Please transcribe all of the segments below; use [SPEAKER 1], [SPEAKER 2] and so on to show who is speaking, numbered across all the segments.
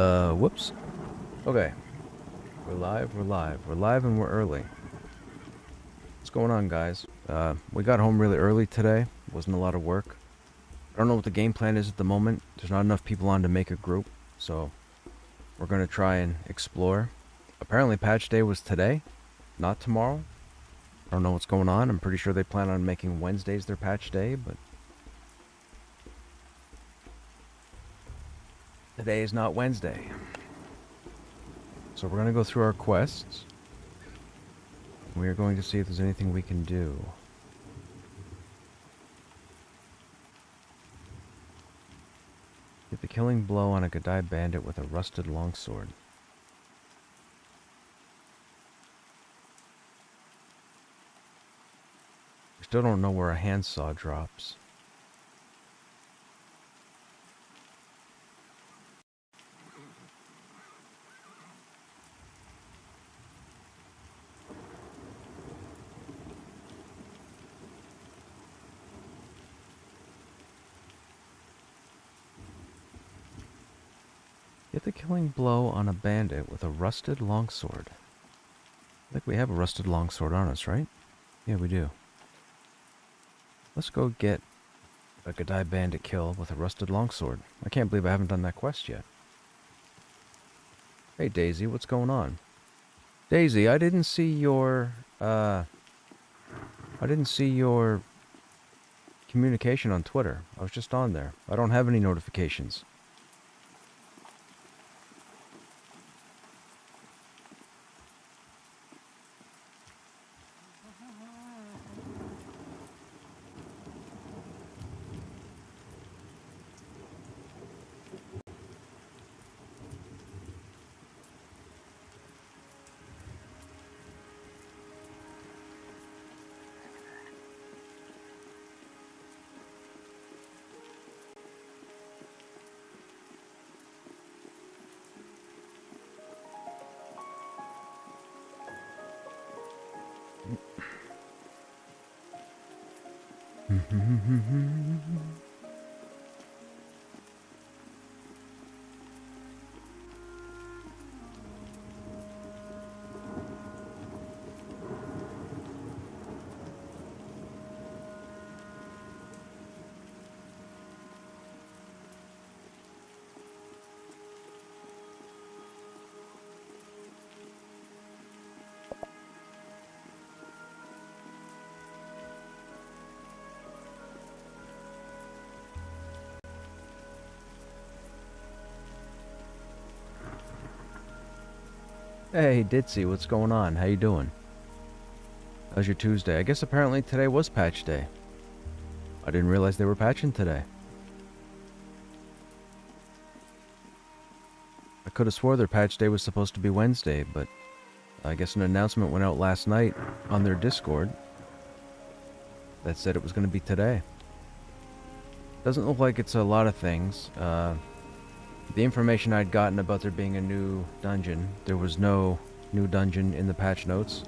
[SPEAKER 1] Whoops. Okay. We're live, we're live. We're live and we're early. What's going on, guys? We got home really early today. Wasn't a lot of work. I don't know what the game plan is at the moment. There's not enough people on to make a group, so we're gonna try and explore. Apparently patch day was today, not tomorrow. I don't know what's going on. I'm pretty sure they plan on making Wednesdays their patch day, but today is not Wednesday. So we're gonna go through our quests. We are going to see if there's anything we can do. Get the killing blow on a Gadai bandit with a rusted longsword. We still don't know where a handsaw drops. Get the killing blow on a bandit with a rusted longsword. I think we have a rusted longsword on us, right? Yeah, we do. Let's go get a Gadai bandit kill with a rusted longsword. I can't believe I haven't done that quest yet. Hey Daisy, what's going on? Daisy, I didn't see your communication on Twitter. I was just on there. I don't have any notifications. Hey, Ditzy, what's going on? How you doing? How's your Tuesday? I guess apparently today was patch day. I didn't realize they were patching today. I could have swore their patch day was supposed to be Wednesday, but I guess an announcement went out last night on their Discord that said it was going to be today. Doesn't look like it's a lot of things. The information I'd gotten about there being a new dungeon, there was no new dungeon in the patch notes.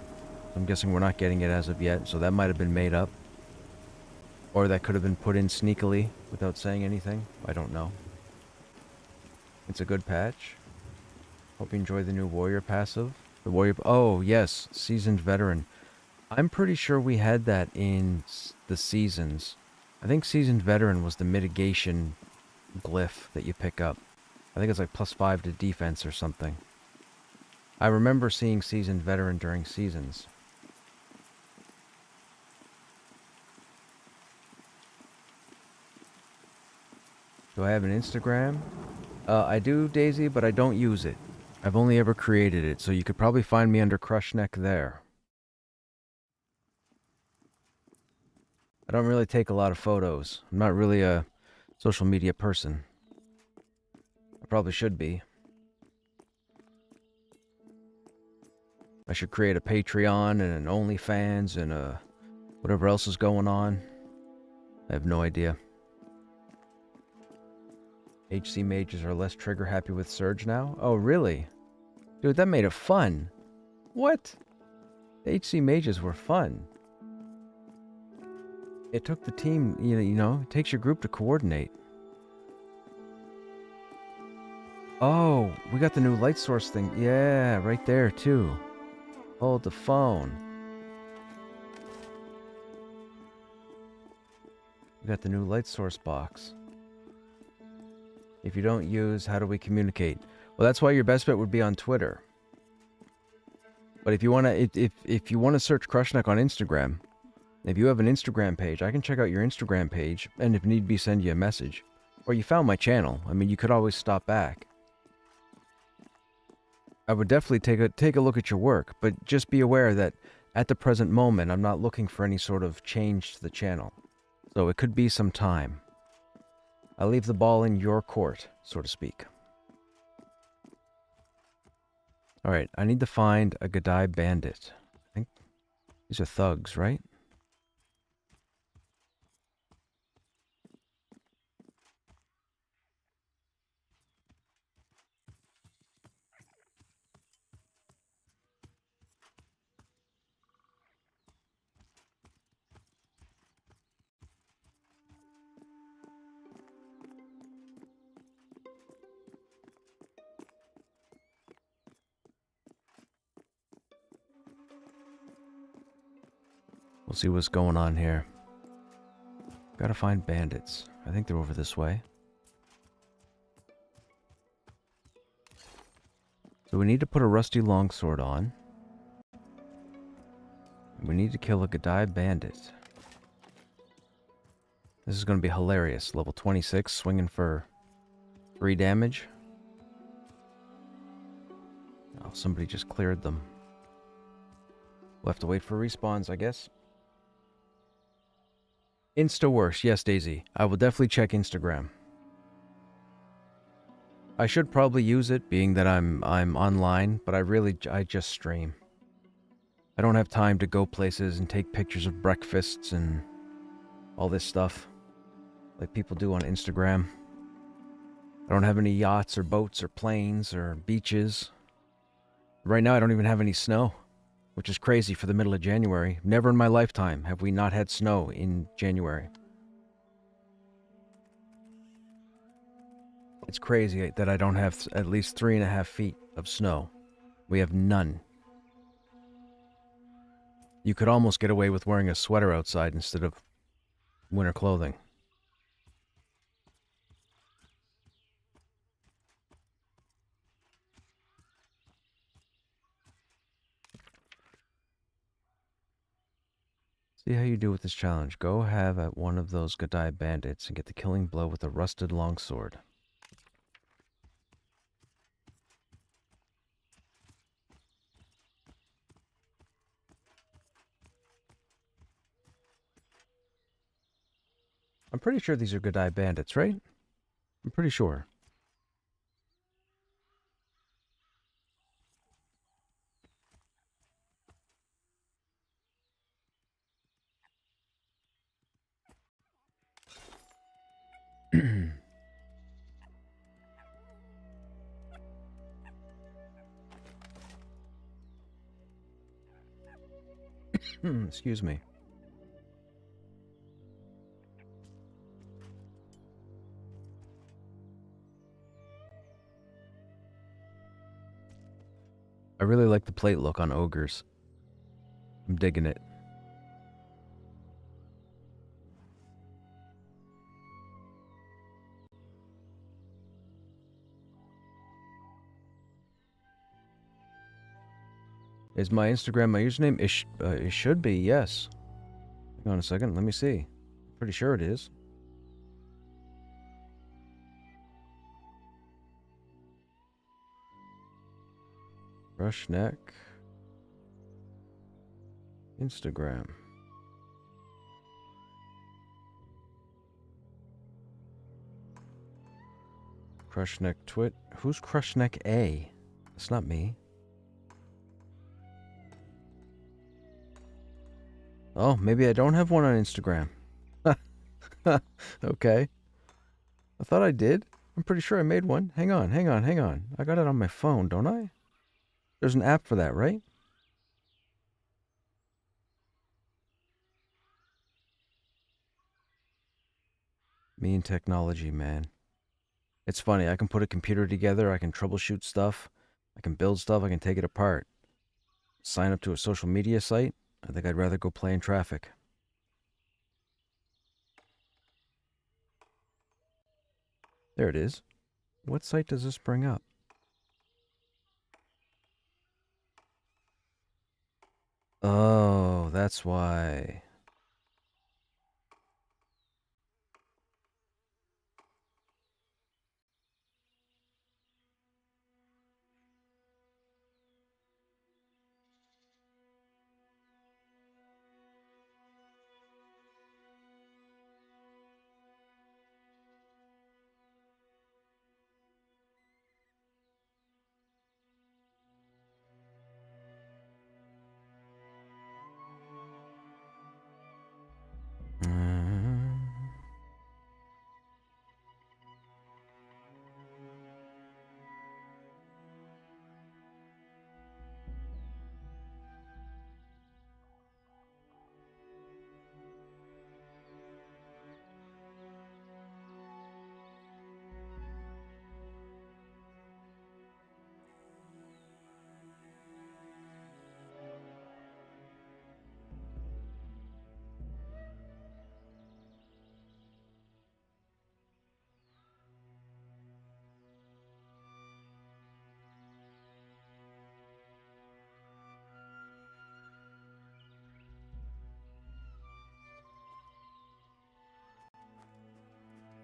[SPEAKER 1] I'm guessing we're not getting it as of yet, so that might have been made up. Or that could have been put in sneakily without saying anything. I don't know. It's a good patch. Hope you enjoy the new warrior passive. The warrior... Oh, yes. Seasoned veteran. I'm pretty sure we had that in the seasons. I think seasoned veteran was the mitigation glyph that you pick up. I think it's like +5 to defense or something. I remember seeing seasoned veteran during seasons. Do I have an Instagram? I do, Daisy, but I don't use it. I've only ever created it, so you could probably find me under Krushnek there. I don't really take a lot of photos. I'm not really a social media person. I probably should be. I should create a Patreon and an OnlyFans and whatever else is going on. I have no idea. HC mages are less trigger happy with Surge now? Oh, really? Dude, that made it fun. What? The HC mages were fun. It took the team, you know, it takes your group to coordinate. Oh, we got the new light source thing. Yeah, right there, too. Hold the phone. We got the new light source box. If you don't use, how do we communicate? Well, that's why your best bet would be on Twitter. But if you want to, if you want to search Krushnek on Instagram, if you have an Instagram page, I can check out your Instagram page, and if need be, send you a message. Or you found my channel. I mean, you could always stop back. I would definitely take a look at your work, but just be aware that at the present moment, I'm not looking for any sort of change to the channel. So it could be some time. I leave the ball in your court, so to speak. Alright, I need to find a Gadai bandit. I think these are thugs, right? We'll see what's going on here. Gotta find bandits. I think they're over this way. So we need to put a rusty longsword on. We need to kill a Gadai bandit. This is going to be hilarious. Level 26, swinging for 3 damage. Oh, somebody just cleared them. We'll have to wait for respawns, I guess. Insta worse. Yes, Daisy. I will definitely check Instagram. I should probably use it, being that I'm online, but I just stream. I don't have time to go places and take pictures of breakfasts and all this stuff like people do on Instagram. I don't have any yachts or boats or planes or beaches. Right now I don't even have any snow, which is crazy for the middle of January. Never in my lifetime have we not had snow in January. It's crazy that I don't have at least 3.5 feet of snow. We have none. You could almost get away with wearing a sweater outside instead of winter clothing. See how you do with this challenge. Go have at one of those Gadai bandits and get the killing blow with a rusted longsword. I'm pretty sure these are Gadai bandits, right? I'm pretty sure. Excuse me. I really like the plate look on ogres. I'm digging it. Is my Instagram my username? It should be, yes. Hang on a second, let me see. Pretty sure it is. Krushnek. Instagram. Krushnek Twit. Who's Krushnek A? That's not me. Oh, maybe I don't have one on Instagram. Okay. I thought I did. I'm pretty sure I made one. Hang on. I got it on my phone, don't I? There's an app for that, right? Me and technology, man. It's funny, I can put a computer together, I can troubleshoot stuff, I can build stuff, I can take it apart. Sign up to a social media site, I think I'd rather go play in traffic. There it is. What site does this bring up? Oh, that's why.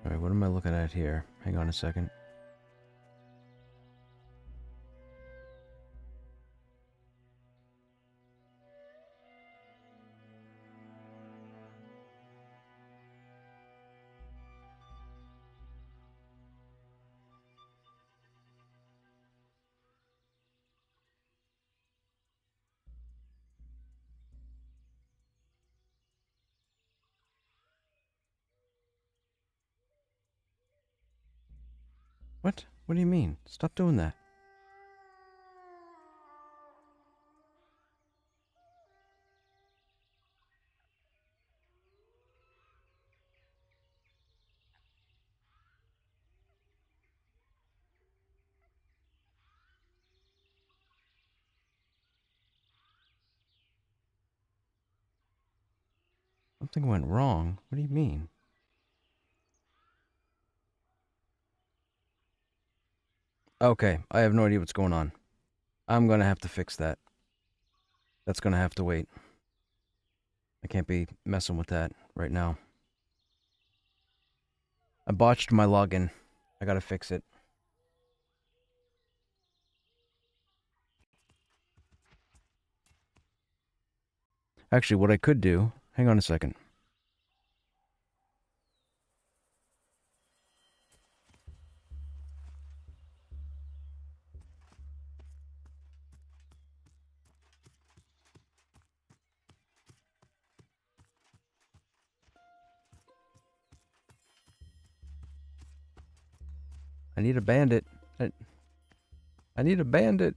[SPEAKER 1] Alright, what am I looking at here? Hang on a second. What? What do you mean? Stop doing that. Something went wrong. What do you mean? Okay, I have no idea what's going on. I'm gonna have to fix that. That's gonna have to wait. I can't be messing with that right now. I botched my login. I gotta fix it. Actually, what I could do... Hang on a second. I need a bandit. I need a bandit.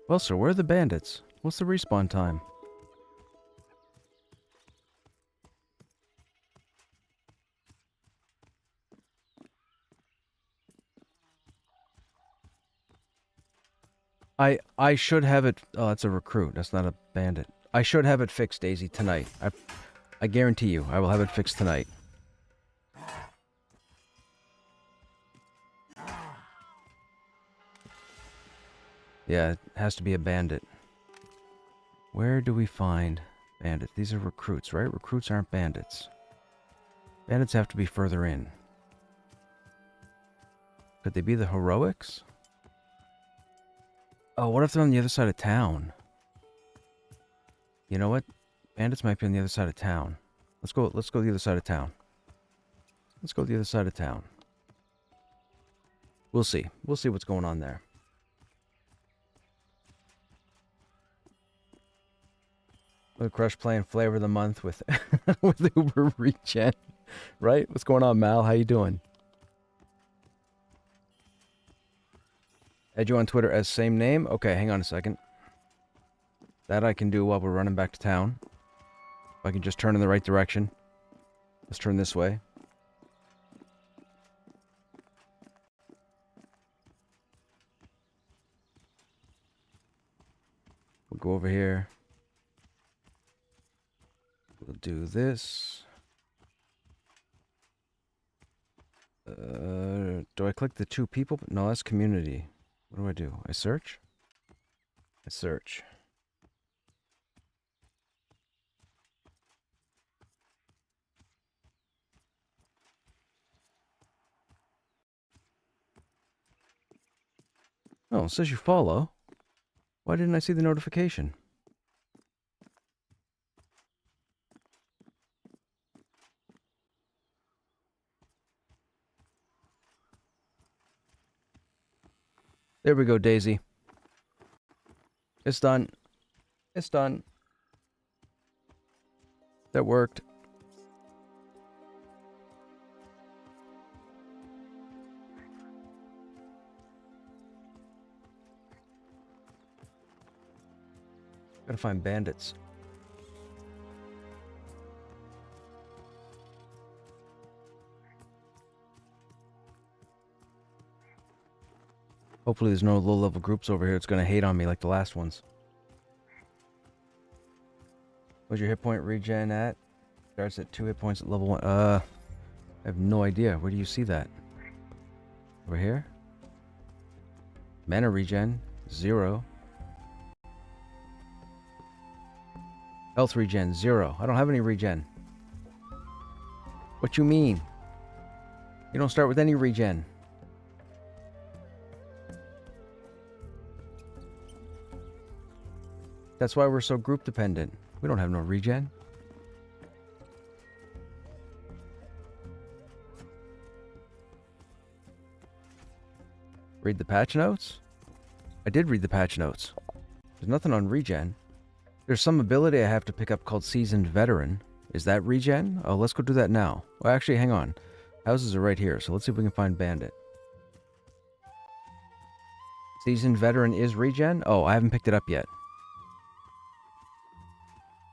[SPEAKER 1] Well, sir, where are the bandits? What's the respawn time? I should have it... Oh, it's a recruit. That's not a bandit. I should have it fixed, Daisy, tonight. I guarantee you, I will have it fixed tonight. Yeah, it has to be a bandit. Where do we find bandits? These are recruits, right? Recruits aren't bandits. Bandits have to be further in. Could they be the heroics? Oh, what if they're on the other side of town? You know what? Bandits might be on the other side of town. Let's go the other side of town. Let's go the other side of town. We'll see. We'll see what's going on there. The Crush playing Flavor of the Month with with Uber Regen. Right? What's going on, Mal? How you doing? Add you on Twitter as same name? Okay, hang on a second. That I can do while we're running back to town. If I can just turn in the right direction. Let's turn this way. We'll go over here. We'll do this. Do I click the two people? No, that's community. What do I do? I search? I search. Oh, it says you follow. Why didn't I see the notification? There we go, Daisy. It's done. It's done. That worked. Gotta find bandits. Hopefully there's no low-level groups over here that's gonna hate on me like the last ones. Where's your hit point regen at? Starts at 2 hit points at level 1. I have no idea. Where do you see that? Over here? Mana regen, 0. Health regen, 0. I don't have any regen. What you mean? You don't start with any regen. That's why we're so group dependent. We don't have no regen. Read the patch notes? I did read the patch notes. There's nothing on regen. There's some ability I have to pick up called Seasoned Veteran. Is that regen? Oh, let's go do that now. Well, actually, hang on. Houses are right here, so let's see if we can find Bandit. Seasoned Veteran is regen? Oh, I haven't picked it up yet.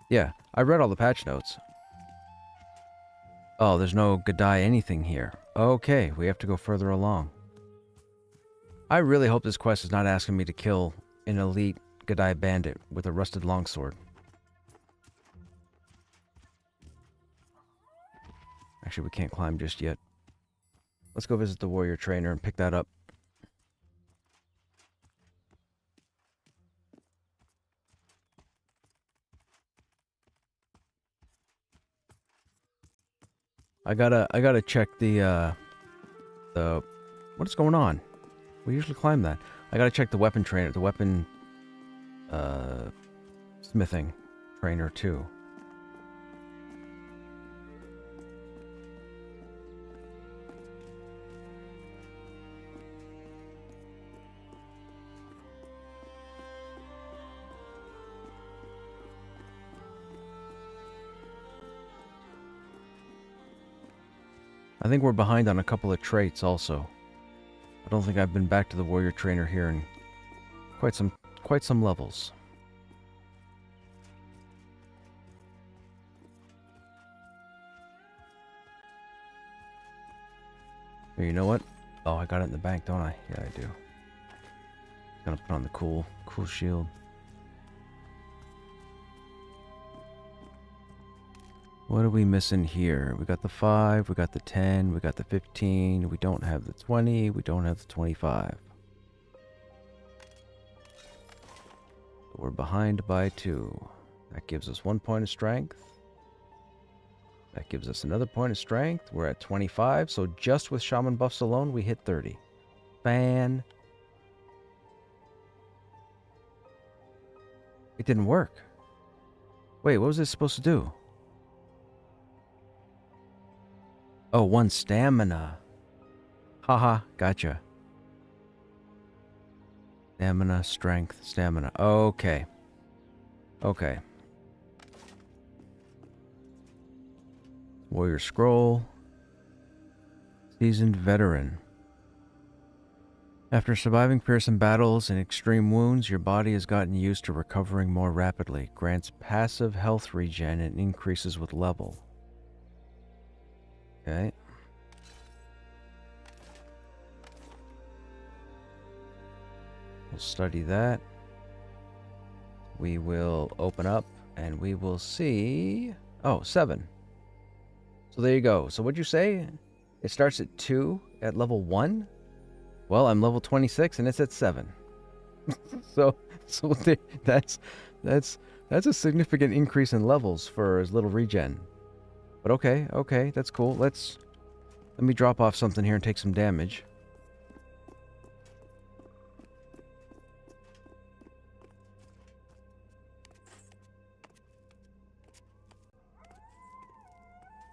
[SPEAKER 1] Yeah, I read all the patch notes. Oh, there's no Gadai anything here. Okay, we have to go further along. I really hope this quest is not asking me to kill an elite Gadai bandit with a rusted longsword. Actually, we can't climb just yet. Let's go visit the warrior trainer and pick that up. I gotta check the what is going on? We usually climb that. I gotta check the weapon trainer, the weapon smithing trainer too. I think we're behind on a couple of traits also. I don't think I've been back to the warrior trainer here in quite some levels. Here, you know what? Oh, I got it in the bank, don't I? Yeah, I do. Gonna put on the cool shield. What are we missing here? We got the 5, we got the 10, we got the 15, we don't have the 20, we don't have the 25. We're behind by 2. That gives us 1 point of strength. That gives us another point of strength. We're at 25, so just with shaman buffs alone, we hit 30. It didn't work. Wait, what was this supposed to do? Oh, 1 stamina. Haha, gotcha. Stamina, strength, stamina. Okay. Okay. Warrior Scroll. Seasoned Veteran. After surviving fearsome battles and extreme wounds, your body has gotten used to recovering more rapidly. Grants passive health regen and increases with level. Okay. We'll study that. We will open up and we will see... Oh, 7. So there you go. So what'd you say? It starts at 2 at level 1? Well, I'm level 26 and it's at 7. so that's a significant increase in levels for as little regen. But okay, that's cool. Let me drop off something here and take some damage.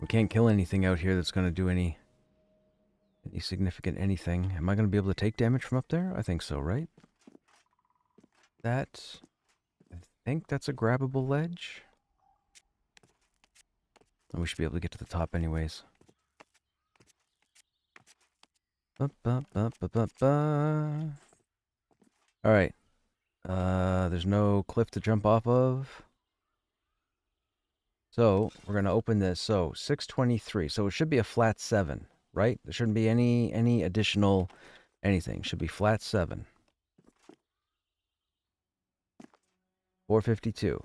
[SPEAKER 1] We can't kill anything out here that's going to do any significant anything. Am I going to be able to take damage from up there? I think so, right? I think that's a grabbable ledge. And we should be able to get to the top anyways. Alright. There's no cliff to jump off of. So, we're going to open this. So, 623. So, it should be a flat 7, right? There shouldn't be any additional anything. It should be flat 7. 452.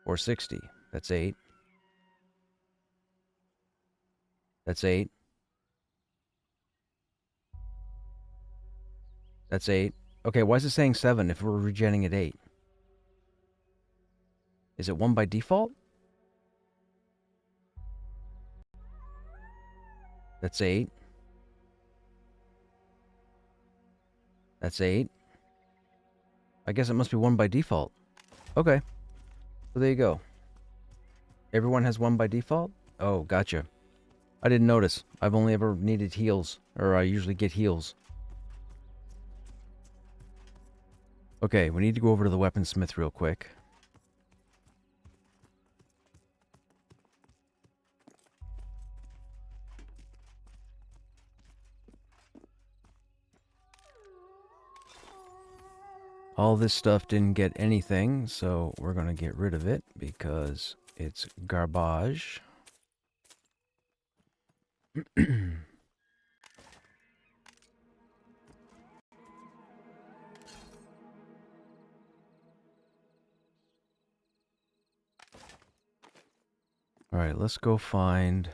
[SPEAKER 1] 460. That's 8. That's 8. That's 8. Okay, why is it saying 7 if we're regenning at 8? Is it 1 by default? That's 8. That's 8. I guess it must be 1 by default. Okay. So there you go. Everyone has 1 by default? Oh, gotcha. I didn't notice. I've only ever needed heals. Or I usually get heals. Okay, we need to go over to the weaponsmith real quick. All this stuff didn't get anything, so we're going to get rid of it because it's garbage. Alright, let's go find...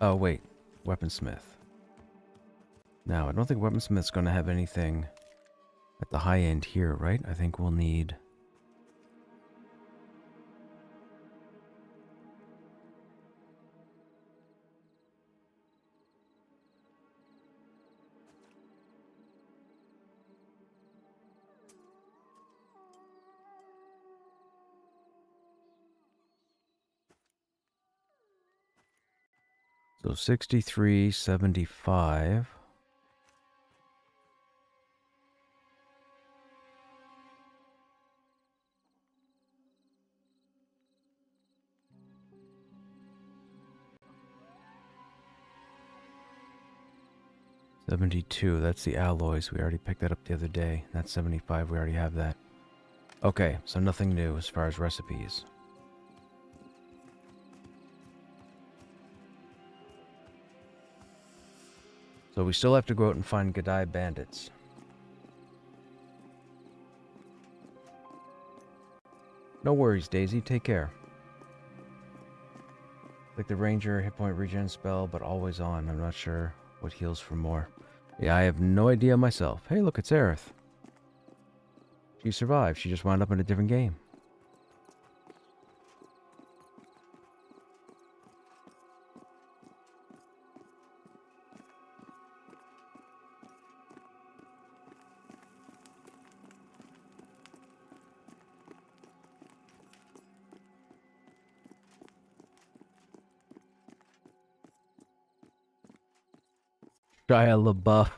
[SPEAKER 1] Oh, wait. Weaponsmith. Now, I don't think Weaponsmith's going to have anything at the high end here, right? I think we'll need... So 63.75. $72, that's the alloys. We already picked that up the other day. That's $75, we already have that. Okay, so nothing new as far as recipes. So we still have to go out and find Gadai bandits. No worries, Daisy. Take care. Like the ranger hit point regen spell, but always on. I'm not sure what heals for more. Yeah, I have no idea myself. Hey, look, it's Aerith. She survived. She just wound up in a different game. Shia LaBeouf.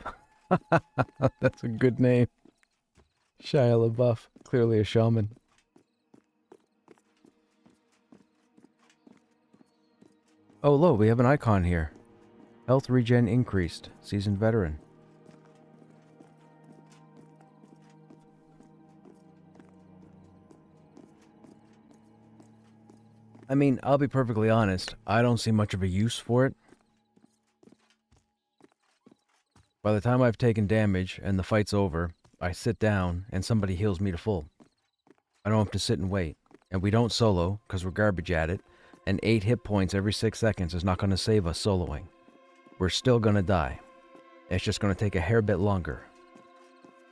[SPEAKER 1] That's a good name. Shia LaBeouf. Clearly a shaman. Oh, look, we have an icon here. Health regen increased. Seasoned veteran. I mean, I'll be perfectly honest. I don't see much of a use for it. By the time I've taken damage and the fight's over, I sit down and somebody heals me to full. I don't have to sit and wait. And we don't solo, because we're garbage at it. And 8 hit points every 6 seconds is not going to save us soloing. We're still going to die. It's just going to take a hair bit longer.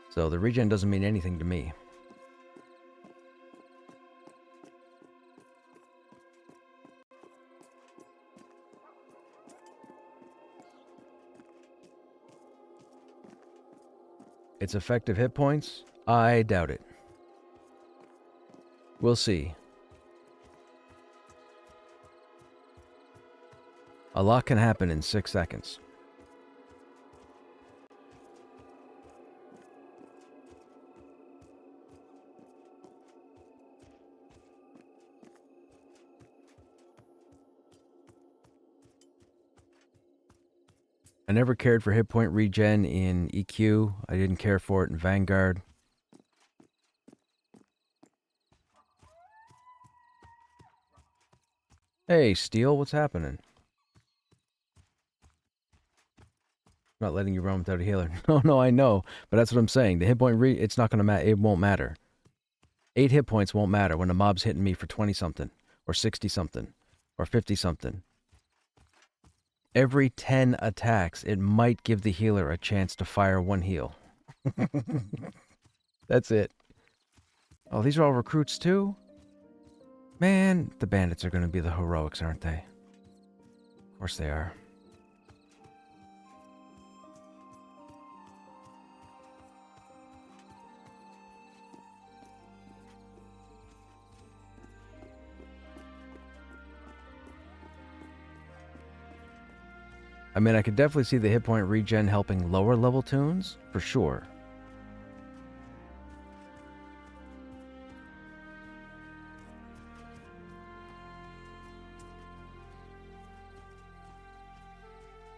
[SPEAKER 1] So the regen doesn't mean anything to me. Its effective hit points? I doubt it. We'll see. A lot can happen in 6 seconds. I never cared for hit point regen in EQ. I didn't care for it in Vanguard. Hey, Steel, what's happening? Not letting you run without a healer. No, I know. But that's what I'm saying. The hit point it's not going to matter. It won't matter. 8 hit points won't matter when a mob's hitting me for 20-something. Or 60-something. Or 50-something. Every 10 attacks, it might give the healer a chance to fire 1 heal. That's it. Oh, these are all recruits too? Man, the bandits are going to be the heroics, aren't they? Of course they are. I mean, I could definitely see the hit point regen helping lower level tunes, for sure.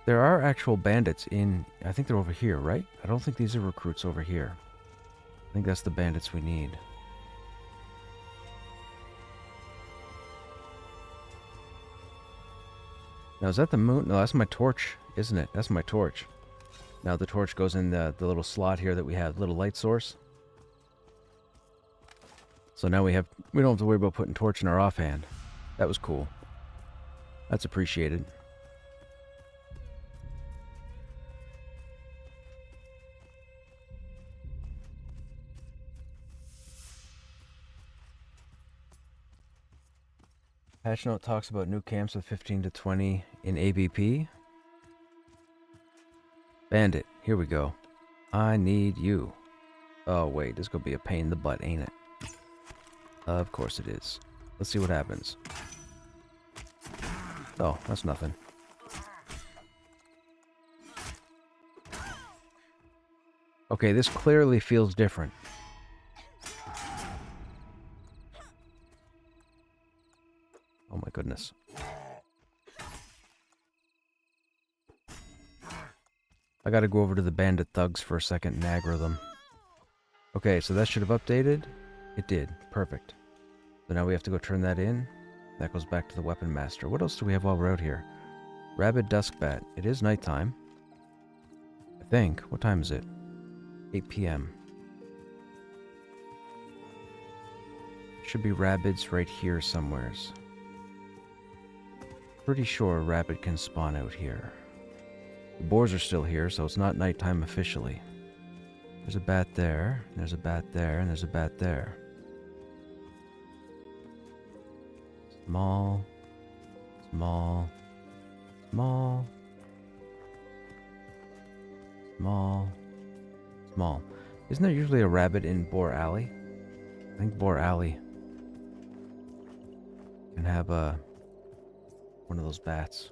[SPEAKER 1] There are actual bandits in... I think they're over here, right? I don't think these are recruits over here. I think that's the bandits we need. Now, is that the moon? No, that's my torch, isn't it? That's my torch. Now, the torch goes in the little slot here that we have, little light source. So now we don't have to worry about putting torch in our offhand. That was cool. That's appreciated. Patch note talks about new camps of 15 to 20 in ABP. Bandit, here we go. I need you. Oh wait, this is gonna be a pain in the butt, ain't it? Of course it is. Let's see what happens. Oh, that's nothing. Okay, this clearly feels different. Oh my goodness. I gotta go over to the bandit thugs for a second and aggro them. Okay, so that should have updated. It did. Perfect. So now we have to go turn that in. That goes back to the weapon master. What else do we have while we're out here? Rabid Duskbat. It is nighttime. I think. What time is it? 8 p.m. Should be rabbits right here somewheres. Pretty sure a rabbit can spawn out here. The boars are still here, so it's not nighttime officially. There's a bat there, there's a bat there, and there's a bat there. Small, small, small, small, small. Isn't there usually a rabbit in Boar Alley? I think Boar Alley can have one of those bats.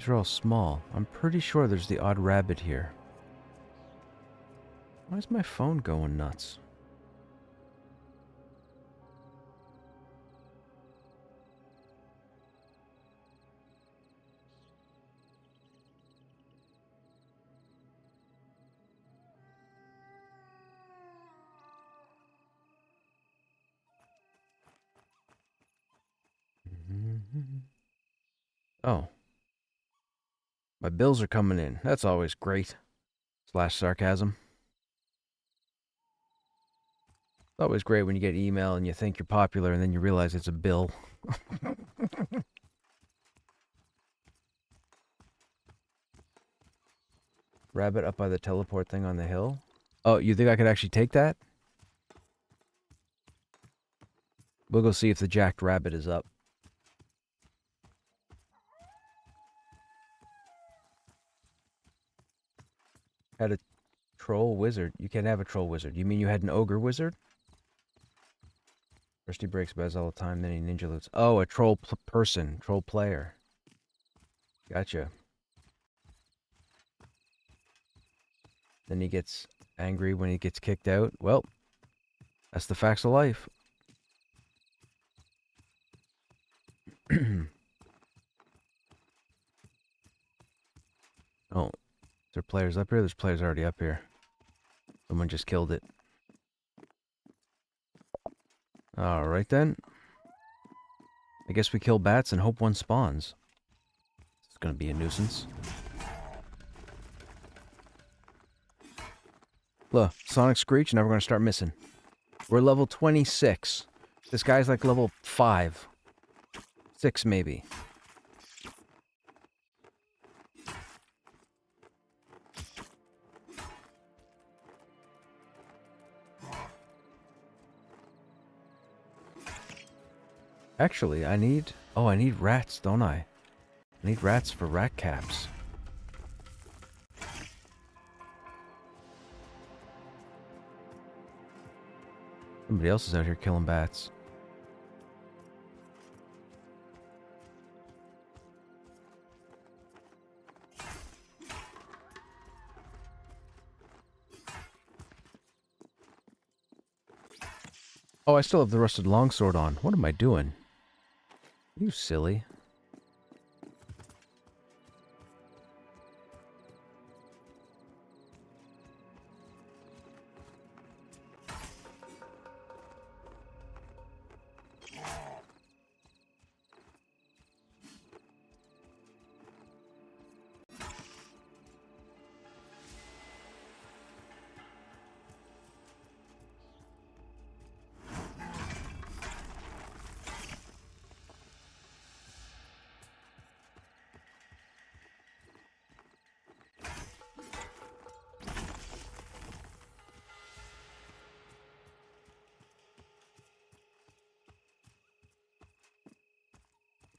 [SPEAKER 1] These are all small. I'm pretty sure there's the odd rabbit here. Why is my phone going nuts? Oh. My bills are coming in. That's always great. Slash sarcasm. It's always great when you get email and you think you're popular and then you realize it's a bill. Rabbit up by the teleport thing on the hill. Oh, you think I could actually take that? We'll go see if the jacked rabbit is up. Had a troll wizard. You can't have a troll wizard. You mean you had an ogre wizard? First he breaks beds all the time, then he ninja loots. Oh, a troll person. Troll player. Gotcha. Then he gets angry when he gets kicked out. Well, that's the facts of life. Oh, is there players up here? There's players already up here. Someone just killed it. Alright then. I guess we kill bats and hope one spawns. It's gonna be a nuisance. Look, Sonic Screech, now we're gonna start missing. We're level 26. This guy's like level 5. 6 maybe. Actually, I need rats, don't I? I need rats for rat caps. Somebody else is out here killing bats. Oh, I still have the rusted longsword on. What am I doing? You silly.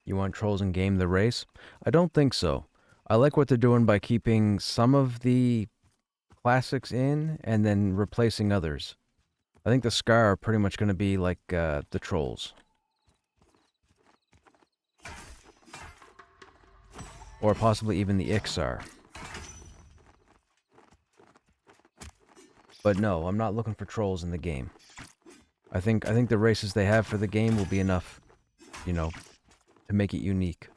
[SPEAKER 1] You want trolls in game the race? I don't think so. I like what they're doing by keeping some of the classics in and then replacing others. I think the Scar are pretty much going to be like the trolls. Or possibly even the Ixar. But no, I'm not looking for trolls in the game. I think the races they have for the game will be enough, you know, to make it unique.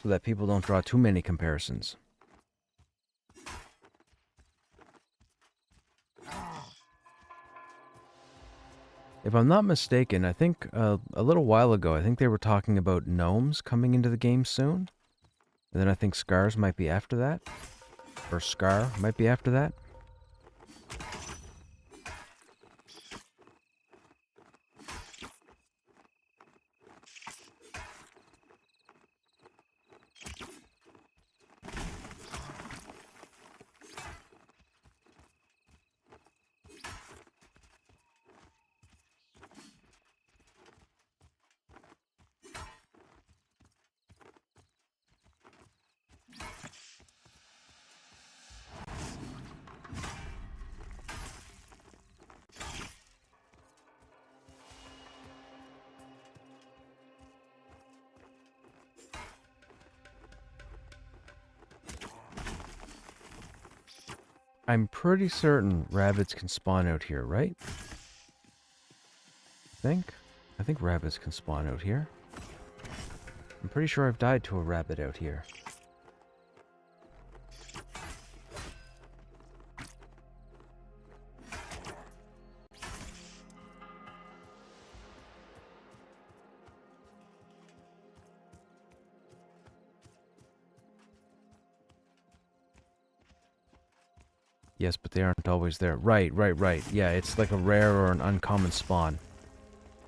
[SPEAKER 1] So that people don't draw too many comparisons. If I'm not mistaken, I think a little while ago, I think they were talking about gnomes coming into the game soon. And then I think Scars might be after that. Or Scar might be after that. I'm pretty certain rabbits can spawn out here, right? I think rabbits can spawn out here. I'm pretty sure I've died to a rabbit out here. Yes, but they aren't always there. Right. Yeah, it's like a rare or an uncommon spawn.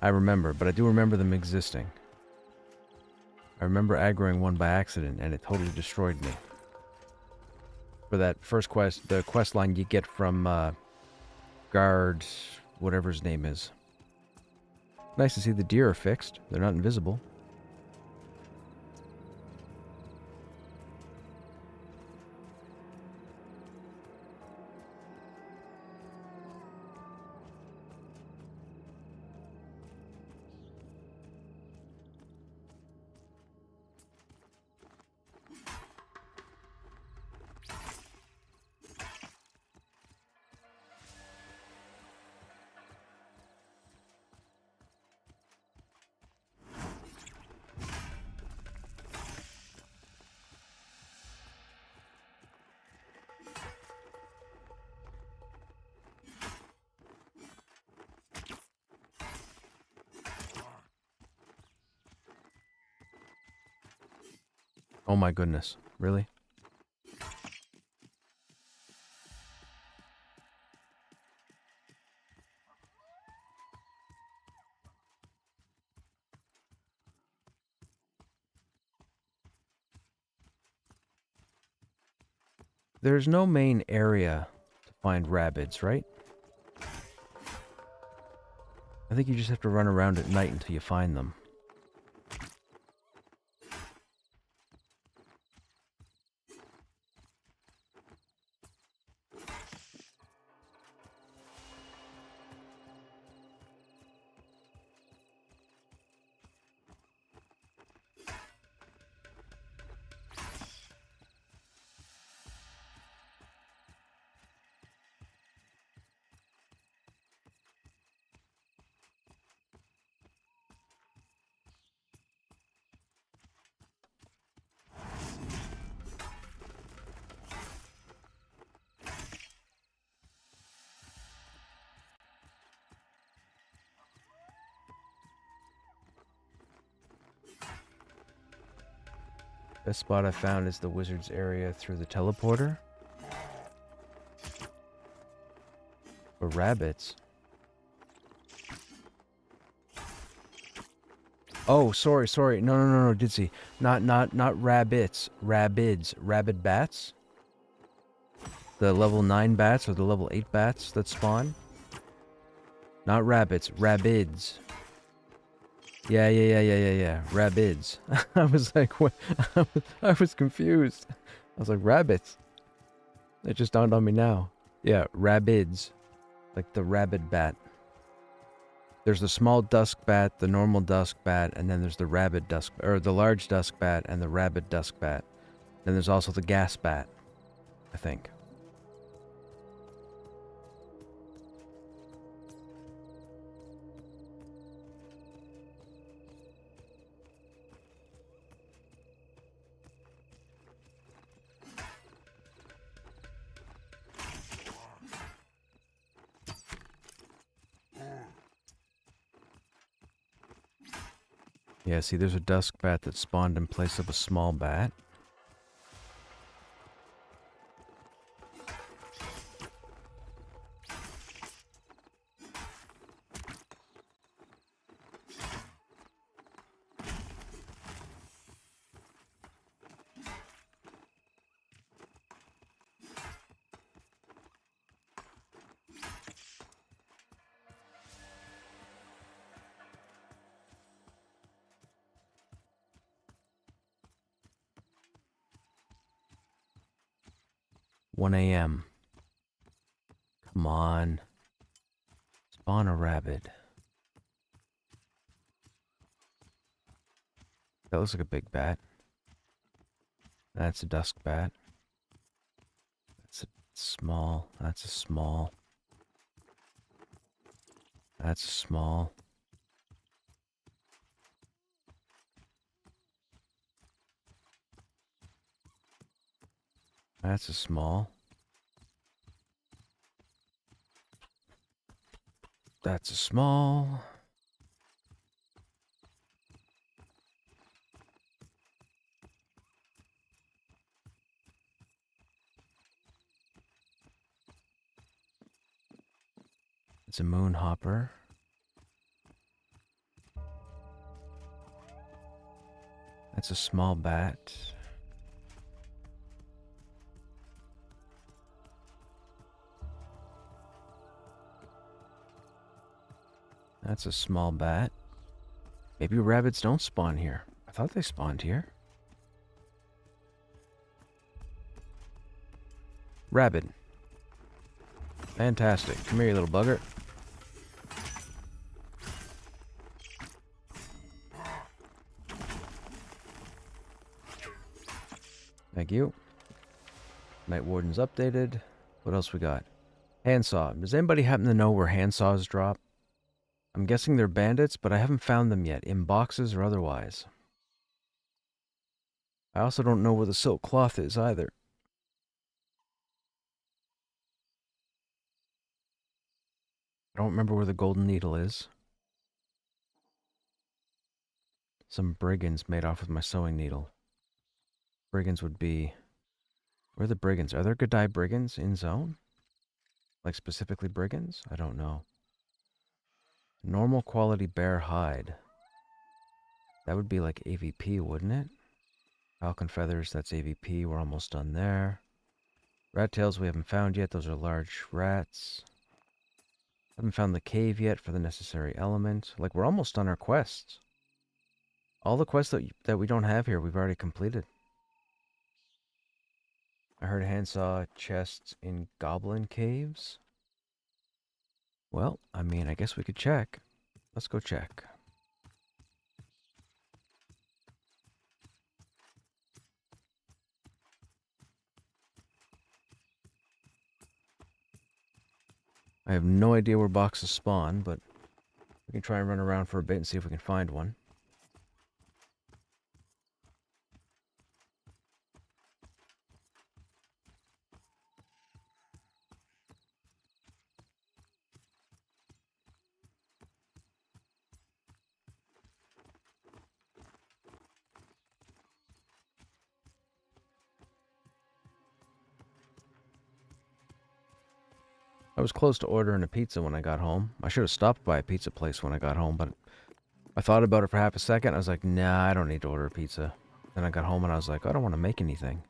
[SPEAKER 1] I remember, but I do remember them existing. I remember aggroing one by accident, and it totally destroyed me. For that first quest, the quest line you get from, guard, whatever his name is. Nice to see the deer are fixed. They're not invisible. Oh my goodness. Really? There's no main area to find rabbits, right? I think you just have to run around at night until you find them. Best spot I found is the wizard's area through the teleporter. For rabbits. Oh, sorry. No, Ditsy. Not rabbits. Rabbids. Rabid bats? The level 9 bats or the level 8 bats that spawn? Not rabbits. Rabbids. Yeah. Rabbids. I was like, what? I was confused. I was like, rabbits. It just dawned on me now. Yeah, rabbids. Like the rabid bat. There's the small dusk bat, the normal dusk bat, and then there's the rabid dusk, or the large dusk bat and the rabid dusk bat. Then there's also the gas bat, I think. Yeah, see, there's a dusk bat that spawned in place of a small bat. One a.m. Come on. Spawn a rabbit. That looks like a big bat. That's a dusk bat. That's small. That's a small. That's a small. That's a small. That's a small. It's a moon hopper. That's a small bat. That's a small bat. Maybe rabbits don't spawn here. I thought they spawned here. Rabbit. Fantastic. Come here, you little bugger. Thank you. Night Warden's updated. What else we got? Handsaw. Does anybody happen to know where handsaws drop? I'm guessing they're bandits, but I haven't found them yet, in boxes or otherwise. I also don't know where the silk cloth is either. I don't remember where the golden needle is. Some brigands made off with my sewing needle. Brigands would be... Where are the brigands? Are there Godai brigands in zone? Like specifically brigands? I don't know. Normal quality bear hide. That would be like AVP, wouldn't it? Falcon feathers, that's AVP. We're almost done there. Rat tails we haven't found yet. Those are large rats. Haven't found the cave yet for the necessary element. Like, we're almost done our quests. All the quests that we don't have here, we've already completed. I heard handsaw chests in goblin caves. Well, I mean, I guess we could check. Let's go check. I have no idea where boxes spawn, but we can try and run around for a bit and see if we can find one. I was close to ordering a pizza when I got home. I should have stopped by a pizza place when I got home, but I thought about it for half a second. I was like, nah, I don't need to order a pizza. Then I got home and I was like, I don't want to make anything.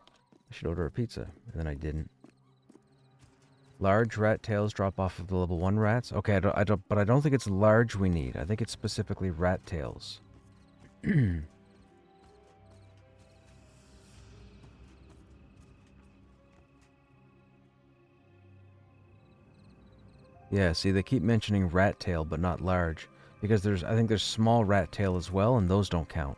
[SPEAKER 1] I should order a pizza. And then I didn't. Large rat tails drop off of the level 1 rats. Okay, but I don't think it's large we need. I think it's specifically rat tails. Yeah, see, they keep mentioning rat tail, but not large. Because I think there's small rat tail as well, and those don't count.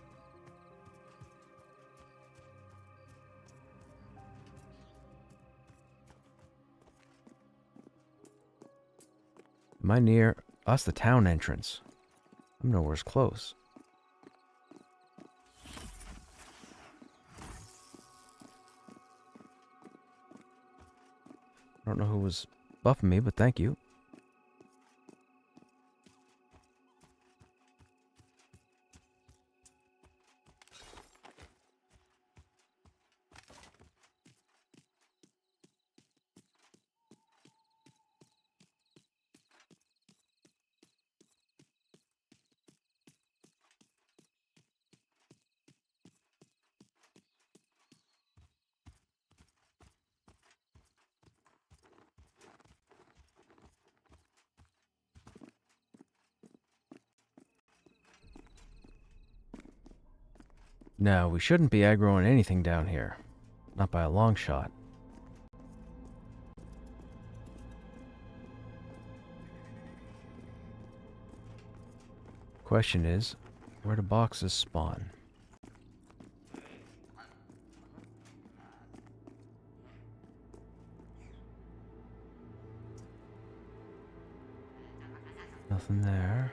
[SPEAKER 1] Am I near? Oh, that's the town entrance. I'm nowhere close. I don't know who was buffing me, but thank you. No, we shouldn't be aggroing anything down here. Not by a long shot. Question is, where do boxes spawn? Nothing there.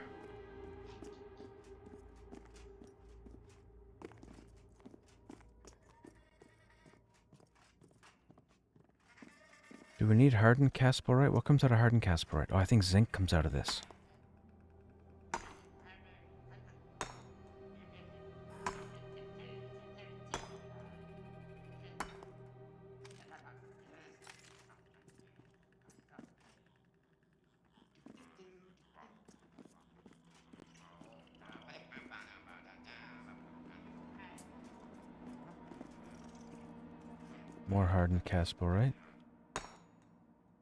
[SPEAKER 1] Do we need hardened casporite? What comes out of hardened casporite? Oh, I think zinc comes out of this. More hardened casporite.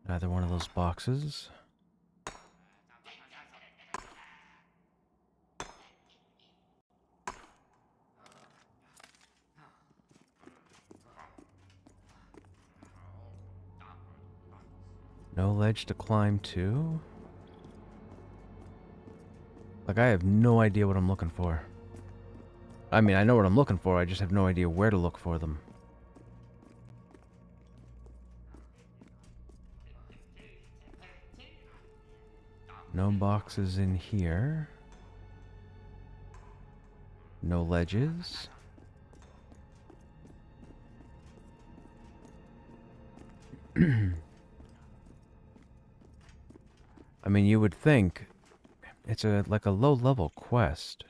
[SPEAKER 1] Another one of those boxes. No ledge to climb to. Like, I have no idea what I'm looking for. I mean, I know what I'm looking for, I just have no idea where to look for them. No boxes in here. No ledges. I mean, you would think it's like a low-level quest.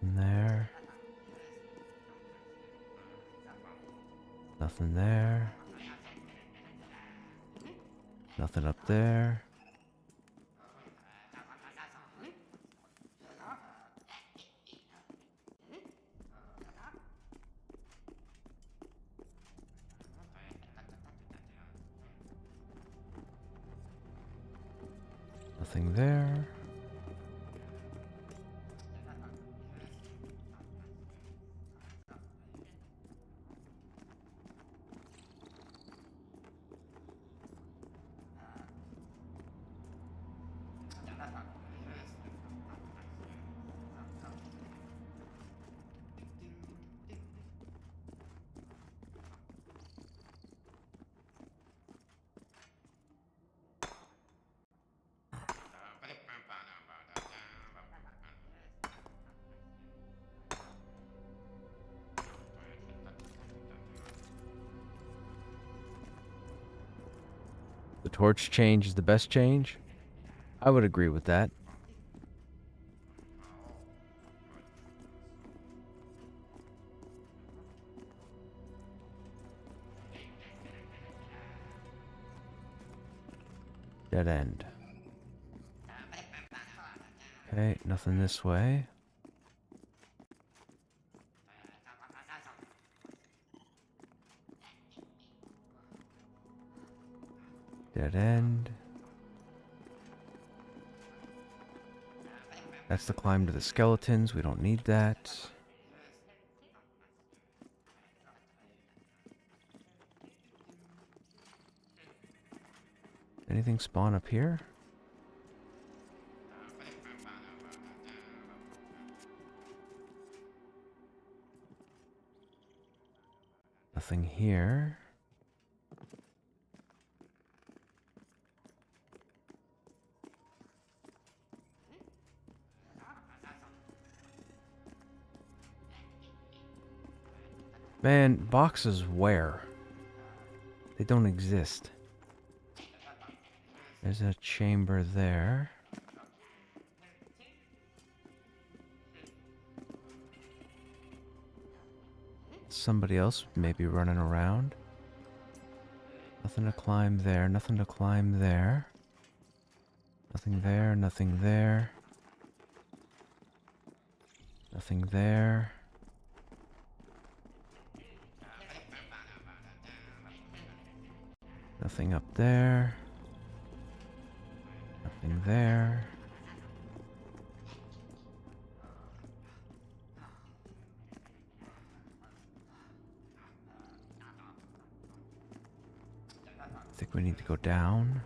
[SPEAKER 1] Nothing there. Nothing there. Nothing up there. Nothing there. The torch change is the best change? I would agree with that. Dead end. Okay, nothing this way. Dead end. That's the climb to the skeletons. We don't need that. Anything spawn up here? Nothing here. Man, boxes where? They don't exist. There's a chamber there. Somebody else may be running around. Nothing to climb there, nothing to climb there. Nothing there, nothing there. Nothing there. Nothing up there. Nothing there. I think we need to go down.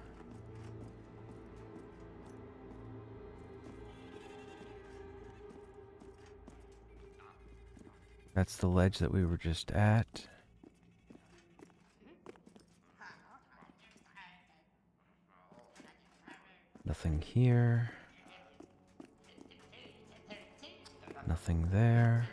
[SPEAKER 1] That's the ledge that we were just at. Nothing here. Nothing there.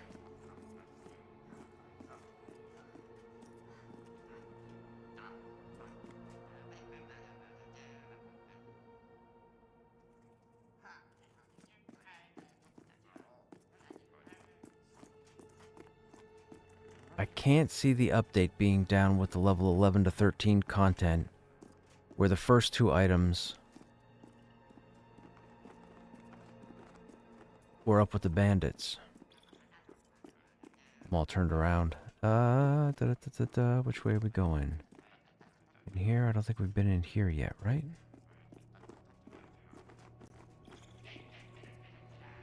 [SPEAKER 1] I can't see the update being down with the level 11 to 13 content, where the first two items were up with the bandits. I'm all turned around. Which way are we going? In here? I don't think we've been in here yet, right?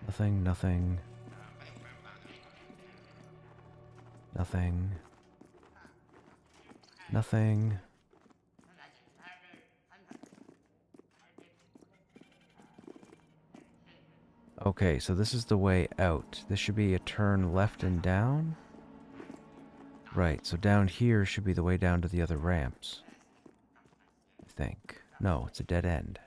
[SPEAKER 1] Nothing, nothing. Nothing. Nothing. Okay, so this is the way out. This should be a turn left and down. Right, so down here should be the way down to the other ramps. I think. No, it's a dead end.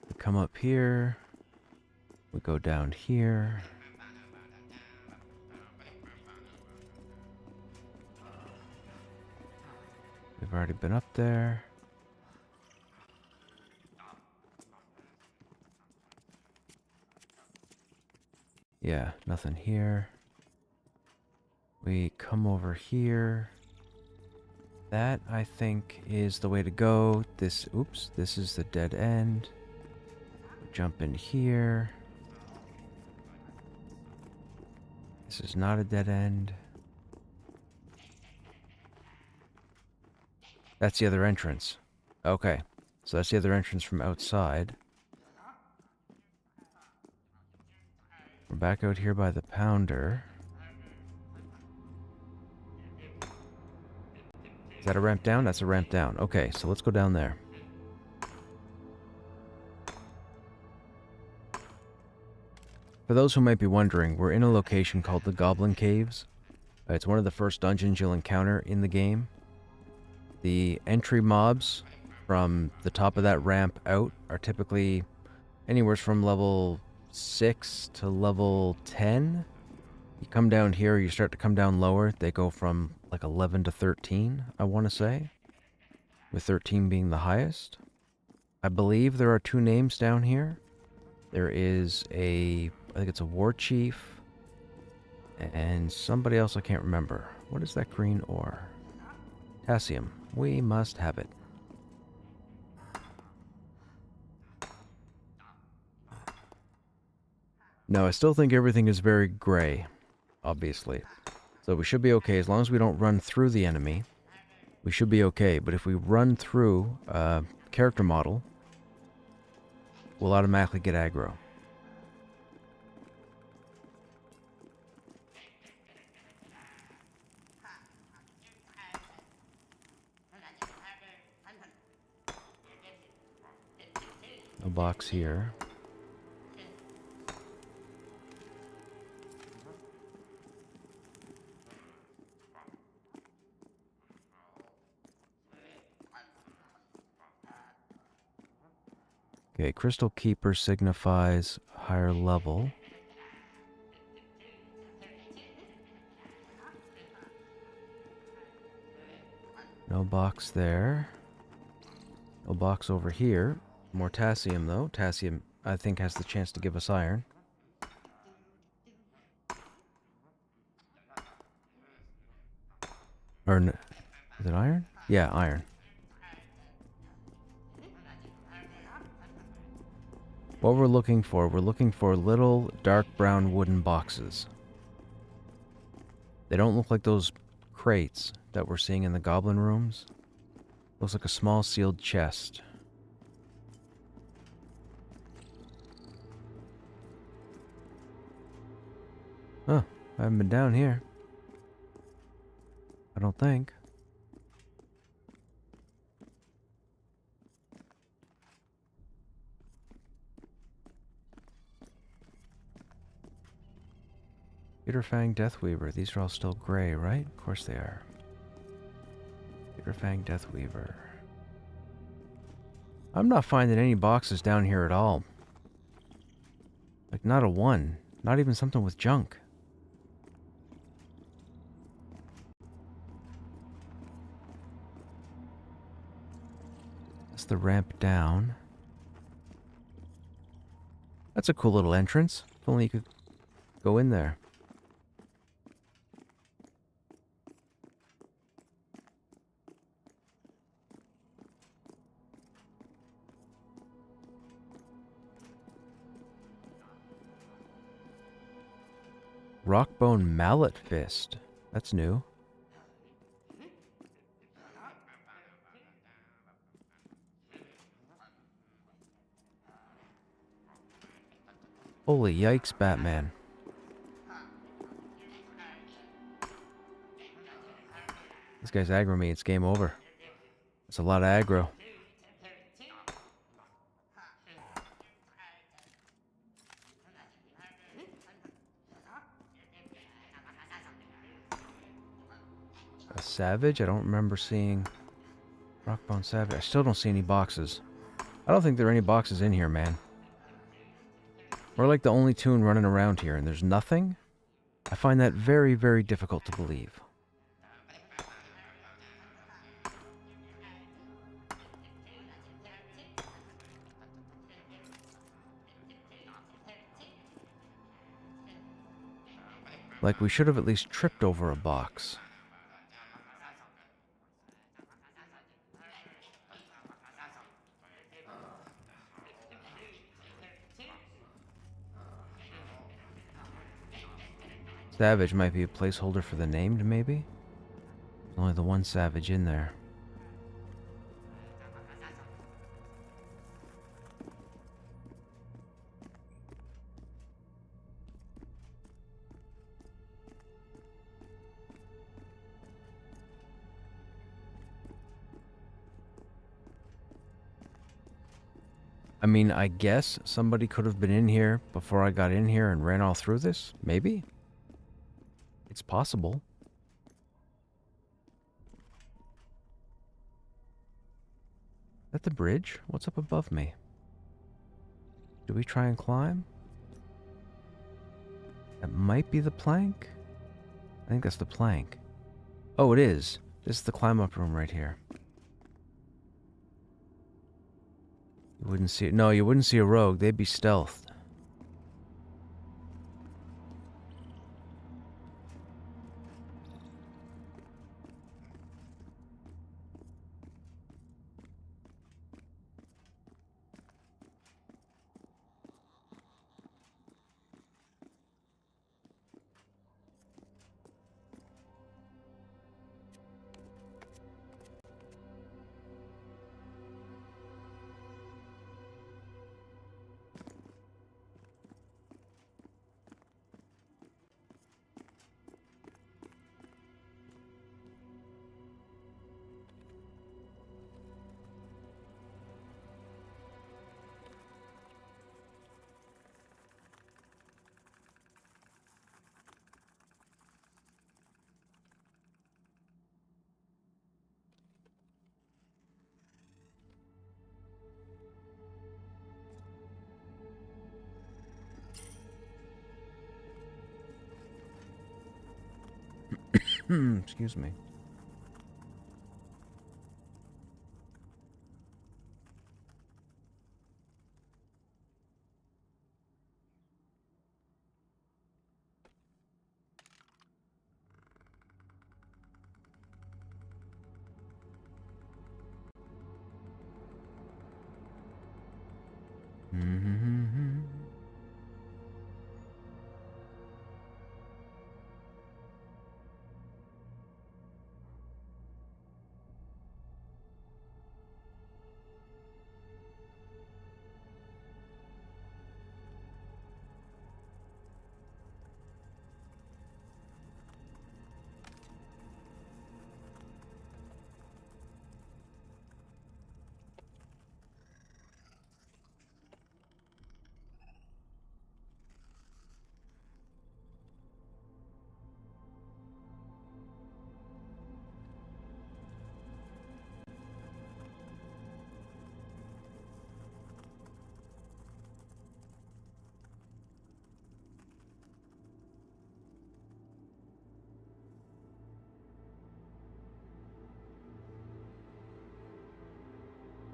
[SPEAKER 1] We come up here. We go down here. We've already been up there. Yeah, nothing here. We come over here. That, I think, is the way to go. This, oops, this is the dead end. Jump in here. This is not a dead end. That's the other entrance. Okay, so that's the other entrance from outside. We're back out here by the pounder. Is that a ramp down? That's a ramp down. Okay, so let's go down there. For those who might be wondering, we're in a location called the Goblin Caves. It's one of the first dungeons you'll encounter in the game. The entry mobs from the top of that ramp out are typically anywhere from level 6 to level 10. You come down here, you start to come down lower. They go from like 11 to 13, I want to say, with 13 being the highest. I believe there are two names down here. There is I think it's a war chief, and somebody else I can't remember. What is that green ore? Potassium. We must have it. No, I still think everything is very gray, obviously. So we should be okay. As long as we don't run through the enemy, we should be okay. But if we run through a character model, we'll automatically get aggro. No box here. Okay, Crystal Keeper signifies higher level. No box there. No box over here. More Tassium, though. Tassium, I think, has the chance to give us iron. Or, is it iron? Yeah, iron. What we're looking for little dark brown wooden boxes. They don't look like those crates that we're seeing in the goblin rooms. Looks like a small sealed chest. Huh, I haven't been down here. I don't think. Peter Fang Deathweaver. These are all still gray, right? Of course they are. Peter Fang Deathweaver. I'm not finding any boxes down here at all. Like, not a one. Not even something with junk. That's the ramp down. That's a cool little entrance. If only you could go in there. Rockbone Mallet Fist. That's new. Holy yikes, Batman. This guy's aggro me. It's game over. It's a lot of aggro. A Savage? I don't remember seeing Rockbone Savage. I still don't see any boxes. I don't think there are any boxes in here, man. We're like the only tune running around here, and there's nothing? I find that very, very difficult to believe. Like, we should have at least tripped over a box. Savage might be a placeholder for the named, maybe? There's only the one Savage in there. I mean, I guess somebody could have been in here before I got in here and ran all through this. Maybe? It's possible. Is that the bridge? What's up above me? Do we try and climb? That might be the plank? I think that's the plank. Oh, it is. This is the climb-up room right here. You wouldn't see it. No, you wouldn't see a rogue. They'd be stealthed. Excuse me.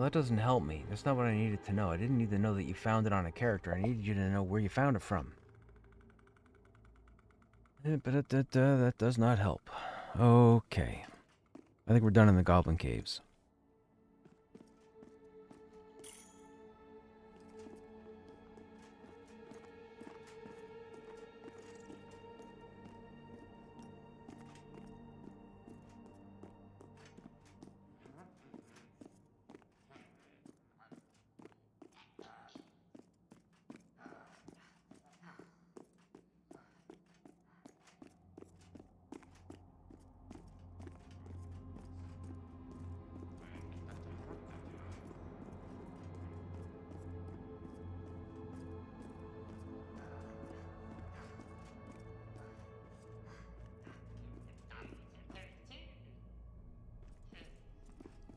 [SPEAKER 1] Well, that doesn't help me. That's not what I needed to know. I didn't need to know that you found it on a character. I needed you to know where you found it from. But that does not help. Okay. I think we're done in the Goblin Caves.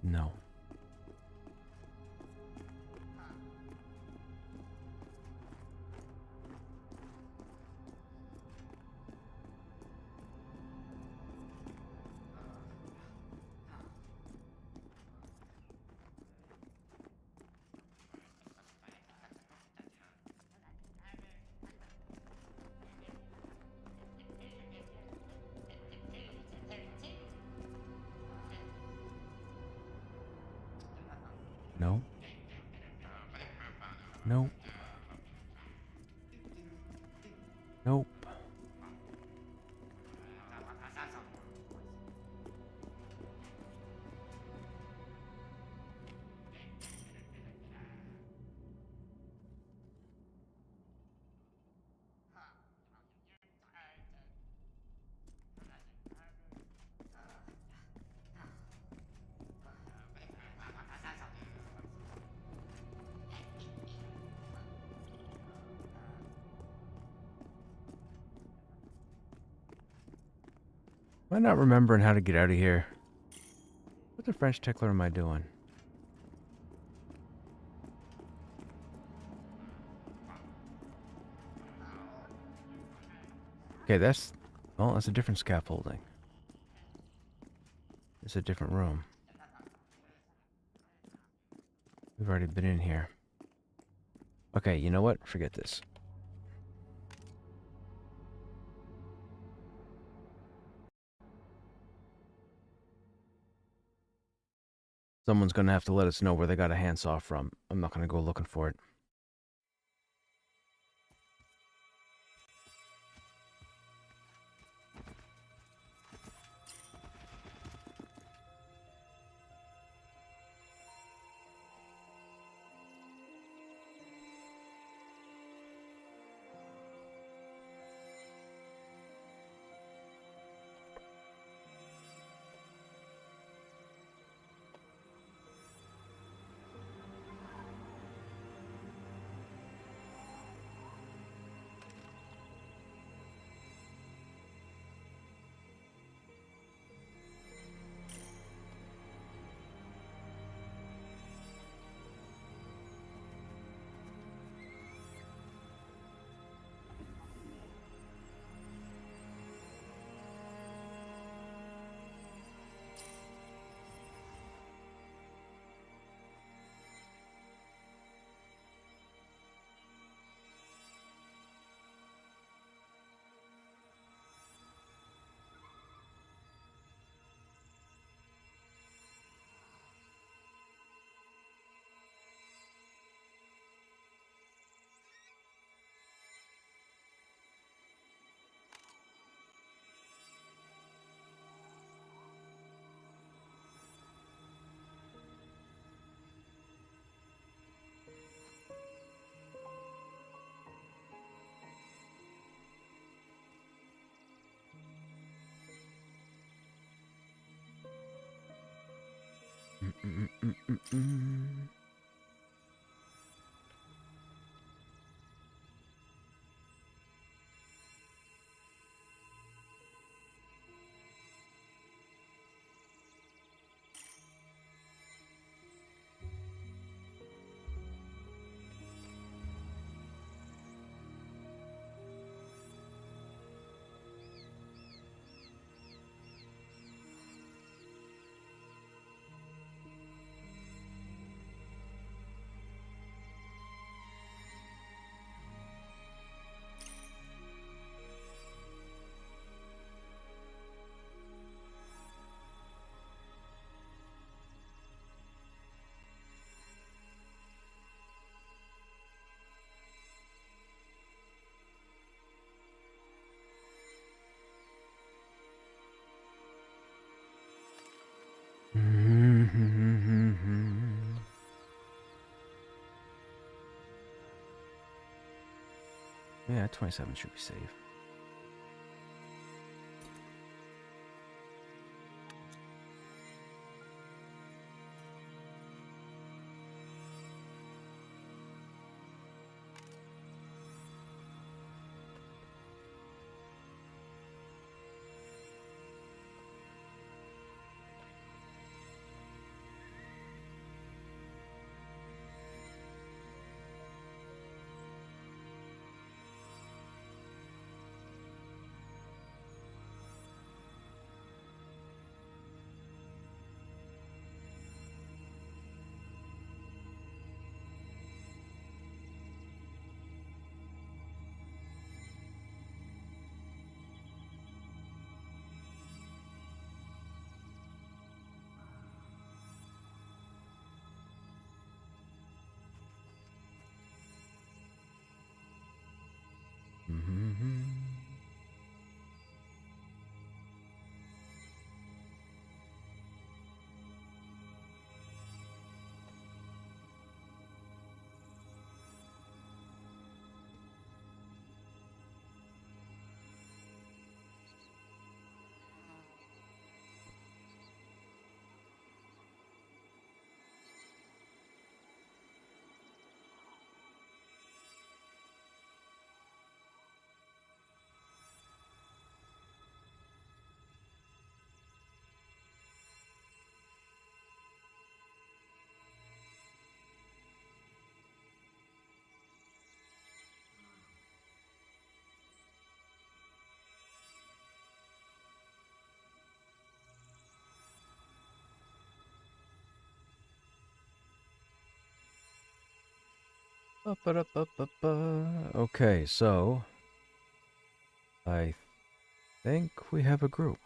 [SPEAKER 1] No. No. Nope. Nope. Am I not remembering how to get out of here? What the French tickler am I doing? Okay, that's a different scaffolding. It's a different room. We've already been in here. Okay, you know what? Forget this. Someone's gonna have to let us know where they got a handsaw from. I'm not gonna go looking for it. Yeah, 27 should be safe. Okay, so I think we have a group.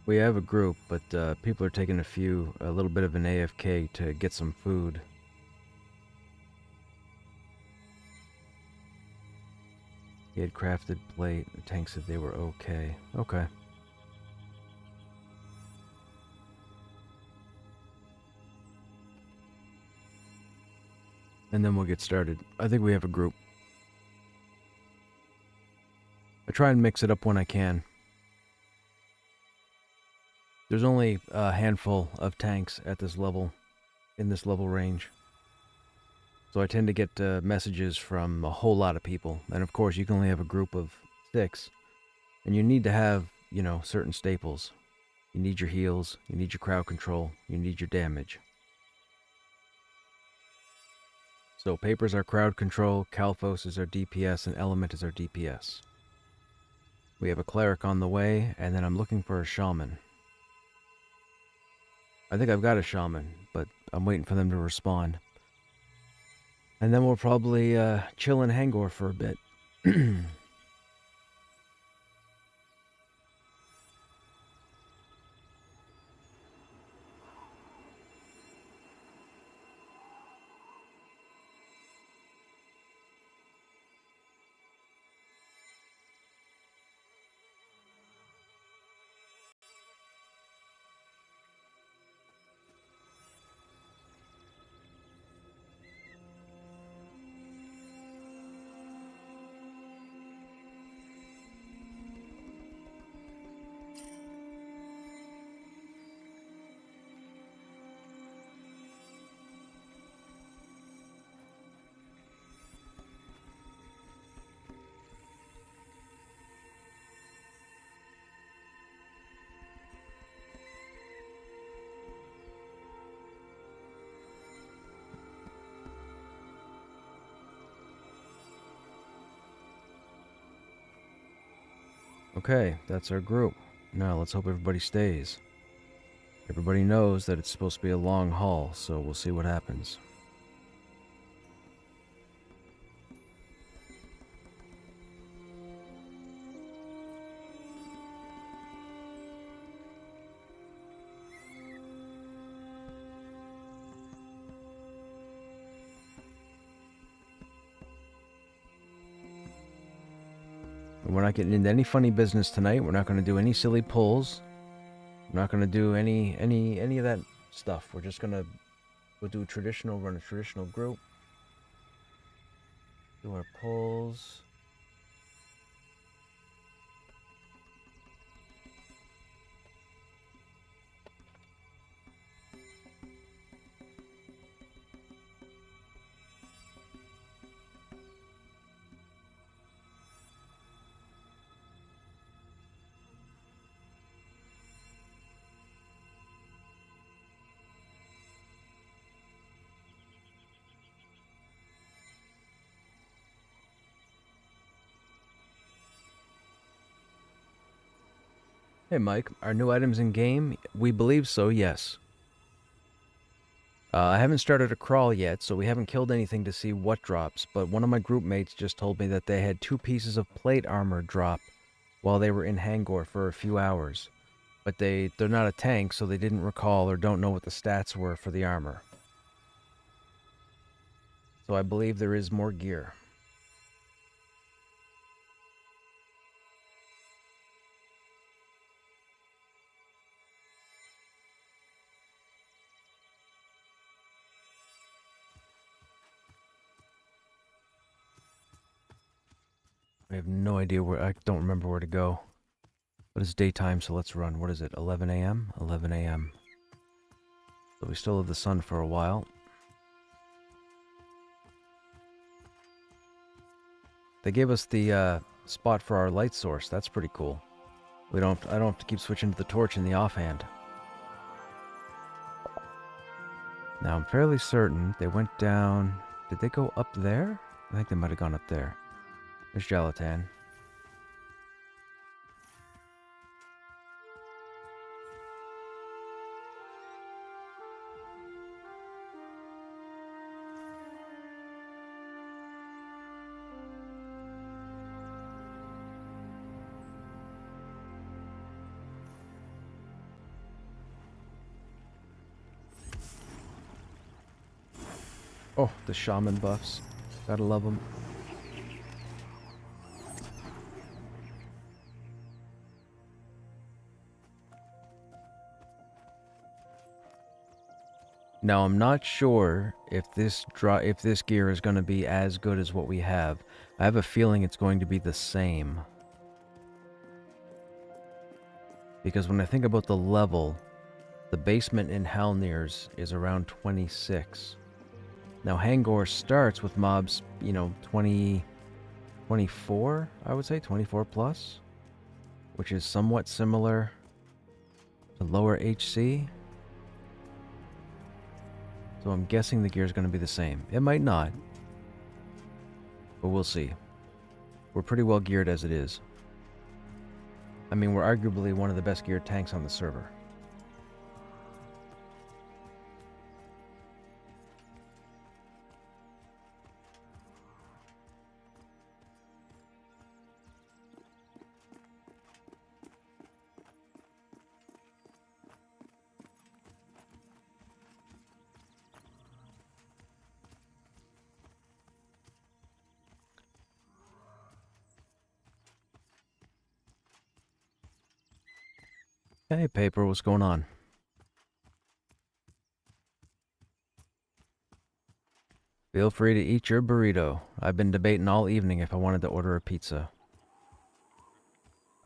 [SPEAKER 1] We have a group, but people are taking a little bit of an AFK to get some food. He had crafted plate. The tank said they were okay. Okay. And then we'll get started. I think we have a group. I try and mix it up when I can. There's only a handful of tanks at this level, in this level range. So I tend to get messages from a whole lot of people. And of course, you can only have a group of 6. And you need to have, you know, certain staples. You need your heals, you need your crowd control, you need your damage. So Papers are crowd control, Kalphos is our DPS, and Element is our DPS. We have a cleric on the way, and then I'm looking for a shaman. I think I've got a shaman, but I'm waiting for them to respond. And then we'll probably chill in Hangor for a bit. Okay, that's our group. Now let's hope everybody stays. Everybody knows that it's supposed to be a long haul, so we'll see what happens. We're not getting into any funny business tonight. We're not going to do any silly pulls. We're not going to do any of that stuff. We're just going to run a traditional group. Do our pulls. Hey Mike, are new items in game? We believe so, yes. I haven't started a crawl yet, so we haven't killed anything to see what drops, but one of my group mates just told me that they had 2 pieces of plate armor drop while they were in Hangor for a few hours. But they're not a tank, so they didn't recall or don't know what the stats were for the armor. So I believe there is more gear. I have no idea where, I don't remember where to go. But it's daytime, so let's run. What is it, 11 a.m.? 11 a.m. So we still have the sun for a while. They gave us the spot for our light source. That's pretty cool. I don't have to keep switching to the torch in the offhand. Now I'm fairly certain they went down. Did they go up there? I think they might have gone up there. There's Jalatan. Oh, the shaman buffs. Gotta love them. Now I'm not sure if this gear is going to be as good as what we have. I have a feeling it's going to be the same. Because when I think about the level, the basement in Halnir's is around 26. Now, Hangor starts with mobs, 20, 24, I would say, 24 plus, which is somewhat similar to lower HC. So I'm guessing the gear is going to be the same. It might not, but we'll see. We're pretty well geared as it is. I mean, we're arguably one of the best geared tanks on the server. Hey, Paper, what's going on? Feel free to eat your burrito. I've been debating all evening if I wanted to order a pizza.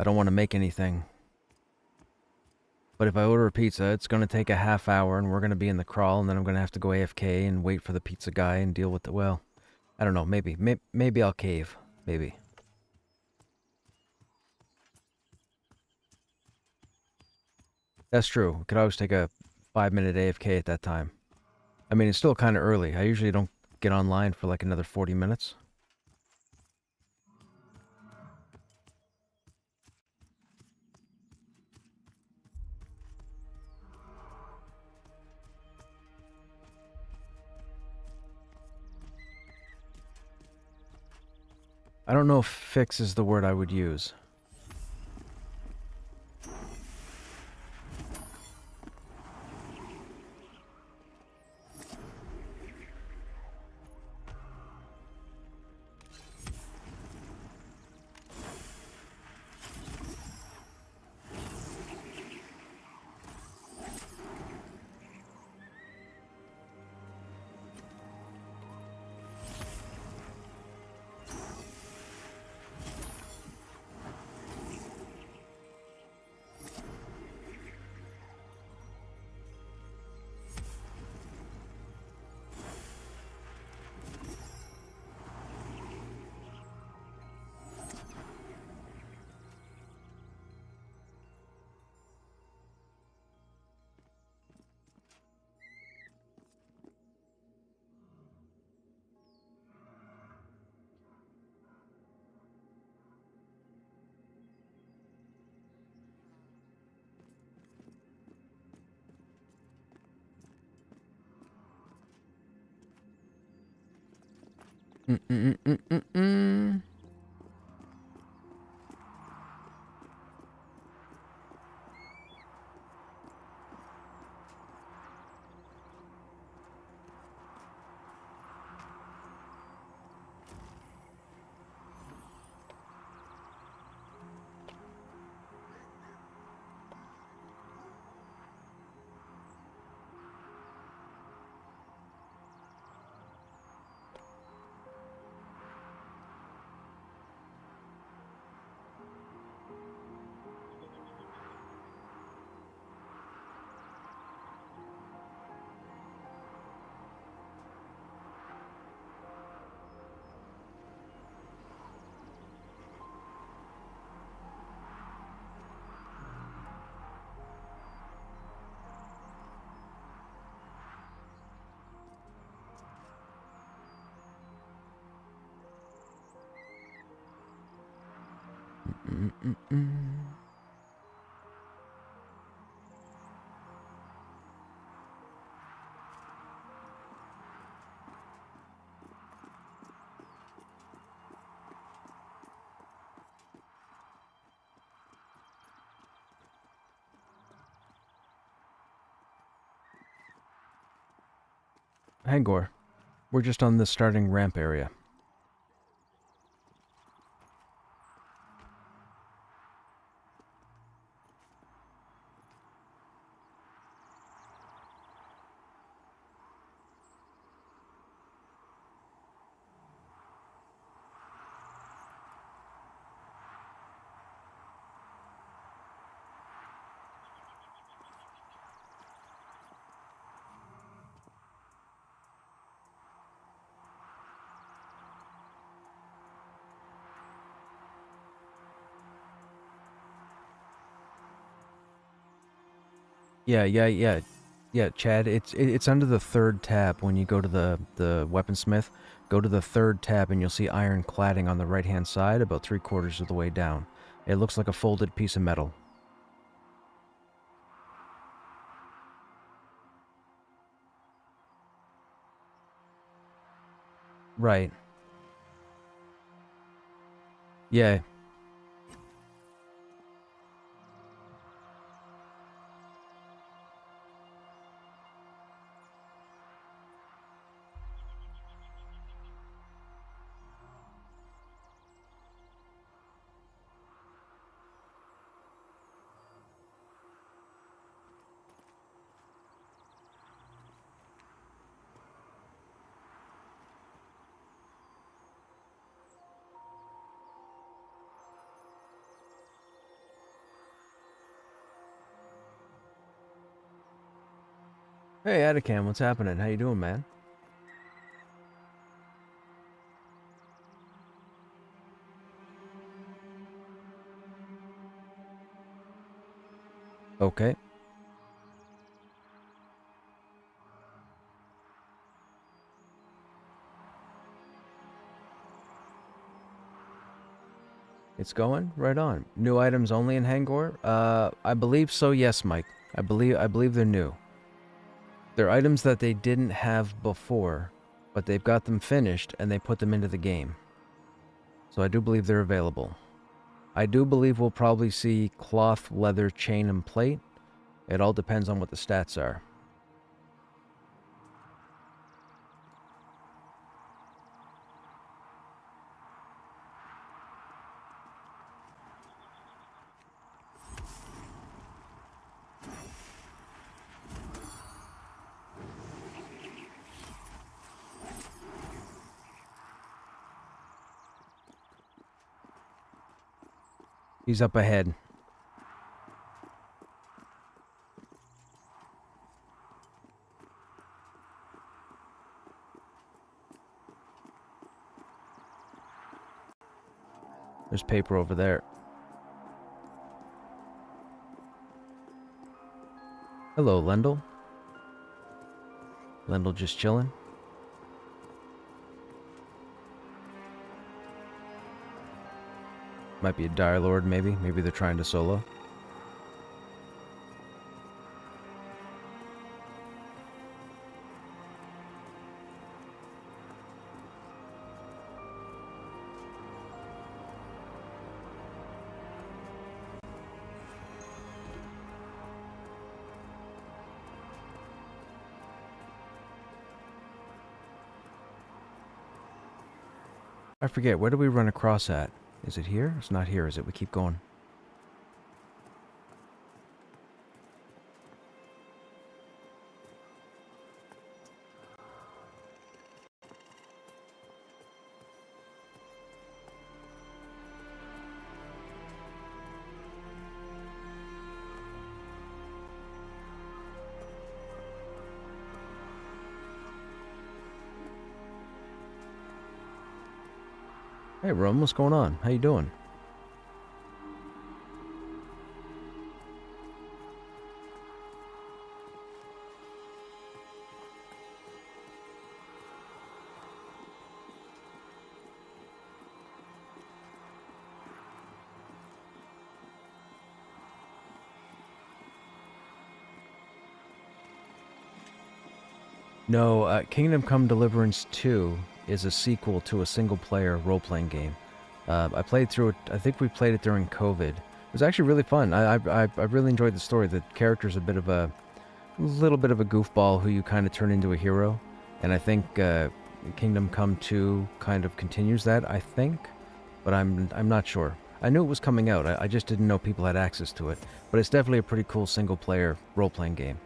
[SPEAKER 1] I don't want to make anything. But if I order a pizza, it's going to take a half hour and we're going to be in the crawl and then I'm going to have to go AFK and wait for the pizza guy and deal with the, well, I don't know, maybe. Maybe I'll cave. Maybe. That's true. We could always take a 5-minute AFK at that time. I mean, it's still kind of early. I usually don't get online for like another 40 minutes. I don't know if fix is the word I would use. Mm-mm-mm-mm-mm. Mm-mm-mm. Hangor, we're just on the starting ramp area. Yeah, Chad. It's under the third tab when you go to the weaponsmith. Go to the third tab and you'll see iron cladding on the right hand side, about 3/4 of the way down. It looks like a folded piece of metal. Right. Yeah. Hey, Atticam, what's happening? How you doing, man? Okay. It's going right on. New items only in Hangor? I believe so. Yes, Mike. I believe they're new. They're items that they didn't have before, but they've got them finished and they put them into the game. So I do believe they're available. I do believe we'll probably see cloth, leather, chain, and plate. It all depends on what the stats are. He's up ahead. There's paper over there. Hello, Lendl. Lendl just chilling. Might be a Dire Lord, maybe. Maybe they're trying to solo. I forget, where do we run across at? Is it here? It's not here, is it? We keep going. Hey, Rome, what's going on? How you doing? No, Kingdom Come Deliverance 2 is a sequel to a single-player role-playing game. I played through it. I think we played it during COVID. It was actually really fun. I really enjoyed the story. The character's a little bit of a goofball who you kind of turn into a hero, and I think Kingdom Come 2 kind of continues that. I think, but I'm not sure. I knew it was coming out. I just didn't know people had access to it. But it's definitely a pretty cool single-player role-playing game.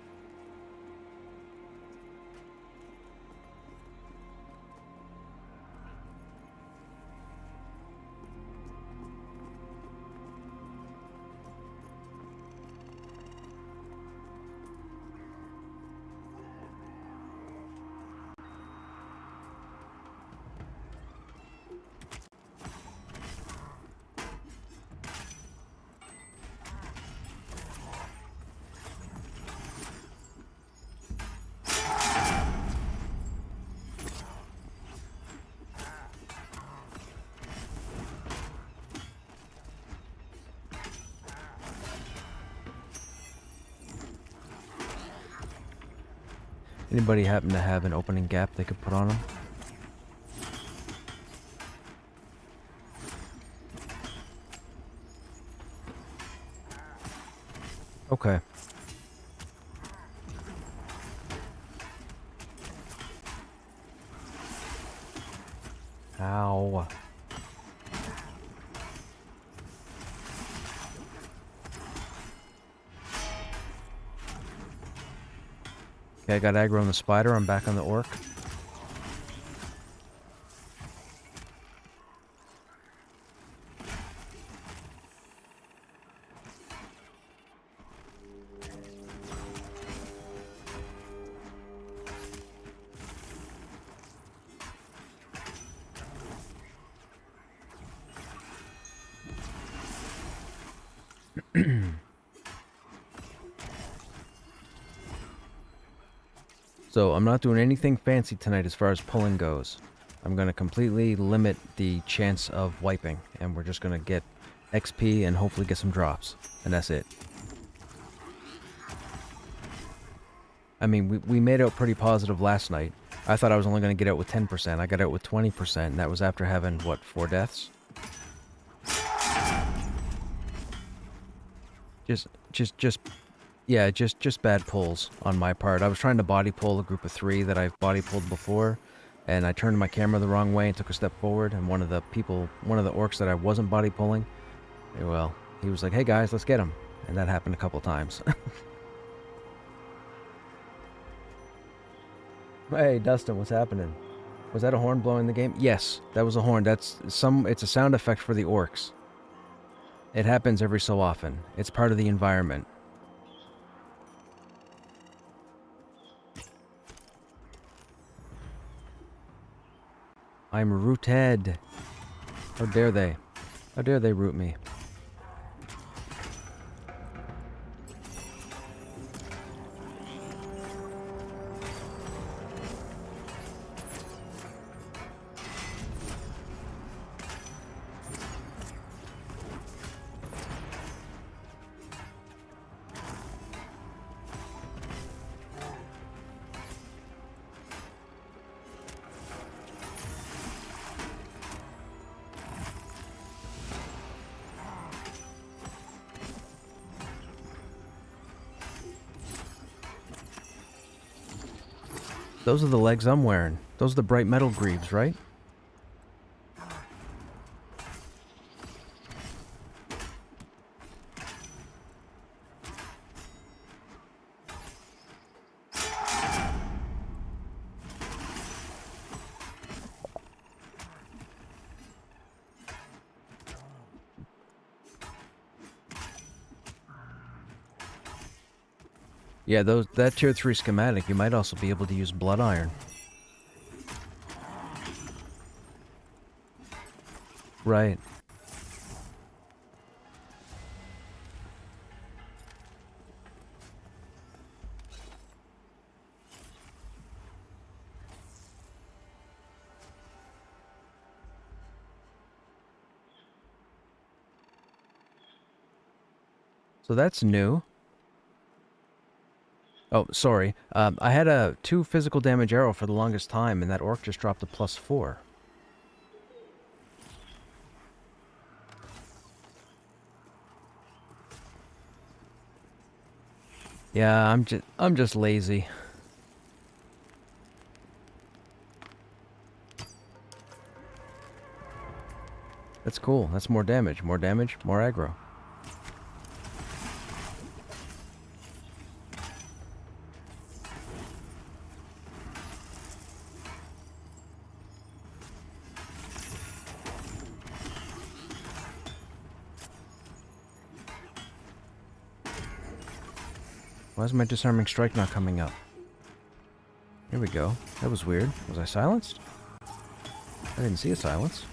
[SPEAKER 1] Anybody happen to have an opening gap they could put on them? Okay. Ow. Okay, I got aggro on the spider. I'm back on the orc. So, I'm not doing anything fancy tonight as far as pulling goes. I'm going to completely limit the chance of wiping, and we're just going to get XP and hopefully get some drops. And that's it. I mean, we made out pretty positive last night. I thought I was only going to get out with 10%. I got out with 20%, and that was after having, what, 4 deaths? Just bad pulls on my part. I was trying to body pull a group of 3 that I've body pulled before, and I turned my camera the wrong way and took a step forward, and one of the orcs that I wasn't body pulling, well, he was like, hey guys, let's get him. And that happened a couple times. Hey, Dustin, what's happening? Was that a horn blowing the game? Yes, that was a horn. It's a sound effect for the orcs. It happens every so often. It's part of the environment. I'm rooted. How dare they? How dare they root me? Those are the legs I'm wearing. Those are the bright metal greaves, right? Yeah, that tier 3 schematic, you might also be able to use blood iron. Right. So that's new. Oh, sorry. I had a 2 physical damage arrow for the longest time, and that orc just dropped a +4. Yeah, I'm just lazy. That's cool. That's more damage. More damage, more aggro. Why is my disarming strike not coming up? Here we go. That was weird. Was I silenced? I didn't see a silence.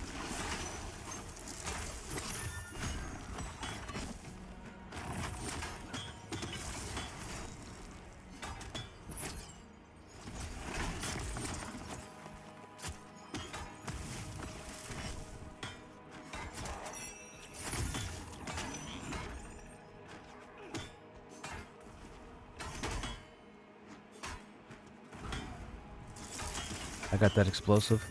[SPEAKER 1] I got that explosive.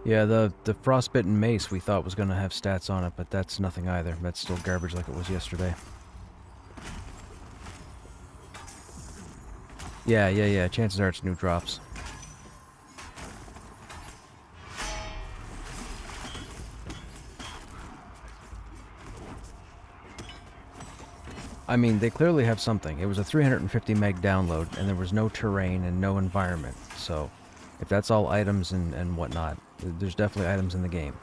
[SPEAKER 1] Yeah, the frostbitten mace we thought was gonna have stats on it, but that's nothing either. That's still garbage like it was yesterday. Yeah. Chances are it's new drops. I mean, they clearly have something. It was a 350 meg download, and there was no terrain and no environment. So, if that's all items and whatnot, there's definitely items in the game.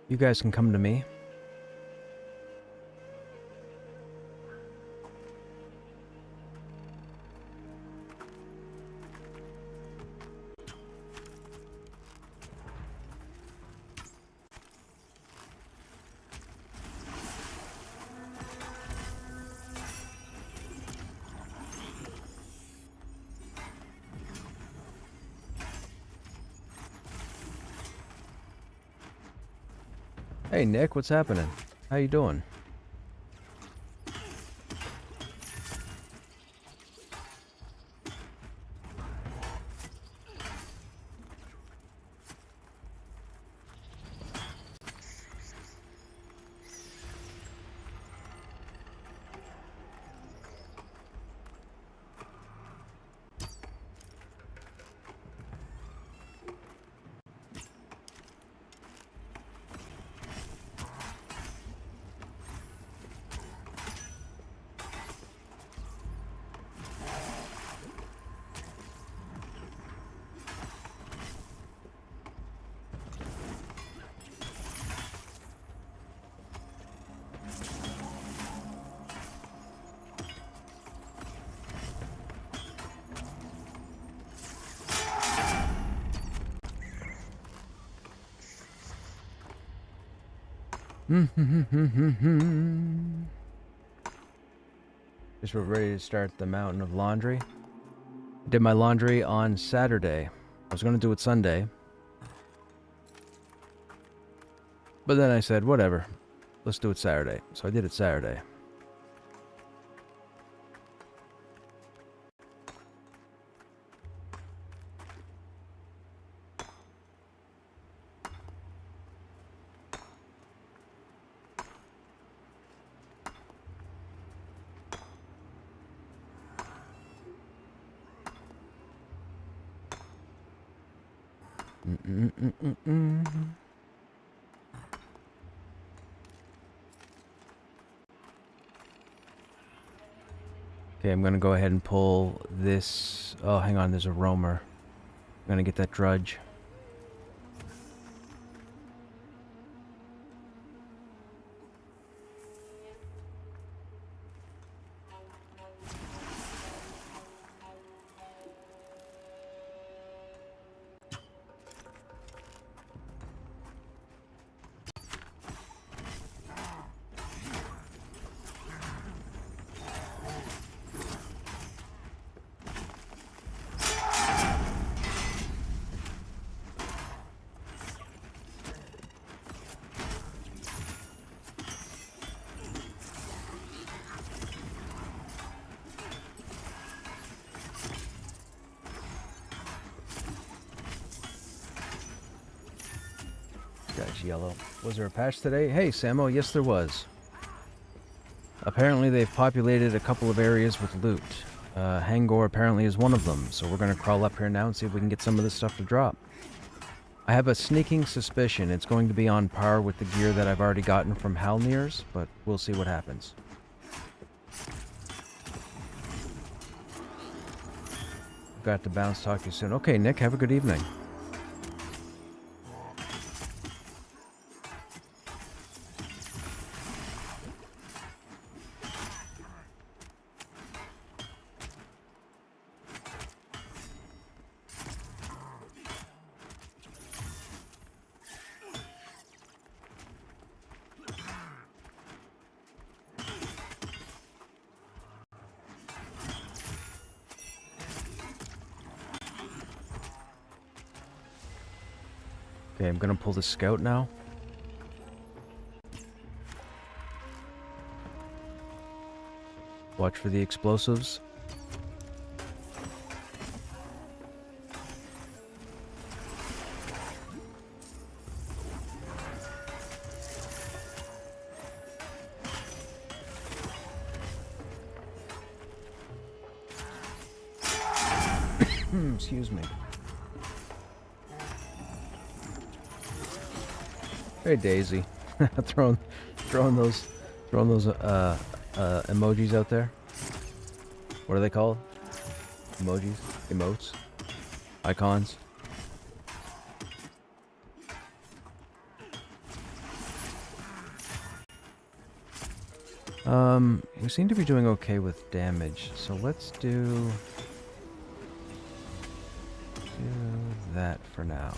[SPEAKER 1] You guys can come to me. Hey Nick, what's happening? How you doing? Just we're ready to start the mountain of laundry. I did my laundry on Saturday. I was going to do it Sunday. But then I said, whatever. Let's do it Saturday. So I did it Saturday. Okay, I'm gonna go ahead and pull this. Oh, hang on, there's a roamer. I'm gonna get that drudge. Guy's yellow. Was there a patch today? Hey, Samo, yes there was. Apparently they've populated a couple of areas with loot. Hangor apparently is one of them, so we're gonna crawl up here now and see if we can get some of this stuff to drop. I have a sneaking suspicion it's going to be on par with the gear that I've already gotten from Halnir's, but we'll see what happens. Got to bounce, talk to you soon. Okay, Nick, have a good evening. Okay, I'm gonna pull the scout now. Watch for the explosives. Excuse me. Hey Daisy, throwing those emojis out there. What are they called? Emojis, emotes, icons. We seem to be doing okay with damage, so let's do that for now.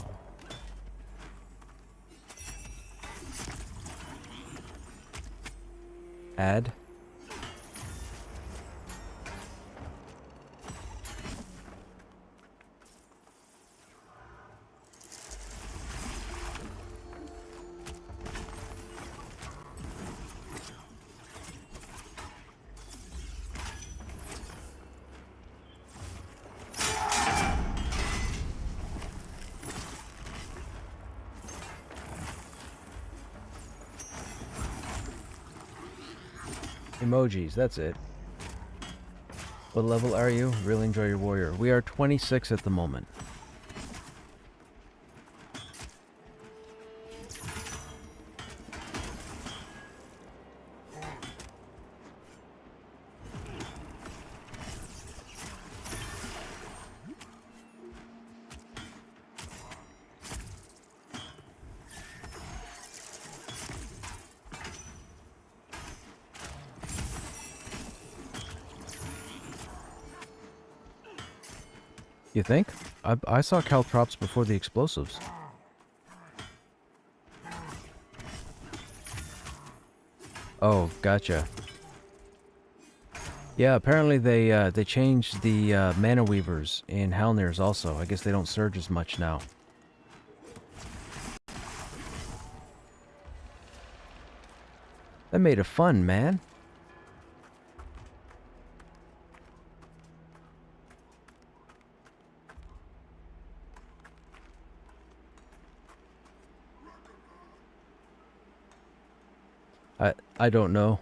[SPEAKER 1] Add. Emojis, that's it. What level are you? Really enjoy your warrior. We are 26 at the moment. You think? I saw caltrops before the explosives. Oh, gotcha. Yeah, apparently they changed the mana weavers in Halnir's also. I guess they don't surge as much now. That made it fun, man. I don't know.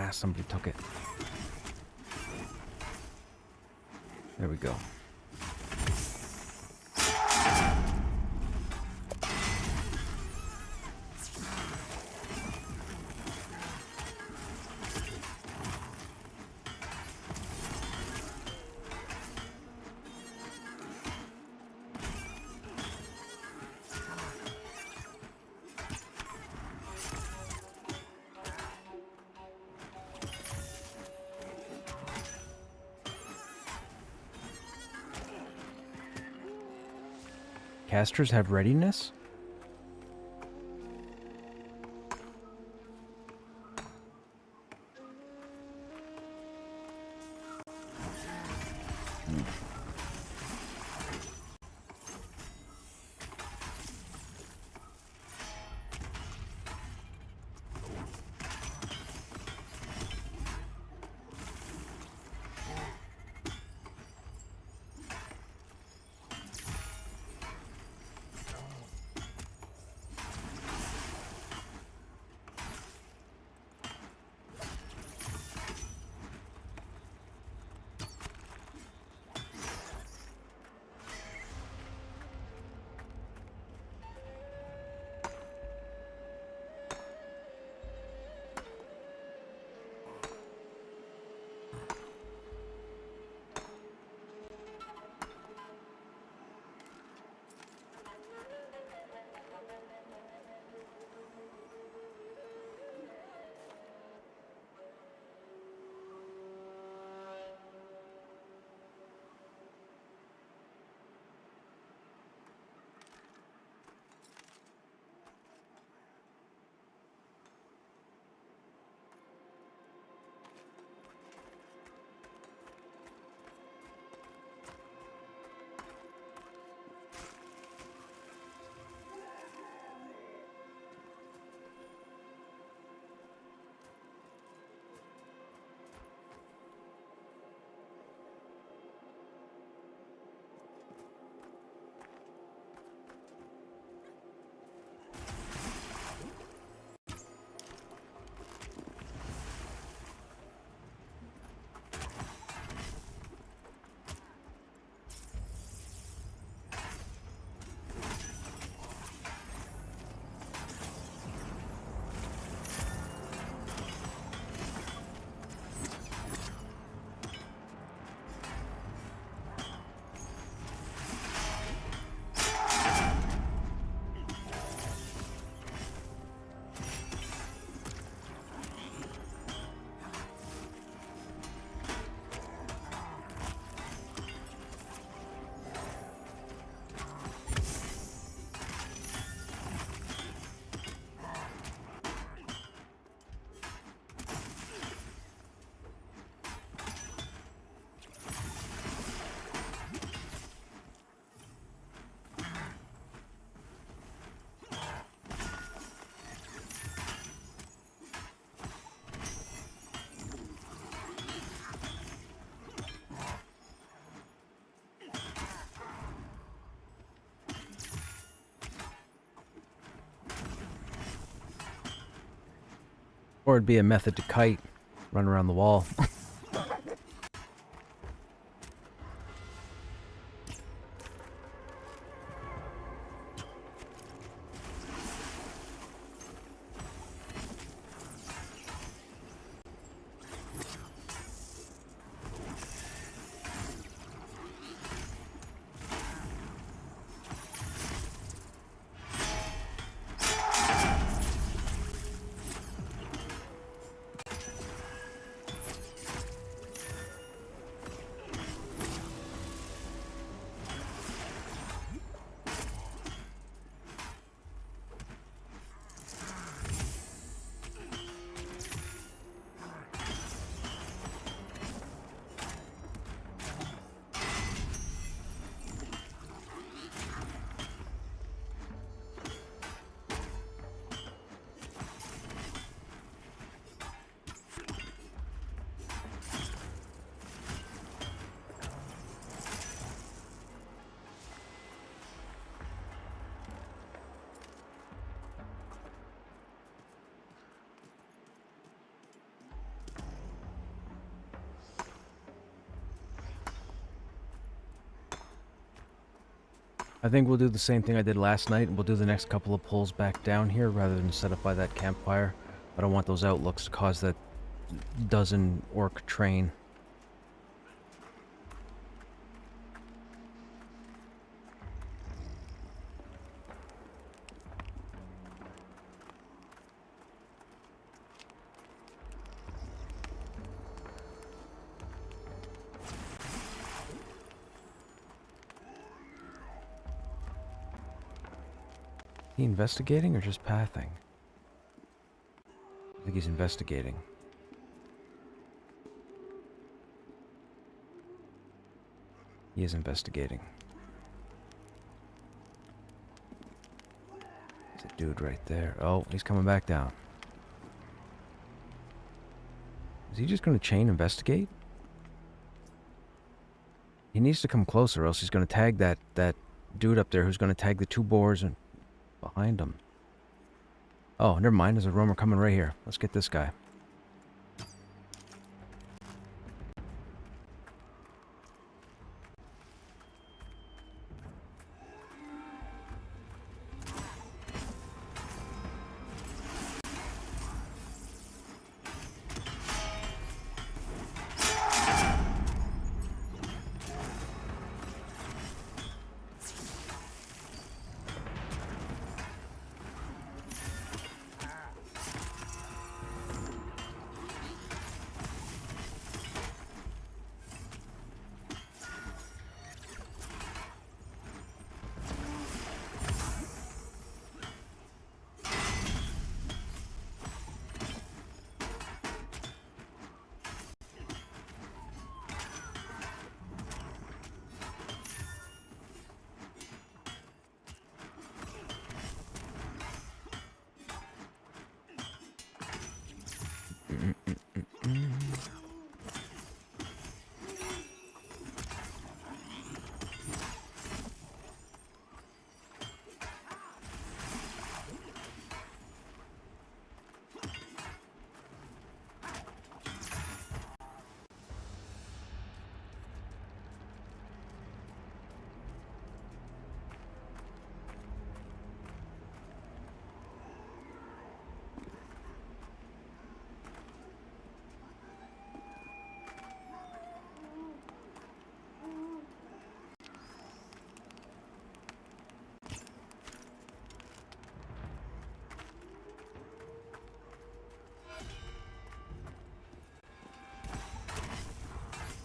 [SPEAKER 1] Ah, somebody took it. There we go. Casters have readiness? Or it'd be a method to kite, run around the wall. I think we'll do the same thing I did last night, and we'll do the next couple of pulls back down here rather than set up by that campfire. I don't want those outlooks to cause that dozen orc train. He investigating or just pathing? I think he's investigating. He is investigating. There's a dude right there. Oh, he's coming back down. Is he just going to chain investigate? He needs to come closer, or else he's going to tag that dude up there who's going to tag the two boars and behind him. Oh, never mind. There's a roamer coming right here. Let's get this guy.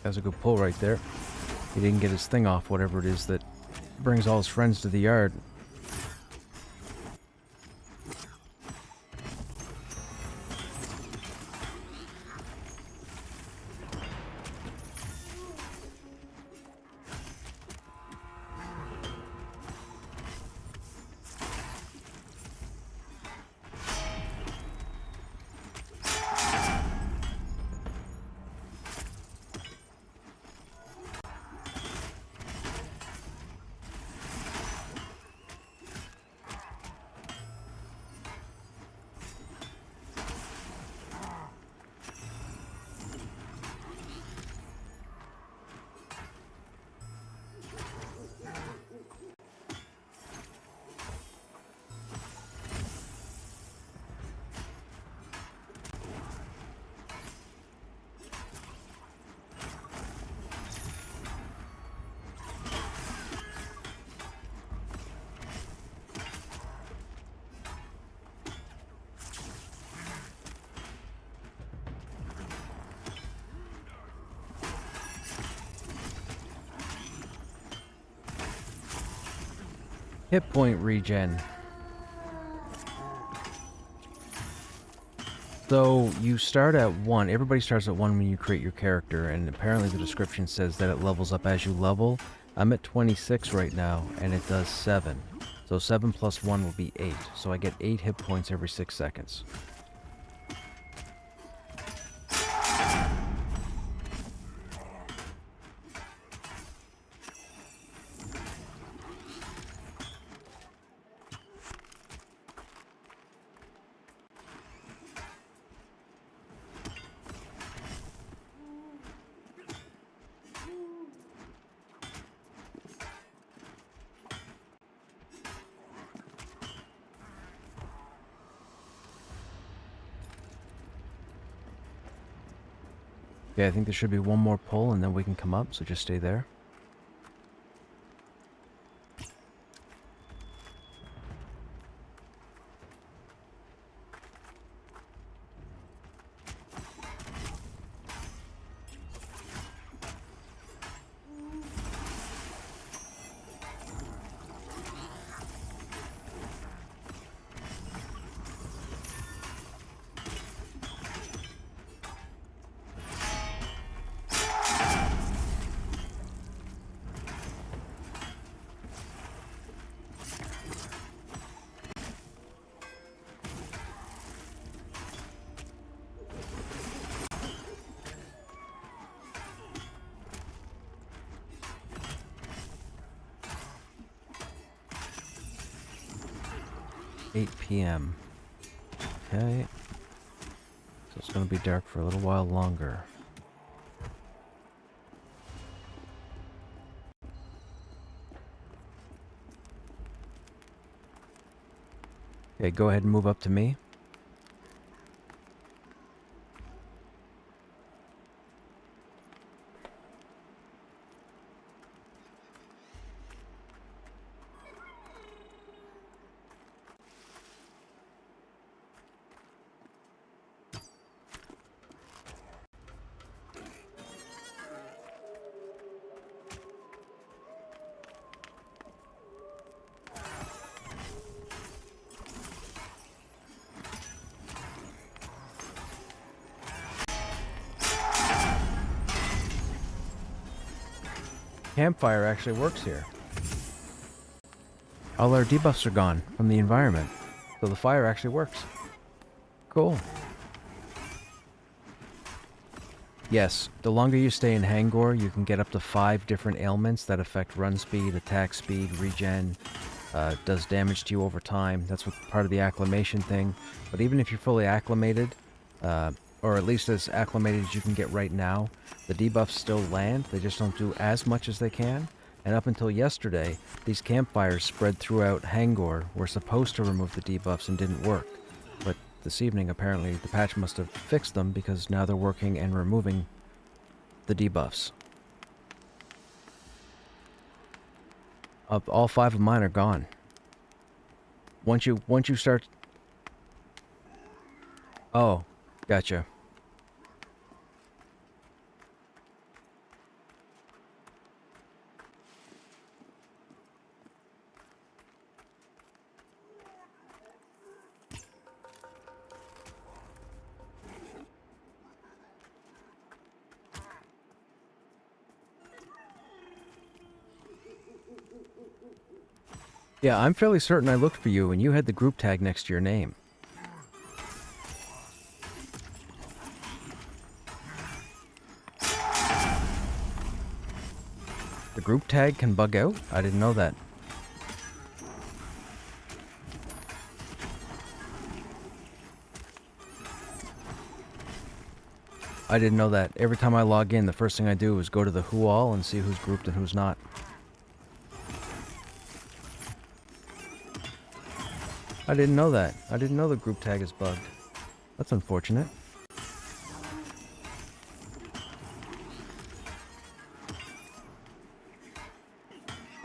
[SPEAKER 1] That's a good pull right there. He didn't get his thing off, whatever it is that brings all his friends to the yard. Hit point regen. So you start at 1. Everybody starts at 1 when you create your character, and apparently the description says that it levels up as you level. I'm at 26 right now, and it does 7. So 7 plus 1 will be 8. So I get 8 hit points every 6 seconds. Okay, I think there should be one more pull and then we can come up, so just stay there. p.m. Okay. So it's going to be dark for a little while longer. Okay, go ahead and move up to me. Campfire actually works here. All our debuffs are gone from the environment, so the fire actually works. Cool. Yes, the longer you stay in Hangor, you can get up to 5 different ailments that affect run speed, attack speed, regen, does damage to you over time. That's what part of the acclimation thing. But even if you're fully acclimated, or at least as acclimated as you can get right now, the debuffs still land. They just don't do as much as they can. And up until yesterday, these campfires spread throughout Hangor were supposed to remove the debuffs and didn't work. But this evening, apparently, the patch must have fixed them because now they're working and removing the debuffs. All 5 of mine are gone. Once you start... Oh, gotcha. Yeah, I'm fairly certain I looked for you and you had the group tag next to your name. The group tag can bug out? I didn't know that. I didn't know that. Every time I log in, the first thing I do is go to the who all and see who's grouped and who's not. I didn't know that. I didn't know the group tag is bugged. That's unfortunate.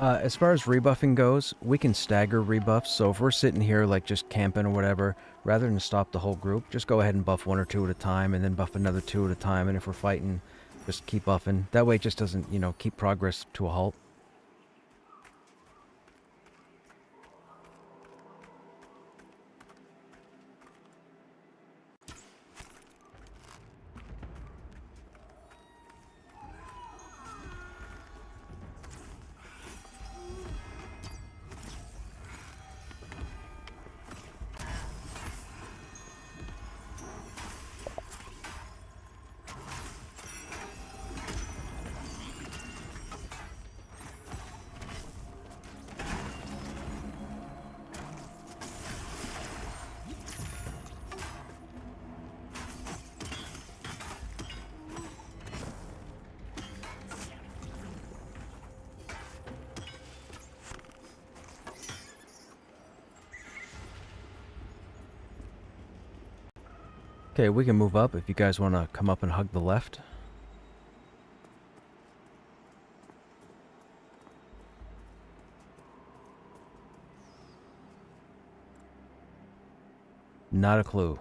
[SPEAKER 1] As far as rebuffing goes, we can stagger rebuffs, so if we're sitting here like just camping or whatever, rather than stop the whole group, just go ahead and buff 1 or 2 at a time, and then buff another 2 at a time, and if we're fighting, just keep buffing. That way it just doesn't, you know, keep progress to a halt. Okay, we can move up if you guys want to come up and hug the left. Not a clue.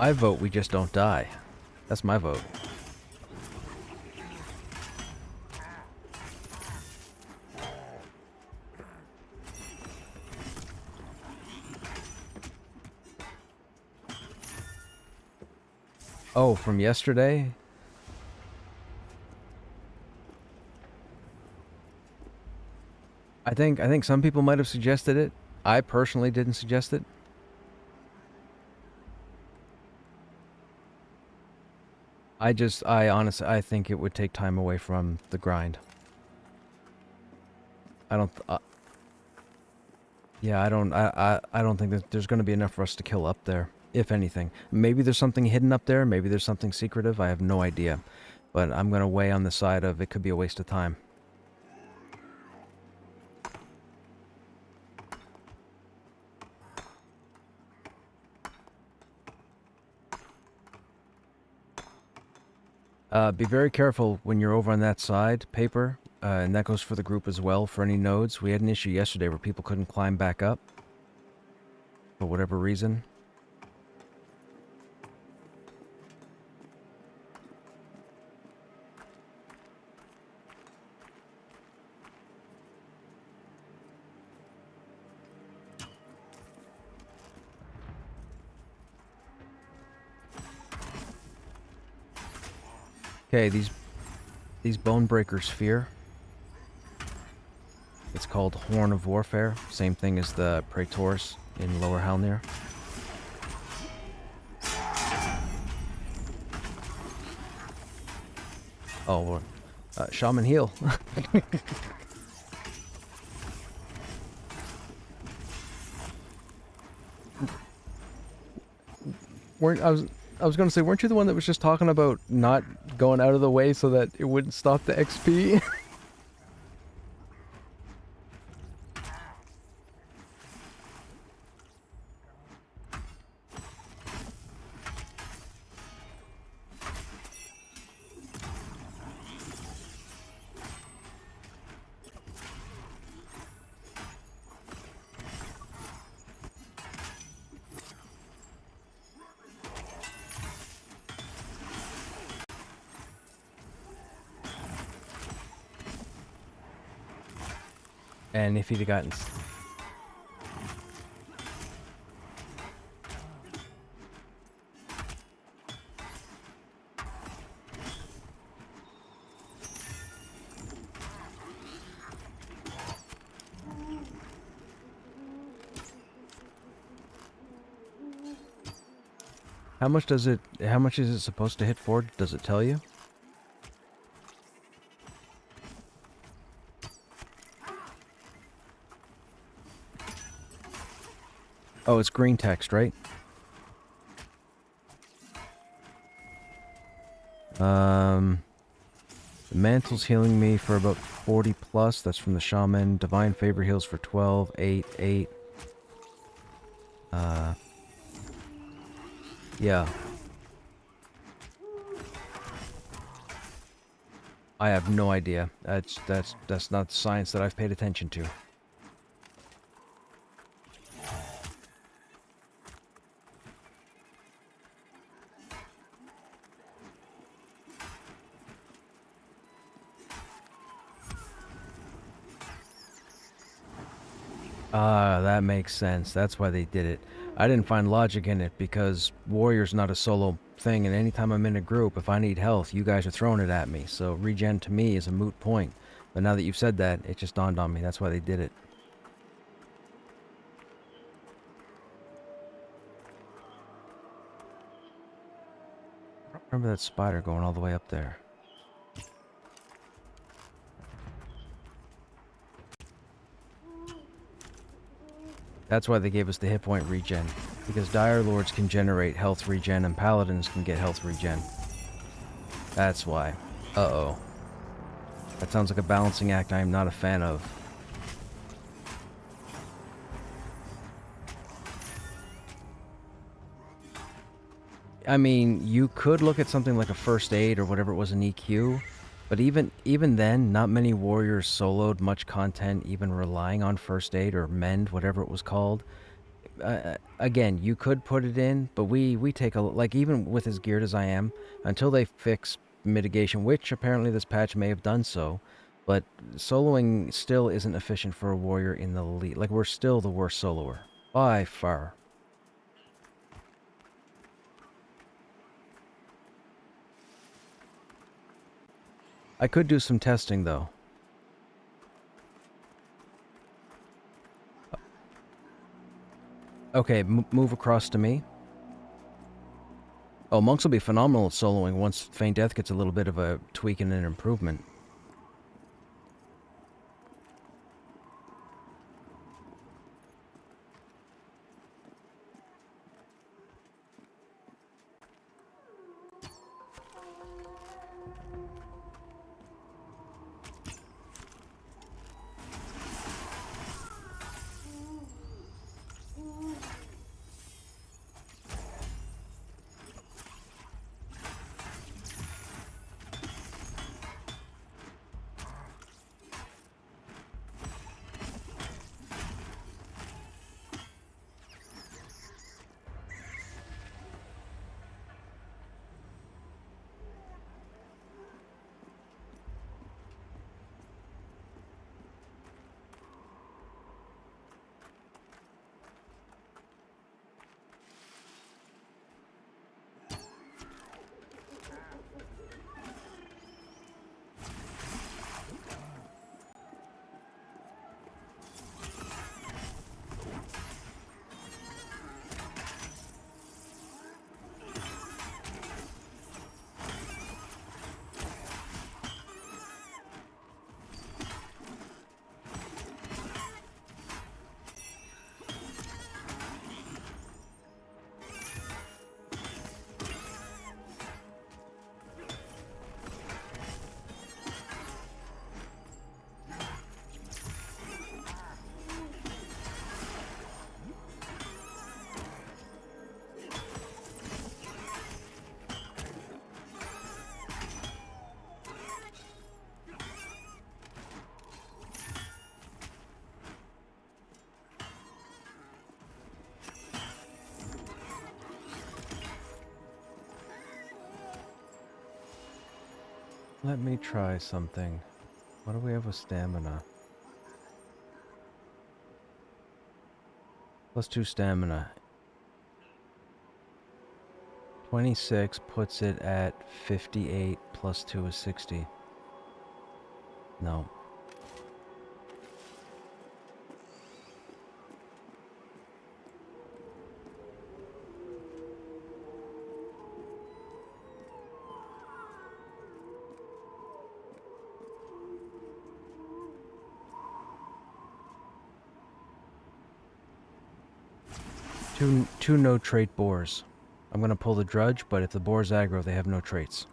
[SPEAKER 1] I vote we just don't die. That's my vote. Oh, from yesterday? I think some people might have suggested it. I personally didn't suggest it. I honestly, I think it would take time away from the grind. I don't, yeah, I don't think that there's going to be enough for us to kill up there, if anything. Maybe there's something hidden up there, maybe there's something secretive, I have no idea. But I'm going to weigh on the side of it could be a waste of time. Be very careful when you're over on that side, paper, and that goes for the group as well, for any nodes. We had an issue yesterday where people couldn't climb back up, for whatever reason. Okay, these bone breakers fear. It's called Horn of Warfare. Same thing as the Praetors in Lower Halnir. Oh, Lord. Shaman heal. I was gonna say, weren't you the one that was just talking about not going out of the way so that it wouldn't stop the XP? And if he'd have gotten... How much is it supposed to hit for? Does it tell you? Oh, it's green text, right? The mantle's healing me for about 40 plus. That's from the shaman. Divine favor heals for 12, 8, 8. Yeah. I have no idea. That's not science that I've paid attention to. Ah, that makes sense. That's why they did it. I didn't find logic in it because Warrior's not a solo thing, and anytime I'm in a group, if I need health, you guys are throwing it at me. So regen to me is a moot point. But now that you've said that, it just dawned on me. That's why they did it. Remember that spider going all the way up there. That's why they gave us the hit point regen. Because Dire Lords can generate health regen and Paladins can get health regen. That's why. Uh-oh. That sounds like a balancing act I am not a fan of. I mean, you could look at something like a first aid or whatever it was in EQ, but even then, not many warriors soloed much content even relying on first aid or mend, whatever it was called. Again, you could put it in, but we take a... Like, even with as geared as I am, until they fix mitigation, which apparently this patch may have done so, but soloing still isn't efficient for a warrior in the lead. Like, we're still the worst soloer. By far. I could do some testing, though. Okay, move across to me. Oh, monks will be phenomenal at soloing once Feint Death gets a little bit of a tweak and an improvement. Let me try something. What do we have with stamina? +2 stamina. 26 puts it at 58, +2 is 60. No. Two no trait boars. I'm gonna pull the drudge, but if the boar's aggro, they have no traits.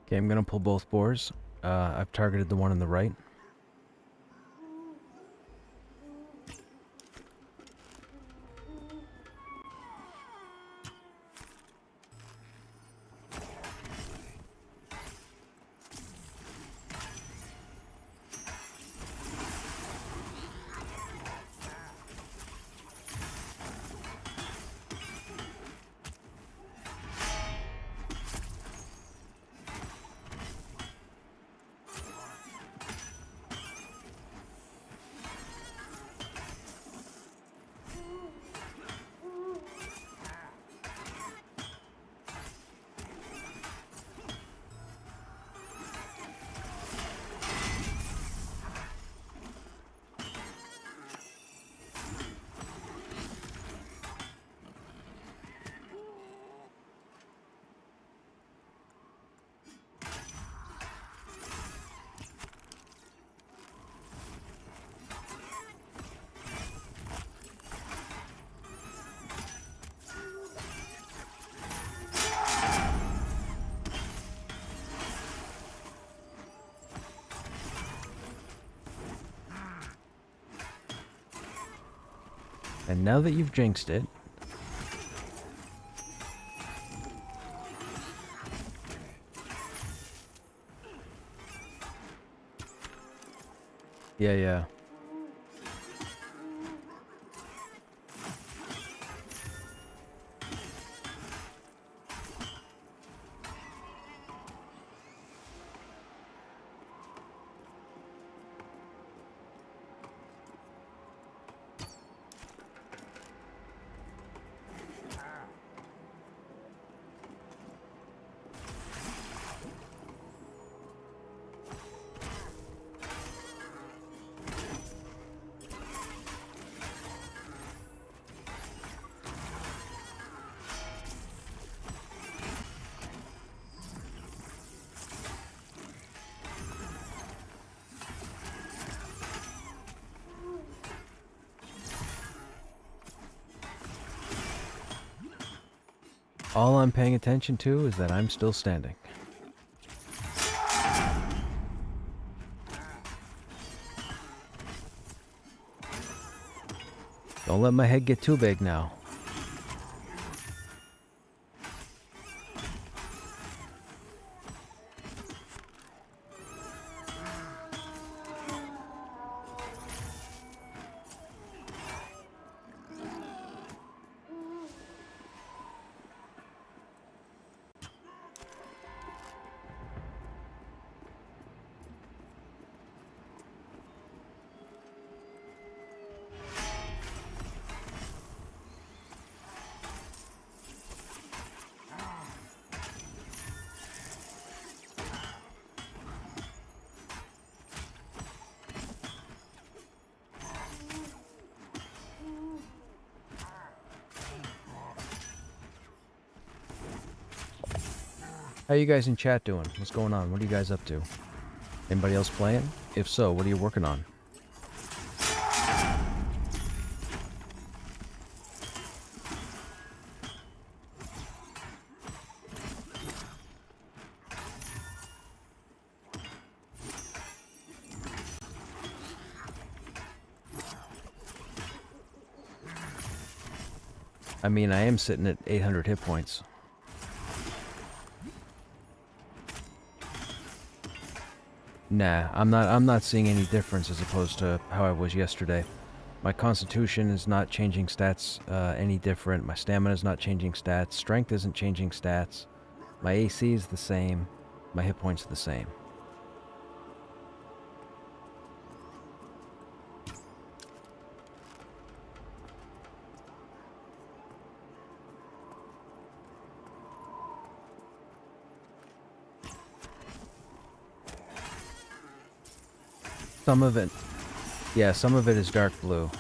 [SPEAKER 1] Okay, I'm gonna pull both bores. I've targeted the one on the right. And now that you've jinxed it... Yeah. All I'm paying attention to is that I'm still standing. Don't let my head get too big now. How you guys in chat doing? What's going on? What are you guys up to? Anybody else playing? If so, what are you working on? I mean, I am sitting at 800 hit points. Nah, I'm not seeing any difference as opposed to how I was yesterday. My constitution is not changing stats any different. My stamina is not changing stats. Strength isn't changing stats. My AC is the same. My hit points are the same. Some of it, yeah, some of it is dark blue.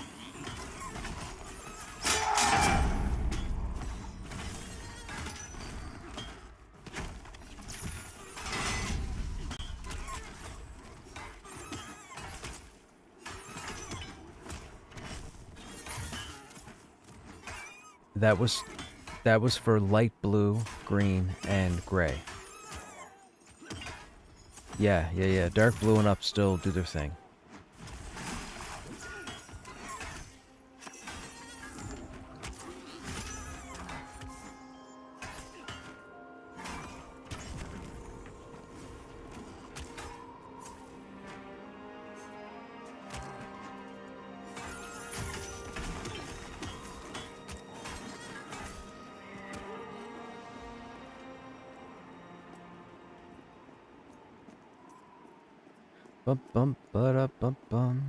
[SPEAKER 1] That was for light blue, green, and gray. Yeah. Dark blue and up still do their thing. Bum bum ba bum bum.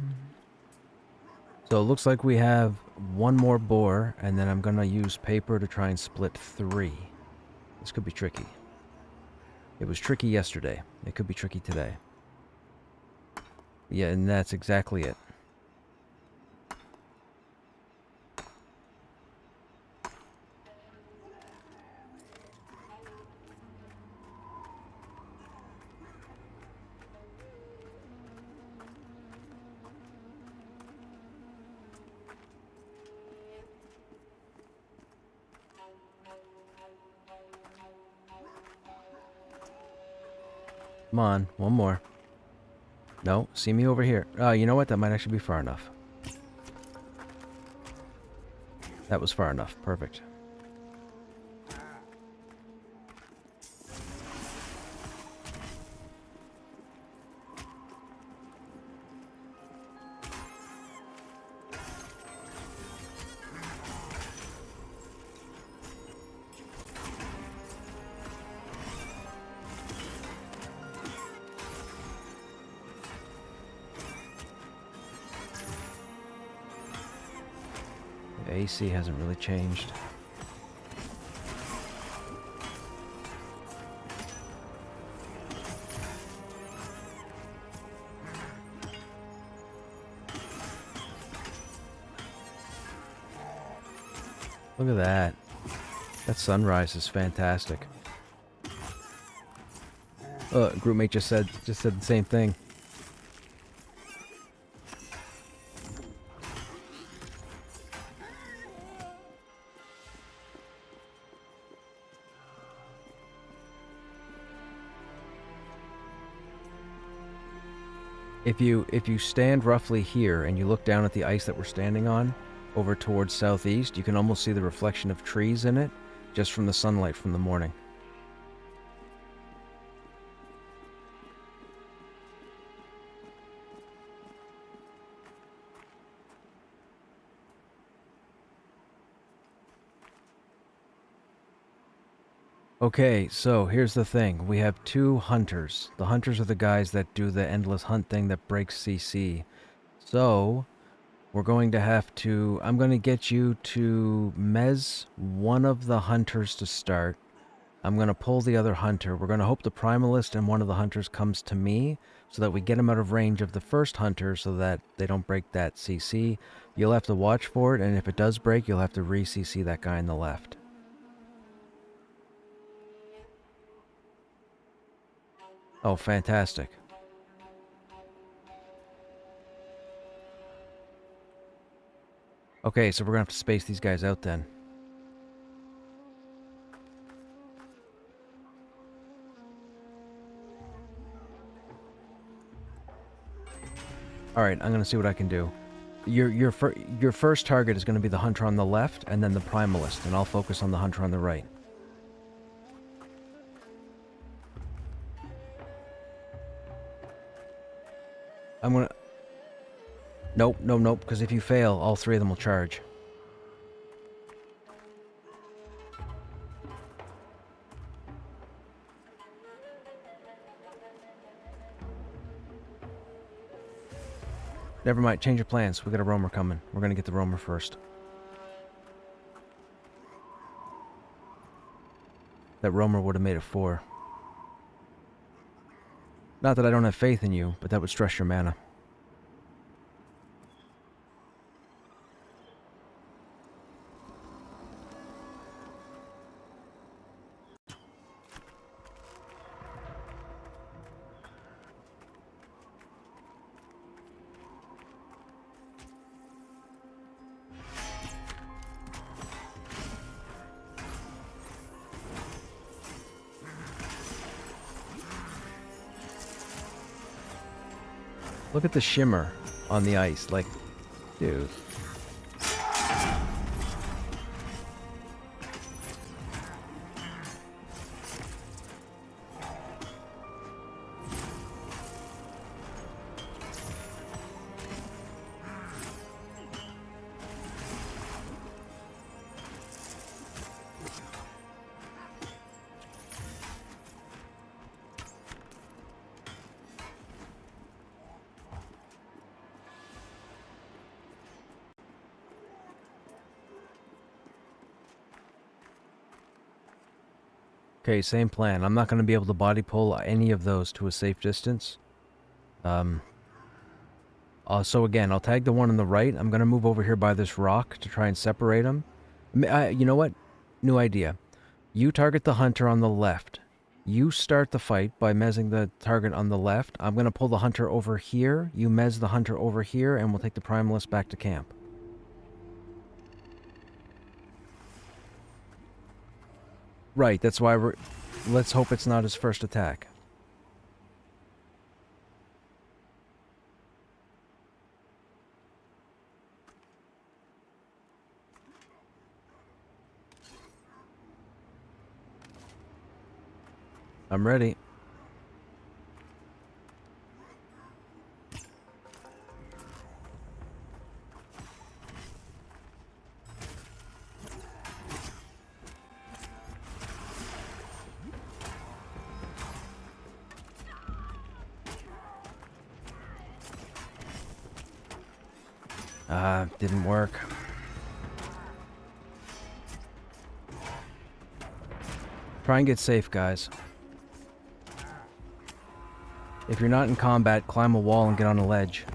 [SPEAKER 1] So it looks like we have one more boar, and then I'm gonna use paper to try and split 3. This could be tricky. It was tricky yesterday. It could be tricky today. Yeah, and that's exactly it. Come on, one more. No, see me over here. You know what? That might actually be far enough. That was far enough. Perfect. The AC hasn't really changed. Look at that. That sunrise is fantastic. Groupmate just said the same thing. If you stand roughly here and you look down at the ice that we're standing on, over towards southeast, you can almost see the reflection of trees in it, just from the sunlight from the morning. Okay, so here's the thing. We have 2 hunters. The hunters are the guys that do the endless hunt thing that breaks CC. So, we're going to have to... I'm going to get you to mez one of the hunters to start. I'm going to pull the other hunter. We're going to hope the primalist and one of the hunters comes to me so that we get him out of range of the first hunter so that they don't break that CC. You'll have to watch for it, and if it does break, you'll have to re-CC that guy on the left. Oh, fantastic. Okay, so we're gonna have to space these guys out then. Alright, I'm gonna see what I can do. Your first target is gonna be the hunter on the left, and then the primalist, and I'll focus on the hunter on the right. I'm gonna... Nope, because if you fail, all 3 of them will charge. Never mind, change your plans. We got a roamer coming. We're gonna get the roamer first. That roamer would have made it 4. Not that I don't have faith in you, but that would stress your mana. Look at the shimmer on the ice. Like, dude. Okay, same plan. I'm not going to be able to body pull any of those to a safe distance. So again, I'll tag the one on the right. I'm going to move over here by this rock to try and separate them. You know what? New idea. You target the hunter on the left. You start the fight by mezzing the target on the left. I'm going to pull the hunter over here. You mezz the hunter over here, and we'll take the primalist back to camp. Right, that's why we're... Let's hope it's not his first attack. I'm ready. Didn't work. Try and get safe, guys. If you're not in combat, climb a wall and get on a ledge.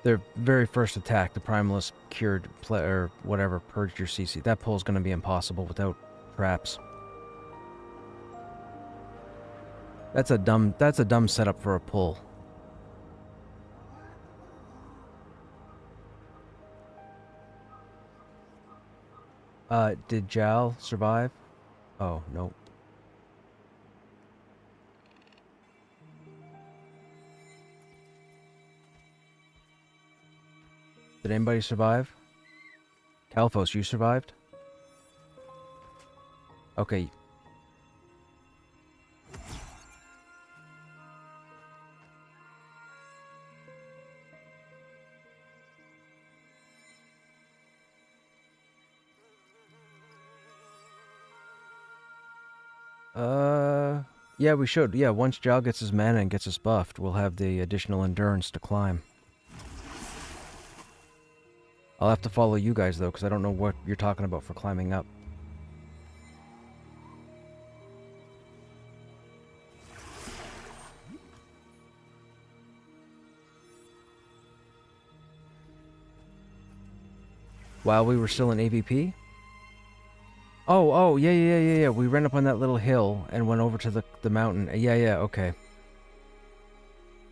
[SPEAKER 1] Their very first attack, the Primalist cured, or whatever, purged your CC. That pull's going to be impossible without traps. That's a dumb setup for a pull. Did Jal survive? Oh, no. Did anybody survive? Kalphos, you survived? Okay. Yeah, we should. Yeah, once Jal gets his mana and gets us buffed, we'll have the additional endurance to climb. I'll have to follow you guys, though, because I don't know what you're talking about for climbing up. While we were still in AVP? Oh, yeah. We ran up on that little hill and went over to the mountain. Yeah, okay.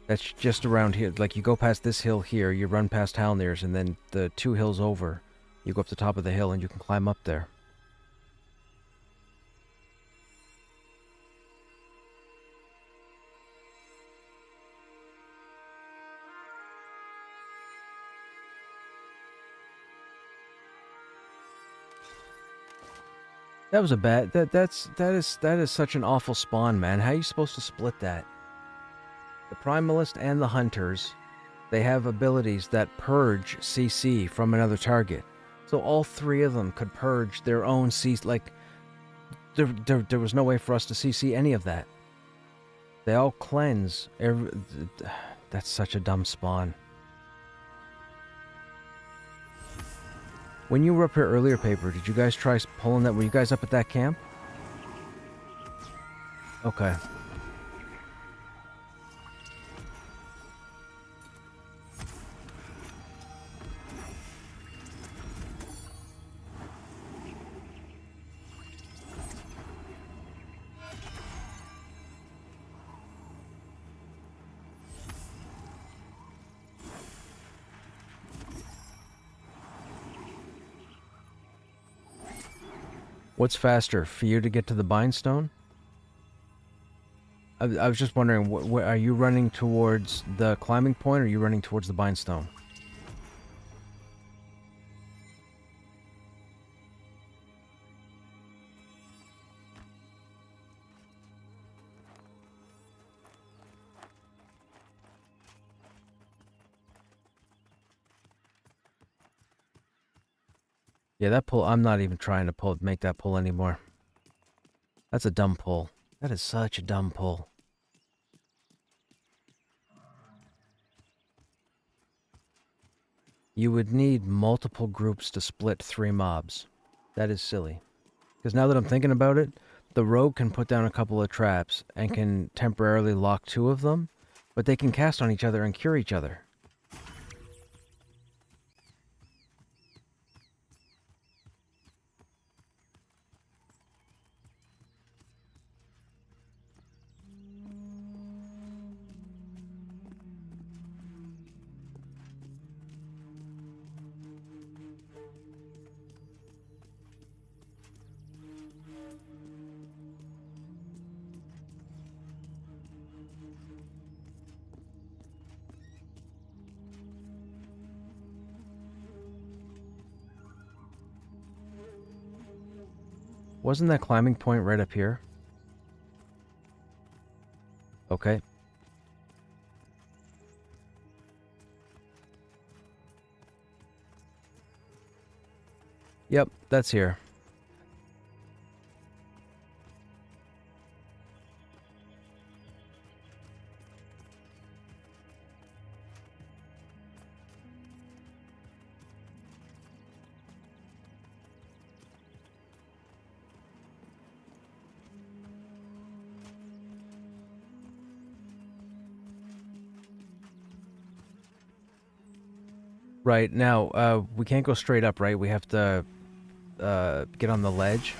[SPEAKER 1] That's just around here. Like, you go past this hill here, you run past Halnir's, and then the 2 hills over, you go up the top of the hill and you can climb up there. That was a bad... That is such an awful spawn, man. How are you supposed to split that? The Primalist and the Hunters, they have abilities that purge CC from another target. So all 3 of them could purge their own CC. Like, there was no way for us to CC any of that. They all cleanse. That's such a dumb spawn. When you were up here earlier, Paper, did you guys try pulling that? Were you guys up at that camp? Okay. What's faster, for you to get to the Bindstone? I was just wondering, are you running towards the climbing point, or are you running towards the Bindstone? Yeah, that pull, I'm not even trying to make that pull anymore. That's a dumb pull. That is such a dumb pull. You would need multiple groups to split 3 mobs. That is silly. Because now that I'm thinking about it, the rogue can put down a couple of traps and can temporarily lock 2 of them, but they can cast on each other and cure each other. Wasn't that climbing point right up here? Okay. Yep, that's here. Right, now, we can't go straight up, right? We have to, get on the ledge.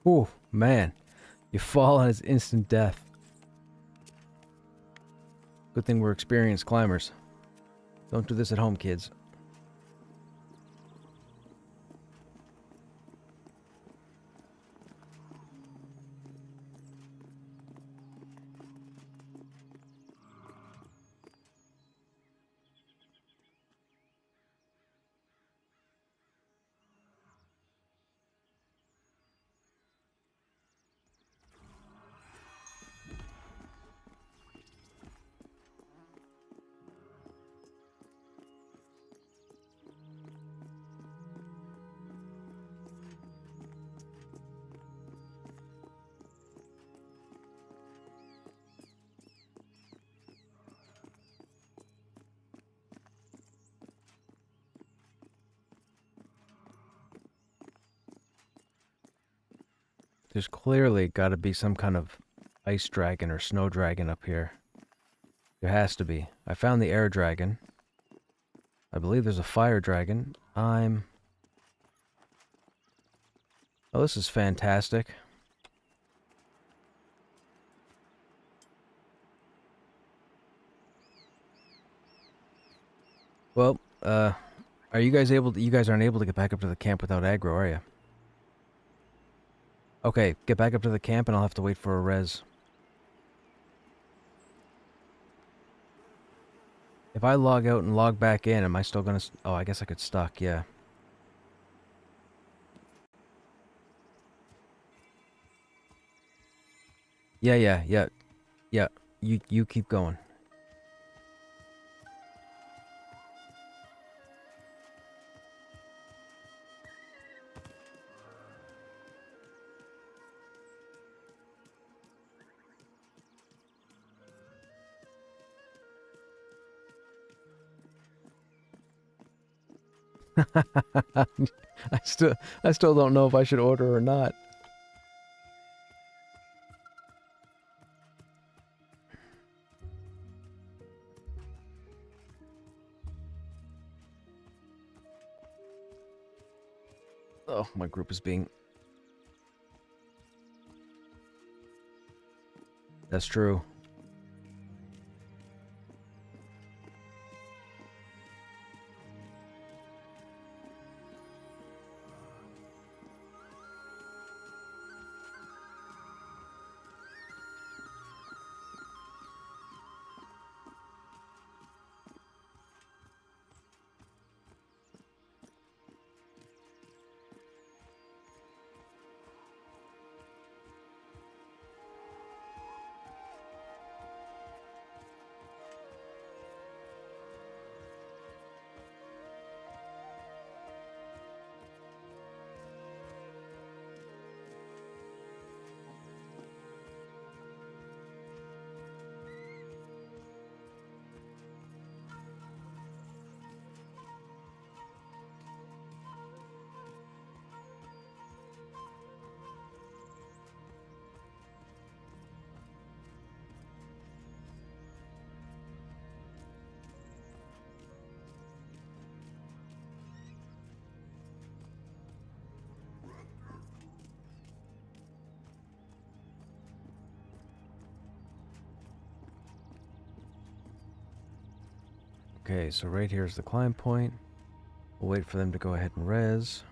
[SPEAKER 1] Ooh, man. You fall and it's instant death. Good thing we're experienced climbers. Don't do this at home, kids. There's clearly got to be some kind of ice dragon or snow dragon up here. There has to be. I found the air dragon. I believe there's a fire dragon. Oh, this is fantastic. Well, are you guys able to... You guys aren't able to get back up to the camp without aggro, are you? Okay, get back up to the camp and I'll have to wait for a res. If I log out and log back in, am I still gonna... Oh, I guess I could stuck, yeah. Yeah. You keep going. I still don't know if I should order or not. Oh, my group is being... That's true. Okay, so right here is the climb point. We'll wait for them to go ahead and res.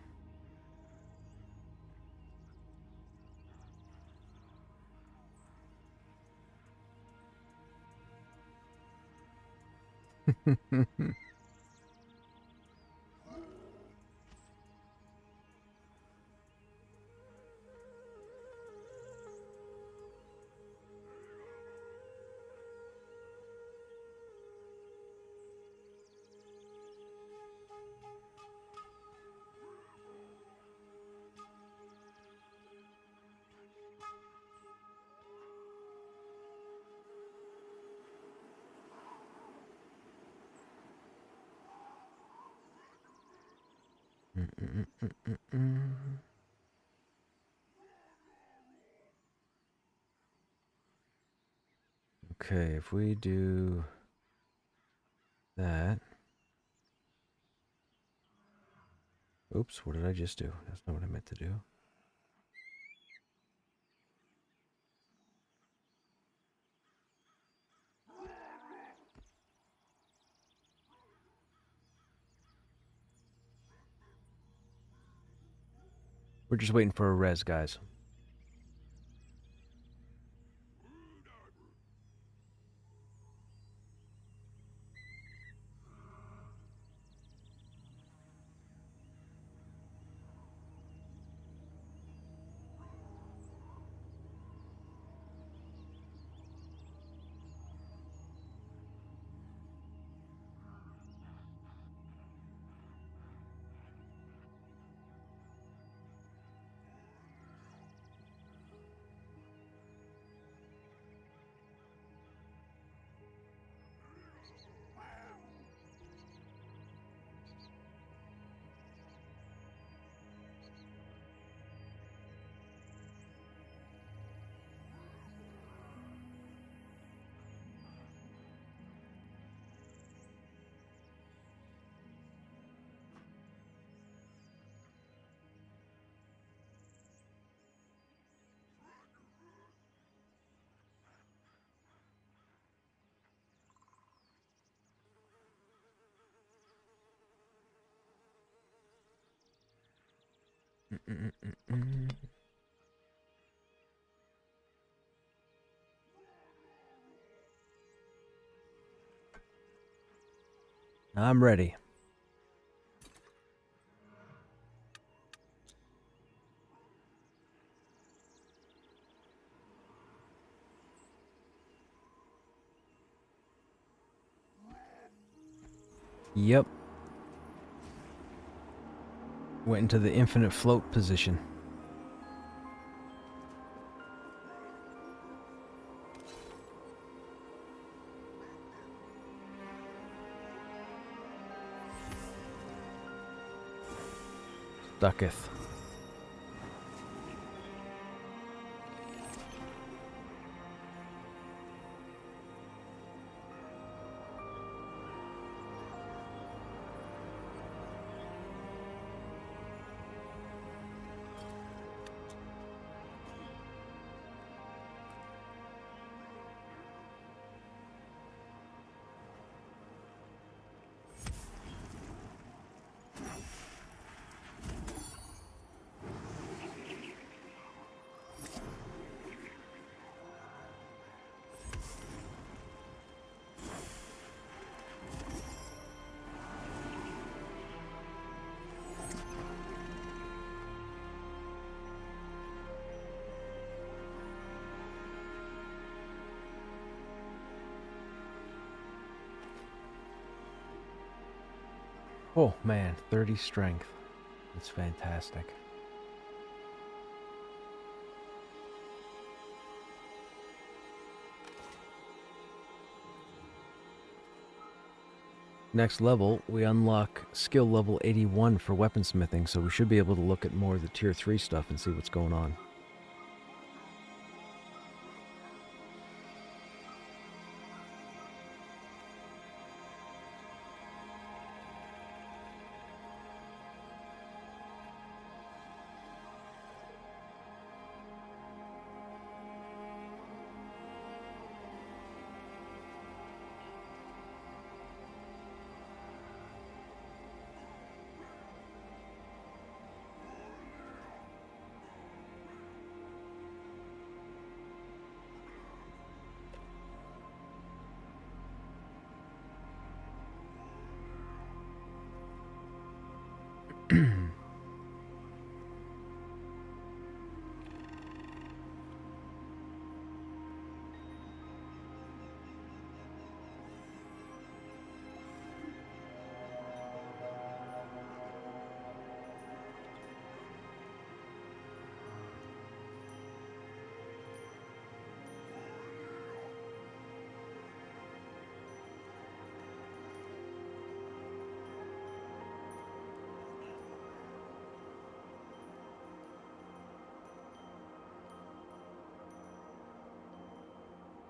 [SPEAKER 1] Okay, if we do that... Oops, what did I just do? That's not what I meant to do. We're just waiting for a res, guys. I'm ready. Yep. Went into the infinite float position. Stucketh. Oh man, 30 strength. That's fantastic. Next level, we unlock skill level 81 for weaponsmithing, so we should be able to look at more of the tier 3 stuff and see what's going on.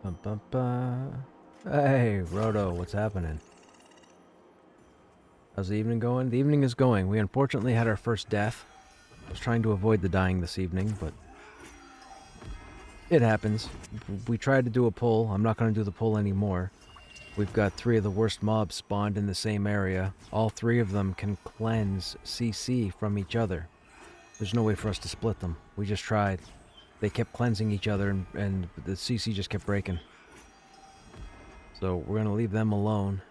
[SPEAKER 1] Bum, bum, bum. Hey, Roto, what's happening? How's the evening going? The evening is going. We unfortunately had our first death. I was trying to avoid the dying this evening, but it happens. We tried to do a pull. I'm not going to do the pull anymore. We've got 3 of the worst mobs spawned in the same area. All 3 of them can cleanse CC from each other. There's no way for us to split them. We just tried. They kept cleansing each other, and the CC just kept breaking. So we're going to leave them alone.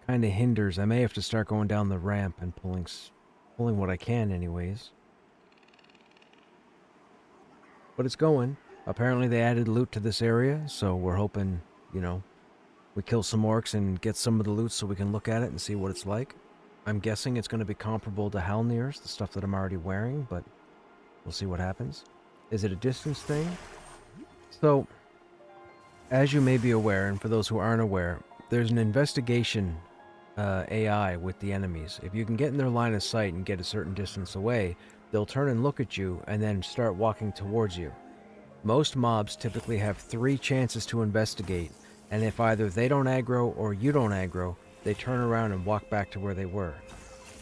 [SPEAKER 1] Kind of hinders. I may have to start going down the ramp and pulling what I can anyways. But it's going. Apparently they added loot to this area, so we're hoping, you know, we kill some orcs and get some of the loot so we can look at it and see what it's like. I'm guessing it's going to be comparable to Halnir's, the stuff that I'm already wearing, but we'll see what happens. Is it a distance thing? So, as you may be aware, and for those who aren't aware, there's an investigation AI with the enemies. If you can get in their line of sight and get a certain distance away, they'll turn and look at you and then start walking towards you. Most mobs typically have 3 chances to investigate, and if either they don't aggro or you don't aggro, they turn around and walk back to where they were.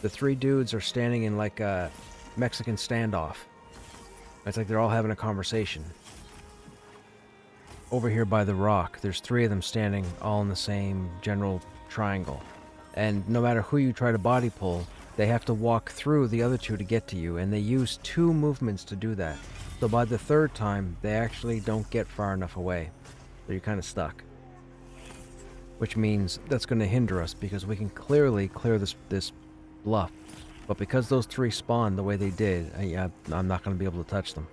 [SPEAKER 1] The 3 dudes are standing in like a Mexican standoff. It's like they're all having a conversation. Over here by the rock, there's 3 of them standing all in the same general triangle. And no matter who you try to body pull, they have to walk through the other 2 to get to you, and they use 2 movements to do that. So by the 3rd time, they actually don't get far enough away. So you're kind of stuck. which means that's going to hinder us because we can clearly clear this bluff. But because those three spawned the way they did, I'm not going to be able to touch them.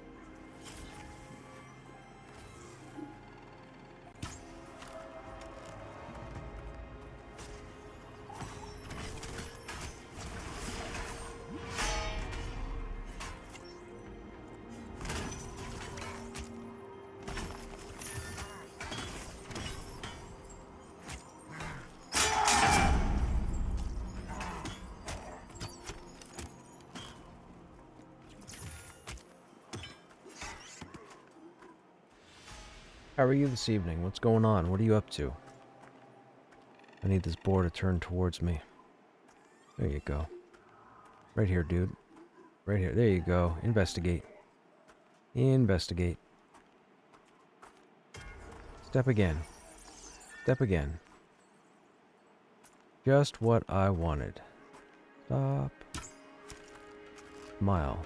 [SPEAKER 1] How are you this evening? What's going on? What are you up to? I need this boar to turn towards me. There you go. Right here, dude. Right here. There you go. Investigate. Investigate. Step again. Step again. Just what I wanted. Stop. Smile.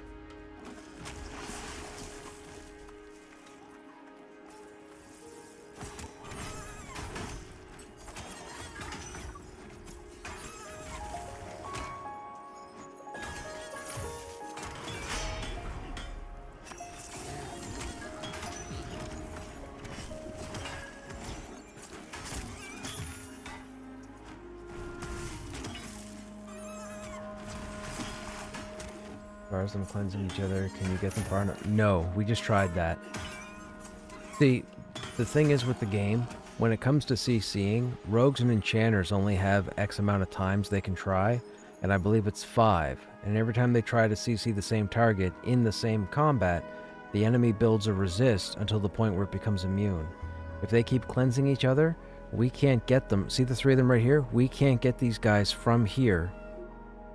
[SPEAKER 1] As far as them cleansing each other, can you get them far enough? No, we just tried that. See, the thing is with the game, when it comes to CCing, rogues and enchanters only have X amount of times they can try, and I believe it's 5. And every time they try to CC the same target in the same combat, the enemy builds a resist until the point where it becomes immune. If they keep cleansing each other, we can't get them. See the 3 of them right here? We can't get these guys from here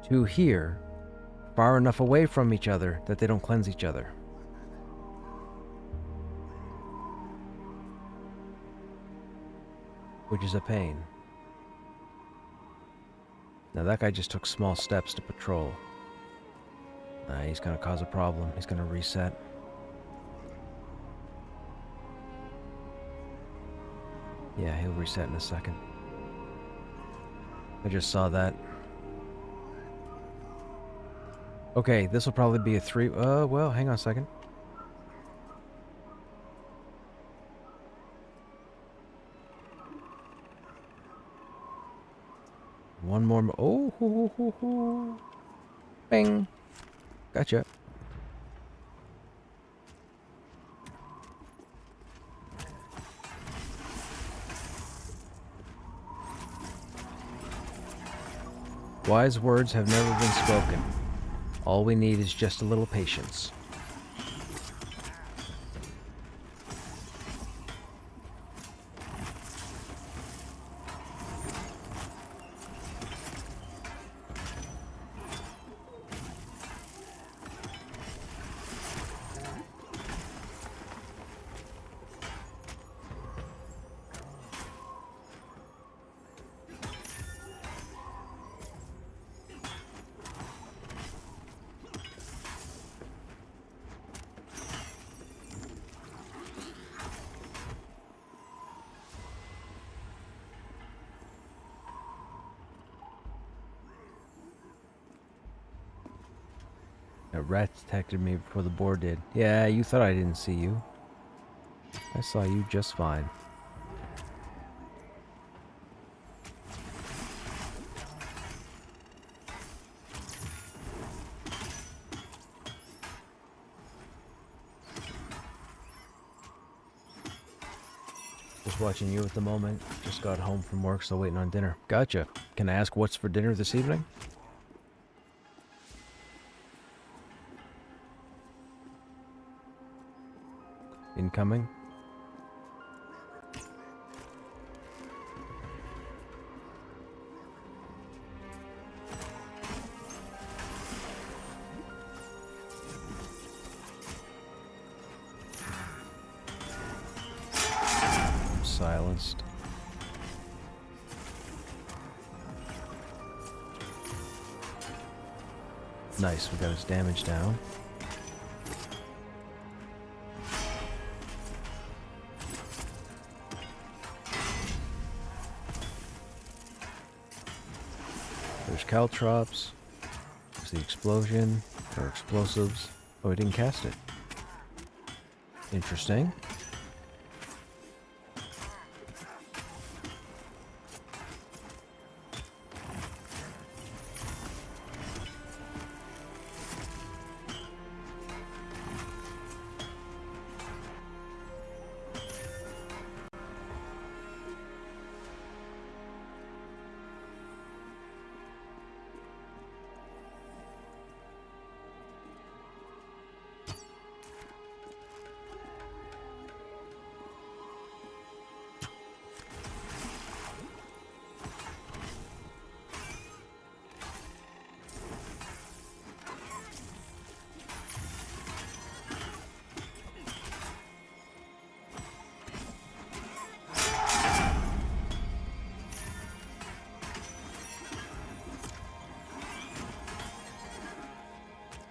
[SPEAKER 1] to here far enough away from each other that they don't cleanse each other. Which is a pain. Now that guy just took small steps to patrol. He's gonna cause a problem. He's gonna reset. Yeah, he'll reset in a second. I just saw that. Okay, this will probably be a 3... well, hang on a second. One more... Oh, hoo, hoo, hoo, hoo. Bing. Gotcha. Wise words have never been spoken. All we need is just a little patience. A rat detected me before the boar did. Yeah, you thought I didn't see you. I saw you just fine. Just watching you at the moment. Just got home from work, still waiting on dinner. Gotcha. Can I ask what's for dinner this evening? Incoming. I'm silenced. Nice, we got his damage down. caltrops. There's the explosion, or explosives. Oh, I didn't cast it. Interesting.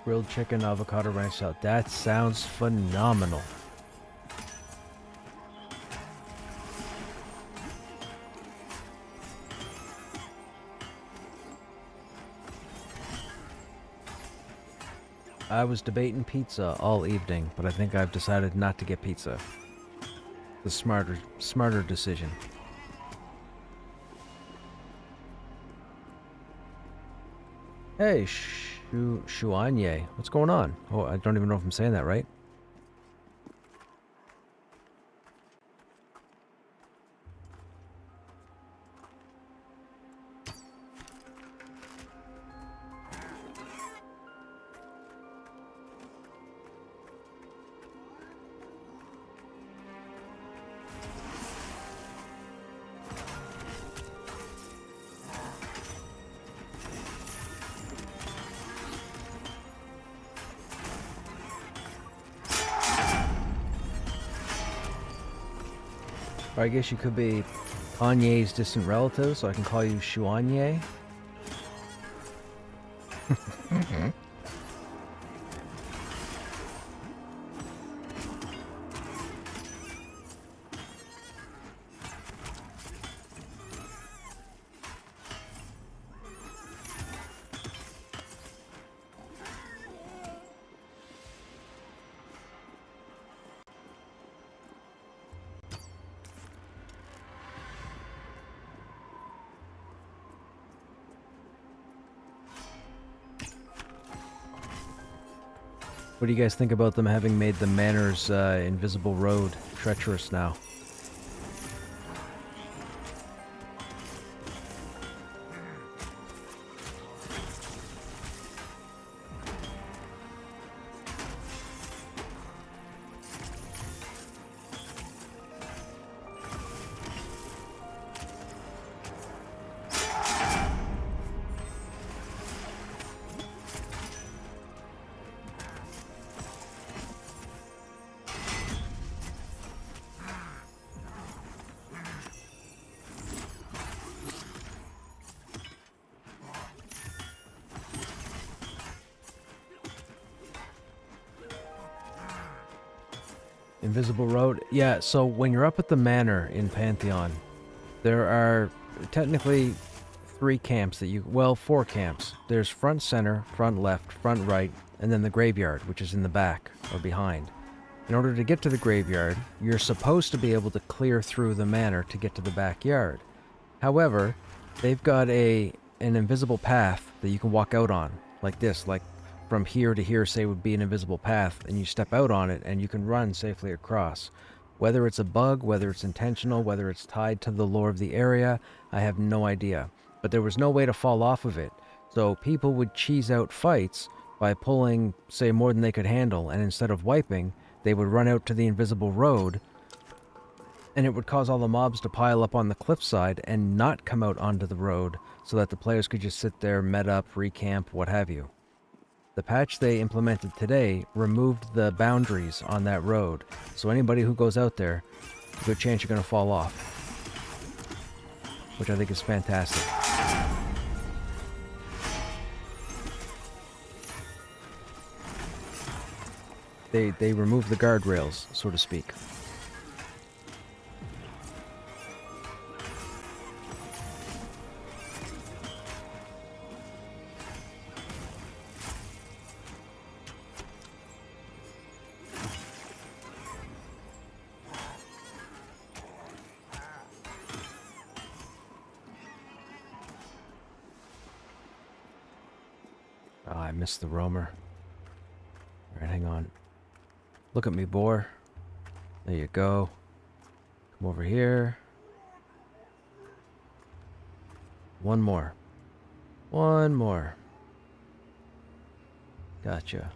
[SPEAKER 1] Grilled chicken, avocado ranch salad. That sounds phenomenal. I was debating pizza all evening, but I think I've decided not to get pizza. The smarter decision. Hey, Shuanye. What's going on? Oh, I don't even know if I'm saying that right. Or I guess you could be Anye's distant relative, so I can call you Shuanye. What do you guys think about them having made the Manor's invisible road treacherous now? Invisible road? Yeah, so when you're up at the manor in Pantheon, there are technically 3 camps that well, 4 camps. There's front center, front left, front right, and then the graveyard, which is in the back or behind. In order to get to the graveyard, you're supposed to be able to clear through the manor to get to the backyard. However, they've got an invisible path that you can walk out on, like this, like from here to here, say, would be an invisible path, and you step out on it, and you can run safely across. Whether it's a bug, whether it's intentional, whether it's tied to the lore of the area, I have no idea. But there was no way to fall off of it, so people would cheese out fights by pulling, say, more than they could handle, and instead of wiping, they would run out to the invisible road, and it would cause all the mobs to pile up on the cliffside and not come out onto the road, so that the players could just sit there, med up, recamp, what have you. The patch they implemented today removed the boundaries on that road, so anybody who goes out there, good chance you're going to fall off. Which I think is fantastic. They removed the guardrails, so to speak. Oh, I missed the roamer. Alright, hang on. Look at me, boar. There you go. Come over here. One more. One more. Gotcha.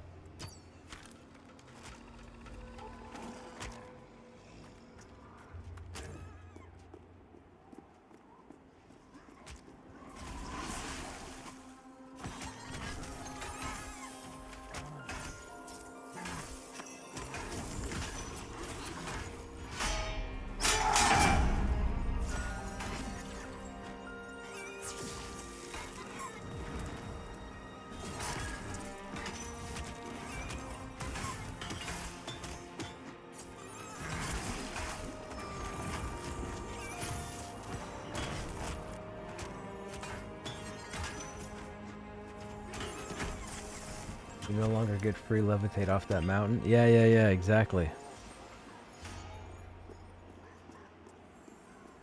[SPEAKER 1] You no longer get free levitate off that mountain? Yeah, exactly.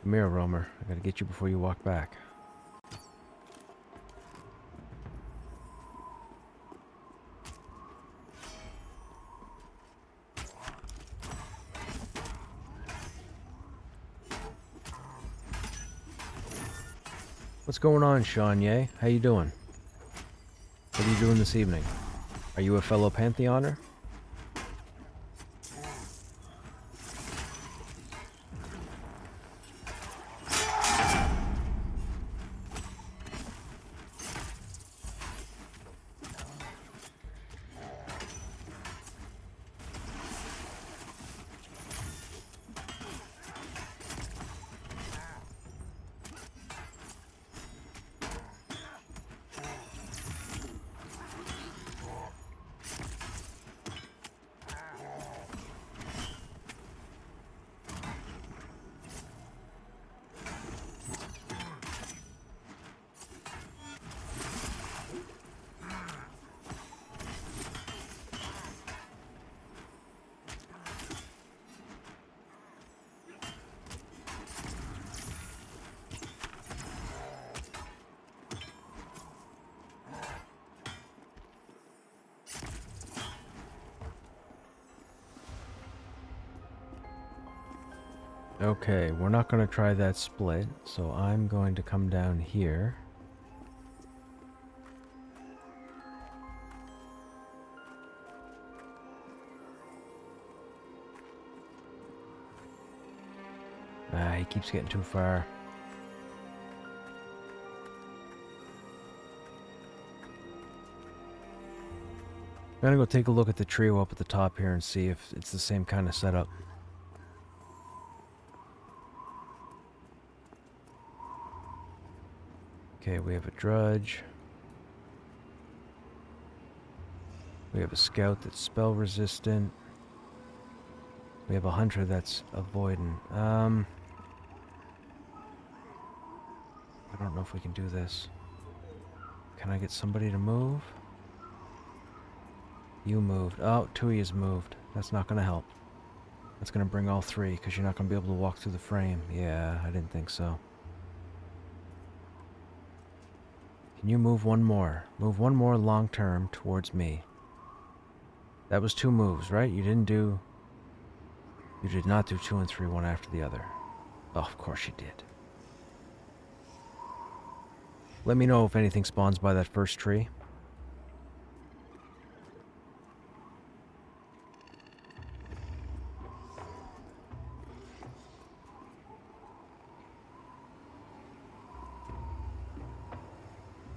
[SPEAKER 1] Come here, roamer. I gotta get you before you walk back. What's going on, Sean Ye? How you doing? What are you doing this evening? Are you a fellow Pantheoner? Okay, we're not going to try that split, so I'm going to come down here. Ah, he keeps getting too far. I'm gonna go take a look at the trio up at the top here and see if it's the same kind of setup. Okay, we have a drudge. We have a scout that's spell resistant. We have a hunter that's avoidant. I don't know if we can do this. Can I get somebody to move? You moved. Oh, two of you's moved. That's not gonna help. That's gonna bring all three, because you're not gonna be able to walk through the frame. Yeah, I didn't think so. Can you move one more? Move one more long term towards me. That was two moves, right? You didn't do... You did not do 2 and 3, one after the other. Oh, of course you did. Let me know if anything spawns by that first tree.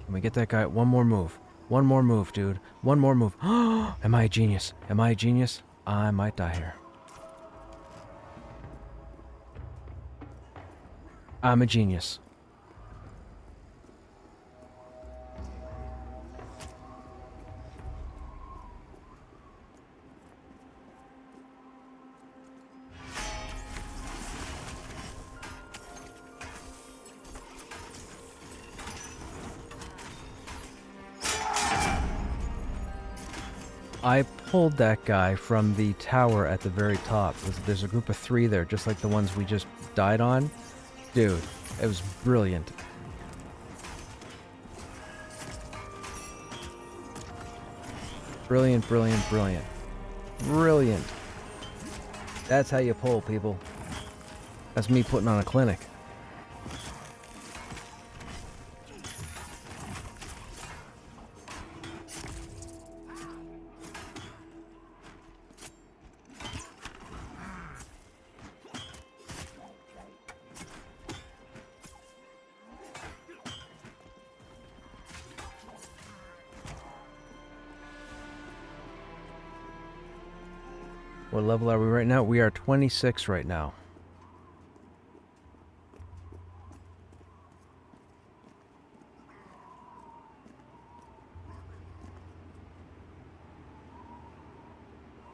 [SPEAKER 1] Can we get that guy? One more move. One more move, dude. One more move. Am I a genius? Am I a genius? I might die here. I'm a genius. I pulled that guy from the tower at the very top. There's a group of 3 there, just like the ones we just died on. Dude, it was brilliant. Brilliant, brilliant, brilliant. Brilliant. That's how you pull, people. That's me putting on a clinic. What level are we right now? We are 26 right now.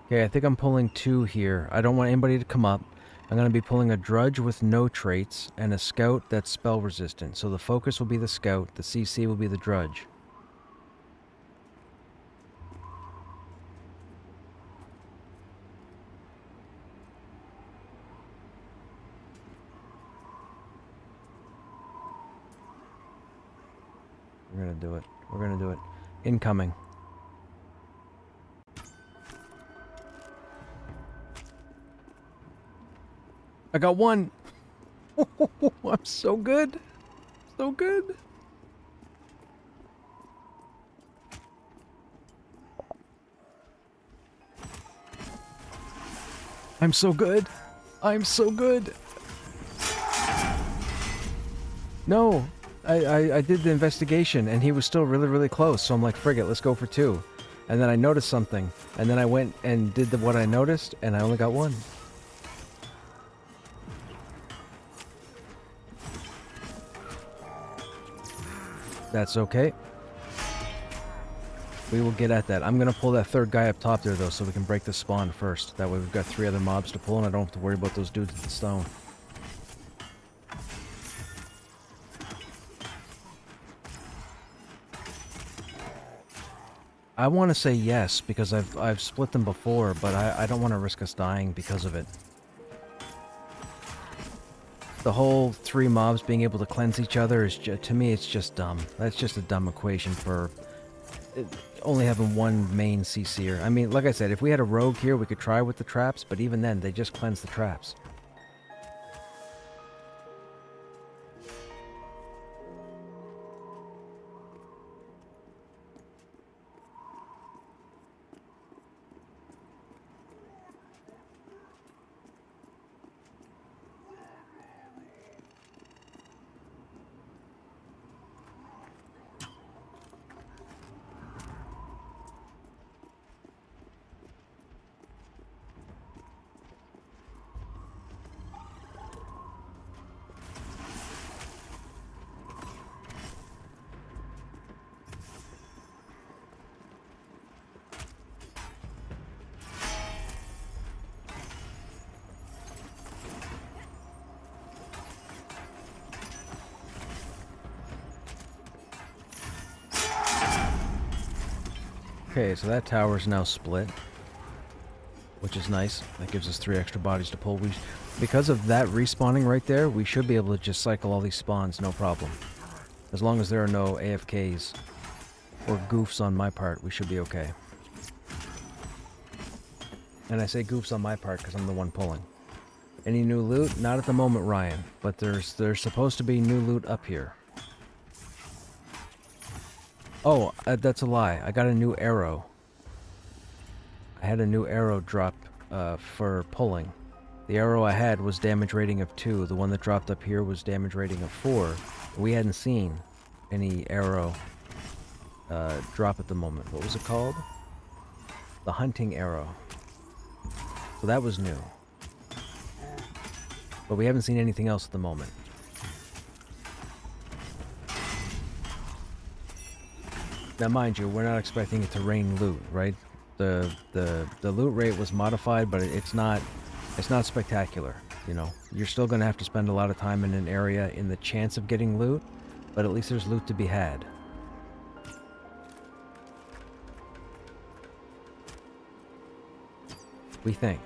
[SPEAKER 1] Okay, I think I'm pulling 2 here. I don't want anybody to come up. I'm going to be pulling a Drudge with no traits and a Scout that's spell resistant. So the focus will be the Scout, the CC will be the Drudge. We're going to do it. We're going to do it. Incoming. I got 1. I'm so good. So good. I'm so good. I'm so good. No. I did the investigation and he was still really, really close. So I'm like, frig it, let's go for 2. And then I noticed something. And then I went and did what I noticed and I only got 1. That's okay. We will get at that. I'm going to pull that 3rd guy up top there, though, so we can break the spawn first. That way we've got 3 other mobs to pull, and I don't have to worry about those dudes with the stone. I want to say yes, because I've split them before, but I don't want to risk us dying because of it. The whole 3 mobs being able to cleanse each other is, to me, it's just dumb. That's just a dumb equation for only having 1 main CC'er. I mean, like I said, if we had a rogue here, we could try with the traps, but even then, they just cleanse the traps. Okay, so that tower is now split, which is nice. That gives us 3 extra bodies to pull. Because of that respawning right there, we should be able to just cycle all these spawns, no problem. As long as there are no AFKs or goofs on my part, we should be okay. And I say goofs on my part because I'm the one pulling. Any new loot? Not at the moment, Ryan, but there's supposed to be new loot up here. Oh, that's a lie. I got a new arrow. I had a new arrow drop for pulling. The arrow I had was damage rating of 2. The one that dropped up here was damage rating of 4. We hadn't seen any arrow drop at the moment. What was it called? The hunting arrow. So that was new. But we haven't seen anything else at the moment. Now, mind you, we're not expecting it to rain loot, right? The loot rate was modified, but it's not spectacular. You know, you're still going to have to spend a lot of time in an area in the chance of getting loot, but at least there's loot to be had. We think.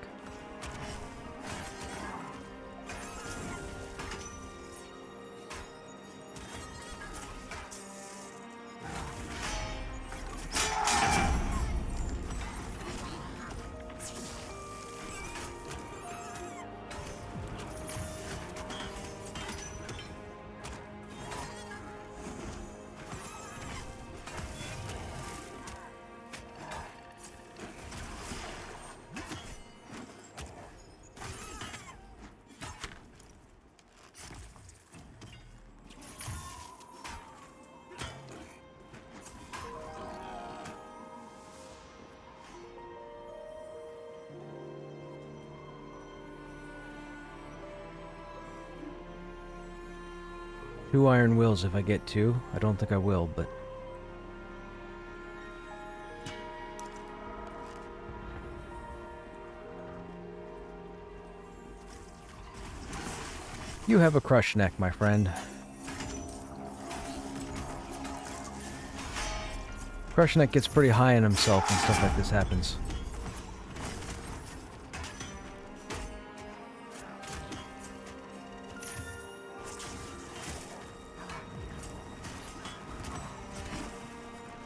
[SPEAKER 1] 2 iron wheels if I get 2. I don't think I will, but... You have a Krushnek, my friend. Krushnek gets pretty high on himself when stuff like this happens.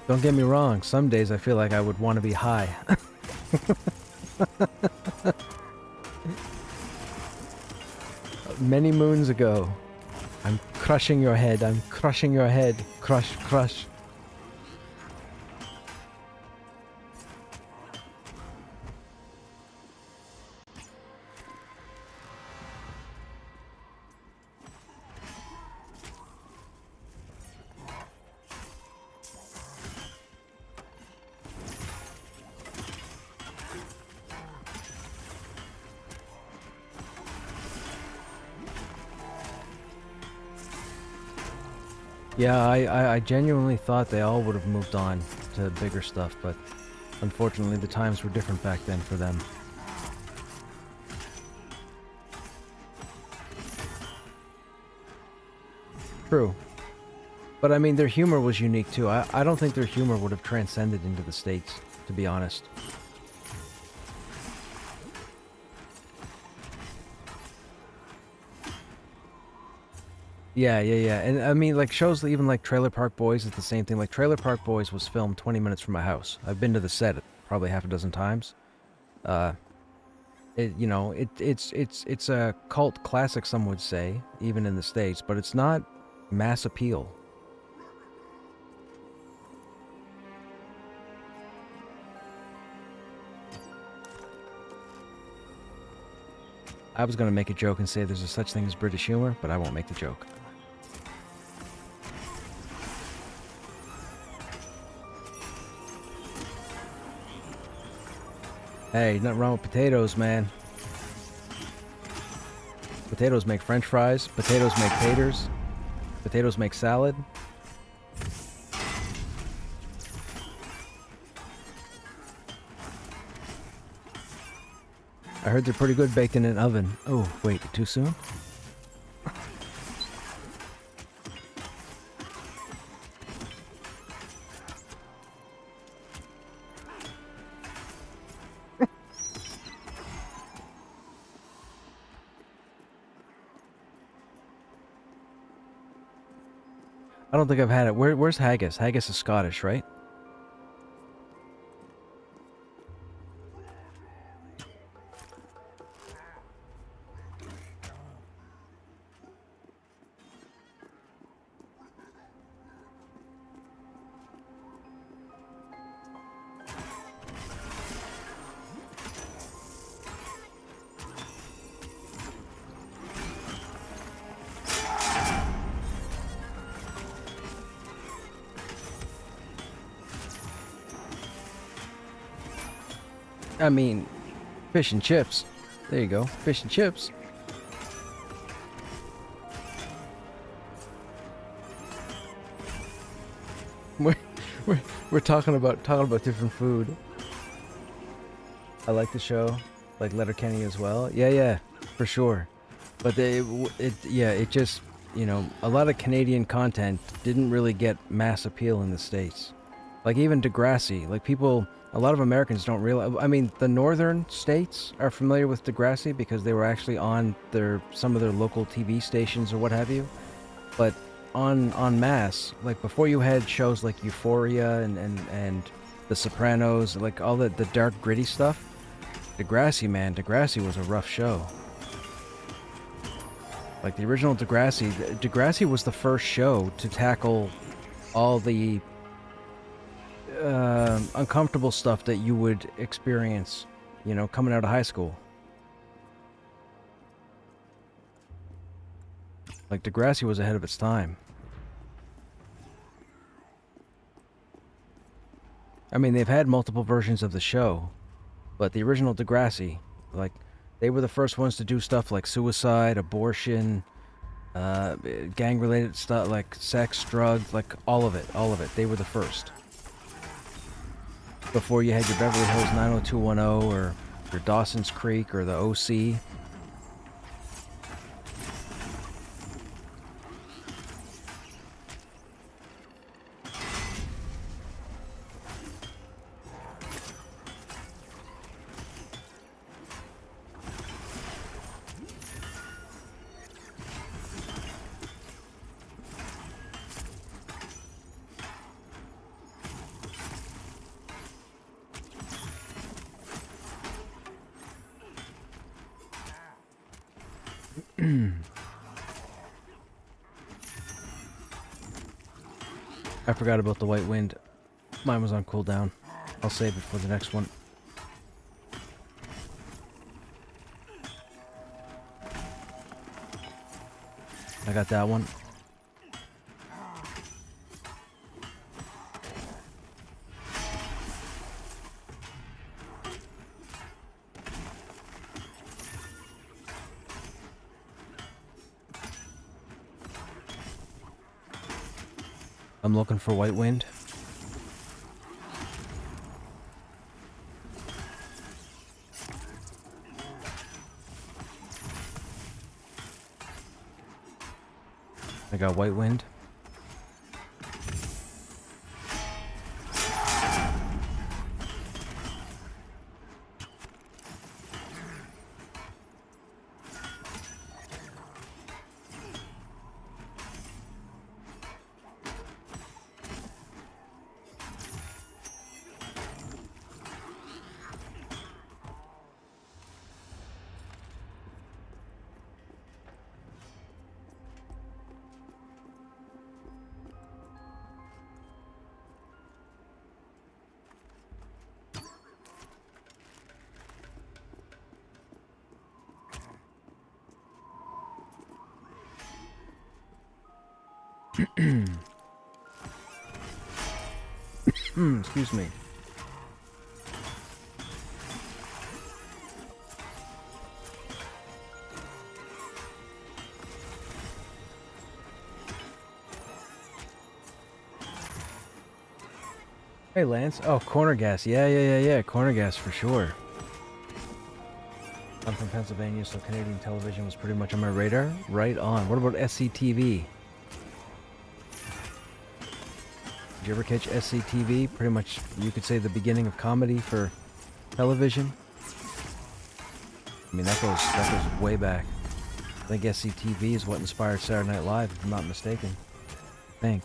[SPEAKER 1] Don't get me wrong, some days I feel like I would want to be high. Many moons ago, I'm crushing your head, I'm crushing your head, crush, crush. Yeah, I genuinely thought they all would have moved on to bigger stuff, but unfortunately the times were different back then for them. True. But I mean, their humor was unique too. I don't think their humor would have transcended into the States, to be honest. Yeah. And I mean, like, shows even like Trailer Park Boys is the same thing. Like, Trailer Park Boys was filmed 20 minutes from my house. I've been to the set probably half a dozen times. It's a cult classic, some would say, even in the States, but it's not mass appeal. I was going to make a joke and say there's a such thing as British humor, but I won't make the joke. Hey, nothing wrong with potatoes, man. Potatoes make French fries. Potatoes make taters. Potatoes make salad. I heard they're pretty good baked in an oven. Oh, wait, too soon? I don't think I've had it. Where's haggis? Haggis is Scottish, right? I mean, fish and chips. There you go, fish and chips. We're talking about different food. I like the show, like Letterkenny as well. Yeah, for sure. But it just, you know, a lot of Canadian content didn't really get mass appeal in the States. Like even Degrassi, like people. A lot of Americans don't realize. I mean, the northern states are familiar with Degrassi because they were actually on some of their local TV stations or what have you. But en masse, like before you had shows like Euphoria and The Sopranos, like all the dark gritty stuff. Degrassi was a rough show. Like the original Degrassi was the first show to tackle all the uncomfortable stuff that you would experience, you know, coming out of high school. Like Degrassi was ahead of its time. I mean, they've had multiple versions of the show, but the original Degrassi, like, they were the first ones to do stuff like suicide, abortion, Gang-related stuff like sex, drugs, like all of it, all of it. They were the first. Before you had your Beverly Hills 90210 or your Dawson's Creek or the OC. I forgot about the White Wind. Mine was on cooldown. I'll save it for the next one. I got that one. I'm looking for White Wind. I got White Wind. Excuse me. Hey, Lance. Oh, corner gas. Yeah. Corner gas for sure. I'm from Pennsylvania, so Canadian television was pretty much on my radar. Right on. What about SCTV? Did you ever catch SCTV? Pretty much, you could say the beginning of comedy for television. I mean, that goes way back. I think SCTV is what inspired Saturday Night Live, if I'm not mistaken. I think.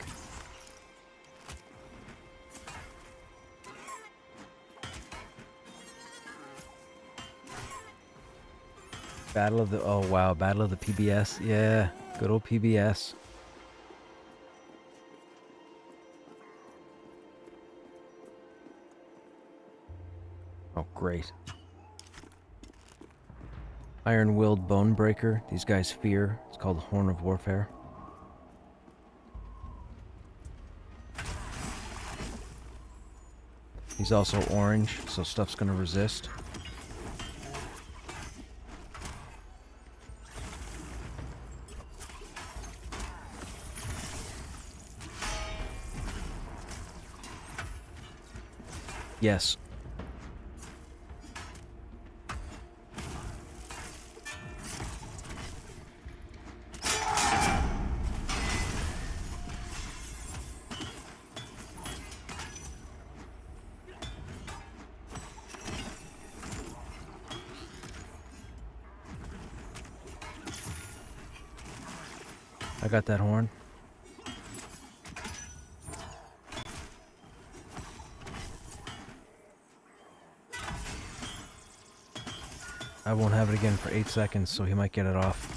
[SPEAKER 1] Battle of the... Oh, wow. Battle of the PBS. Yeah. Good old PBS. Oh, great. Iron-willed bone breaker. These guys fear. It's called Horn of Warfare. He's also orange, so stuff's gonna resist. Yes. I got that horn. I won't have it again for 8 seconds, so he might get it off.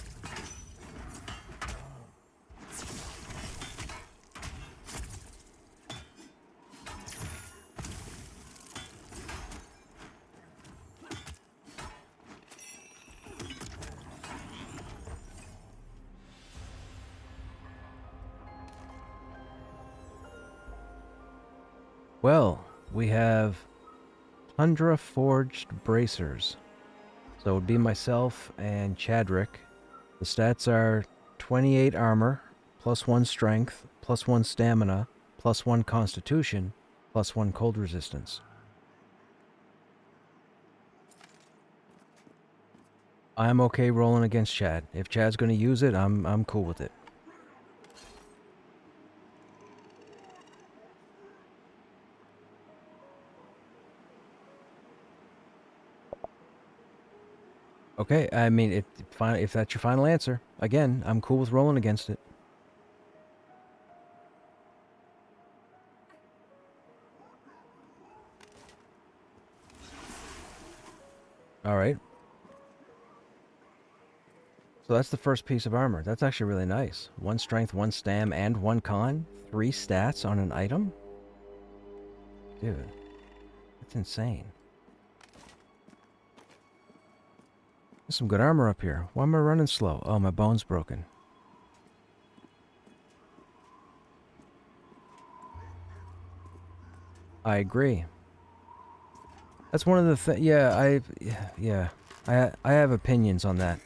[SPEAKER 1] Well, we have Tundra Forged Bracers. So it would be myself and Chadrick. The stats are 28 armor, +1 strength, +1 stamina, +1 constitution, +1 cold resistance. I'm okay rolling against Chad. If Chad's going to use it, I'm cool with it. Okay, I mean, if that's your final answer, again, I'm cool with rolling against it. All right. So that's the first piece of armor. That's actually really nice. 1 strength, 1 stam, and 1 con. 3 stats on an item? Dude, that's insane. There's some good armor up here. Why am I running slow? Oh, my bone's broken. I agree. That's one of the things. Yeah, I have opinions on that.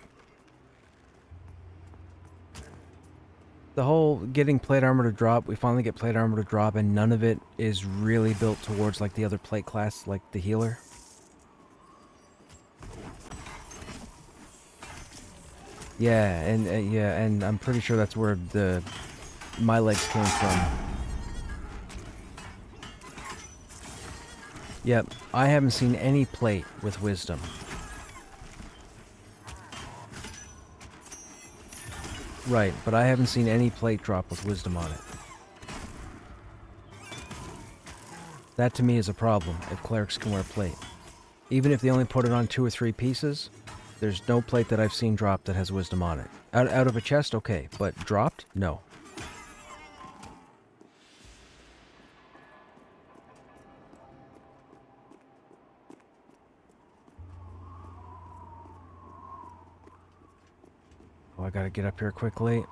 [SPEAKER 1] The whole getting plate armor to drop, we finally get plate armor to drop, and none of it is really built towards like the other plate class, like the healer. Yeah, and I'm pretty sure that's where my legs came from. Yep, I haven't seen any plate with wisdom. Right, but I haven't seen any plate drop with wisdom on it. That to me is a problem, if clerics can wear plate. Even if they only put it on 2 or 3 pieces, there's no plate that I've seen drop that has wisdom on it. Out of a chest, okay, but dropped? No. Oh, I gotta get up here quickly.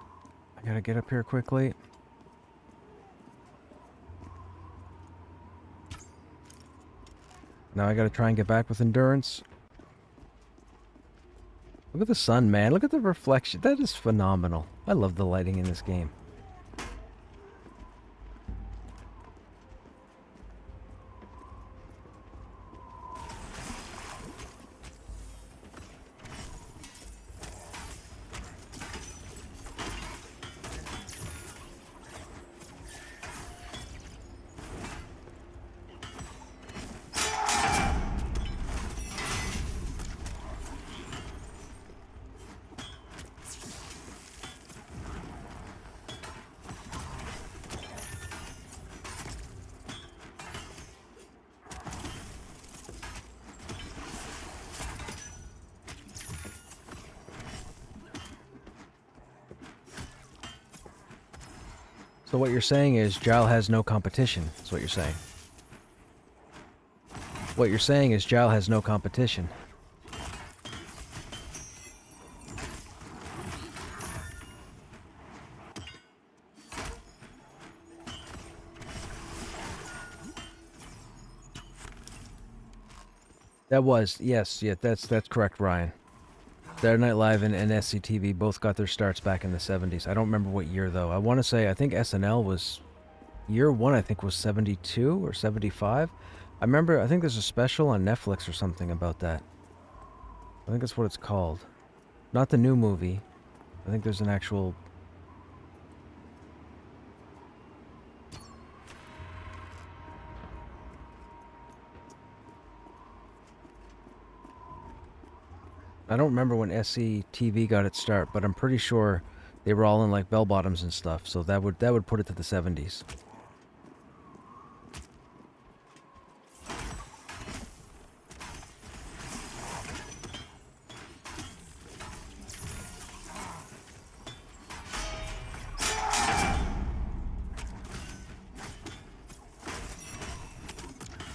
[SPEAKER 1] Now I gotta try and get back with endurance. Look at the sun, man. Look at the reflection. That is phenomenal. I love the lighting in this game. So what you're saying is Jal has no competition, is what you're saying. What you're saying is Jal has no competition. That was, yes, yeah, that's correct, Ryan. Saturday Night Live and SCTV both got their starts back in the 70s. I don't remember what year, though. I want to say, I think SNL was... Year 1, I think, was 72 or 75. I think there's a special on Netflix or something about that. I think that's what it's called. Not the new movie. I think there's an actual... I don't remember when SCTV got its start, but I'm pretty sure they were all in like bell bottoms and stuff, so that would put it to the 70s.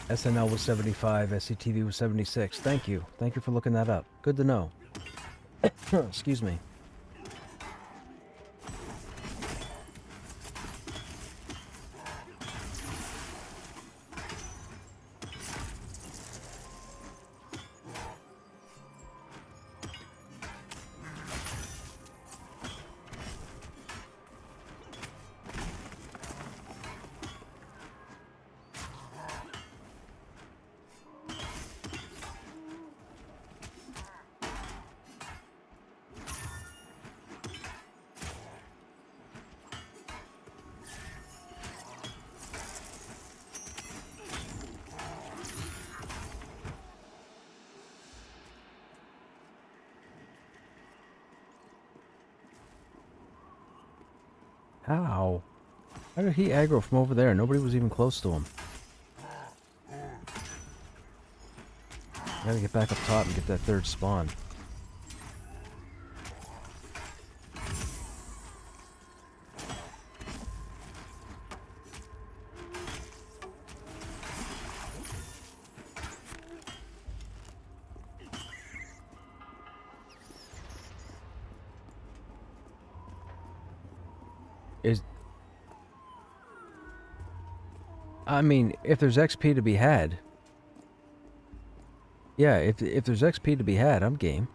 [SPEAKER 1] SNL was 75, SCTV was 76. Thank you. Thank you for looking that up. Good to know. Excuse me. How? How did he aggro from over there? Nobody was even close to him. Gotta get back up top and get that third spawn. I mean, if there's XP to be had... Yeah, if there's XP to be had, I'm game.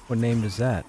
[SPEAKER 1] What name is that?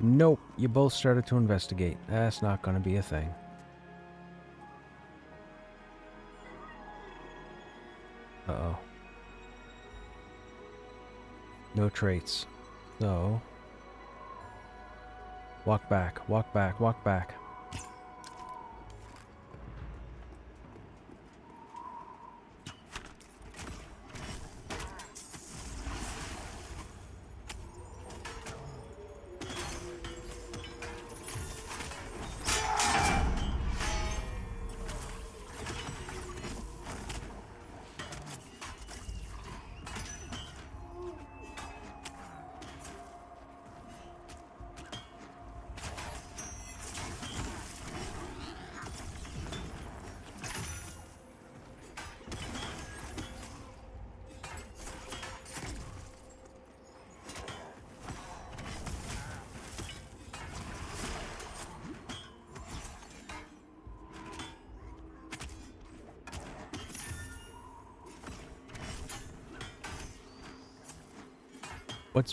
[SPEAKER 1] Nope, you both started to investigate. That's not gonna be a thing. Uh-oh. No traits. So... walk back, walk back, walk back.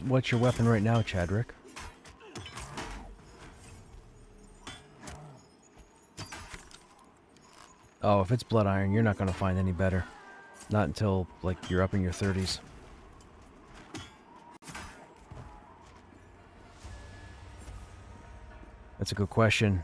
[SPEAKER 1] What's your weapon right now, Chadrick? Oh, if it's blood iron, you're not gonna find any better. Not until, like, you're up in your 30s. That's a good question.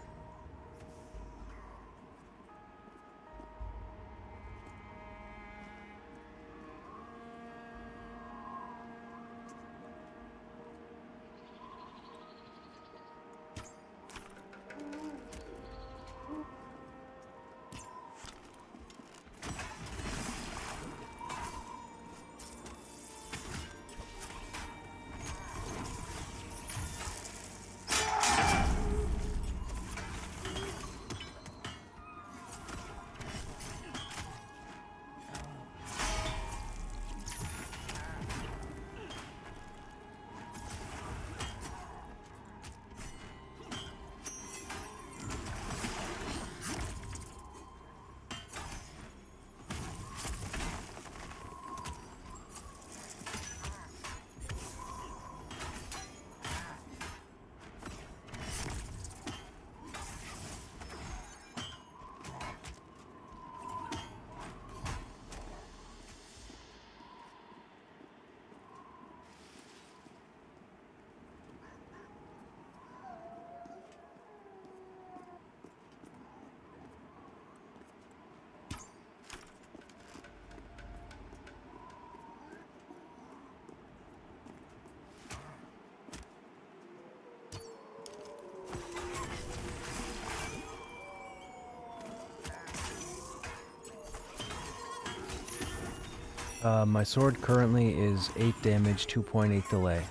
[SPEAKER 1] My sword currently is 8 damage, 2.8 delay.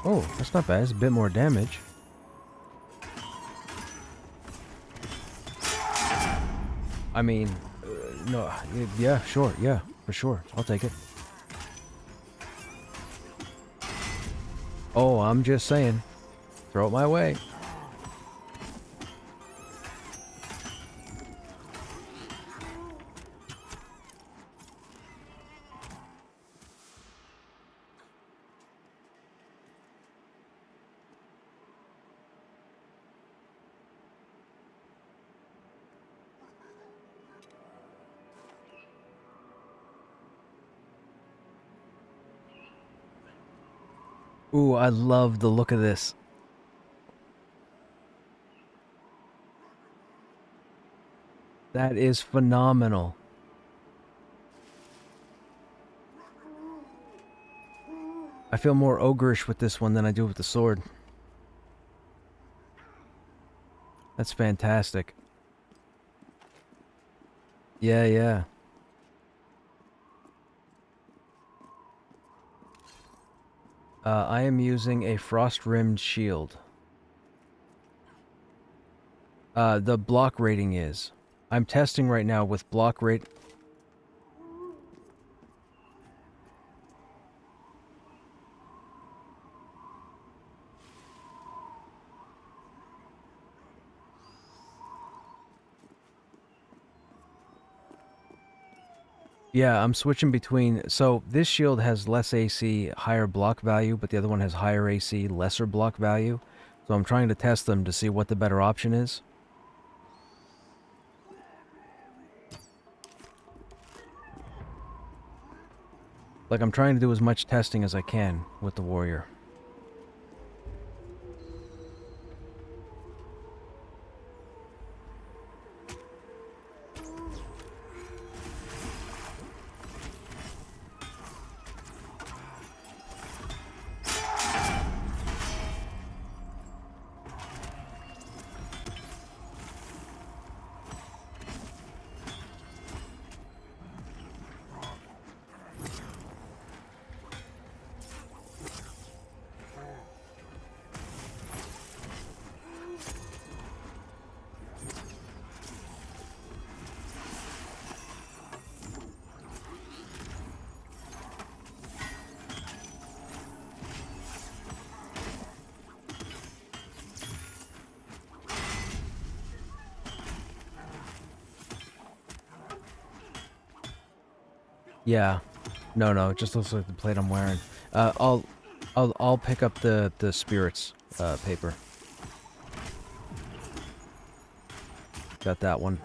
[SPEAKER 1] Oh, that's not bad. It's a bit more damage. I mean, no, yeah, sure, yeah, for sure. I'll take it. Oh, I'm just saying. Throw it my way. Ooh, I love the look of this. That is phenomenal. I feel more ogreish with this one than I do with the sword. That's fantastic. Yeah, yeah. I am using a frost-rimmed shield. The block rating is. I'm testing right now with block rate. Yeah, I'm switching between... So, this shield has less AC, higher block value, but the other one has higher AC, lesser block value. So I'm trying to test them to see what the better option is. Like, I'm trying to do as much testing as I can with the warrior. Yeah. No, it just looks like the plate I'm wearing. I'll pick up the spirits paper. Got that one.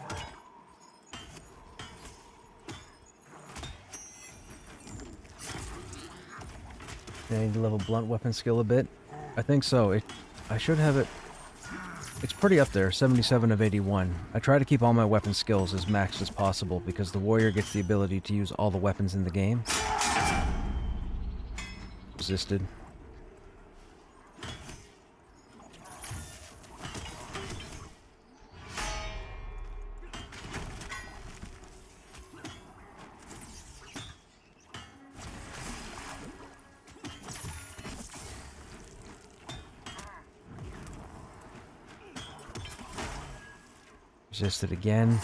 [SPEAKER 1] I need to level blunt weapon skill a bit. I think so. I should have it. It's pretty up there, 77 of 81. I try to keep all my weapon skills as maxed as possible because the warrior gets the ability to use all the weapons in the game. Resisted. Resisted again.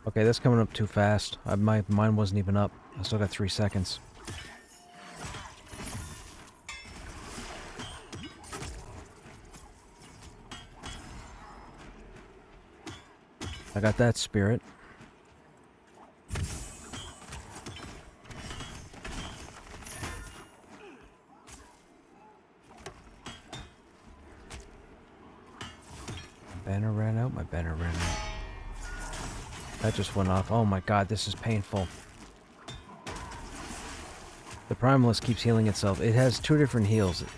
[SPEAKER 1] Okay, that's coming up too fast. Mine wasn't even up. I still got 3 seconds. I got that spirit. Banner ran out? My banner ran out. That just went off. Oh my god, this is painful. The Primalist keeps healing itself. It has 2 different heals. It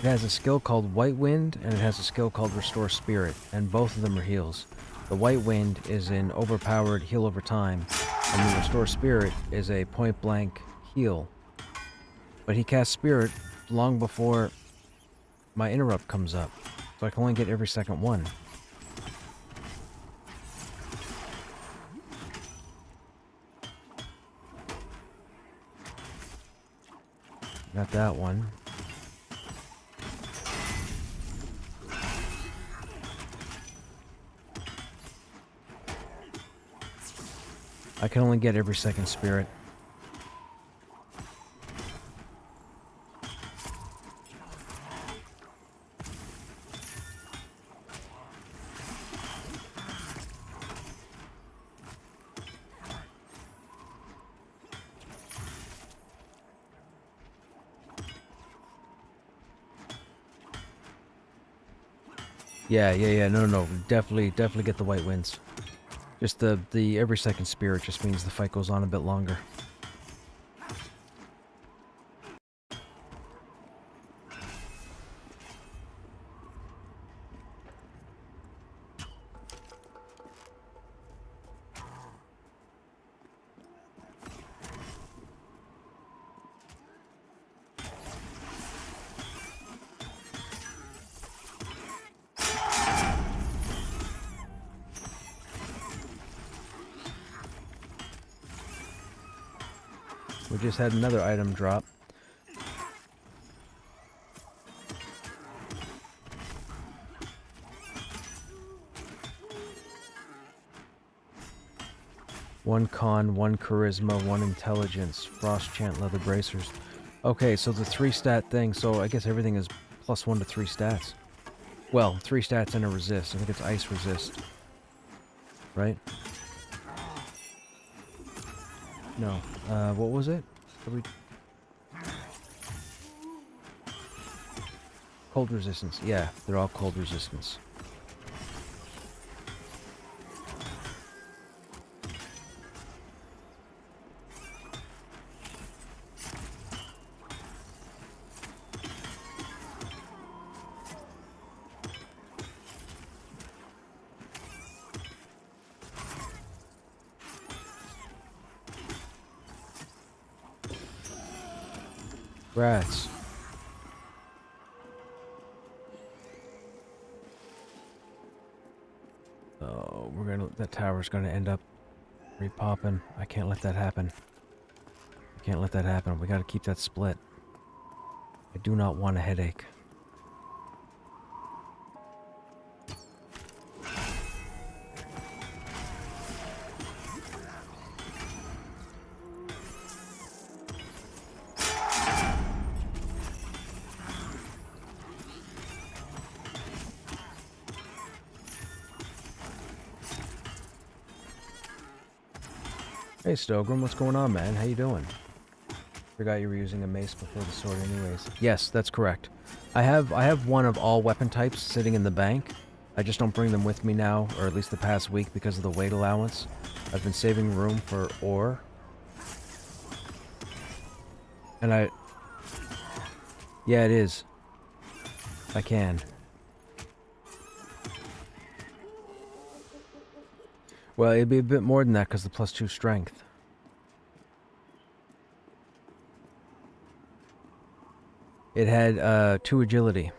[SPEAKER 1] has a skill called White Wind, and it has a skill called Restore Spirit, and both of them are heals. The White Wind is an overpowered heal over time, and the Restore Spirit is a point-blank heal. But he casts Spirit long before my interrupt comes up, so I can only get every second one. Got that one. I can only get every second Spirit. Yeah. No. Definitely get the White Winds. Just the every second Spirit just means the fight goes on a bit longer. We just had another item drop. One con, one charisma, one intelligence, frost chant, leather bracers. Okay, so the 3-stat thing, so I guess everything is +1 to 3 stats. Well, 3 stats and a resist. I think it's ice resist. Right? No. What was it? Cold resistance. Yeah, they're all cold resistance. Rats. Oh, that tower's gonna end up repopping. I can't let that happen. I can't let that happen. We gotta keep that split. I do not want a headache. Hey Stogrim, what's going on, man? How you doing? Forgot you were using a mace before the sword anyways. Yes, that's correct. I have one of all weapon types sitting in the bank. I just don't bring them with me now, or at least the past week, because of the weight allowance. I've been saving room for ore. And yeah, it is. I can. Well, it'd be a bit more than that because the +2 strength. It had 2 agility.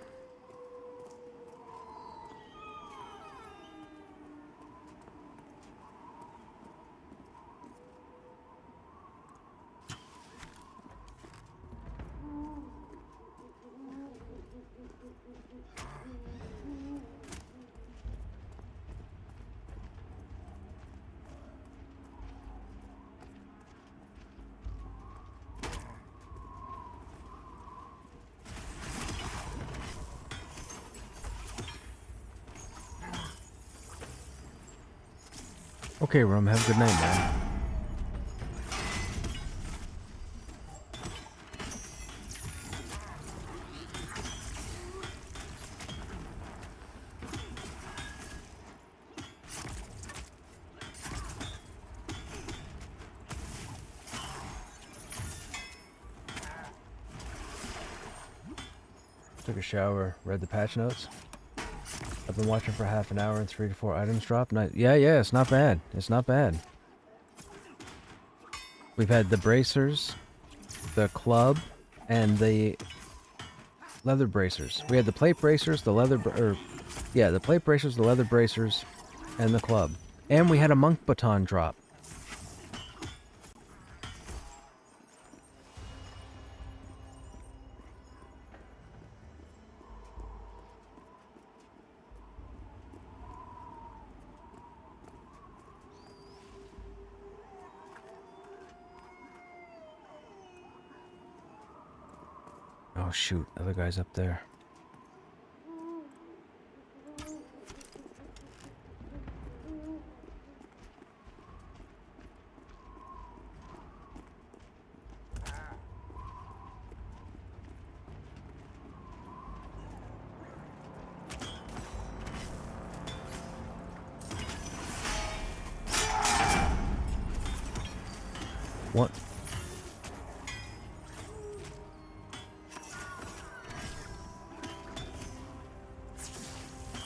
[SPEAKER 1] Okay, Rum, have a good night, man. Took a shower, read the patch notes. I've been watching for half an hour and 3 to 4 items drop. Nice. Yeah, it's not bad. It's not bad. We've had the bracers, the club, and the leather bracers. We had the plate bracers, the leather, the plate bracers, the leather bracers, and the club. And we had a monk baton drop. Oh shoot, other guy's up there. What?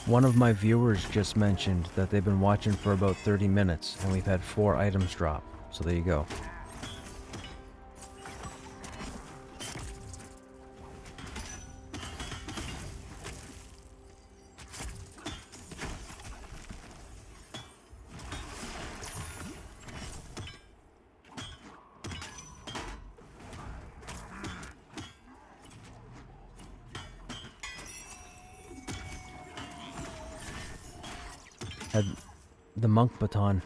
[SPEAKER 1] One of my viewers just mentioned that they've been watching for about 30 minutes, and we've had 4 items drop. So there you go. Had the monk baton.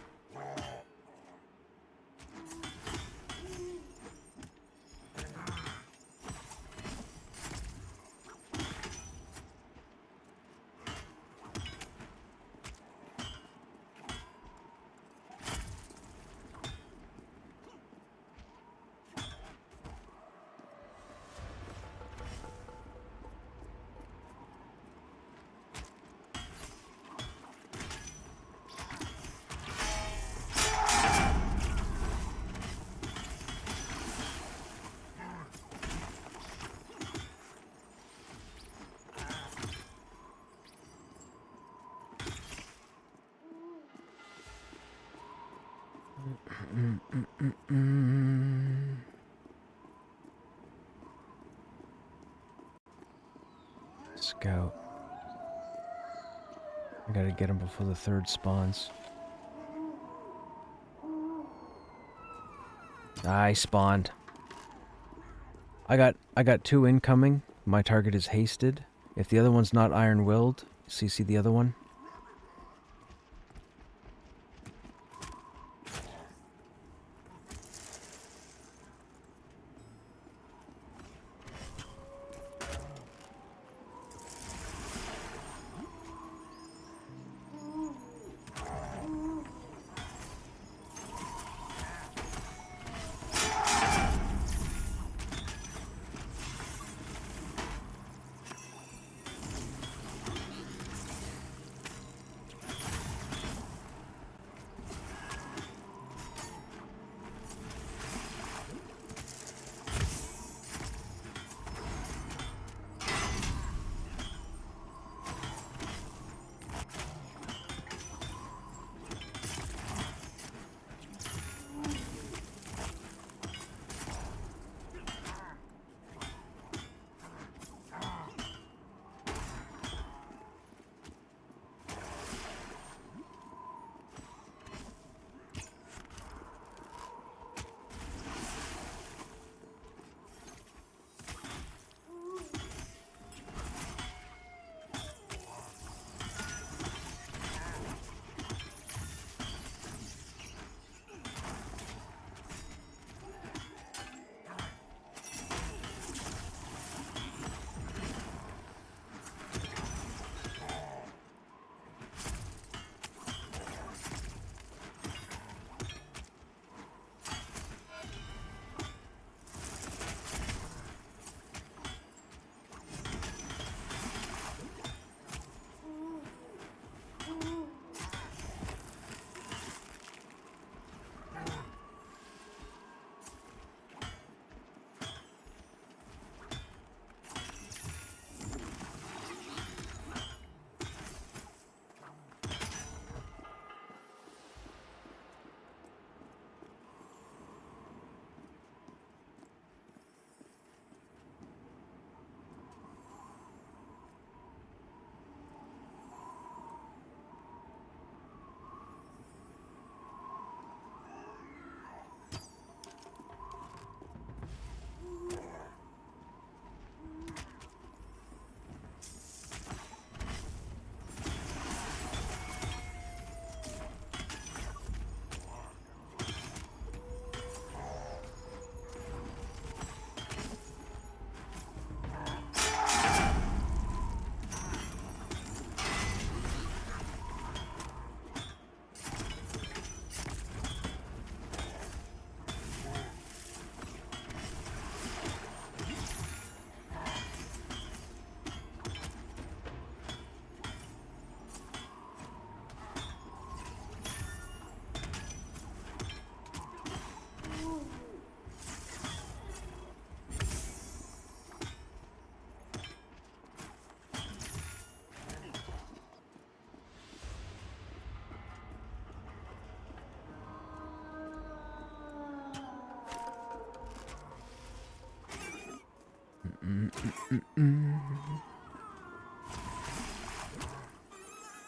[SPEAKER 1] Scout. I gotta get him before the 3rd spawns. I spawned. I got 2 incoming. My target is hasted. If the other one's not iron-willed, CC the other one.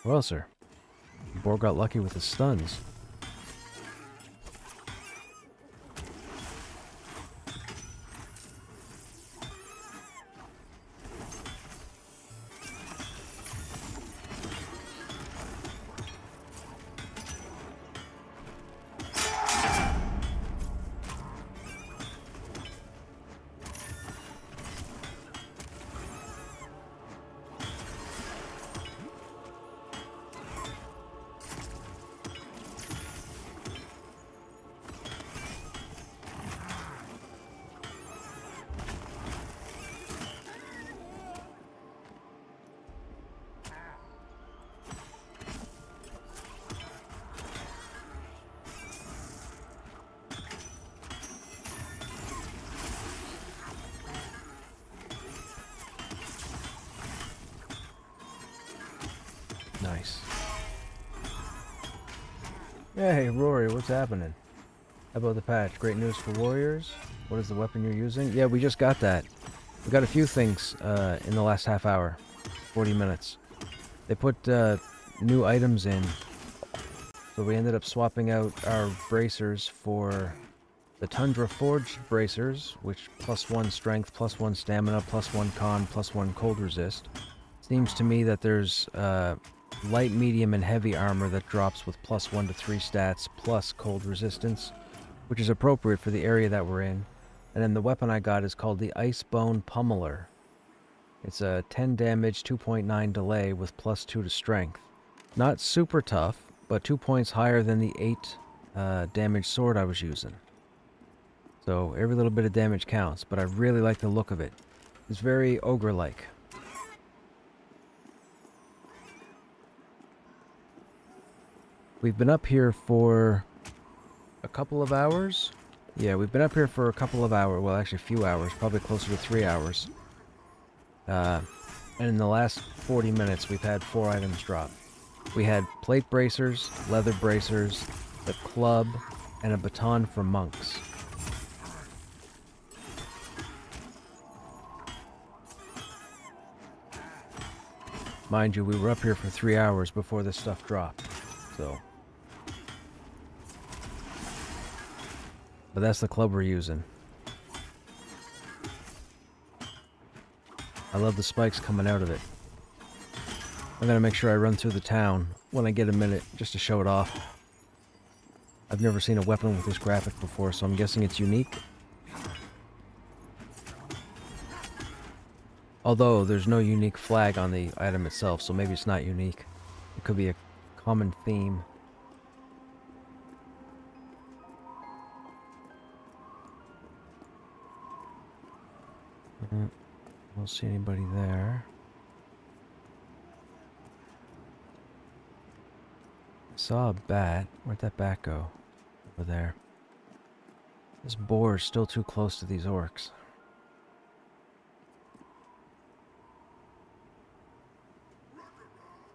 [SPEAKER 1] Well, sir. Boar got lucky with his stuns. Nice. Hey, Rory, what's happening? How about the patch? Great news for warriors? What is the weapon you're using? Yeah, we just got that. We got a few things in the last half hour. 40 minutes. They put new items in. So we ended up swapping out our bracers for the Tundra Forged bracers, which +1 strength, +1 stamina, +1 con, +1 cold resist. Seems to me that there's light, medium, and heavy armor that drops with +1 to 3 stats, plus cold resistance, which is appropriate for the area that we're in. And then the weapon I got is called the Icebone Pummeler. It's a 10 damage, 2.9 delay with +2 to strength. Not super tough, but 2 points higher than the 8 damage sword I was using. So every little bit of damage counts, but I really like the look of it. It's very ogre-like. We've been up here for a couple of hours. Yeah, we've been up here for a couple of hours. Well, actually a few hours, probably closer to 3 hours. And in the last 40 minutes, we've had 4 items drop. We had plate bracers, leather bracers, a club, and a baton for monks. Mind you, we were up here for 3 hours before this stuff dropped, so. But that's the club we're using. I love the spikes coming out of it. I'm gonna make sure I run through the town when I get a minute, just to show it off. I've never seen a weapon with this graphic before, so I'm guessing it's unique. Although, there's no unique flag on the item itself, so maybe it's not unique. It could be a common theme. Don't see anybody there. I saw a bat. Where'd that bat go? Over there. This boar is still too close to these orcs.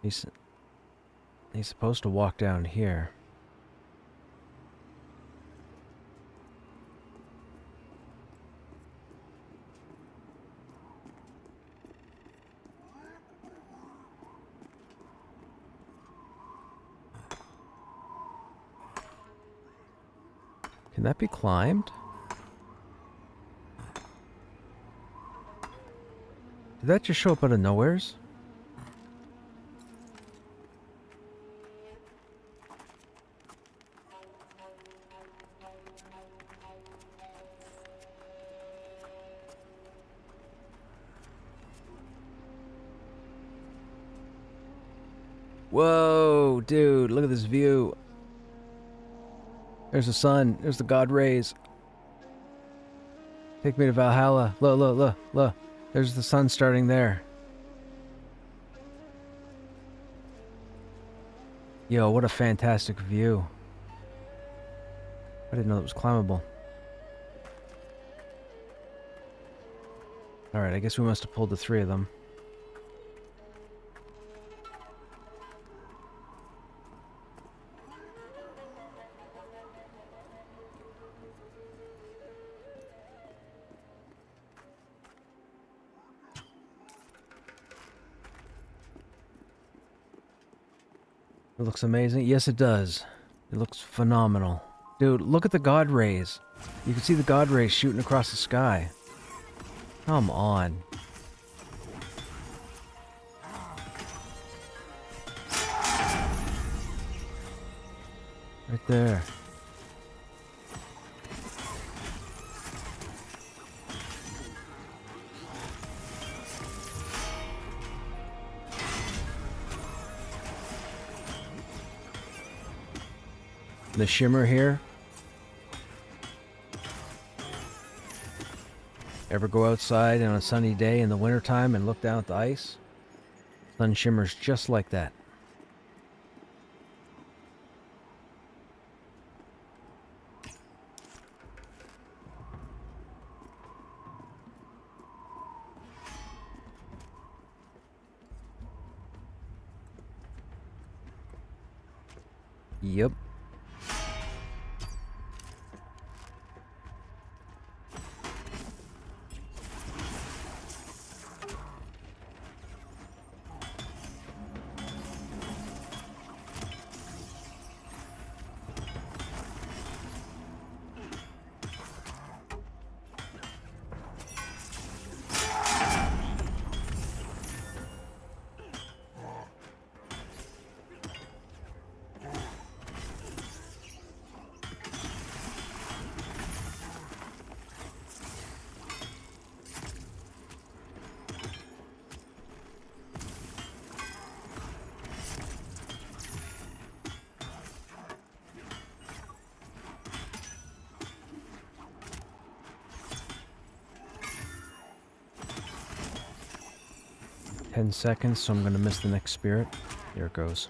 [SPEAKER 1] He's supposed to walk down here. Can that be climbed? Did that just show up out of nowheres? Whoa, dude, look at this view. There's the sun. There's the god rays. Take me to Valhalla. Look, look, look, look. There's the sun starting there. Yo, what a fantastic view. I didn't know it was climbable. Alright, I guess we must have pulled the 3 of them. It looks amazing. Yes, it does. It looks phenomenal. Dude, look at the God rays. You can see the God rays shooting across the sky. Come on. Right there. The shimmer here. Ever go outside on a sunny day in the wintertime and look down at the ice? Sun shimmers just like that. Yep. Ten seconds, so I'm gonna miss the next spirit. Here it goes.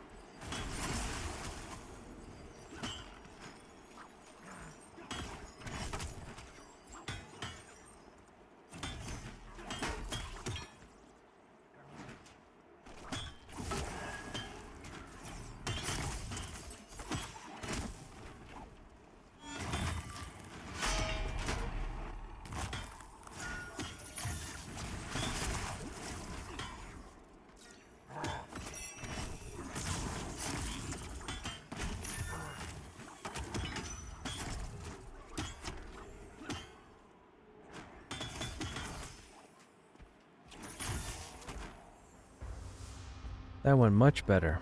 [SPEAKER 1] That went much better.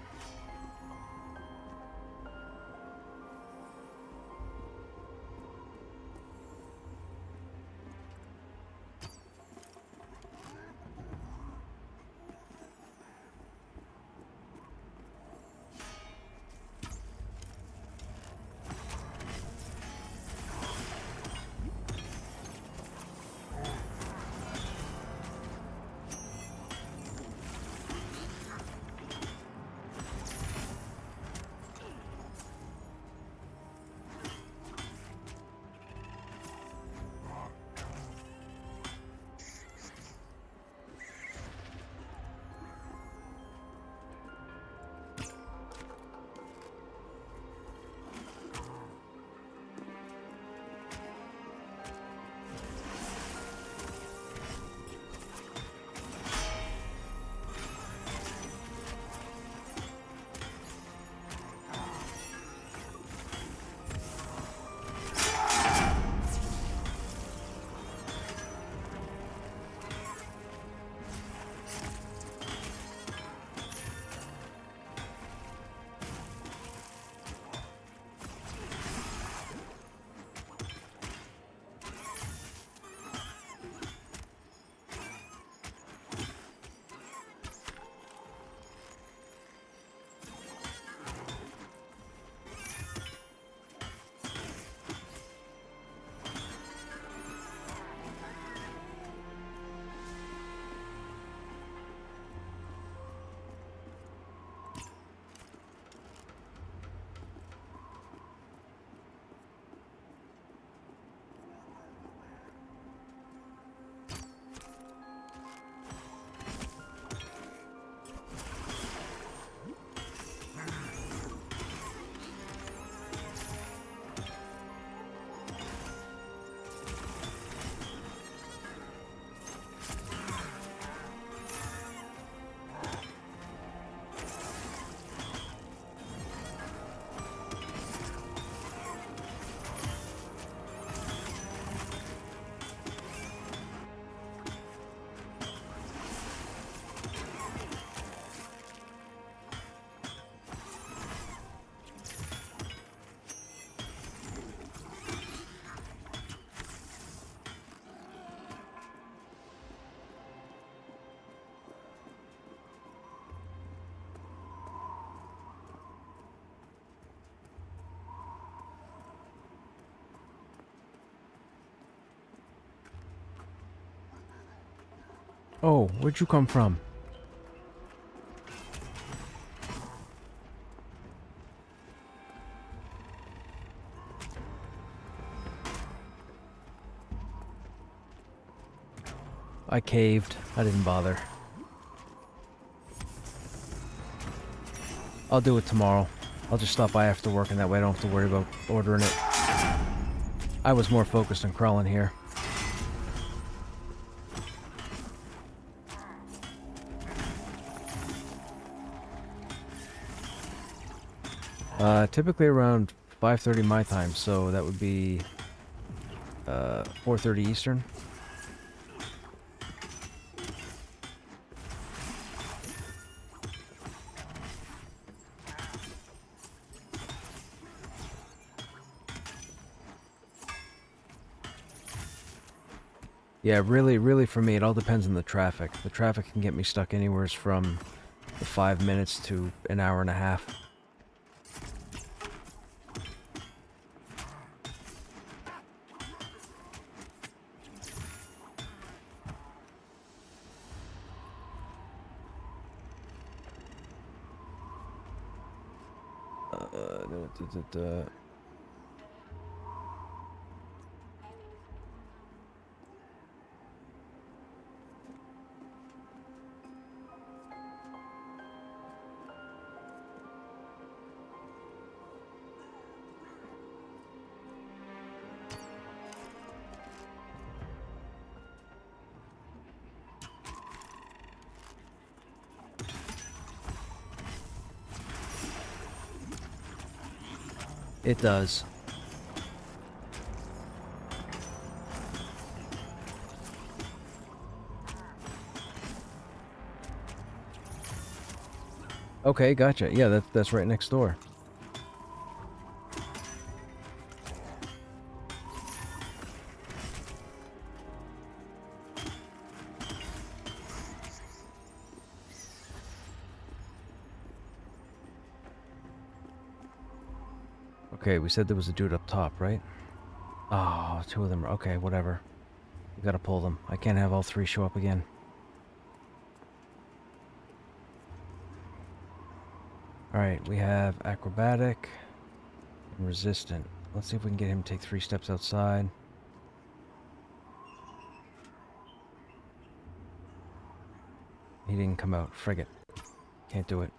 [SPEAKER 1] Oh, where'd you come from? I caved. I didn't bother. I'll do it tomorrow. I'll just stop by after work and that way I don't have to worry about ordering it. I was more focused on crawling here. Typically around 5:30 my time, so that would be 4:30 Eastern. Yeah, really for me, it all depends on the traffic. The traffic can get me stuck anywhere from the 5 minutes to an hour and a half. It does. Okay, gotcha. Yeah, that's right next door. Okay, we said there was a dude up top, right? Oh, two of them. Okay, whatever. We gotta pull them. I can't have all three show up again. Alright, we have acrobatic and resistant. Let's see if we can get him to take 3 steps outside. He didn't come out. Frig it. Can't do it.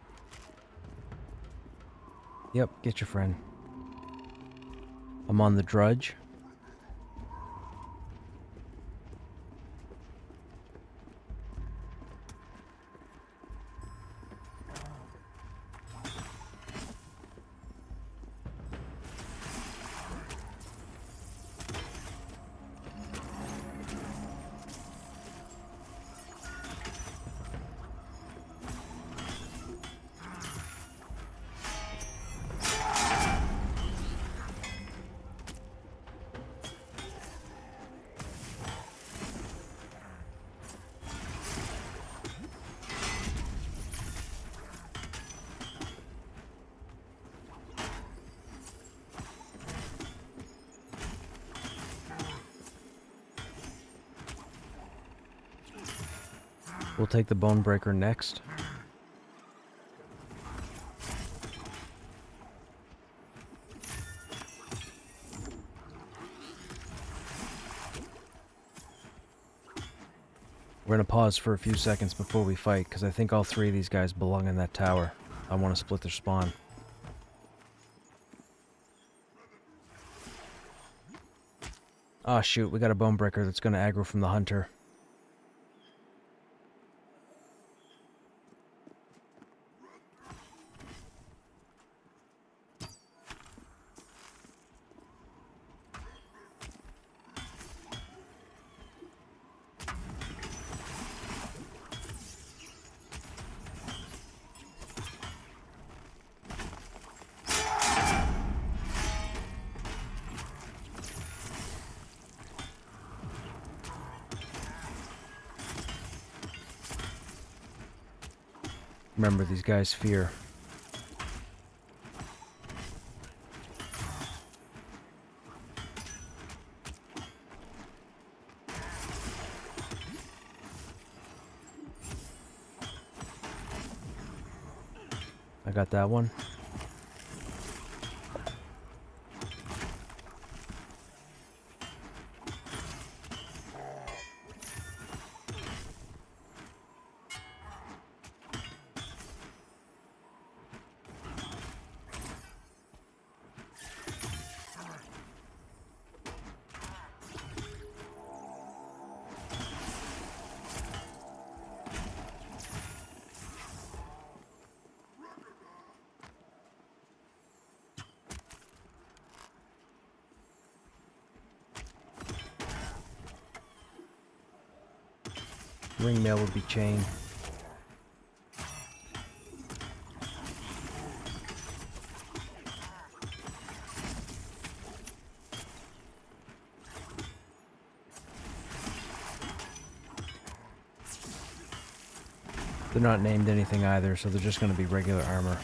[SPEAKER 1] Yep, get your friend. I'm on the drudge. We'll take the bone breaker next. We're gonna pause for a few seconds before we fight, because I think all 3 of these guys belong in that tower. I want to split their spawn. Ah, shoot, we got a bone breaker that's gonna aggro from the hunter. Remember, these guys fear. I got that one. Ring mail would be chain. They're not named anything either, so they're just going to be regular armor.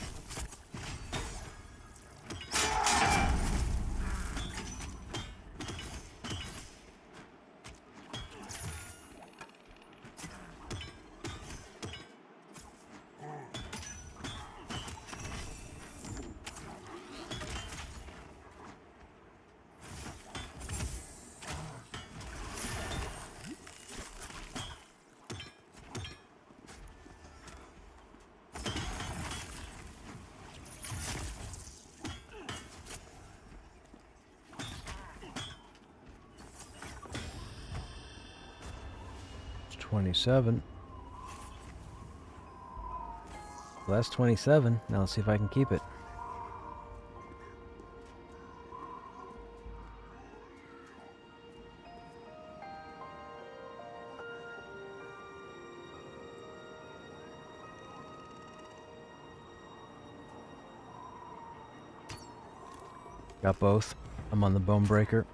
[SPEAKER 1] It's 27. Well, that's 27. Now let's see if I can keep it. Got both. I'm on the bone breaker.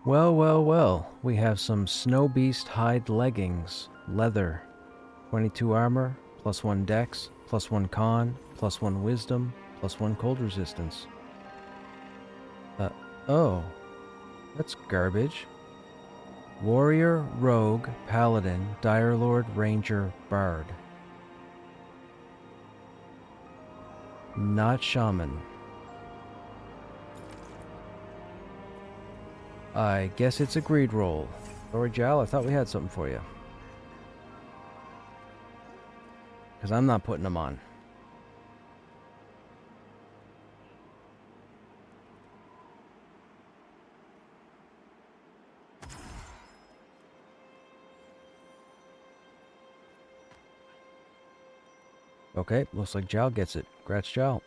[SPEAKER 1] Well, well, well. We have some Snow Beast hide leggings, leather, 22 armor, +1 dex, +1 con, +1 wisdom, +1 cold resistance. Oh, that's garbage. Warrior, rogue, paladin, dire lord, ranger, bard. Not shaman. I guess it's a greed roll. Or Jal, I thought we had something for you. Because I'm not putting them on. Okay, looks like Jal gets it. Congrats, Jal.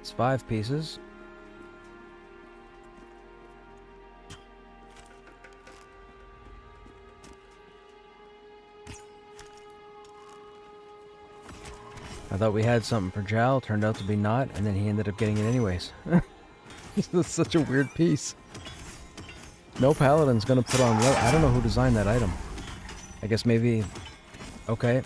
[SPEAKER 1] It's 5 pieces. I thought we had something for Jal, turned out to be not, and then he ended up getting it anyways. That's such a weird piece. No paladin's gonna put on leather. I don't know who designed that item. I guess maybe... Okay.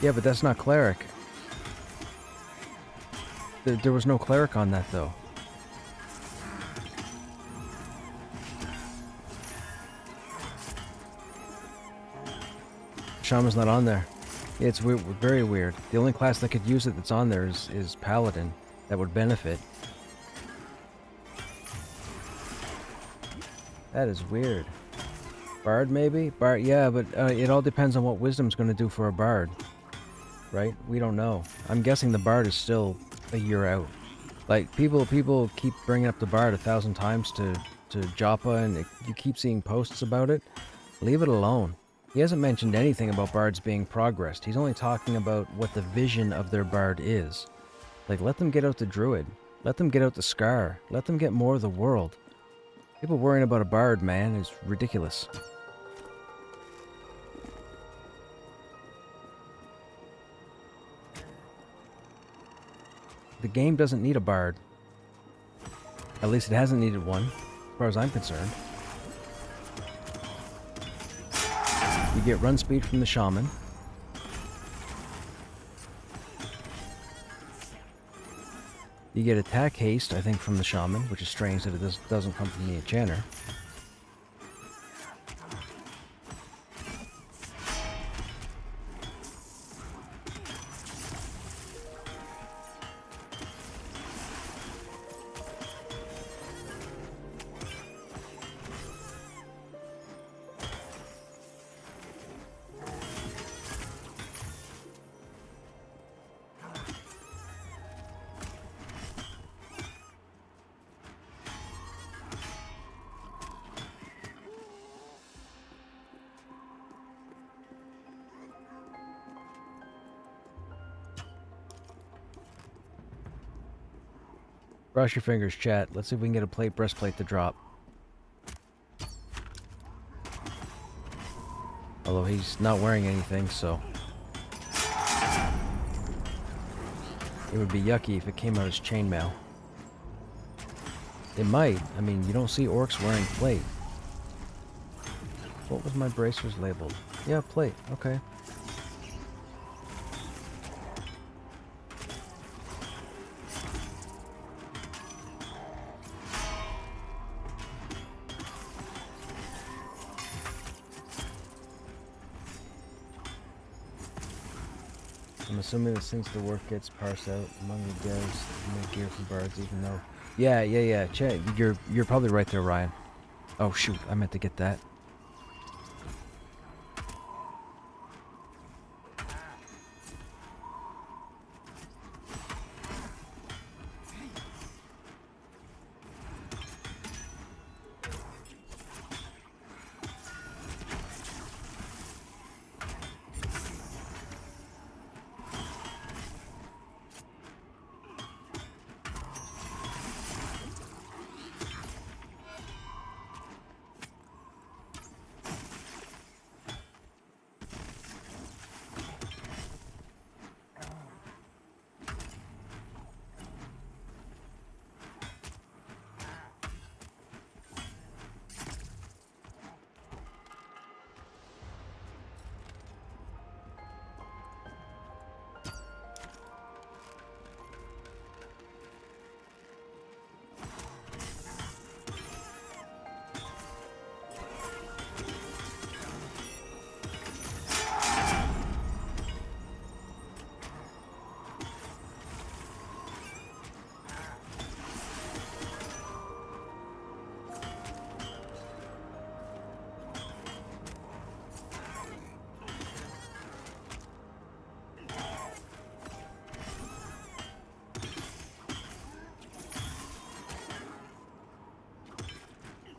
[SPEAKER 1] Yeah, but that's not cleric. There was no cleric on that, though. Shaman's not on there. Yeah, it's weird, very weird. The only class that could use it that's on there is Paladin. That would benefit. That is weird. Bard, maybe? Bard, yeah, but it all depends on what Wisdom's going to do for a Bard. Right? We don't know. I'm guessing the Bard is still a year out. Like, people keep bringing up the Bard 1,000 times to Joppa, and you keep seeing posts about it. Leave it alone. He hasn't mentioned anything about bards being progressed. He's only talking about what the vision of their bard is. Like, let them get out the druid. Let them get out the scar. Let them get more of the world. People worrying about a bard, man, is ridiculous. The game doesn't need a bard. At least it hasn't needed one, as far as I'm concerned. You get run speed from the shaman. You get attack haste, I think, from the shaman, which is strange that it doesn't come from the enchanter. Cross your fingers, chat. Let's see if we can get a breastplate to drop. Although he's not wearing anything, so... It would be yucky if it came out as chainmail. It might. I mean, you don't see orcs wearing plate. What was my bracers labeled? Yeah, plate. Okay. I'm assuming that since the work gets parsed out among the devs, you make gear for bards even though... Yeah. Chet, you're probably right there, Ryan. Oh shoot, I meant to get that.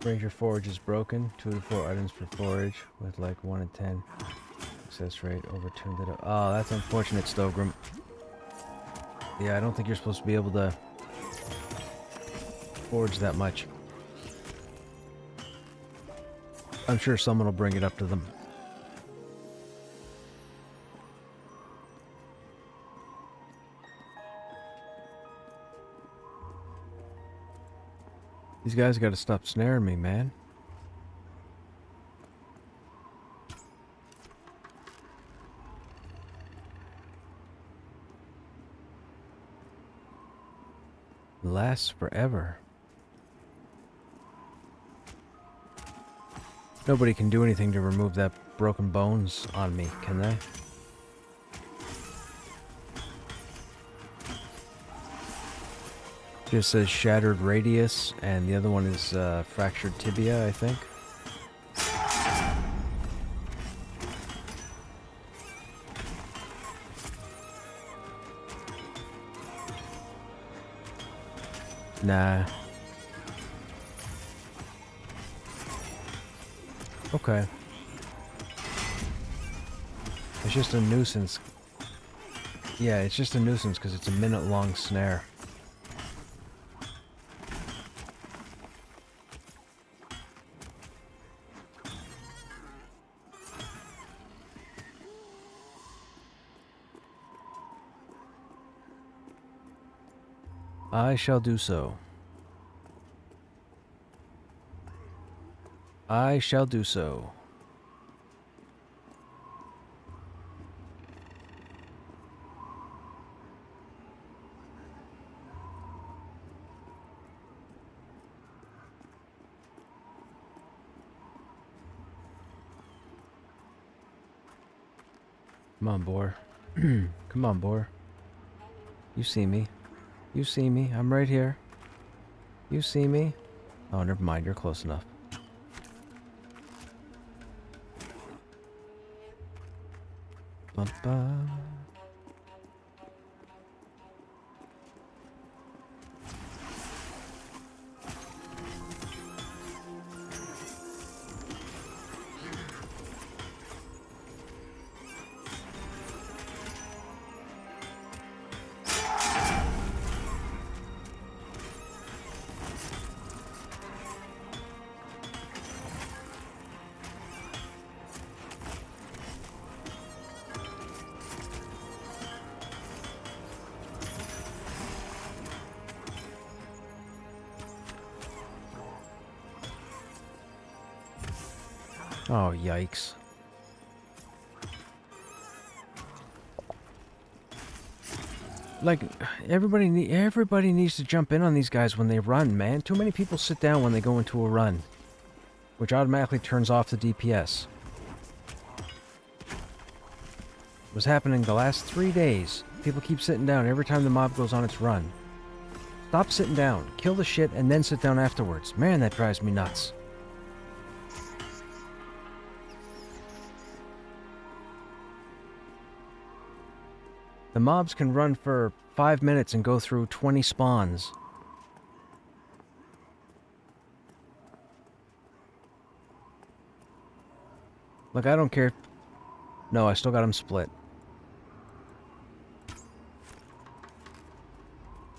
[SPEAKER 1] Ranger forage is broken. 2 to 4 items per forage with like 1 in 10. Success rate overturned it. Oh, that's unfortunate, Stogrim. Yeah, I don't think you're supposed to be able to forage that much. I'm sure someone will bring it up to them. These guys gotta stop snaring me, man. Lasts forever. Nobody can do anything to remove that broken bones on me, can they? Just says shattered radius, and the other one is fractured tibia, I think. Nah. Okay. It's just a nuisance. Yeah, it's just a nuisance because it's a minute-long snare. I shall do so. I shall do so. Come on, boar. Come on, boar. You see me. You see me. I'm right here. You see me. Oh, never mind. You're close enough. Ba-ba. Oh, yikes. Like, everybody needs to jump in on these guys when they run, man. Too many people sit down when they go into a run, which automatically turns off the DPS. It was happening the last 3 days. People keep sitting down every time the mob goes on its run. Stop sitting down. Kill the shit and then sit down afterwards. Man, that drives me nuts. The mobs can run for 5 minutes and go through 20 spawns. Look, I don't care. No, I still got them split.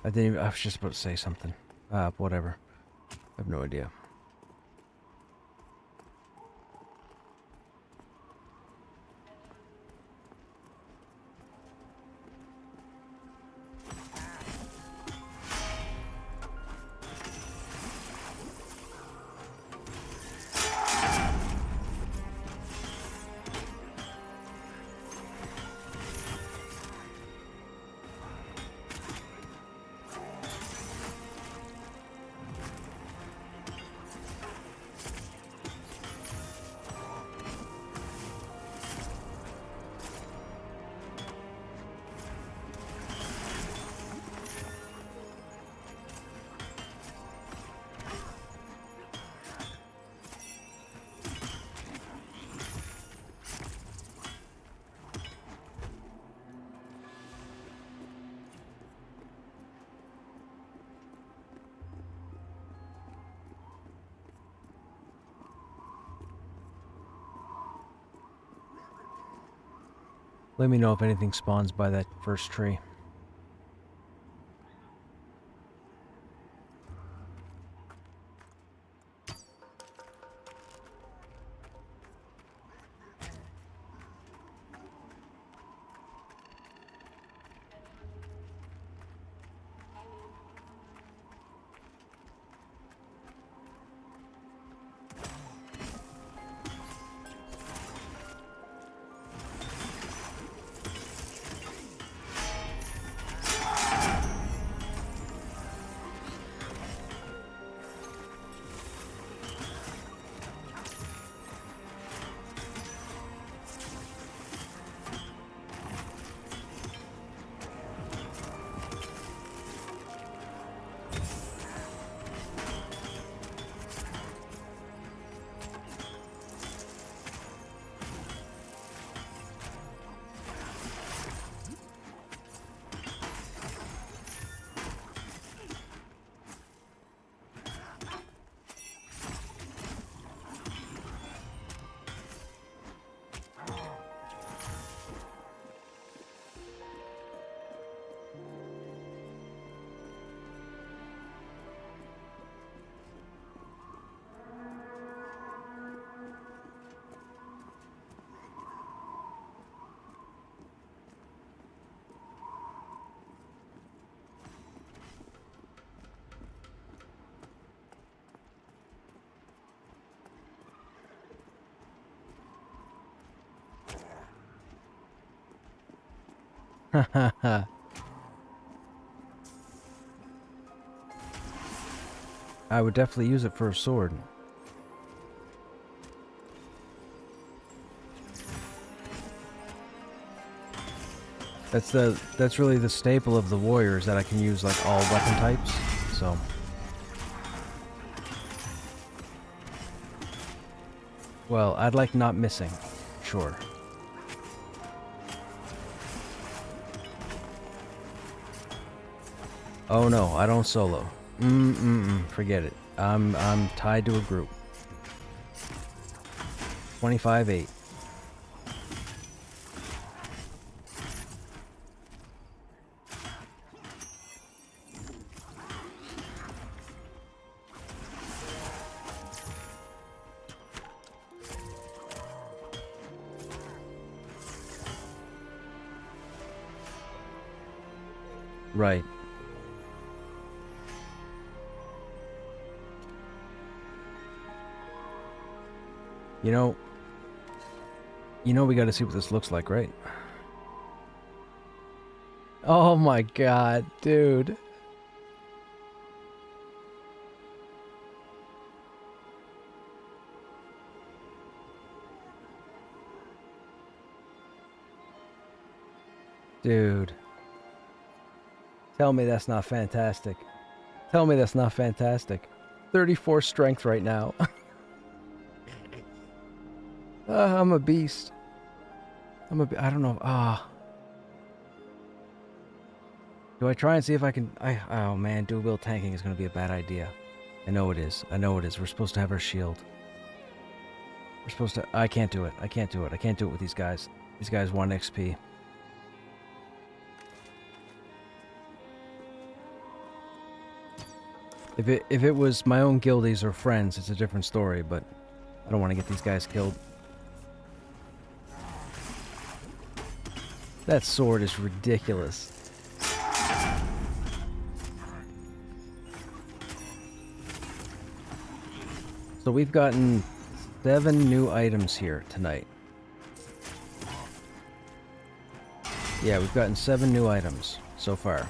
[SPEAKER 1] I was just about to say something. Whatever. I have no idea. Let me know if anything spawns by that first tree. Hahaha. I would definitely use it for a sword. That's really the staple of the warriors, that I can use like all weapon types. So well, I'd like not missing. Sure. Oh no, I don't solo. Forget it. I'm tied to a group. 25-8. Right. You know we gotta see what this looks like, right? Oh my god, dude. Dude. Tell me that's not fantastic. Tell me that's not fantastic. 34 strength right now. I'm a beast. I don't know. Do I try and see if I can... Oh man, dual wheel tanking is going to be a bad idea. I know it is. I know it is. We're supposed to have our shield. We're supposed to... I can't do it. I can't do it. I can't do it with these guys. These guys want XP. If it was my own guildies or friends, it's a different story, but I don't want to get these guys killed. That sword is ridiculous. So we've gotten 7 new items here tonight. Yeah, we've gotten 7 new items so far.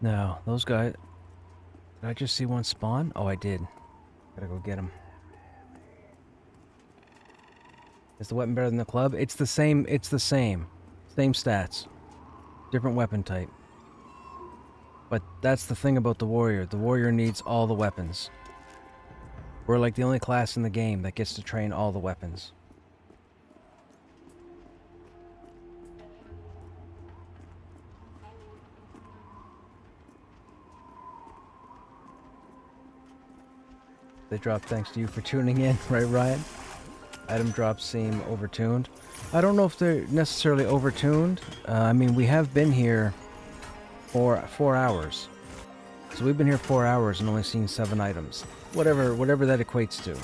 [SPEAKER 1] No, those guys... Did I just see one spawn? Oh, I did. Gotta go get him. Is the weapon better than the club? It's the same. It's the same. Same stats. Different weapon type. But that's the thing about the warrior. The warrior needs all the weapons. We're like the only class in the game that gets to train all the weapons. They drop thanks to you for tuning in, right, Ryan? Item drops seem overtuned. I don't know if they're necessarily overtuned. I mean, we have been here for 4 hours. So we've been here 4 hours and only seen 7 items. Whatever that equates to.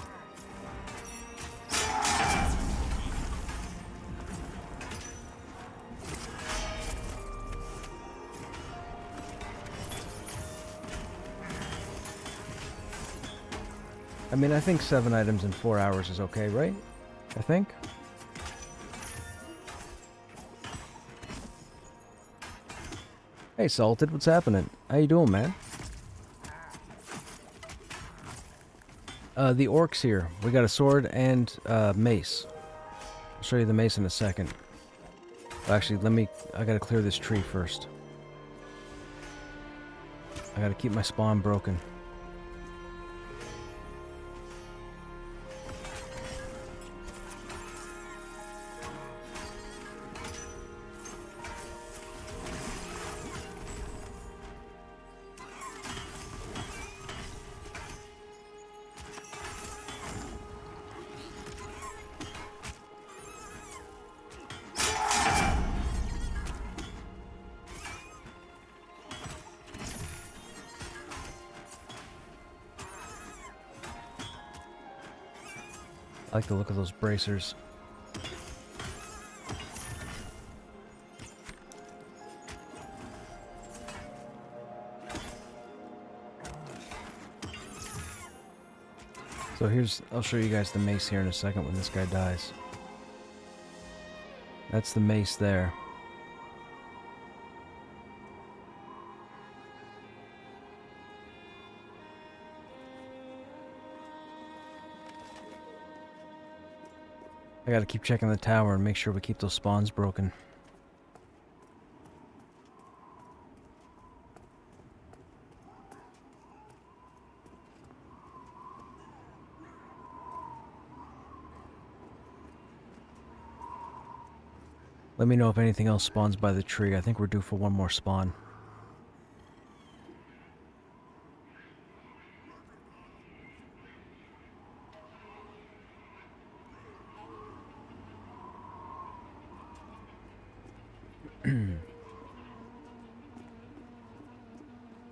[SPEAKER 1] I mean, I think 7 items in 4 hours is okay, right? I think. Hey, Salted, what's happening? How you doing, man? The orcs here. We got a sword and mace. I'll show you the mace in a second. Actually, I gotta clear this tree first. I gotta keep my spawn broken. I like the look of those bracers. So I'll show you guys the mace here in a second when this guy dies. That's the mace there. I gotta keep checking the tower and make sure we keep those spawns broken. Let me know if anything else spawns by the tree. I think we're due for one more spawn.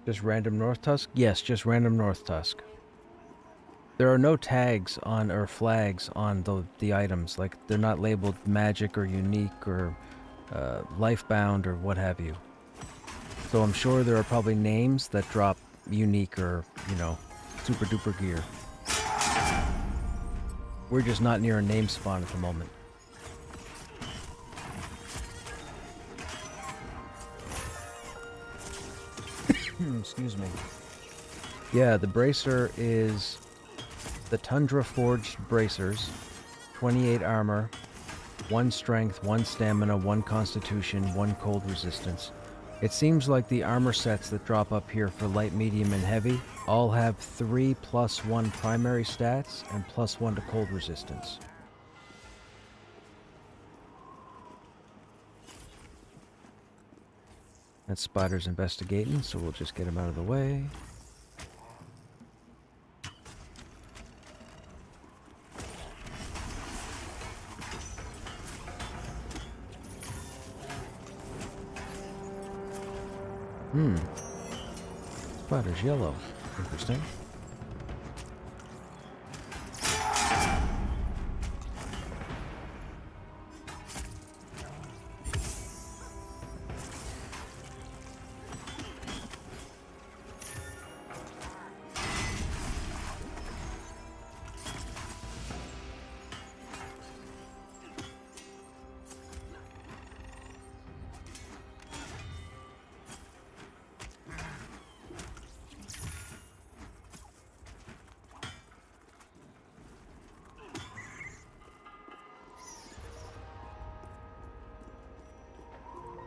[SPEAKER 1] Just random North Tusk? Yes, just random North Tusk. There are no tags on or flags on the items. Like, they're not labeled magic or unique or lifebound or what have you. So I'm sure there are probably names that drop unique or, you know, super duper gear. We're just not near a name spawn at the moment. Excuse me. Yeah, the bracer is the Tundra Forged Bracers, 28 armor, 1 strength, 1 stamina, 1 constitution, 1 cold resistance. It seems like the armor sets that drop up here for light, medium, and heavy all have 3 plus 1 primary stats and plus 1 to cold resistance. That spider's investigating, so we'll just get him out of the way. Spider's yellow. Interesting.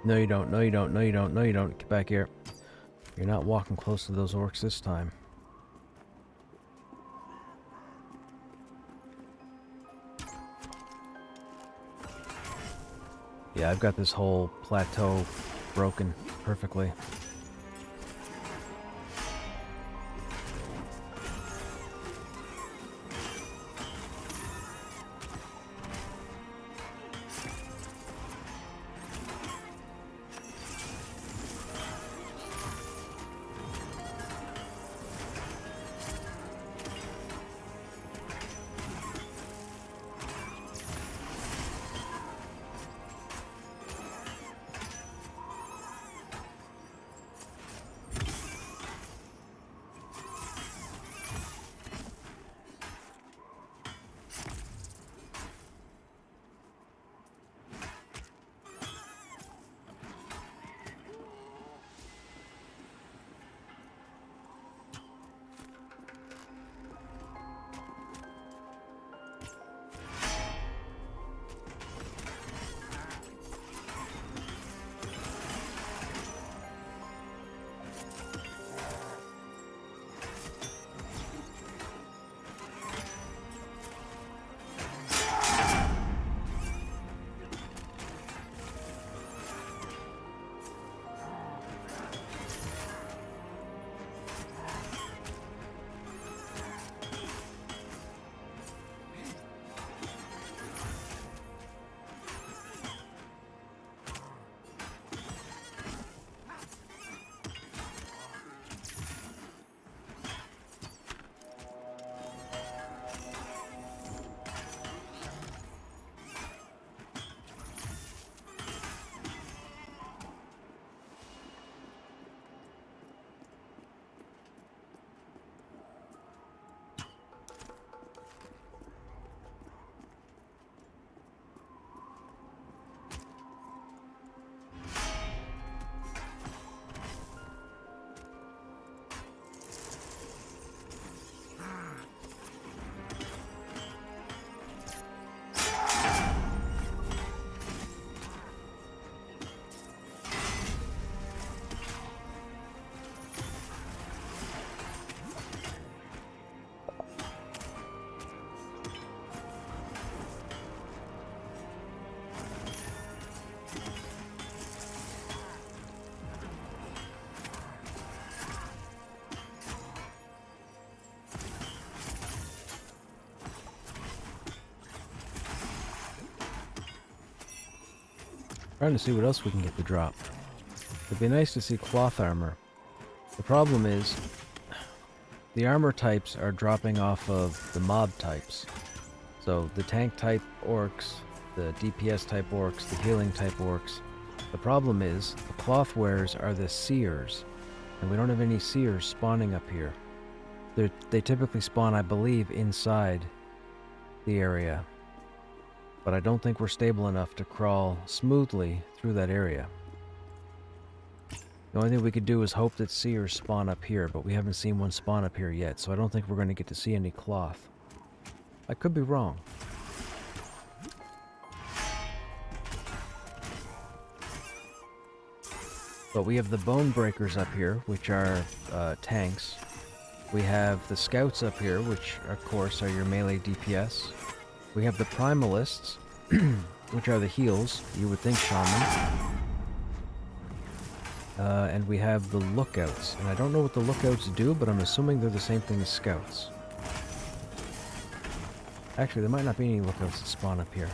[SPEAKER 1] No, you don't. No, you don't. No, you don't. No, you don't. Get back here. You're not walking close to those orcs this time. Yeah, I've got this whole plateau broken perfectly. Trying to see what else we can get to drop. It'd be nice to see cloth armor. The problem is, the armor types are dropping off of the mob types. So the tank type orcs, the DPS type orcs, the healing type orcs. The problem is, the cloth wearers are the seers, and we don't have any seers spawning up here. They typically spawn, I believe, inside the area. But I don't think we're stable enough to crawl smoothly through that area. The only thing we could do is hope that seers spawn up here, but we haven't seen one spawn up here yet, so I don't think we're going to get to see any cloth. I could be wrong. But we have the Bone Breakers up here, which are tanks. We have the Scouts up here, which of course are your melee DPS. We have the Primalists, which are the heals, you would think shaman. And we have the Lookouts. And I don't know what the Lookouts do, but I'm assuming they're the same thing as Scouts. Actually, there might not be any Lookouts that spawn up here.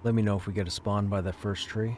[SPEAKER 1] Let me know if we get a spawn by that first tree.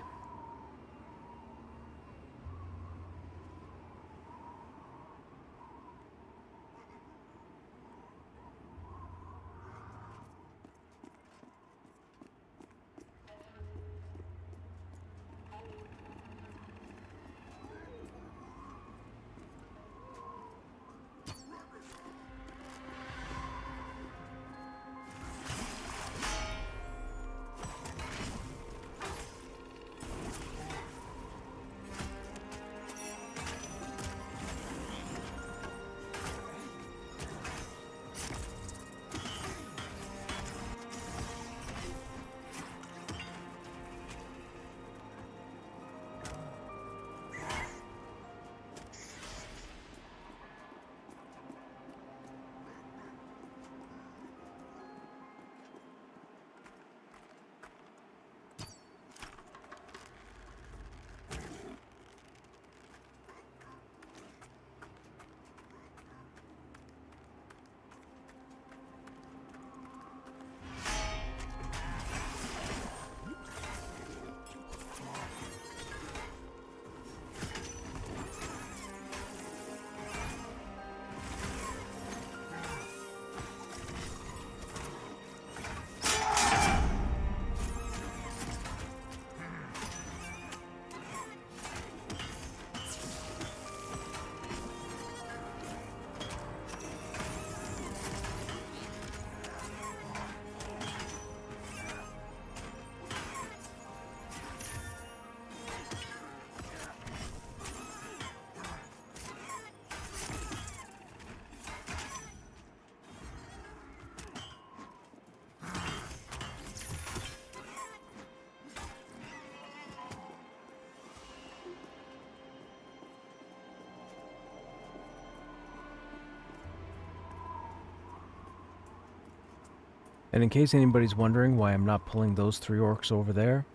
[SPEAKER 1] And in case anybody's wondering why I'm not pulling those 3 orcs over there,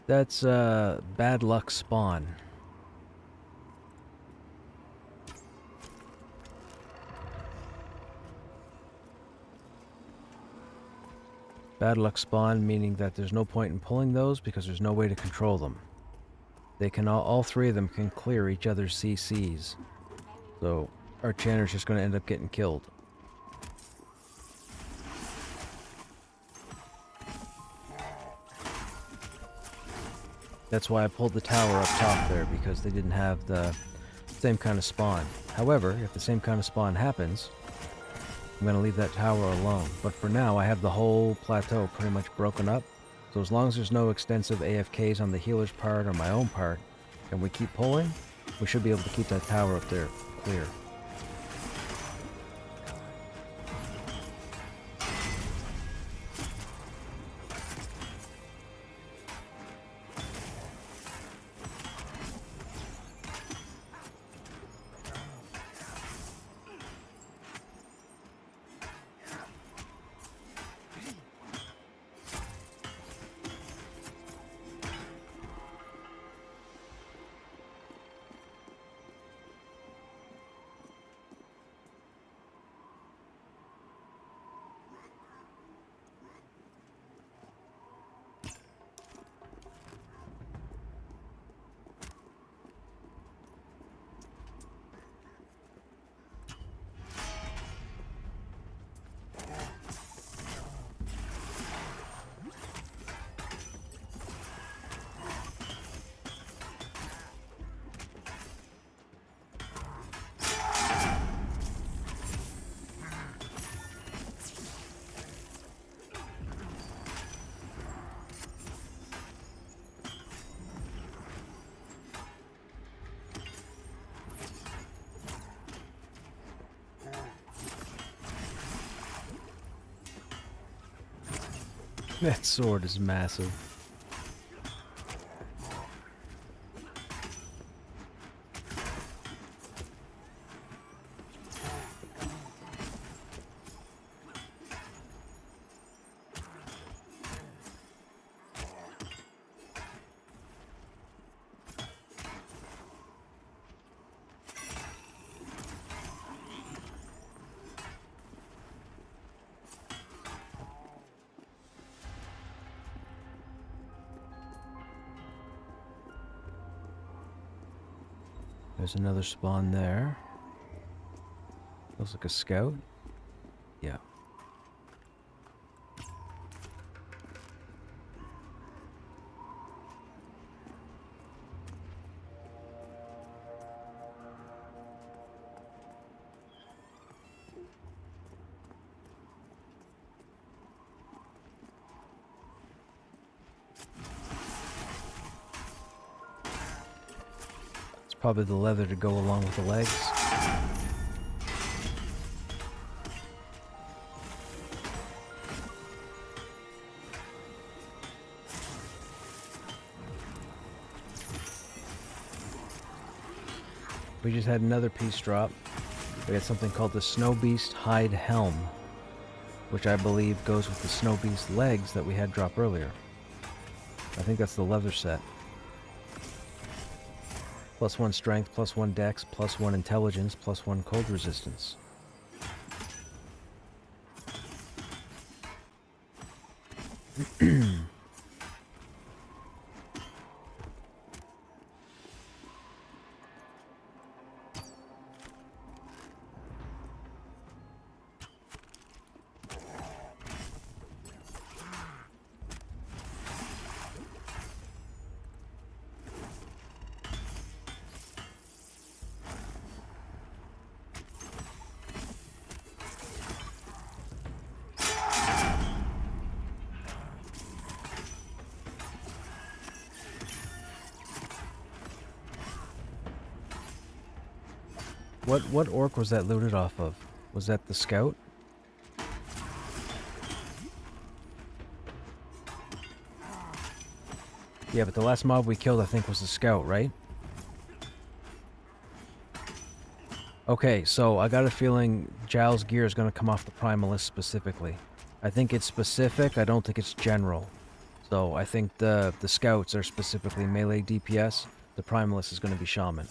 [SPEAKER 1] that's bad luck spawn. Bad luck spawn, meaning that there's no point in pulling those because there's no way to control them. They can all 3 of them can clear each other's CCs. So our Channer's just going to end up getting killed. That's why I pulled the tower up top there, because they didn't have the same kind of spawn. However, if the same kind of spawn happens, I'm going to leave that tower alone. But for now, I have the whole plateau pretty much broken up. So as long as there's no extensive AFKs on the healer's part or my own part, and we keep pulling, we should be able to keep that tower up there clear. That sword is massive. There's another spawn there. Looks like a scout. Yeah. Probably the leather to go along with the legs. We just had another piece drop. We had something called the Snow Beast Hide Helm, which I believe goes with the Snow Beast legs that we had drop earlier. I think that's the leather set. +1 strength, +1 dex, +1 intelligence, +1 cold resistance. What orc was that looted off of? Was that the scout? Yeah, but the last mob we killed I think was the scout, right? Okay, so I got a feeling Giles' gear is going to come off the Primalist specifically. I think it's specific, I don't think it's general. So I think the scouts are specifically melee DPS, the primalist is going to be shaman.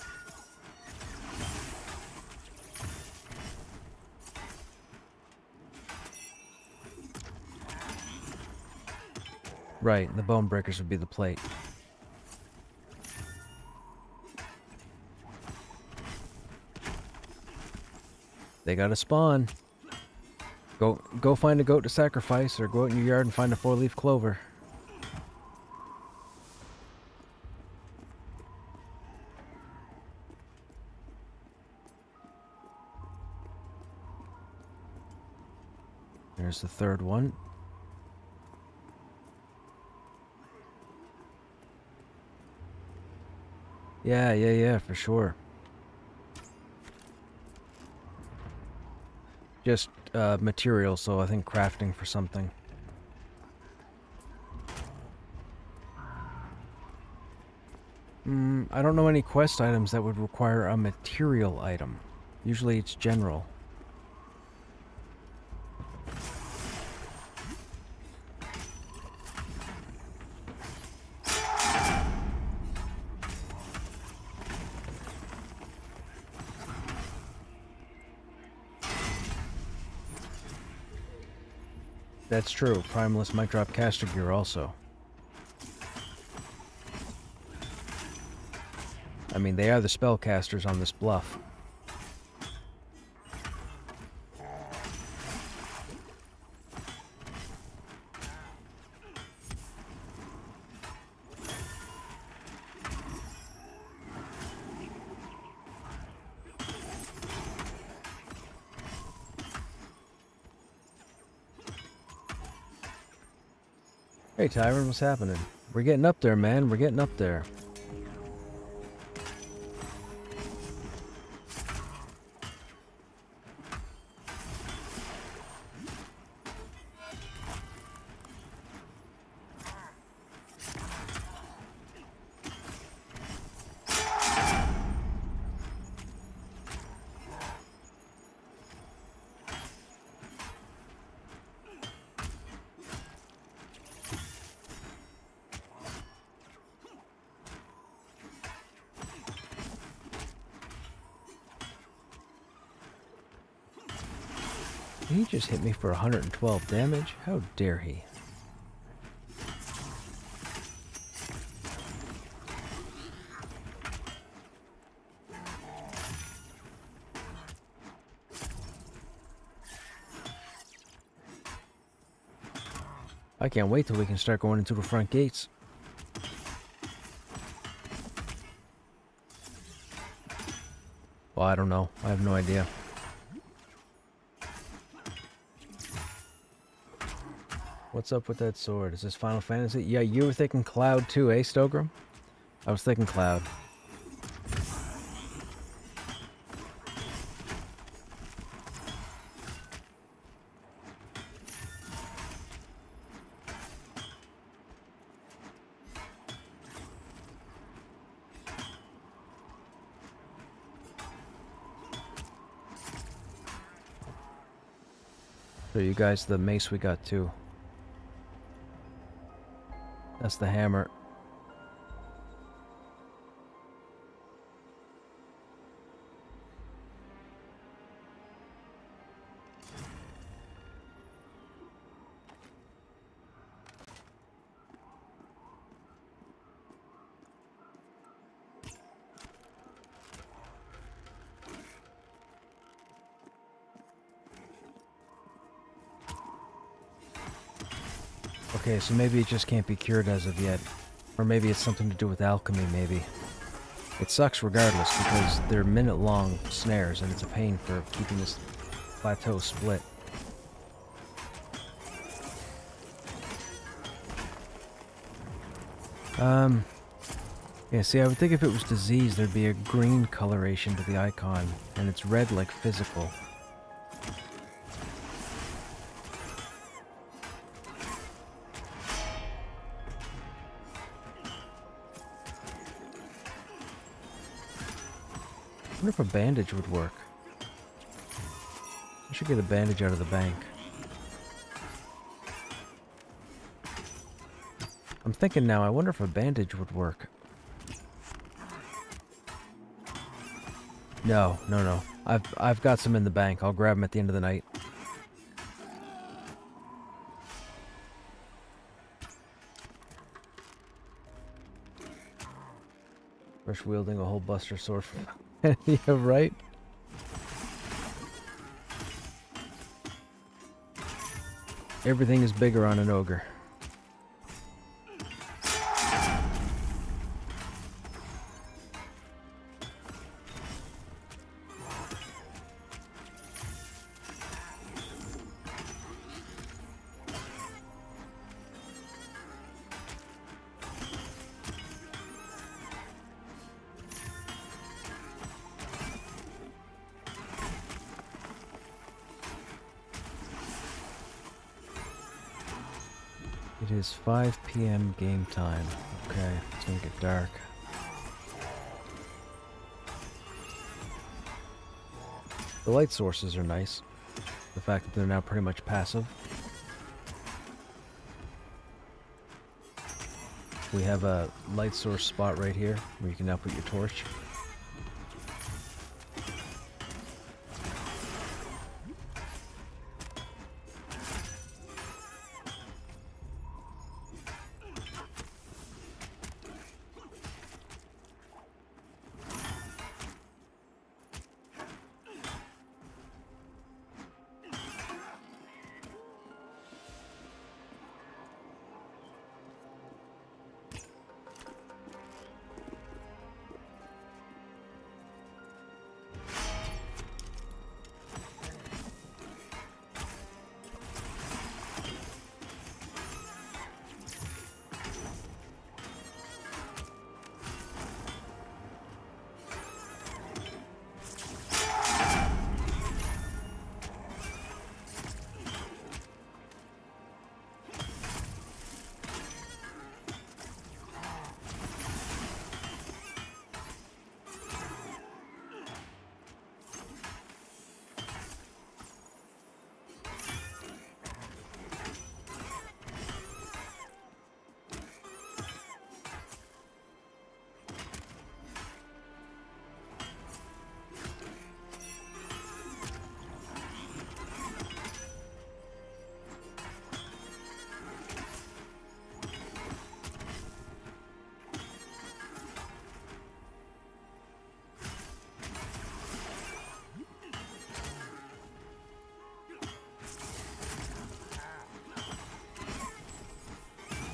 [SPEAKER 1] Right, the bone breakers would be the plate. They got a spawn. Go find a goat to sacrifice, or go out in your yard and find a 4-leaf clover. There's the third one. Yeah, for sure. Just material, so I think crafting for something. I don't know any quest items that would require a material item. Usually it's general. That's true. Primalist might drop caster gear also. I mean, they are the spellcasters on this bluff. Hey Tyron, what's happening? We're getting up there, man. We're getting up there. He just hit me for 112 damage? How dare he? I can't wait till we can start going into the front gates. Well, I don't know. I have no idea. What's up with that sword? Is this Final Fantasy? Yeah, you were thinking Cloud too, eh, Stogrim? I was thinking Cloud. So you guys, the mace we got too. That's the hammer. Okay, so maybe it just can't be cured as of yet. Or maybe it's something to do with alchemy, maybe. It sucks regardless, because they're minute-long snares, and it's a pain for keeping this plateau split. Yeah, see, I would think if it was disease, there'd be a green coloration to the icon, and it's red like physical. I wonder if a bandage would work. I should get a bandage out of the bank. I'm thinking now, I wonder if a bandage would work. No. I've got some in the bank. I'll grab them at the end of the night. Rush wielding a whole Buster Sword from yeah, right? Everything is bigger on an ogre. It is 5 p.m. game time. Okay, it's gonna get dark. The light sources are nice. The fact that they're now pretty much passive. We have a light source spot right here where you can now put your torch.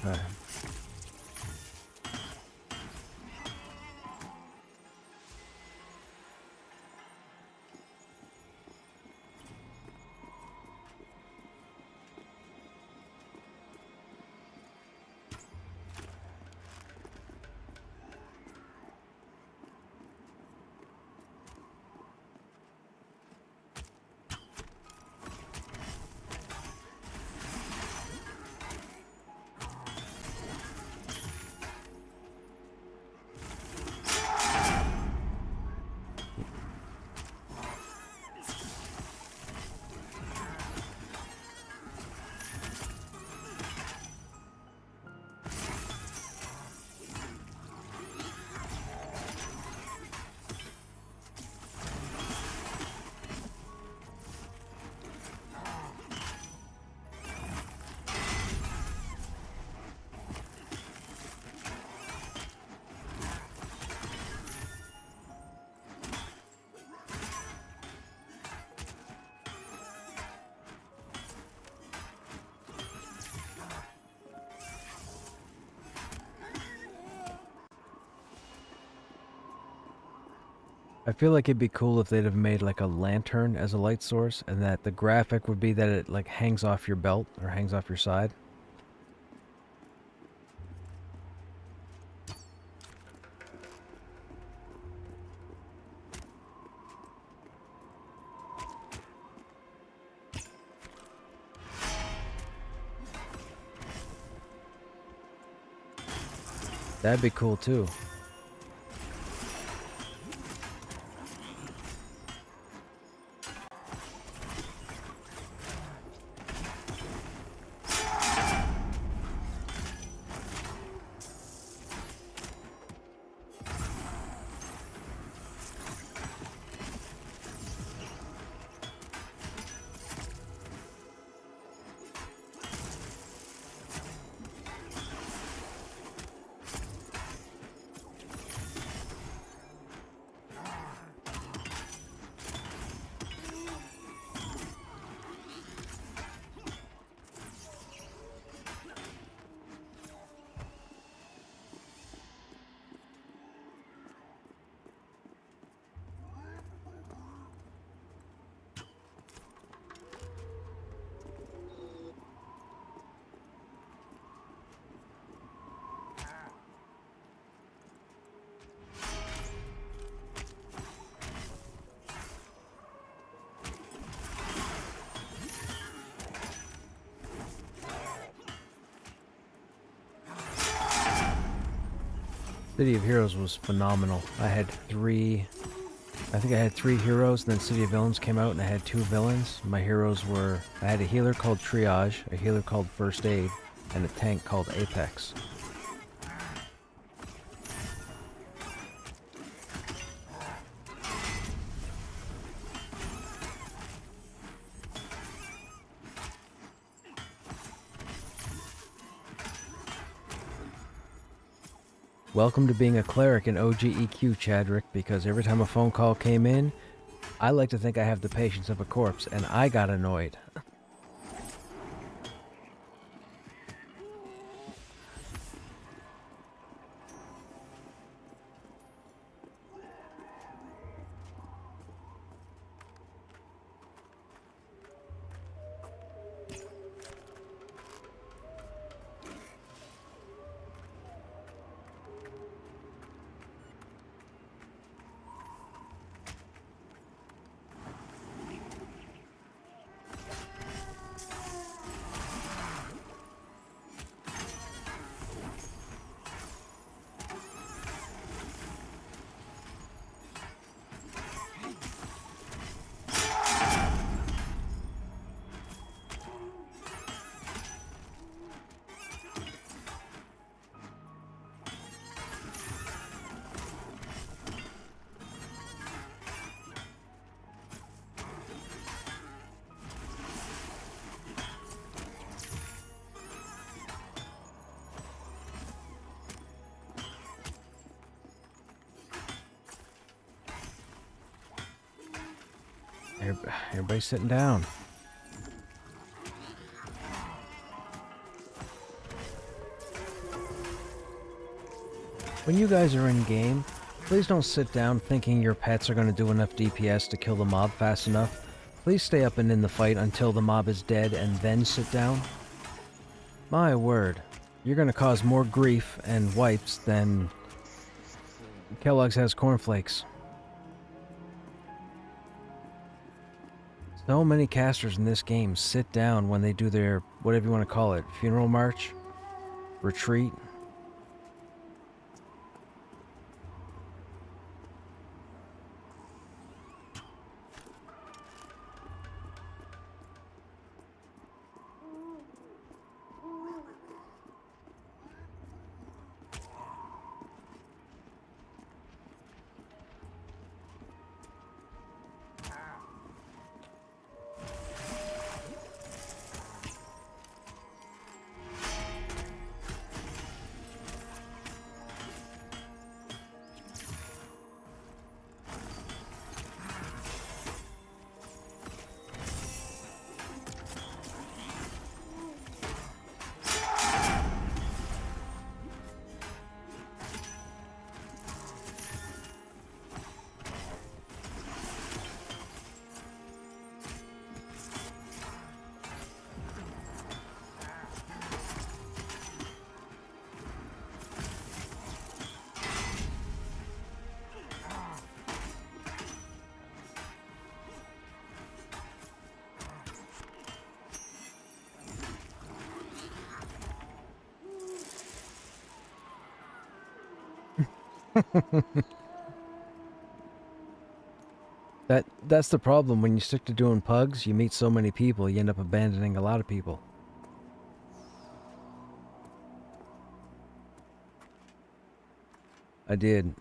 [SPEAKER 1] Alright. I feel like it'd be cool if they'd have made like a lantern as a light source, and that the graphic would be that it like hangs off your belt or hangs off your side. That'd be cool too. City of Heroes was phenomenal. I think I had three heroes, and then City of Villains came out and I had two villains. My heroes were, I had a healer called Triage, a healer called First Aid, and a tank called Apex. Welcome to being a cleric in OGEQ, Chadrick, because every time a phone call came in, I like to think I have the patience of a corpse, and I got annoyed. Everybody's sitting down. When you guys are in game, please don't sit down thinking your pets are going to do enough DPS to kill the mob fast enough. Please stay up and in the fight until the mob is dead and then sit down. My word, you're going to cause more grief and wipes than Kellogg's has cornflakes. So many casters in this game sit down when they do their, whatever you want to call it, funeral march, retreat. That's the problem. When you stick to doing pugs, you meet so many people, you end up abandoning a lot of people. I did.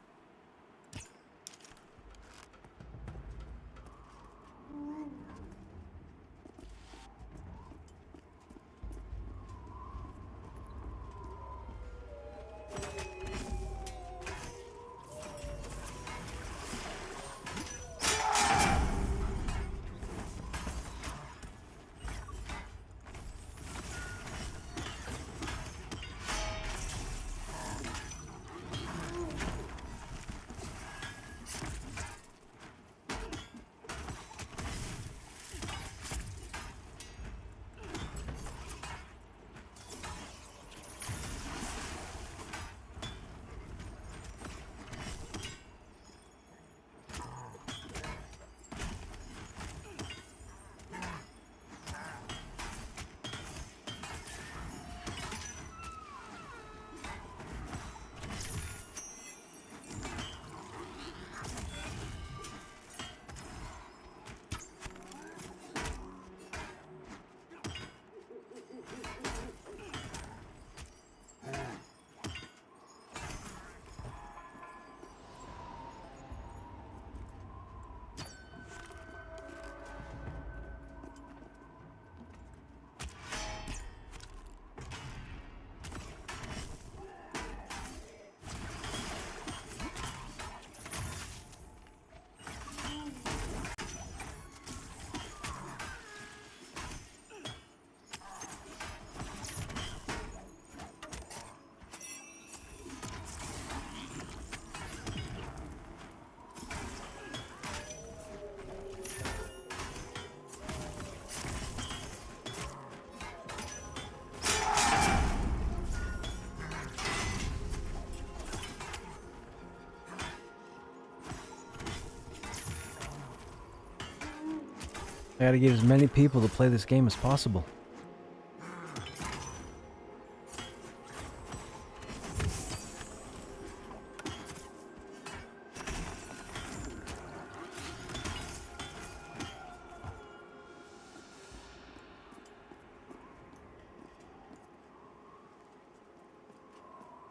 [SPEAKER 1] I gotta get as many people to play this game as possible.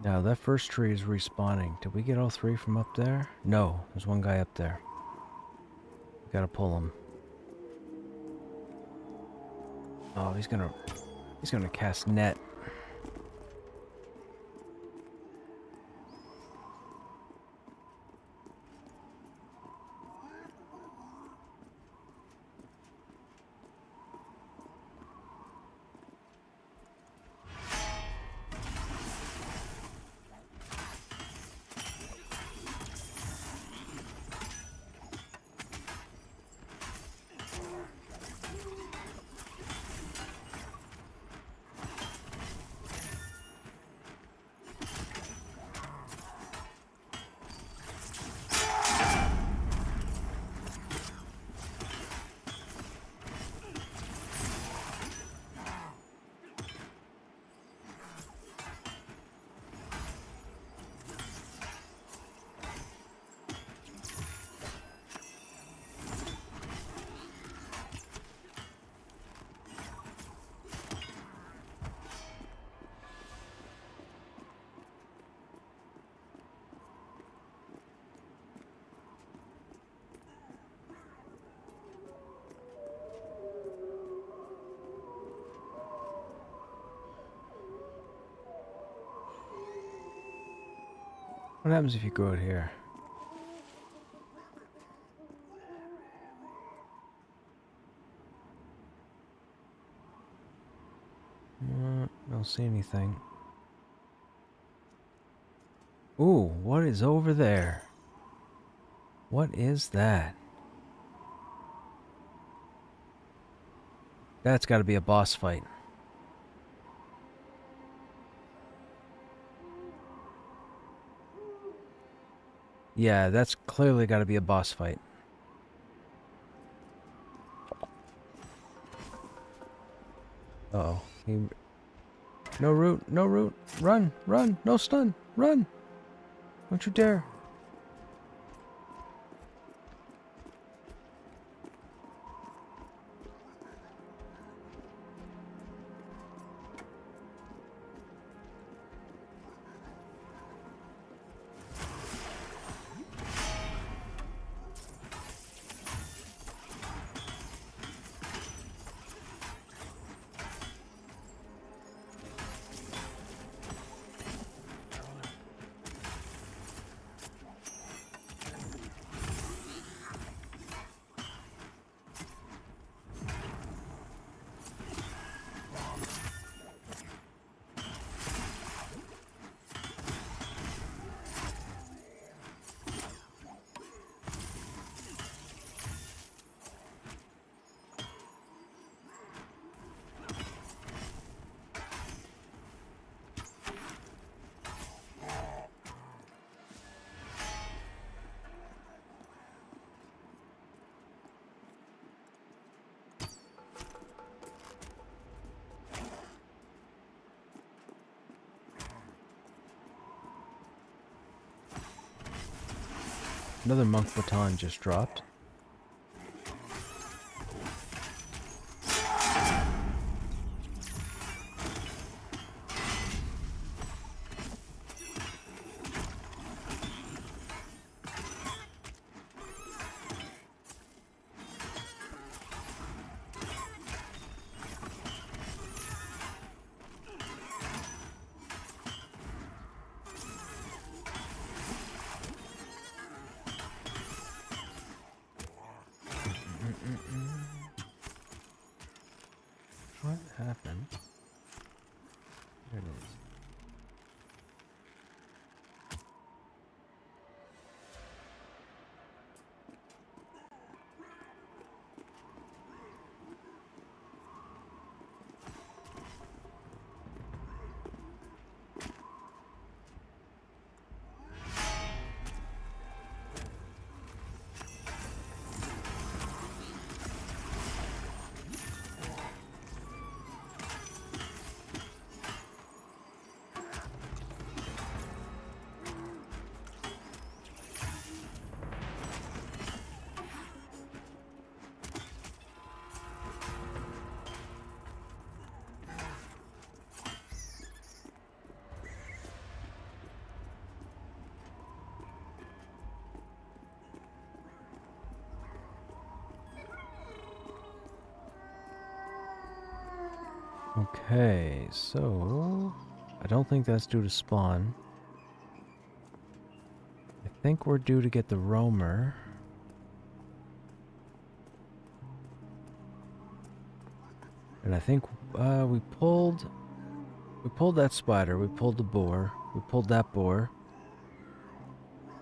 [SPEAKER 1] Now, that first tree is respawning. Did we get all three from up there? No, there's one guy up there. We gotta pull him. Oh, he's gonna cast net. What happens if you go out here? Don't see anything. Ooh, what is over there? What is that? That's got to be a boss fight. Yeah, that's clearly got to be a boss fight. Uh-oh. No root, no root. Run, run, no stun, run. Don't you dare. Another monk baton just dropped. What happened? There it is. Okay, so I don't think that's due to spawn. I think we're due to get the roamer. And I think we pulled that spider, we pulled the boar, we pulled that boar.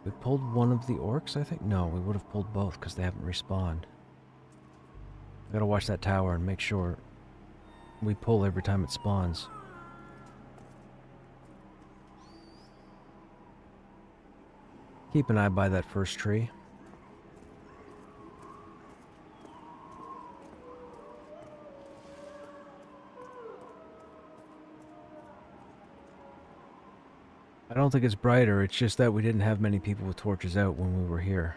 [SPEAKER 1] We pulled one of the orcs, I think? No, we would have pulled both because they haven't respawned. I gotta watch that tower and make sure we pull every time it spawns. Keep an eye by that first tree. I don't think it's brighter, it's just that we didn't have many people with torches out when we were here.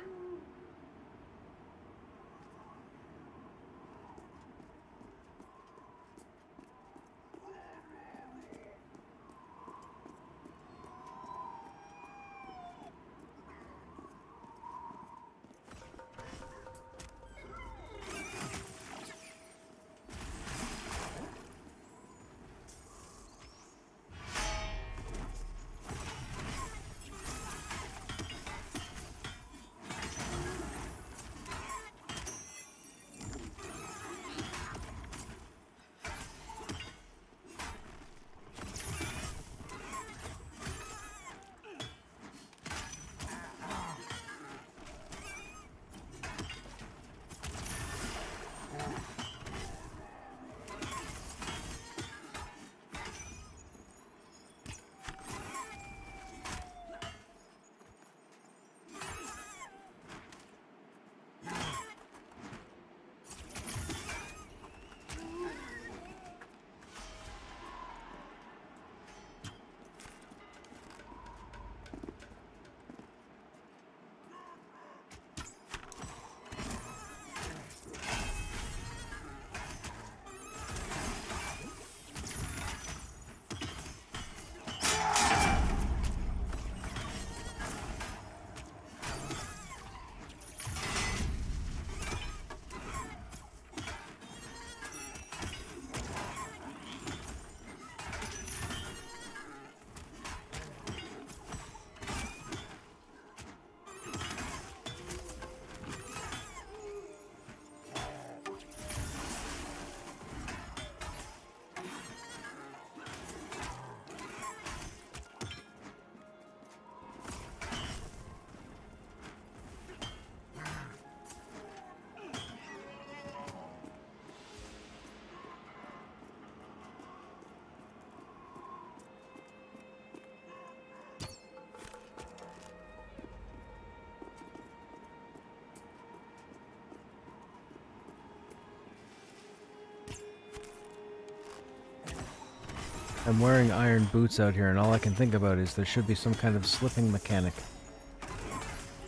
[SPEAKER 1] I'm wearing iron boots out here, and all I can think about is there should be some kind of slipping mechanic.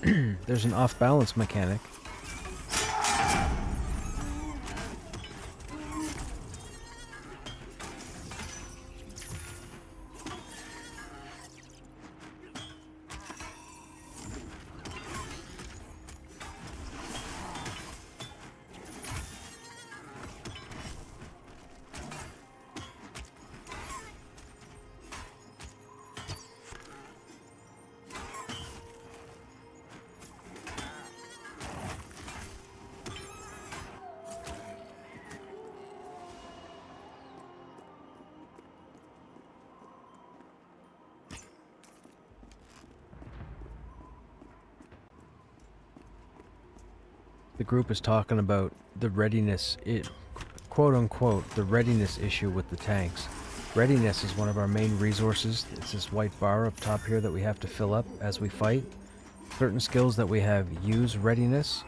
[SPEAKER 1] There's an off-balance mechanic. The group is talking about the readiness, quote unquote, the readiness issue with the tanks. Readiness is one of our main resources. It's this white bar up top here that we have to fill up as we fight. Certain skills that we have use readiness.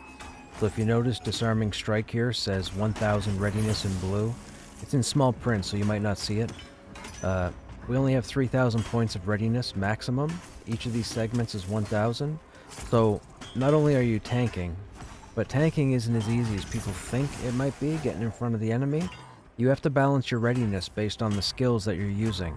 [SPEAKER 1] So if you notice, disarming strike here says 1000 readiness in blue. It's in small print, so you might not see it. We only have 3000 points of readiness maximum. Each of these segments is 1000. So not only are you tanking, but tanking isn't as easy as people think it might be, getting in front of the enemy. You have to balance your readiness based on the skills that you're using.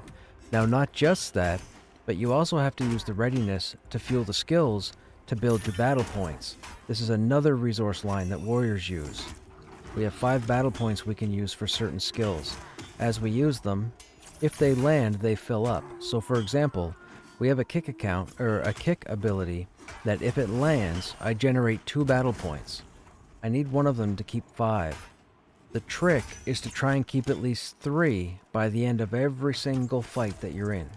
[SPEAKER 1] Now, not just that, but you also have to use the readiness to fuel the skills to build your battle points. This is another resource line that warriors use. We have 5 battle points we can use for certain skills. as we use them, if they land, they fill up. So for example, we have a kick account, or a kick ability, that if it lands, I generate 2 battle points. I need one of them to keep 5. The trick is to try and keep at least 3 by the end of every single fight that you're in.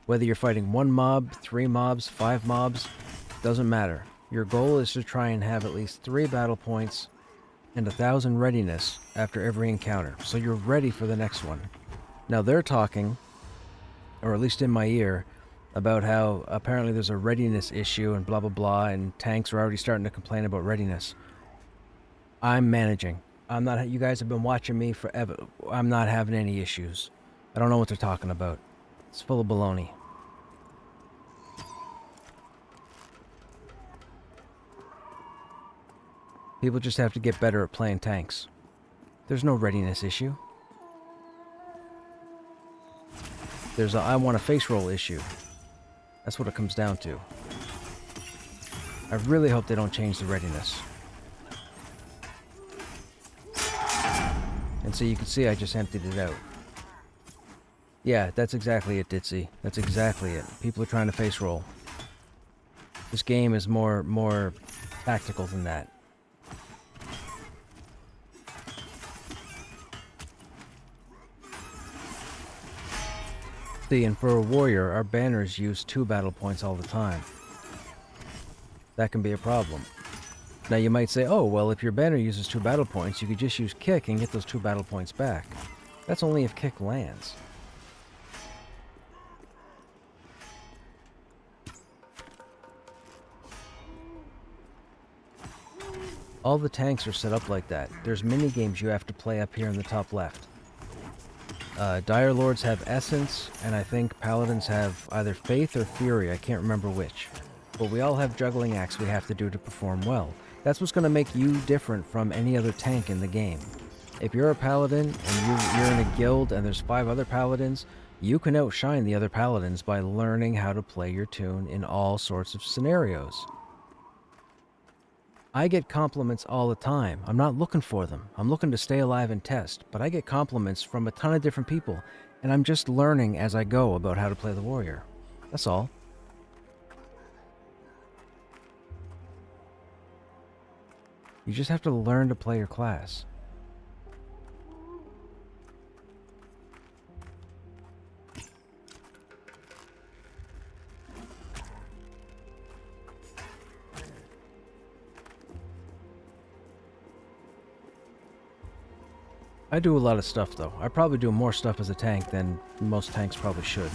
[SPEAKER 1] Whether you're fighting 1 mob, 3 mobs, 5 mobs, doesn't matter. Your goal is to try and have at least 3 battle points and 1,000 readiness after every encounter, so you're ready for the next one. Now they're talking, or at least in my ear, about how apparently there's a readiness issue and blah blah blah, and tanks are already starting to complain about readiness. I'm managing. I'm not. You guys have been watching me forever. I'm not having any issues. I don't know what they're talking about. It's full of baloney. People just have to get better at playing tanks. There's no readiness issue. There's a I want a face roll issue. That's what it comes down to. I really hope they don't change the readiness. And so you can see I just emptied it out. Yeah, that's exactly it, Ditzy. That's exactly it. People are trying to face roll. This game is more tactical than that. See, and for a warrior, our banners use 2 battle points all the time. That can be a problem. Now you might say, oh, well, if your banner uses 2 battle points, you could just use kick and get those 2 battle points back. That's only if kick lands. All the tanks are set up like that. There's mini games you have to play up here in the top left. Dire Lords have Essence, and I think Paladins have either Faith or Fury, I can't remember which. But we all have juggling acts we have to do to perform well. That's what's going to make you different from any other tank in the game. If you're a Paladin, and you're in a guild and there's 5 other Paladins, you can outshine the other Paladins by learning how to play your tune in all sorts of scenarios. I get compliments all the time. I'm not looking for them. I'm looking to stay alive and test, but I get compliments from a ton of different people, and I'm just learning as I go about how to play the warrior. That's all. You just have to learn to play your class. I do a lot of stuff, though. I probably do more stuff as a tank than most tanks probably should.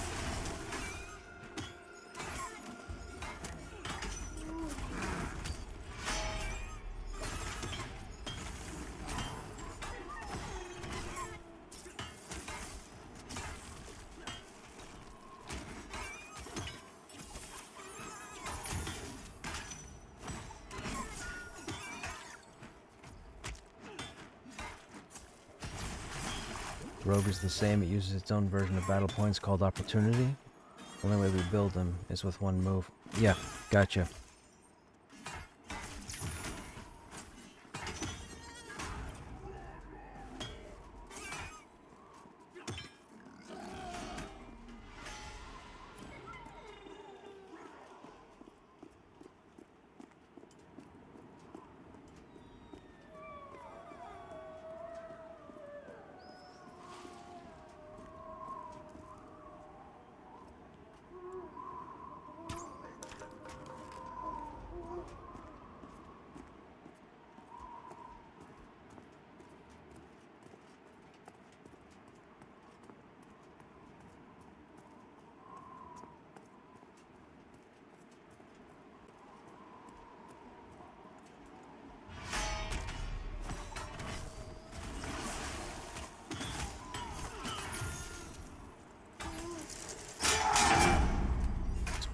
[SPEAKER 1] Rogue is the same. It uses its own version of battle points called Opportunity. The only way we build them is with one move. Yeah, gotcha.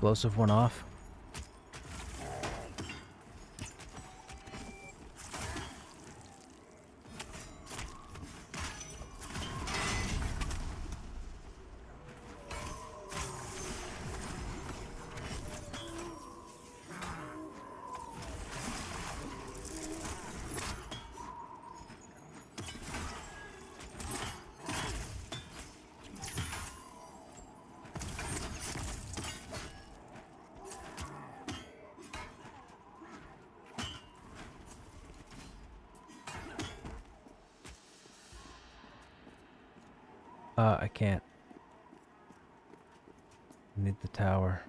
[SPEAKER 1] Explosive one off. I can't. I need the tower.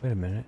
[SPEAKER 1] Wait a minute.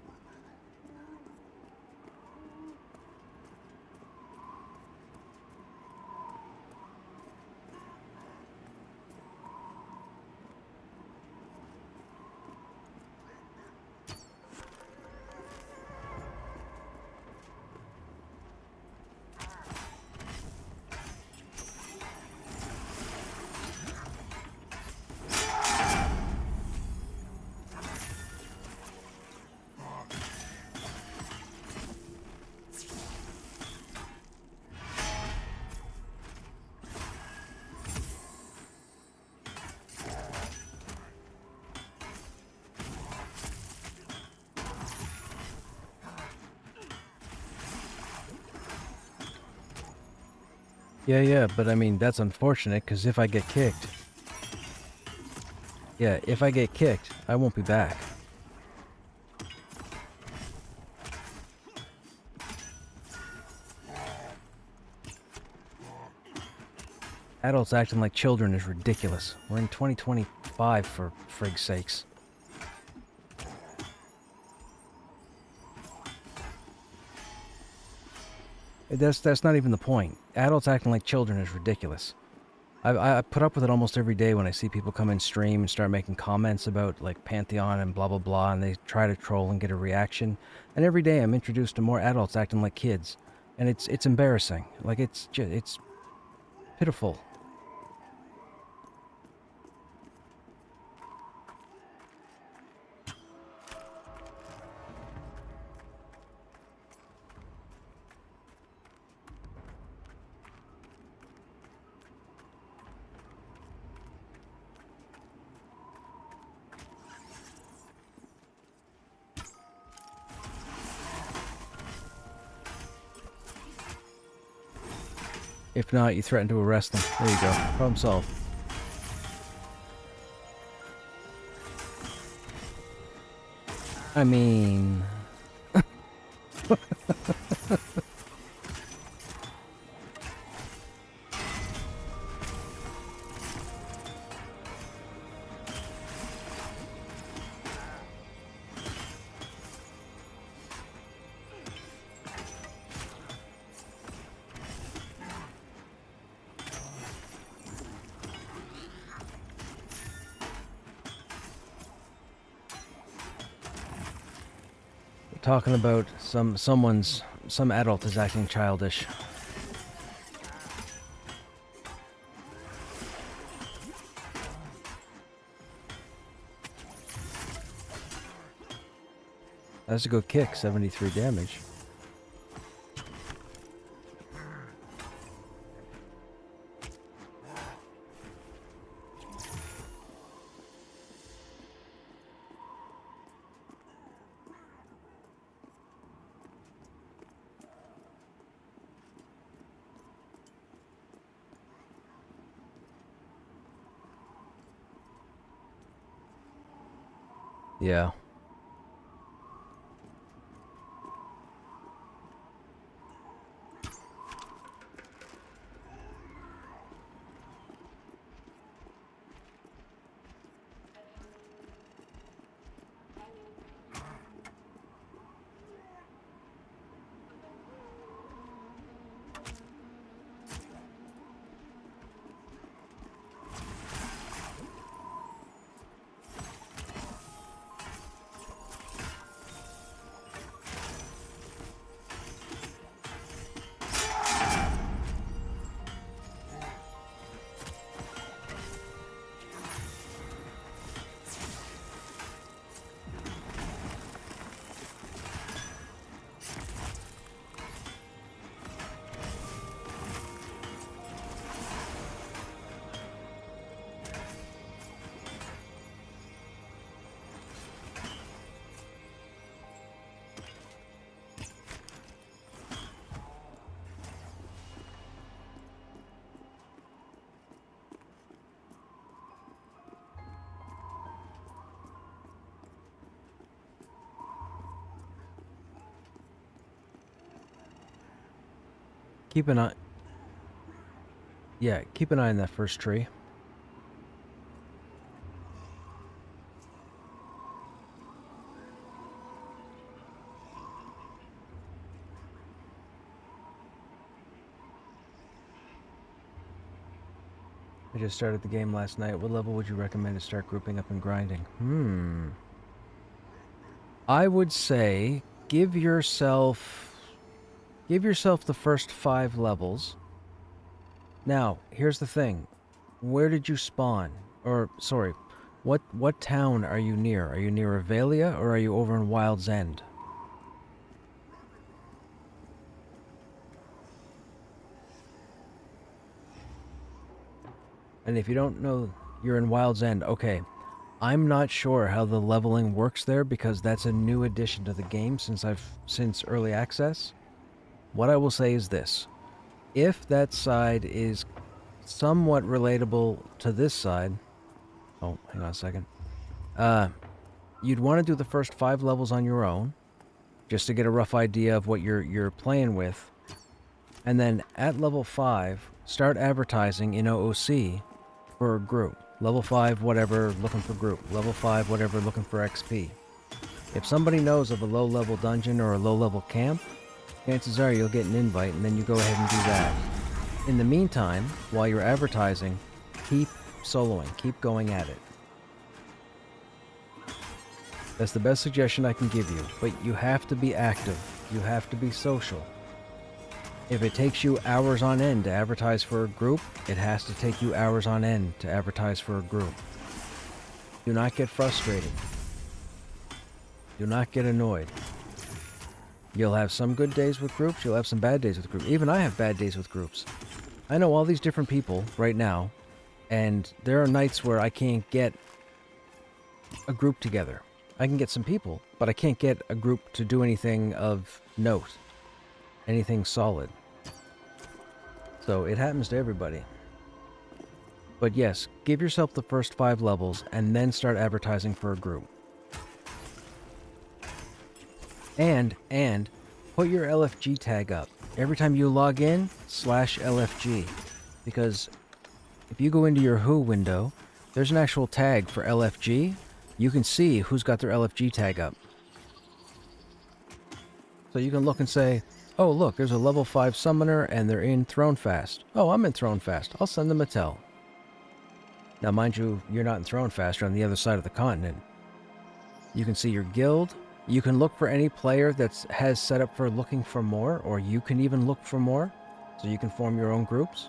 [SPEAKER 1] Yeah, but I mean, that's unfortunate, because if I get kicked... Yeah, if I get kicked, I won't be back. Adults acting like children is ridiculous. We're in 2025, for frig's sakes. That's not even the point. Adults acting like children is ridiculous. I put up with it almost every day when I see people come in stream and start making comments about, like, Pantheon and blah blah blah, and they try to troll and get a reaction. And every day I'm introduced to more adults acting like kids. And it's embarrassing. Like, it's pitiful. If not, you threaten to arrest them. There you go. Problem solved. I mean... talking about some adult is acting childish. That's a good kick, 73 damage. Yeah. Keep an eye... Yeah, keep an eye on that first tree. I just started the game last night. What level would you recommend to start grouping up and grinding? I would say give yourself the first 5 levels. Now, here's the thing. Where did you spawn? Or, sorry, what town are you near? Are you near Avelia or are you over in Wild's End? And if you don't know you're in Wild's End, okay. I'm not sure how the leveling works there because that's a new addition to the game since early access. What I will say is this. If that side is somewhat relatable to this side... Oh, hang on a second. You'd want to do the first 5 levels on your own, just to get a rough idea of what you're playing with. And then at level 5, start advertising in OOC for a group. Level 5, whatever, looking for group. Level 5, whatever, looking for XP. If somebody knows of a low-level dungeon or a low-level camp, chances are you'll get an invite, and then you go ahead and do that. In the meantime, while you're advertising, keep soloing. Keep going at it. That's the best suggestion I can give you, but you have to be active. You have to be social. If it takes you hours on end to advertise for a group, it has to take you hours on end to advertise for a group. Do not get frustrated. Do not get annoyed. You'll have some good days with groups, you'll have some bad days with groups. Even I have bad days with groups. I know all these different people right now, and there are nights where I can't get a group together. I can get some people, but I can't get a group to do anything of note. Anything solid. So it happens to everybody. But yes, give yourself the first 5 levels and then start advertising for a group. And put your LFG tag up. Every time you log in, /LFG. Because if you go into your Who window, there's an actual tag for LFG. You can see who's got their LFG tag up. So you can look and say, oh look, there's a level 5 summoner and they're in Thronefast. Oh, I'm in Thronefast. I'll send them a tell. Now mind you, you're not in Thronefast, you're on the other side of the continent. You can see your guild. You can look for any player that has set up for looking for more, or you can even look for more, so you can form your own groups.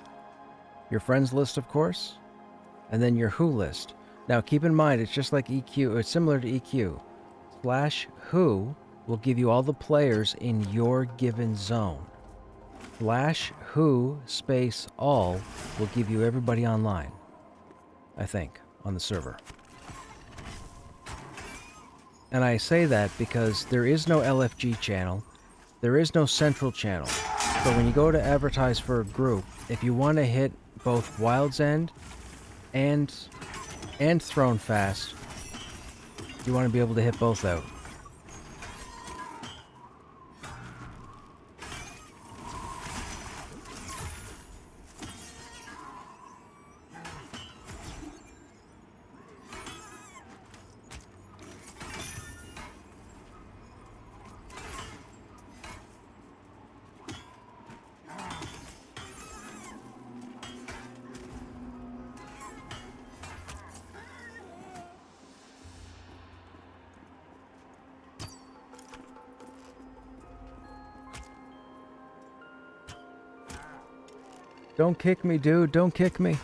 [SPEAKER 1] Your friends list, of course. And then your Who list. Now keep in mind, it's just like EQ, it's similar to EQ. /Who will give you all the players in your given zone. /Who space all will give you everybody online. I think, on the server. And I say that because there is no LFG channel, there is no central channel. So when you go to advertise for a group, if you want to hit both Wild's End and Thronefast, you want to be able to hit both out. Don't kick me, dude. Don't kick me.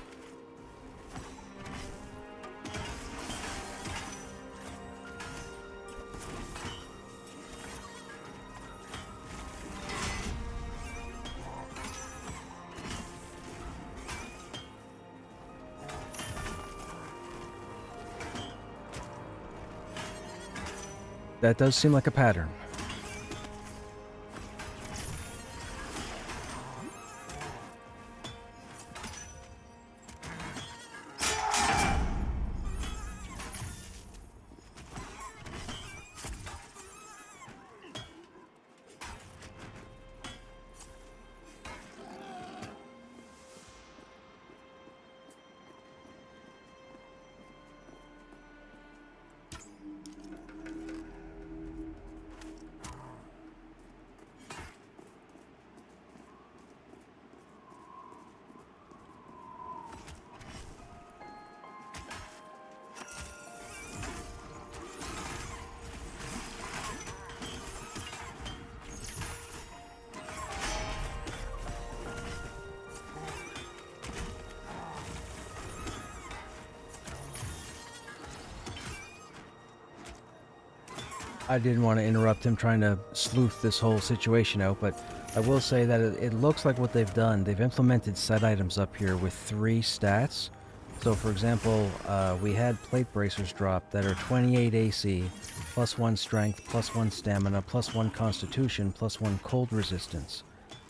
[SPEAKER 1] That does seem like a pattern. I didn't want to interrupt him trying to sleuth this whole situation out, but I will say that it looks like what they've done, they've implemented set items up here with 3 stats. So for example, we had plate bracers drop that are 28 AC, plus 1 strength, plus 1 stamina, plus 1 constitution, plus 1 cold resistance.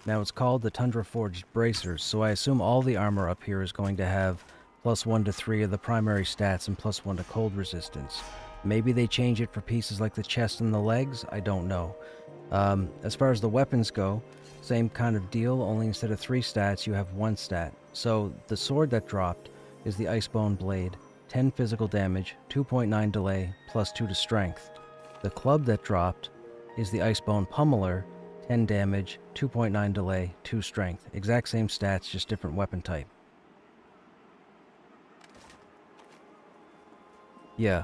[SPEAKER 1] Now it's called the Tundra Forged bracers, so I assume all the armor up here is going to have plus 1 to 3 of the primary stats and plus 1 to cold resistance. Maybe they change it for pieces like the chest and the legs, I don't know. As far as the weapons go, same kind of deal, only instead of 3 stats, you have 1 stat. So the sword that dropped is the Icebone Blade, 10 physical damage, 2.9 delay, plus 2 to strength. The club that dropped is the Icebone Pummeler, 10 damage, 2.9 delay, 2 strength. Exact same stats, just different weapon type. Yeah.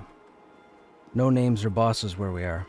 [SPEAKER 1] No names or bosses where we are.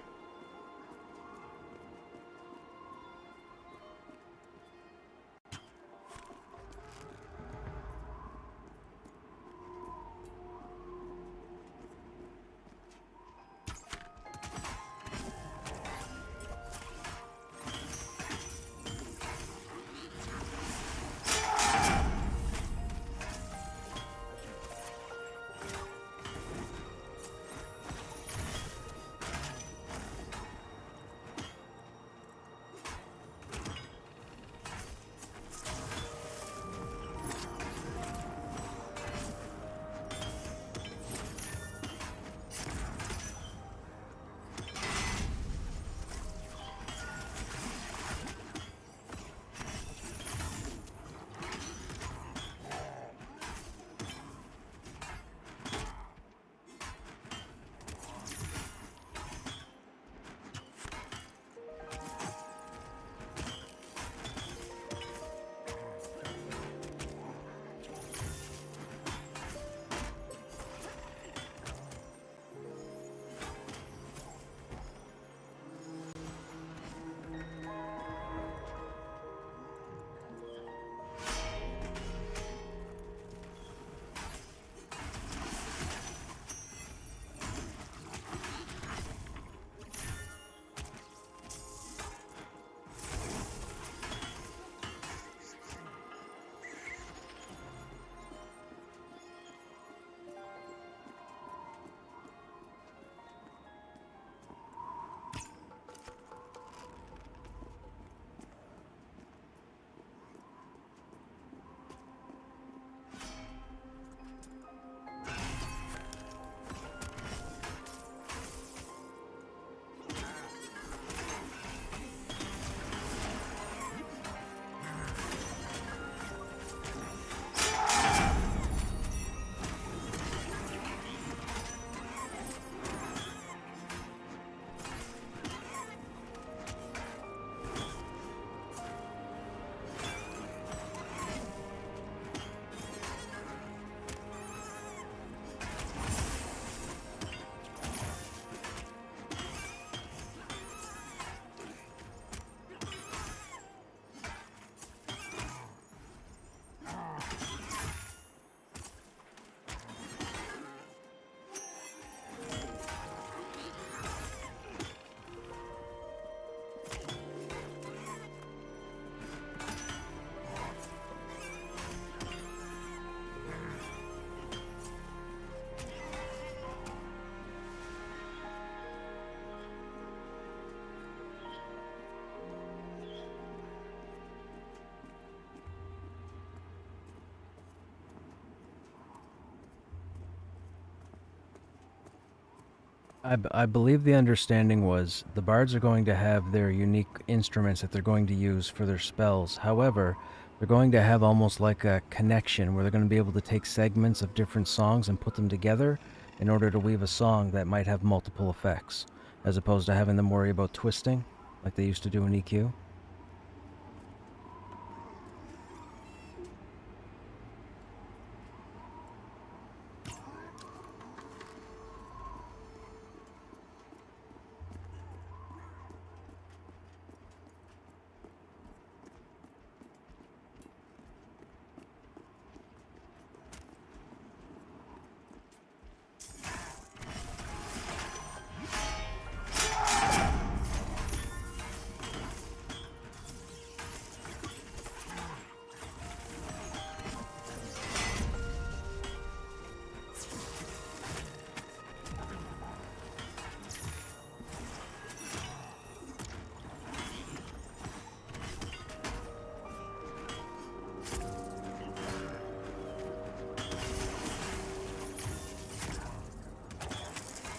[SPEAKER 1] I believe the understanding was the bards are going to have their unique instruments that they're going to use for their spells. However, they're going to have almost like a connection where they're going to be able to take segments of different songs and put them together in order to weave a song that might have multiple effects, as opposed to having them worry about twisting like they used to do in EQ.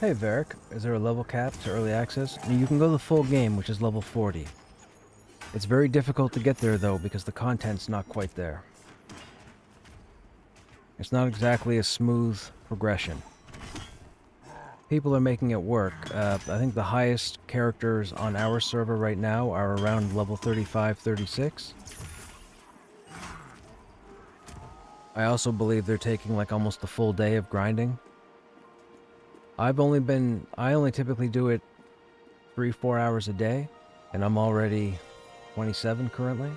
[SPEAKER 1] Hey Varric, is there a level cap to early access? You can go the full game, which is level 40. It's very difficult to get there though, because the content's not quite there. It's not exactly a smooth progression. People are making it work. I think the highest characters on our server right now are around level 35, 36. I also believe they're taking like almost the full day of grinding. I only typically do it 3-4 hours a day, and I'm already 27 currently.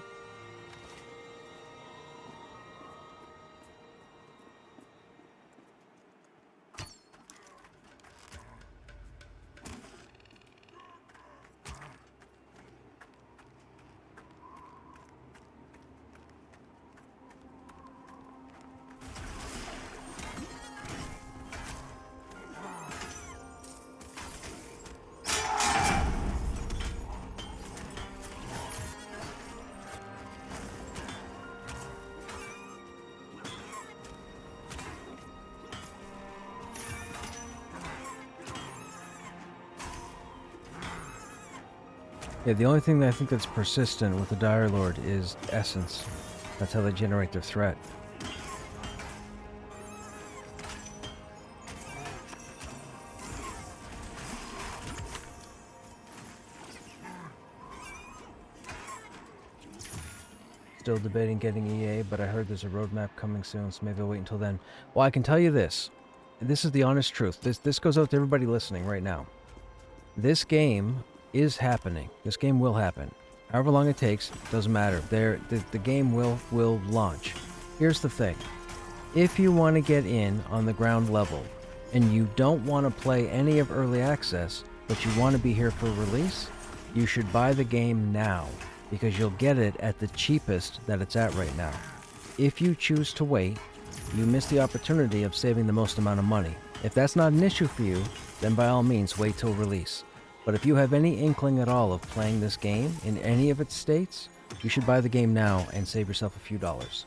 [SPEAKER 1] Yeah, the only thing that I think that's persistent with the Dire Lord is essence. That's how they generate their threat. Still debating getting EA, but I heard there's a roadmap coming soon, so maybe I'll wait until then. Well, I can tell you this. This is the honest truth. This goes out to everybody listening right now. This game is happening. This game will happen. However long it takes, doesn't matter. The game will launch. Here's the thing. If you want to get in on the ground level, and you don't want to play any of Early Access, but you want to be here for release, you should buy the game now, because you'll get it at the cheapest that it's at right now. If you choose to wait, you miss the opportunity of saving the most amount of money. If that's not an issue for you, then by all means wait till release. But if you have any inkling at all of playing this game in any of its states, you should buy the game now and save yourself a few dollars.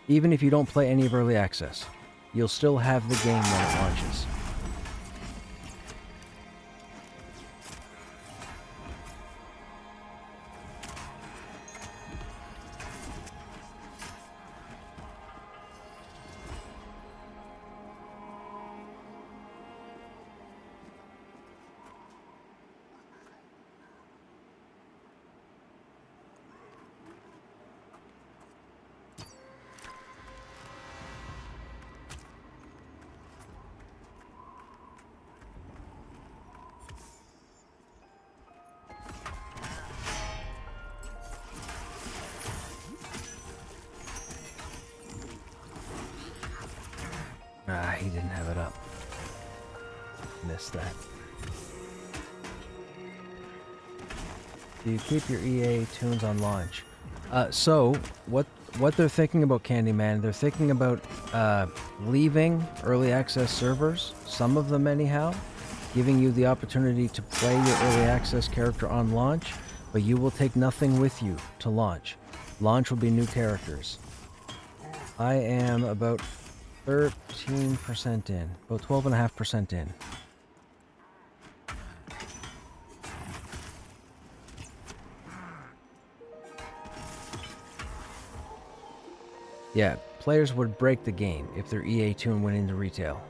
[SPEAKER 1] Even if you don't play any of Early Access, you'll still have the game when it launches. Ah, he didn't have it up. Missed that. Do you keep your EA tunes on launch? So, what they're thinking about, Candyman, they're thinking about leaving Early Access servers, some of them anyhow, giving you the opportunity to play your Early Access character on launch, but you will take nothing with you to launch. Launch will be new characters. I am about 13% in, about 12.5% in. Yeah, players would break the game if their EA tune went into retail.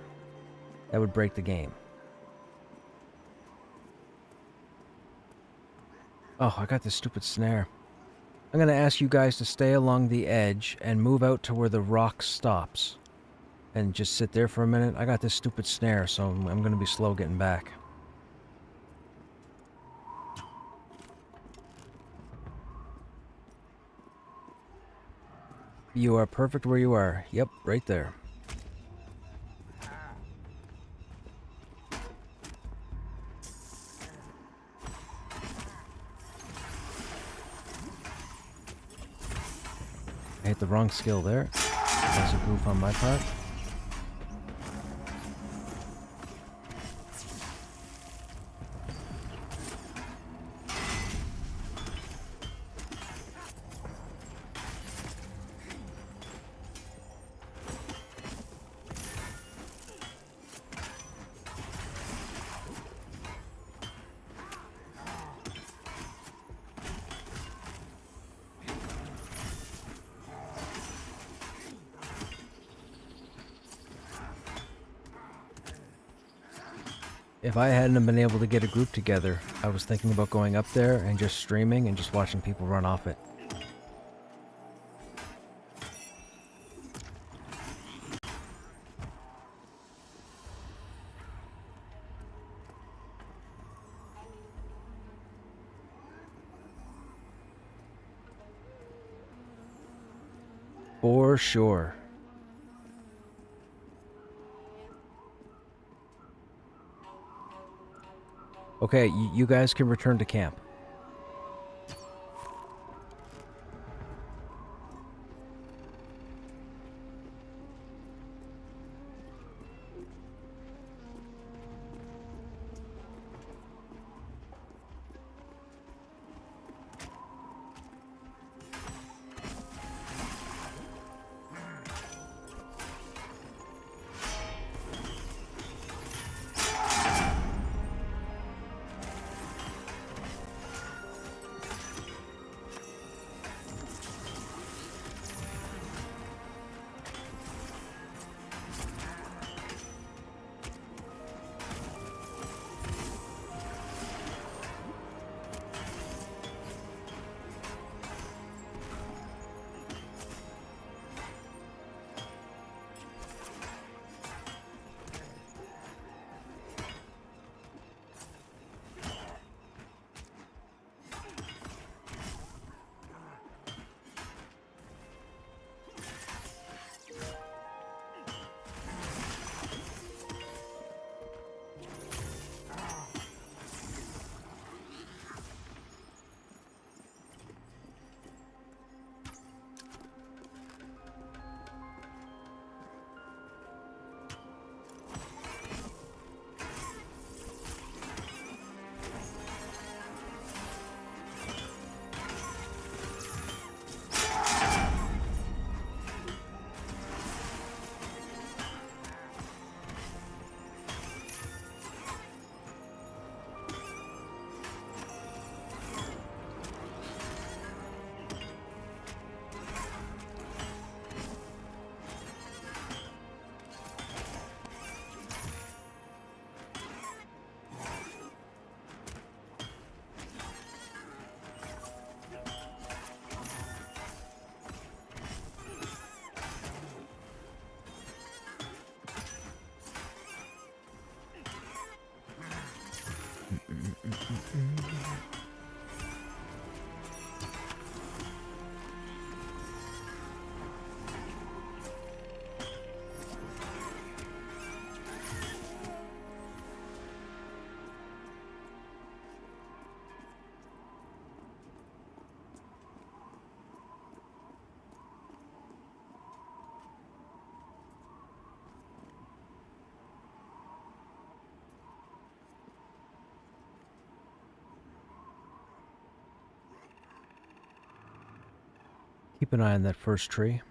[SPEAKER 1] That would break the game. Oh, I got this stupid snare. I'm gonna ask you guys to stay along the edge and move out to where the rock stops. And just sit there for a minute. I got this stupid snare, so I'm gonna be slow getting back. You are perfect where you are. Yep, right there. I hit the wrong skill there. That's a goof on my part. If I hadn't been able to get a group together, I was thinking about going up there and just streaming and just watching people run off it. For sure. Okay, you guys can return to camp. Keep an eye on that first tree.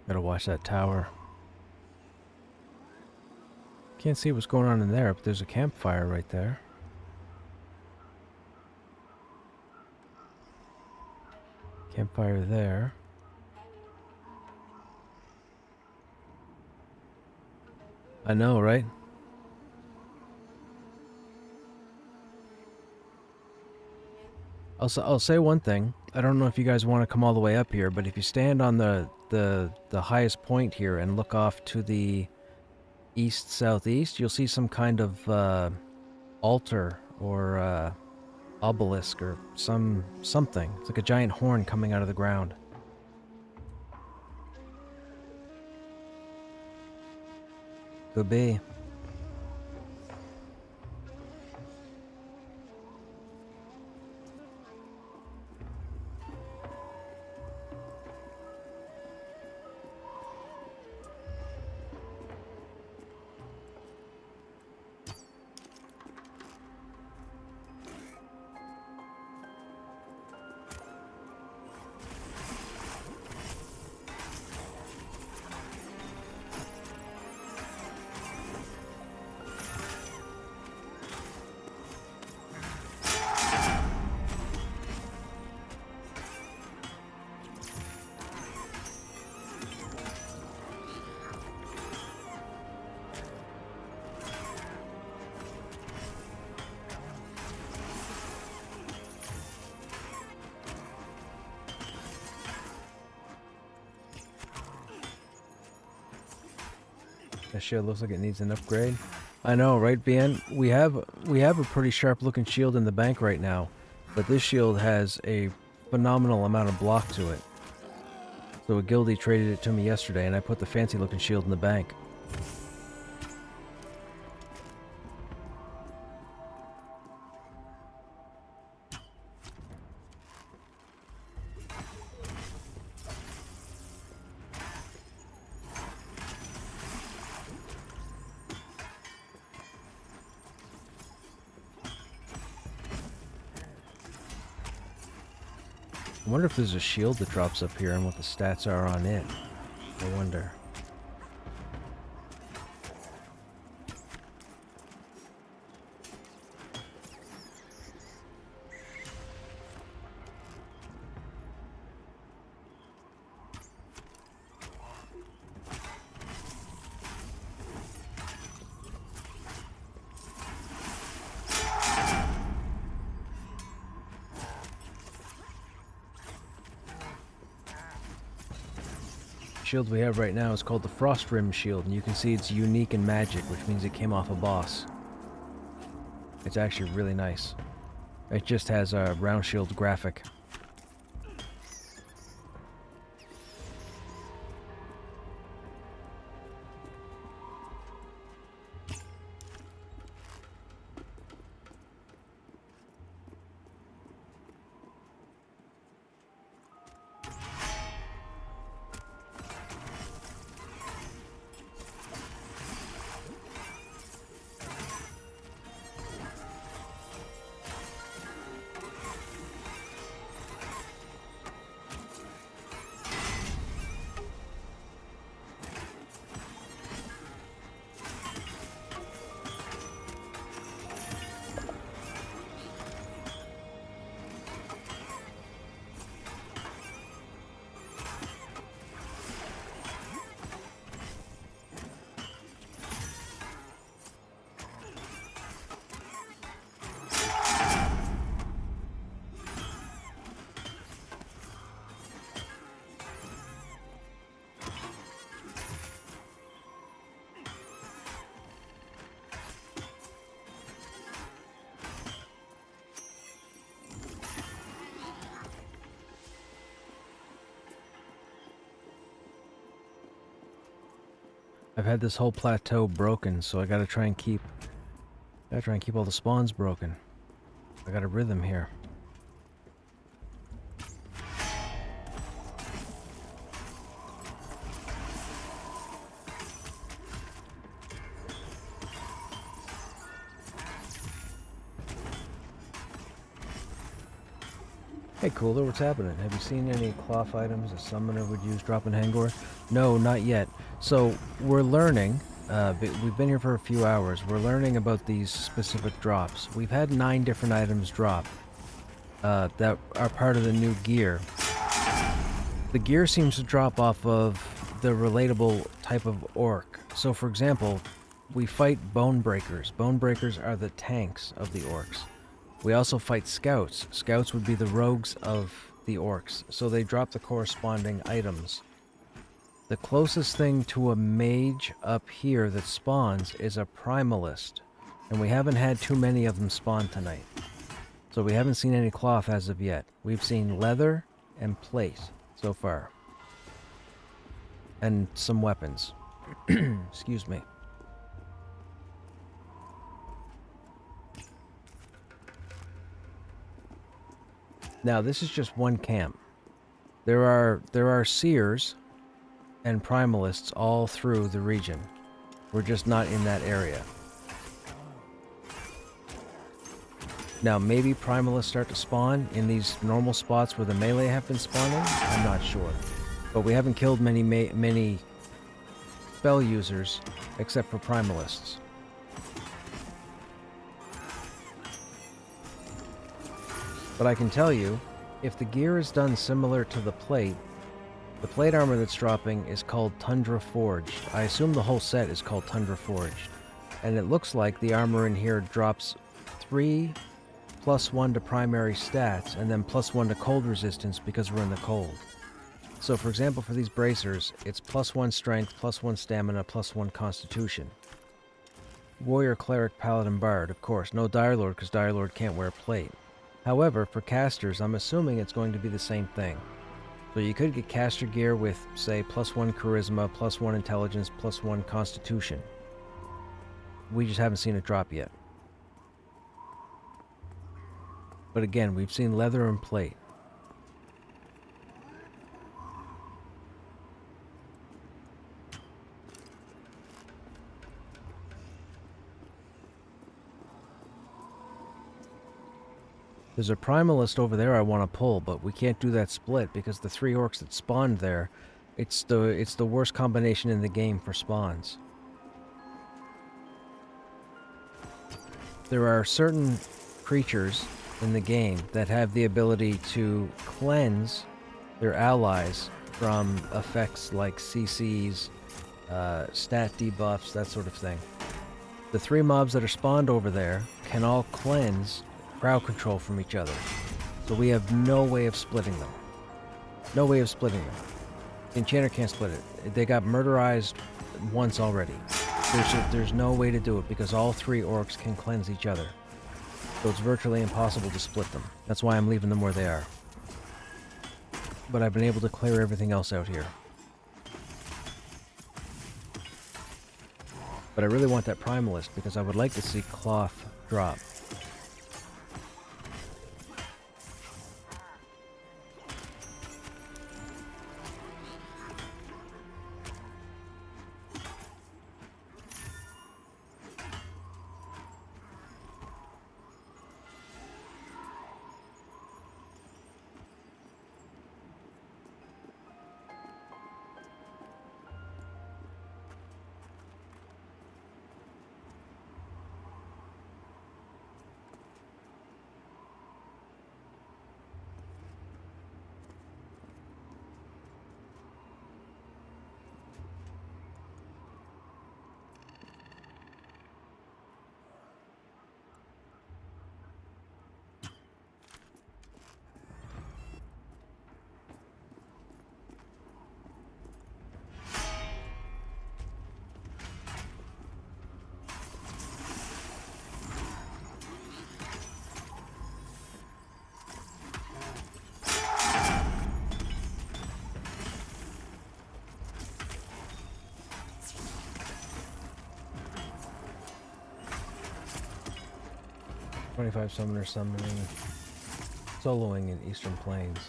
[SPEAKER 1] Gotta watch that tower. Can't see what's going on in there, but there's a campfire right there. Campfire there. I know, right? I'll say one thing. I don't know if you guys want to come all the way up here, but if you stand on the highest point here and look off to the east-southeast, you'll see some kind of altar or obelisk or something. It's like a giant horn coming out of the ground. Could be. That shield looks like it needs an upgrade. I know, right, BN? We have a pretty sharp looking shield in the bank right now, but this shield has a phenomenal amount of block to it. So a guildie traded it to me yesterday, and I put the fancy looking shield in the bank. I wonder if there's a shield that drops up here and what the stats are on it. I wonder. Shield we have right now is called the Frost Rim Shield, and you can see it's unique in magic, which means it came off a boss. It's actually really nice. It just has a round shield graphic. I've had this whole plateau broken, so I gotta try and keep all the spawns broken. I got a rhythm here. Hey Cooler, what's happening? Have you seen any cloth items a summoner would use dropping Hangor? No, not yet. So we're learning. we've been here for a few hours. We're learning about these specific drops. We've had 9 different items drop that are part of the new gear. The gear seems to drop off of the relatable type of orc. So, for example, we fight bone breakers. Bone breakers are the tanks of the orcs. We also fight scouts. Scouts would be the rogues of the orcs, so they drop the corresponding items. The closest thing to a mage up here that spawns is a primalist, and we haven't had too many of them spawn tonight. So we haven't seen any cloth as of yet. We've seen leather and plate so far. And some weapons. Excuse me. Now, this is just one camp. There are seers and primalists all through the region. We're just not in that area. Now, maybe primalists start to spawn in these normal spots where the melee have been spawning. I'm not sure. But we haven't killed many spell users except for primalists. But I can tell you, if the gear is done similar to the plate armor that's dropping is called Tundra Forged. I assume the whole set is called Tundra Forged. And it looks like the armor in here drops 3 +1 to primary stats, and then +1 to cold resistance because we're in the cold. So for example, for these bracers, it's +1 strength, +1 stamina, +1 constitution. Warrior, cleric, paladin, bard, of course. No direlord, because direlord can't wear plate. However, for casters, I'm assuming it's going to be the same thing. So you could get caster gear with, say, +1 charisma, +1 intelligence, +1 constitution. We just haven't seen it drop yet. But again, we've seen leather and plate. There's a primalist over there I want to pull, but we can't do that split because the 3 orcs that spawned there, it's the worst combination in the game for spawns. There are certain creatures in the game that have the ability to cleanse their allies from effects like CCs, stat debuffs, that sort of thing. The 3 mobs that are spawned over there can all cleanse crowd control from each other. So we have no way of splitting them. No way of splitting them. The Enchanter can't split it. They got murderized once already. There's no way to do it because all 3 orcs can cleanse each other. So it's virtually impossible to split them. That's why I'm leaving them where they are. But I've been able to clear everything else out here. But I really want that primalist because I would like to see cloth drop. "25 summoner summoning, soloing in Eastern Plains."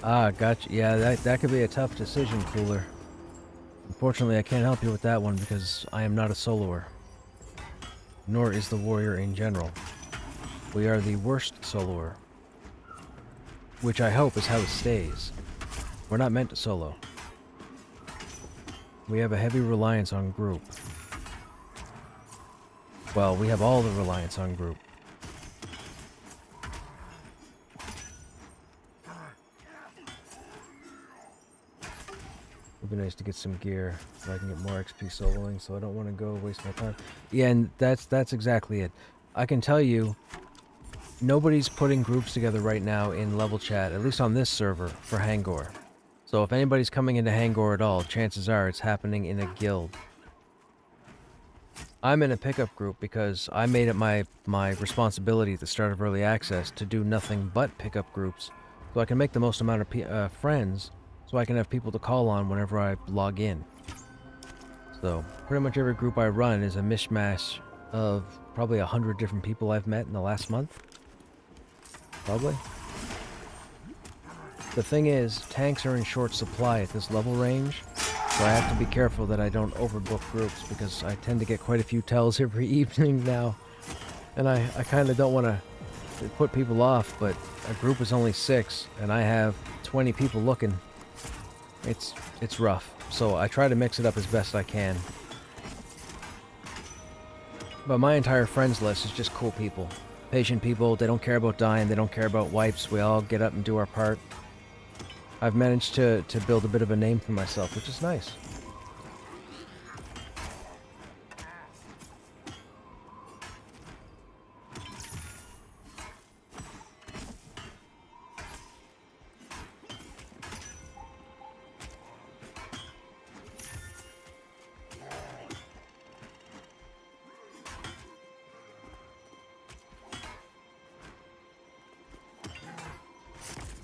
[SPEAKER 1] Ah, gotcha. Yeah, that could be a tough decision, Cooler. Unfortunately, I can't help you with that one because I am not a soloer. Nor is the warrior in general. We are the worst soloer. Which I hope is how it stays. We're not meant to solo. We have a heavy reliance on group. Well, we have all the reliance on group. It'd be nice to get some gear so I can get more XP soloing, so I don't want to go waste my time. Yeah, and that's exactly it. I can tell you, nobody's putting groups together right now in level chat, at least on this server, for Hangor. So if anybody's coming into Hangor at all, chances are it's happening in a guild. I'm in a pickup group because I made it my responsibility at the start of Early Access to do nothing but pickup groups, so I can make the most amount of friends, so I can have people to call on whenever I log in. So pretty much every group I run is a mishmash of probably 100 different people I've met in the last month. Probably. The thing is, tanks are in short supply at this level range, so I have to be careful that I don't overbook groups, because I tend to get quite a few tells every evening now. And I kind of don't want to put people off, but a group is only 6, and I have 20 people looking. It's rough, so I try to mix it up as best I can. But my entire friends list is just cool people. Patient people, they don't care about dying, they don't care about wipes, we all get up and do our part. I've managed to build a bit of a name for myself, which is nice.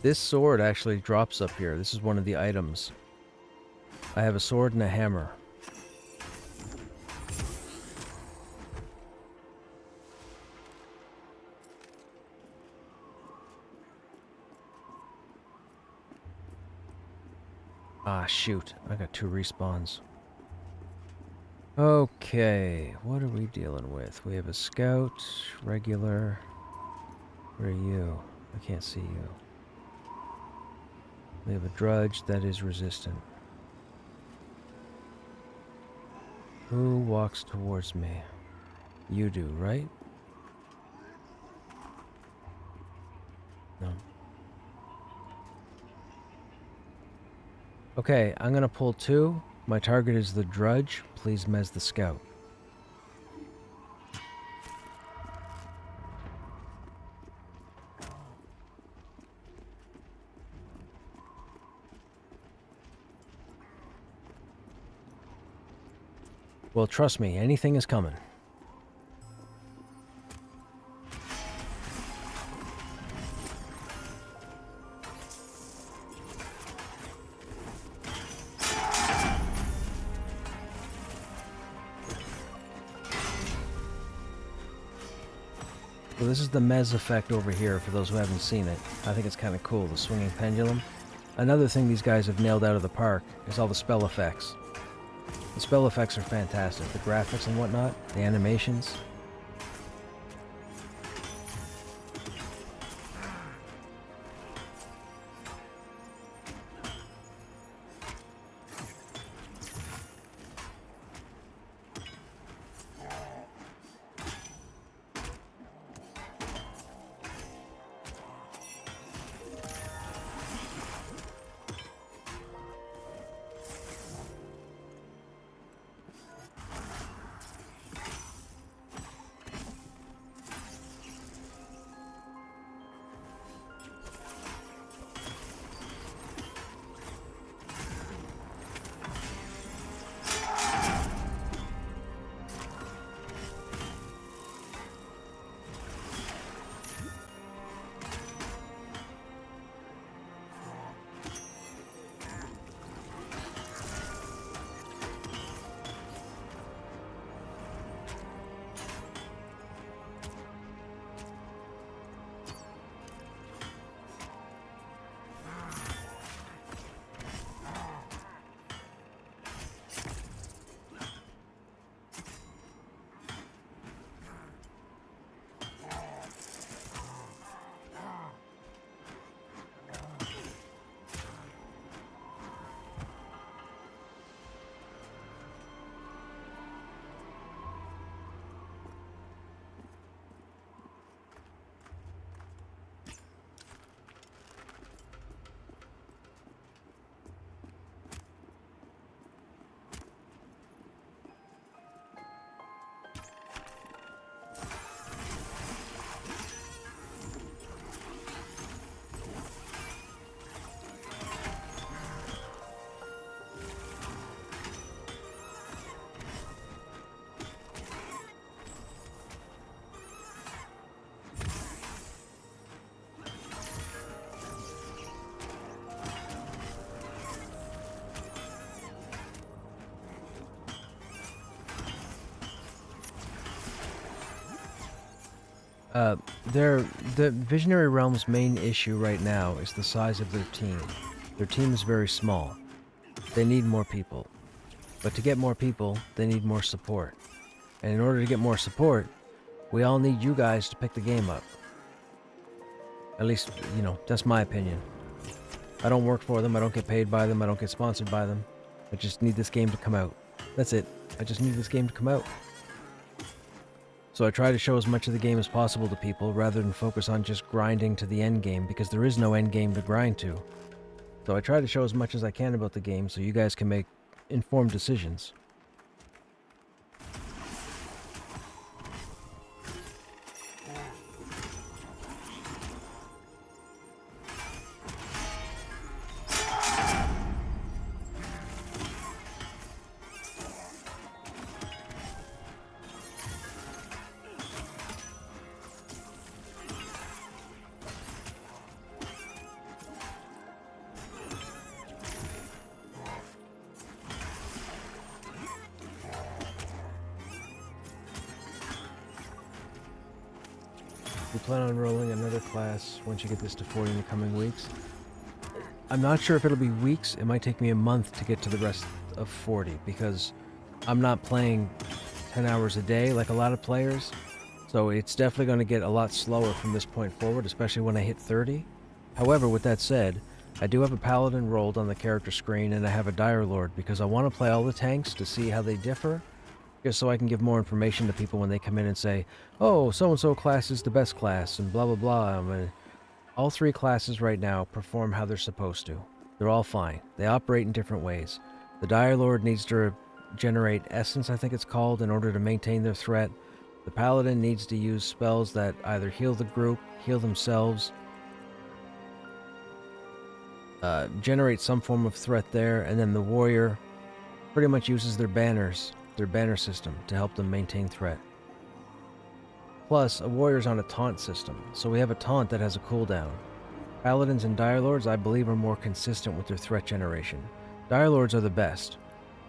[SPEAKER 1] This sword actually drops up here. This is one of the items. I have a sword and a hammer. Ah, shoot. I got 2 respawns. Okay, what are we dealing with? We have a scout, regular. Where are you? I can't see you. We have a drudge that is resistant. Who walks towards me? You do, right? No. Okay, I'm gonna pull 2. My target is the drudge. Please mez the scout. Well, trust me, anything is coming. So this is the Mez effect over here, for those who haven't seen it. I think it's kind of cool, the swinging pendulum. Another thing these guys have nailed out of the park is all the spell effects. The spell effects are fantastic. The graphics and whatnot, the animations. The Visionary Realm's main issue right now is the size of their team. Their team is very small. They need more people. But to get more people, they need more support. And in order to get more support, we all need you guys to pick the game up. At least, you know, that's my opinion. I don't work for them, I don't get paid by them, I don't get sponsored by them. I just need this game to come out. That's it. I just need this game to come out. So I try to show as much of the game as possible to people rather than focus on just grinding to the end game, because there is no end game to grind to. So I try to show as much as I can about the game so you guys can make informed decisions. We plan on rolling another class once you get this to 40 in the coming weeks. I'm not sure if it'll be weeks. It might take me a month to get to the rest of 40 because I'm not playing 10 hours a day like a lot of players. So it's definitely going to get a lot slower from this point forward, especially when I hit 30. However, with that said, I do have a Paladin rolled on the character screen and I have a Dire Lord because I want to play all the tanks to see how they differ. Just so I can give more information to people when they come in and say, oh, so-and-so class is the best class, and blah, blah, blah. I mean, all three classes right now perform how they're supposed to. They're all fine. They operate in different ways. The Dire Lord needs to generate essence, I think it's called, in order to maintain their threat. The Paladin needs to use spells that either heal the group, heal themselves, generate some form of threat there, and then the Warrior pretty much uses their banners, their banner system, to help them maintain threat. Plus, a Warrior's on a taunt system, so we have a taunt that has a cooldown. Paladins and Dire Lords, I believe, are more consistent with their threat generation. Dire Lords are the best.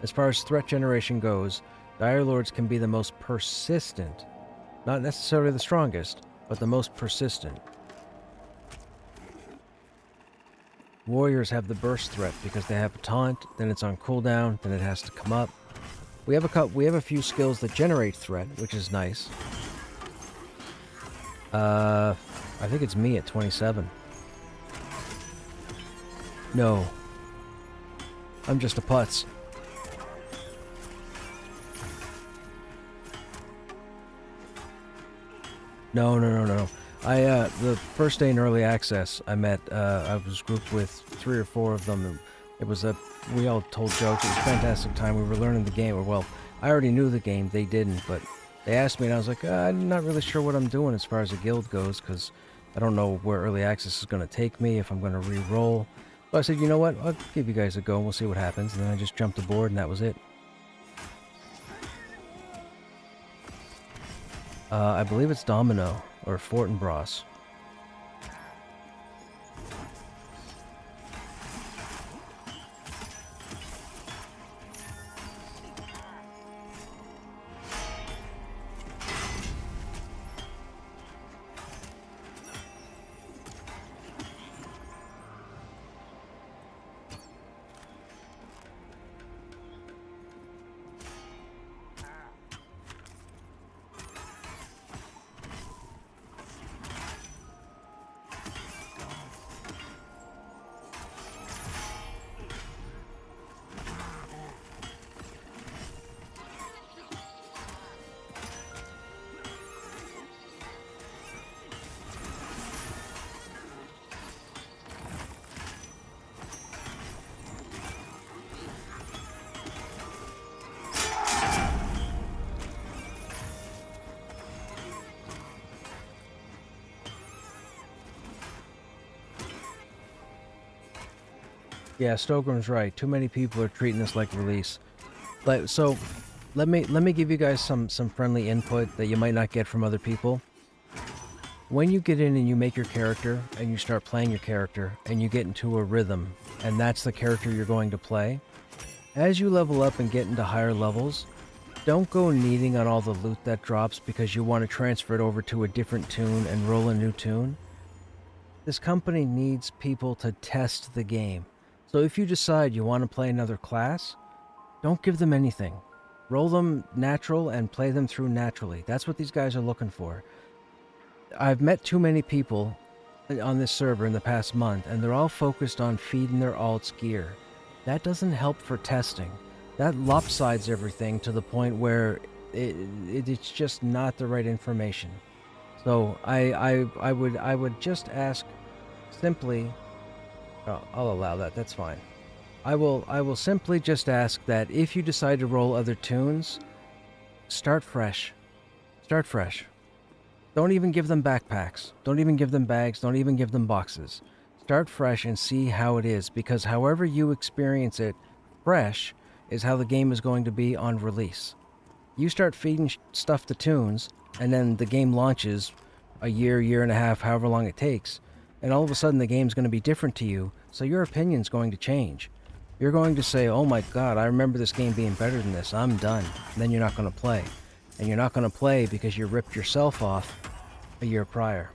[SPEAKER 1] As far as threat generation goes, Dire Lords can be the most persistent. Not necessarily the strongest, but the most persistent. Warriors have the burst threat because they have a taunt, then it's on cooldown, then it has to come up. We have a few skills that generate threat, which is nice. I think it's me at 27. No. I'm just a putz. No. The first day in early access, I was grouped with 3 or 4 of them. We all told jokes. It was a fantastic time. We were learning the game. Well, I already knew the game. They didn't, but they asked me, and I was like, I'm not really sure what I'm doing as far as a guild goes, because I don't know where early access is going to take me, if I'm going to re-roll. So I said, you know what? I'll give you guys a go, and we'll see what happens. And then I just jumped aboard, and that was it. I believe it's Domino, or Fortinbras. Yeah, Stogram's right. Too many people are treating this like release. So, let me give you guys some friendly input that you might not get from other people. When you get in and you make your character, and you start playing your character, and you get into a rhythm, and that's the character you're going to play, as you level up and get into higher levels, Don't go needing on all the loot that drops because you want to transfer it over to a different tune and roll a new tune. This company needs people to test the game. So if you decide you want to play another class, don't give them anything. Roll them natural and play them through naturally. That's what these guys are looking for. I've met too many people on this server in the past month, and they're all focused on feeding their alts gear. That doesn't help for testing. That lopsides everything to the point where it's just not the right information. So I would just ask simply. I'll allow that. That's fine. I will simply just ask that if you decide to roll other tunes, start fresh. Start fresh. Don't even give them backpacks. Don't even give them bags. Don't even give them boxes. Start fresh and see how it is, because however you experience it fresh is how the game is going to be on release. You start feeding stuff to tunes, and then the game launches a year and a half, however long it takes, and all of a sudden the game's going to be different to you, so your opinion's going to change. You're going to say, oh my god, I remember this game being better than this, I'm done. And then you're not going to play. And you're not going to play because you ripped yourself off a year prior.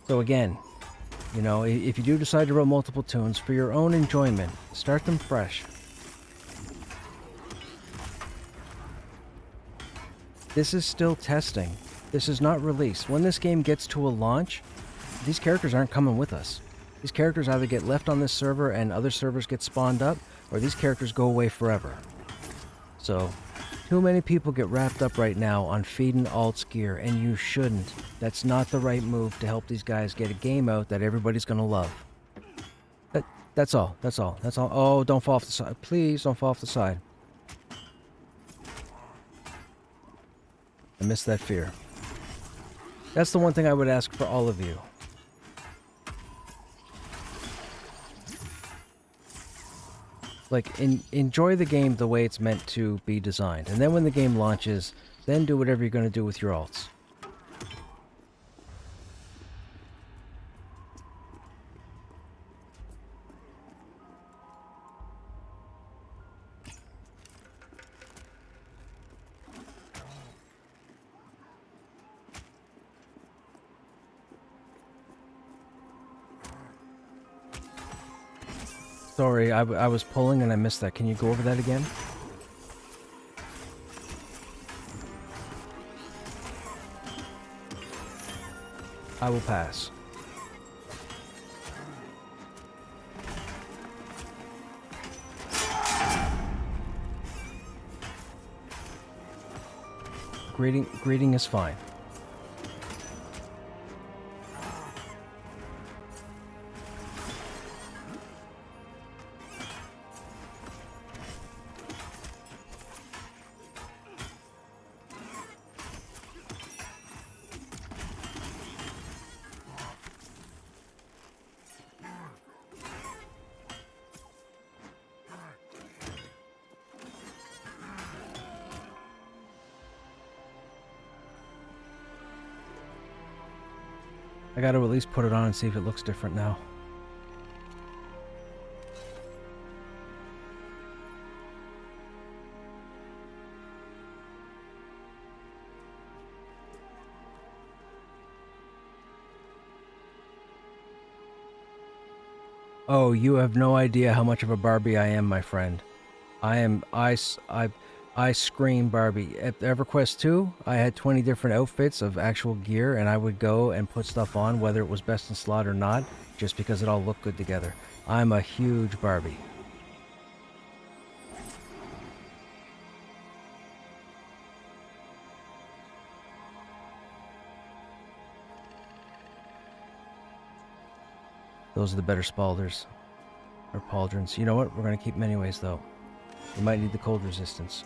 [SPEAKER 1] So again, you know, if you do decide to roll multiple tunes, for your own enjoyment, start them fresh. This is still testing. This is not release. When this game gets to a launch, these characters aren't coming with us. These characters either get left on this server and other servers get spawned up, or these characters go away forever. So, too many people get wrapped up right now on feeding alts gear, and you shouldn't. That's not the right move to help these guys get a game out that everybody's gonna love. That's all. That's all. That's all. Oh, don't fall off the side. Please don't fall off the side. I missed that fear. That's the one thing I would ask for all of you. Like, enjoy the game the way it's meant to be designed. And then when the game launches, then do whatever you're going to do with your alts. Sorry, I was pulling and I missed that. Can you go over that again? I will pass. Greeting is fine. I gotta at least put it on and see if it looks different now. Oh, you have no idea how much of a Barbie I am, my friend. I scream Barbie. At EverQuest 2, I had 20 different outfits of actual gear, and I would go and put stuff on, whether it was best in slot or not, just because it all looked good together. I'm a huge Barbie. Those are the better Spalders. Or Pauldrons. You know what? We're going to keep them anyways, though. We might need the cold resistance.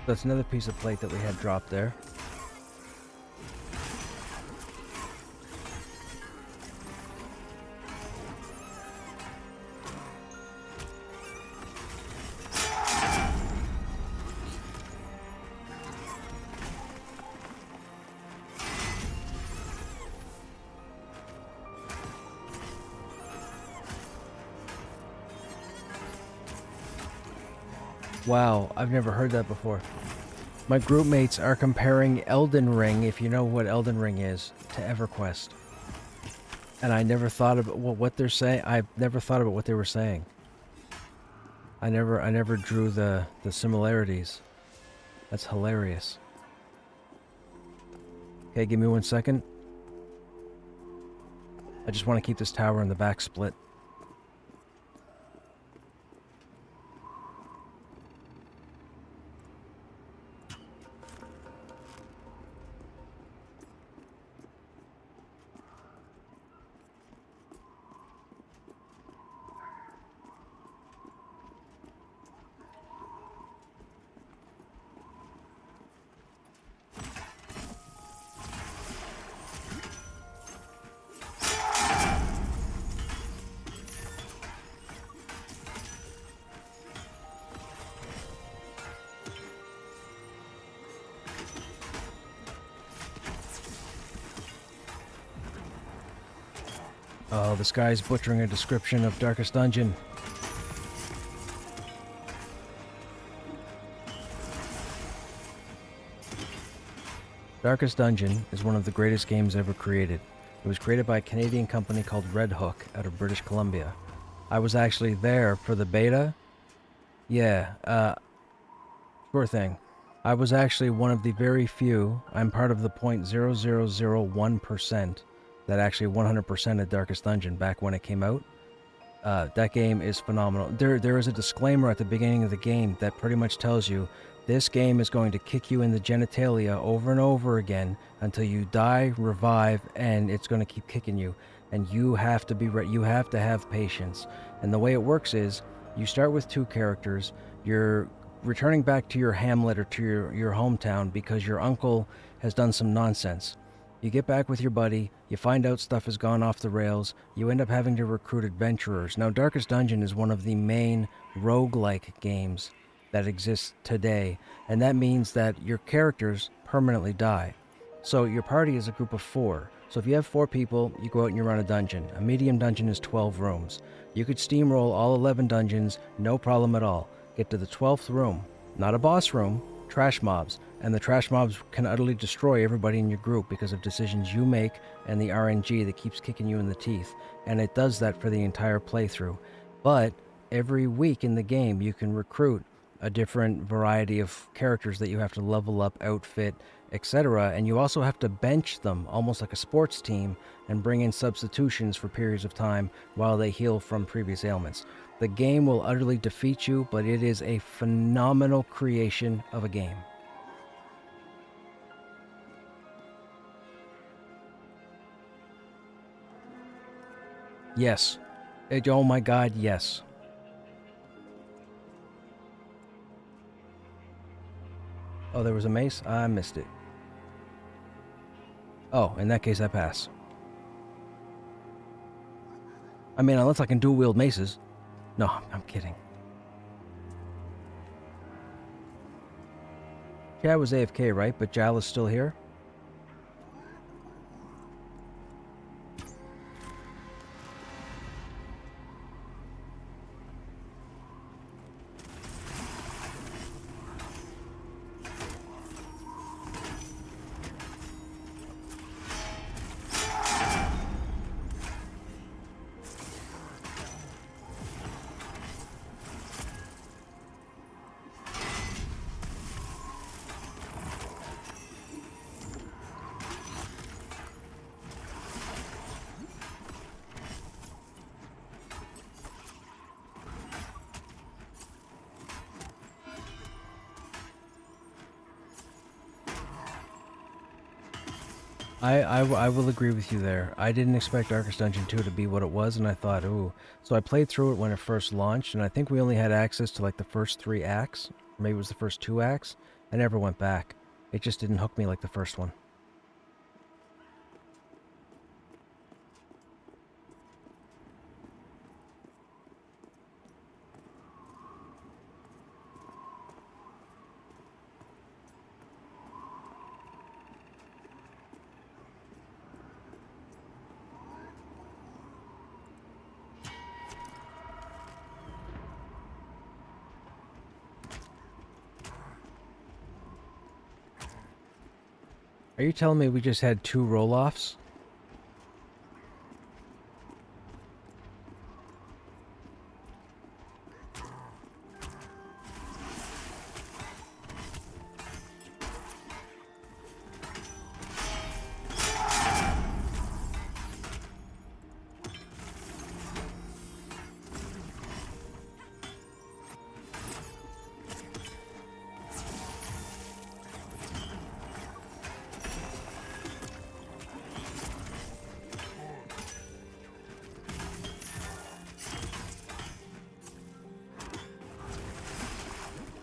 [SPEAKER 1] That's another piece of plate that we had dropped there. Wow, I've never heard that before. My group mates are comparing Elden Ring, if you know what Elden Ring is, to EverQuest. And I never thought about what they're saying. I've never thought about what they were saying. I never drew the similarities. That's hilarious. Okay, give me 1 second. I just want to keep this tower in the back split. Oh, this guy's butchering a description of Darkest Dungeon. Darkest Dungeon is one of the greatest games ever created. It was created by a Canadian company called Red Hook out of British Columbia. I was actually there for the beta. Yeah, sure thing. I was actually one of the very few, I'm part of the 0.0001% that actually 100%ed Darkest Dungeon back when it came out. That game is phenomenal. There is a disclaimer at the beginning of the game that pretty much tells you this game is going to kick you in the genitalia over and over again until you die, revive, and it's going to keep kicking you. And you have to be you have to have patience. And the way it works is you start with 2 characters. You're returning back to your hamlet or to your hometown because your uncle has done some nonsense. You get back with your buddy, you find out stuff has gone off the rails, you end up having to recruit adventurers. Now, Darkest Dungeon is one of the main roguelike games that exists today, and that means that your characters permanently die. So your party is a group of 4. So if you have 4 people, you go out and you run a dungeon. A medium dungeon is 12 rooms. You could steamroll all 11 dungeons, no problem at all. Get to the 12th room, not a boss room, trash mobs, and the trash mobs can utterly destroy everybody in your group because of decisions you make and the RNG that keeps kicking you in the teeth, and it does that for the entire playthrough. But every week in the game you can recruit a different variety of characters that you have to level up, outfit, etc., and you also have to bench them almost like a sports team and bring in substitutions for periods of time while they heal from previous ailments. The game will utterly defeat you, but it is a phenomenal creation of a game. Yes. Oh my god, yes. Oh, there was a mace? I missed it. Oh, in that case, I pass. I mean, unless I can dual-wield maces. No, I'm kidding. Chad was AFK, right? But Jal is still here? I will agree with you there. I didn't expect Darkest Dungeon 2 to be what it was, and I thought, ooh. So I played through it when it first launched, and I think we only had access to like the first 3 acts. Maybe it was the first 2 acts. I never went back. It just didn't hook me like the first one. Are you telling me we just had 2 roll-offs?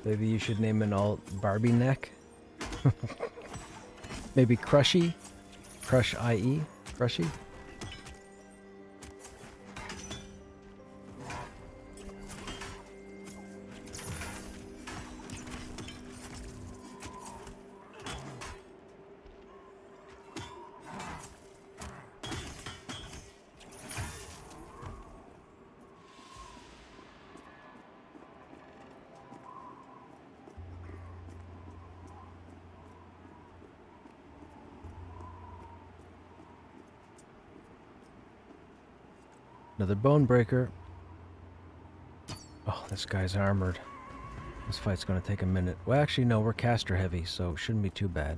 [SPEAKER 1] Maybe you should name an alt Barbie Neck. Maybe Crushy? Crush IE? Crushy? Another bone breaker. Oh, this guy's armored. This fight's gonna take a minute. Well, actually, no, we're caster heavy, so it shouldn't be too bad.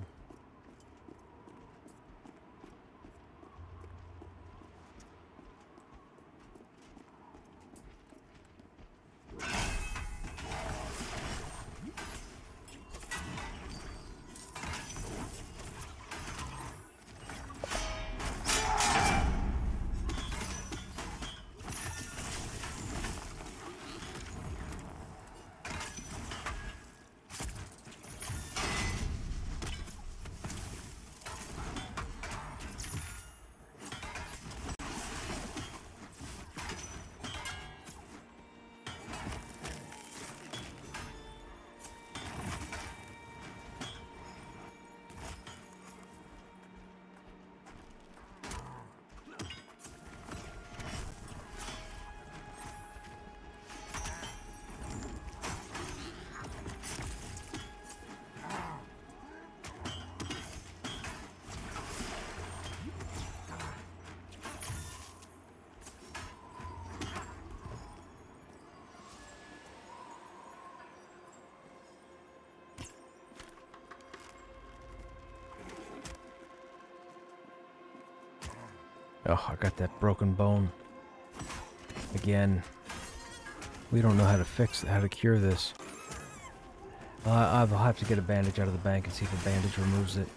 [SPEAKER 1] Oh, I got that broken bone. Again. We don't know how to how to cure this. I'll have to get a bandage out of the bank and see if a bandage removes it.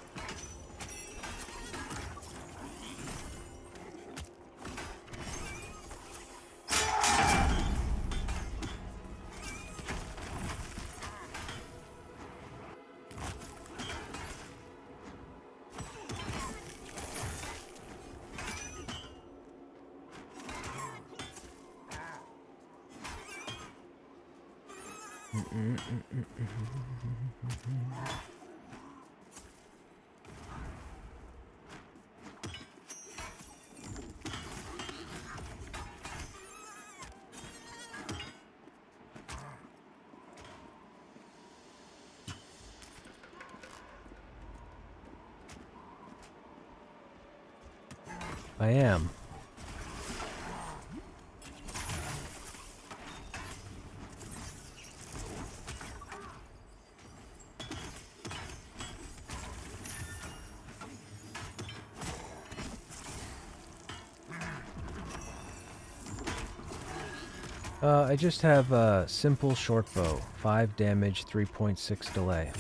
[SPEAKER 1] I am. I just have a simple short bow. 5 damage, 3.6 delay.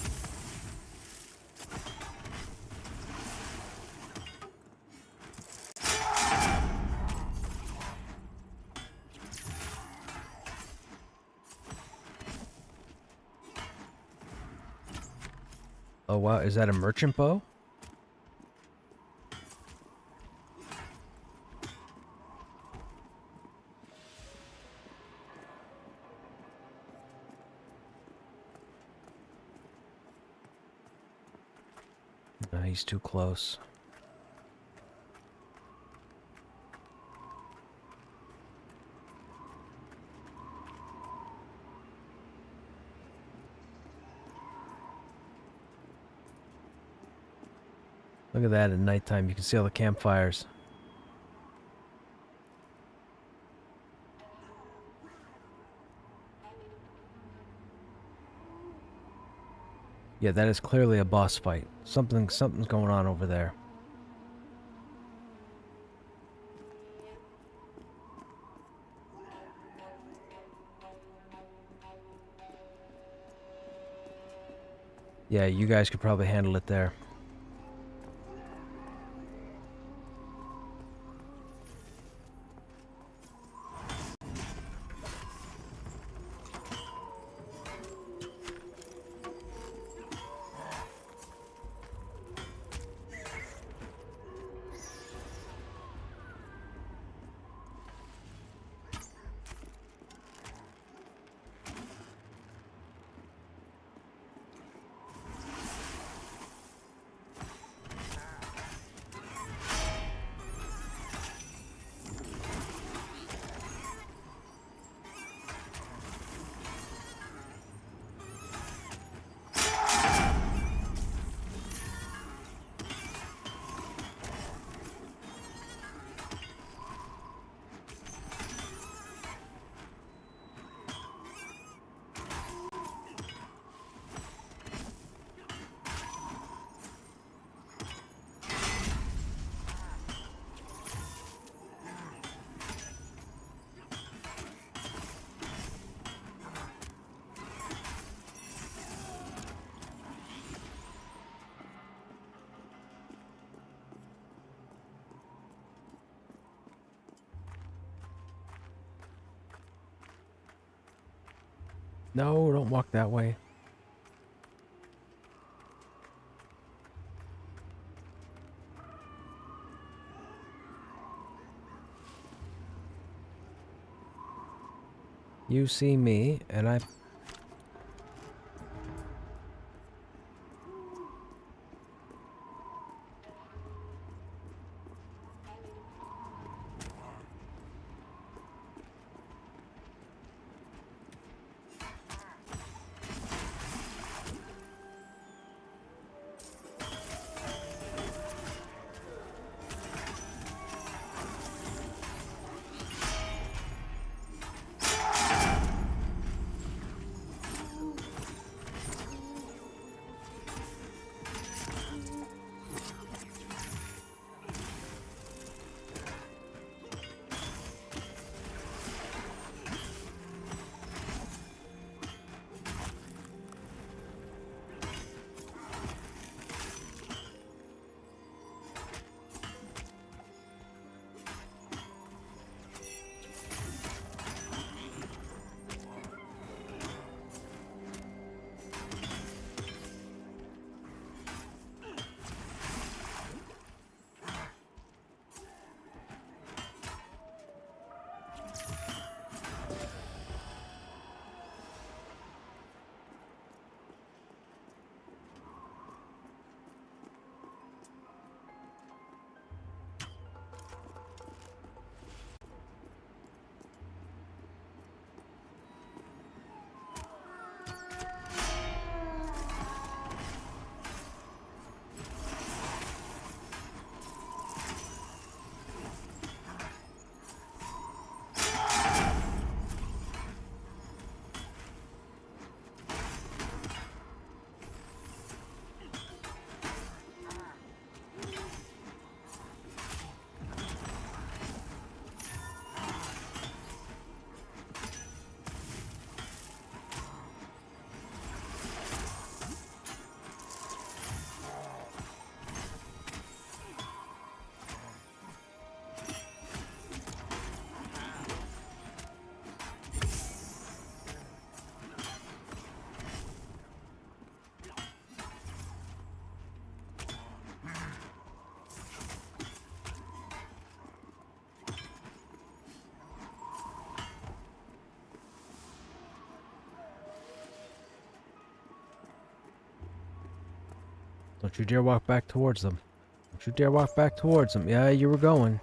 [SPEAKER 1] Oh wow, is that a merchant bow? No, he's too close. Look at that at nighttime. You can see all the campfires. Yeah, that is clearly a boss fight. Something's going on over there. Yeah, you guys could probably handle it there. No, don't walk that way. You see me, and I... Don't you dare walk back towards them. Don't you dare walk back towards them. Yeah, you were going.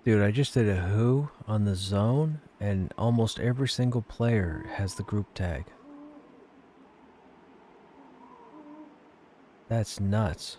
[SPEAKER 1] Dude, I just did a who on the zone, and almost every single player has the group tag. That's nuts.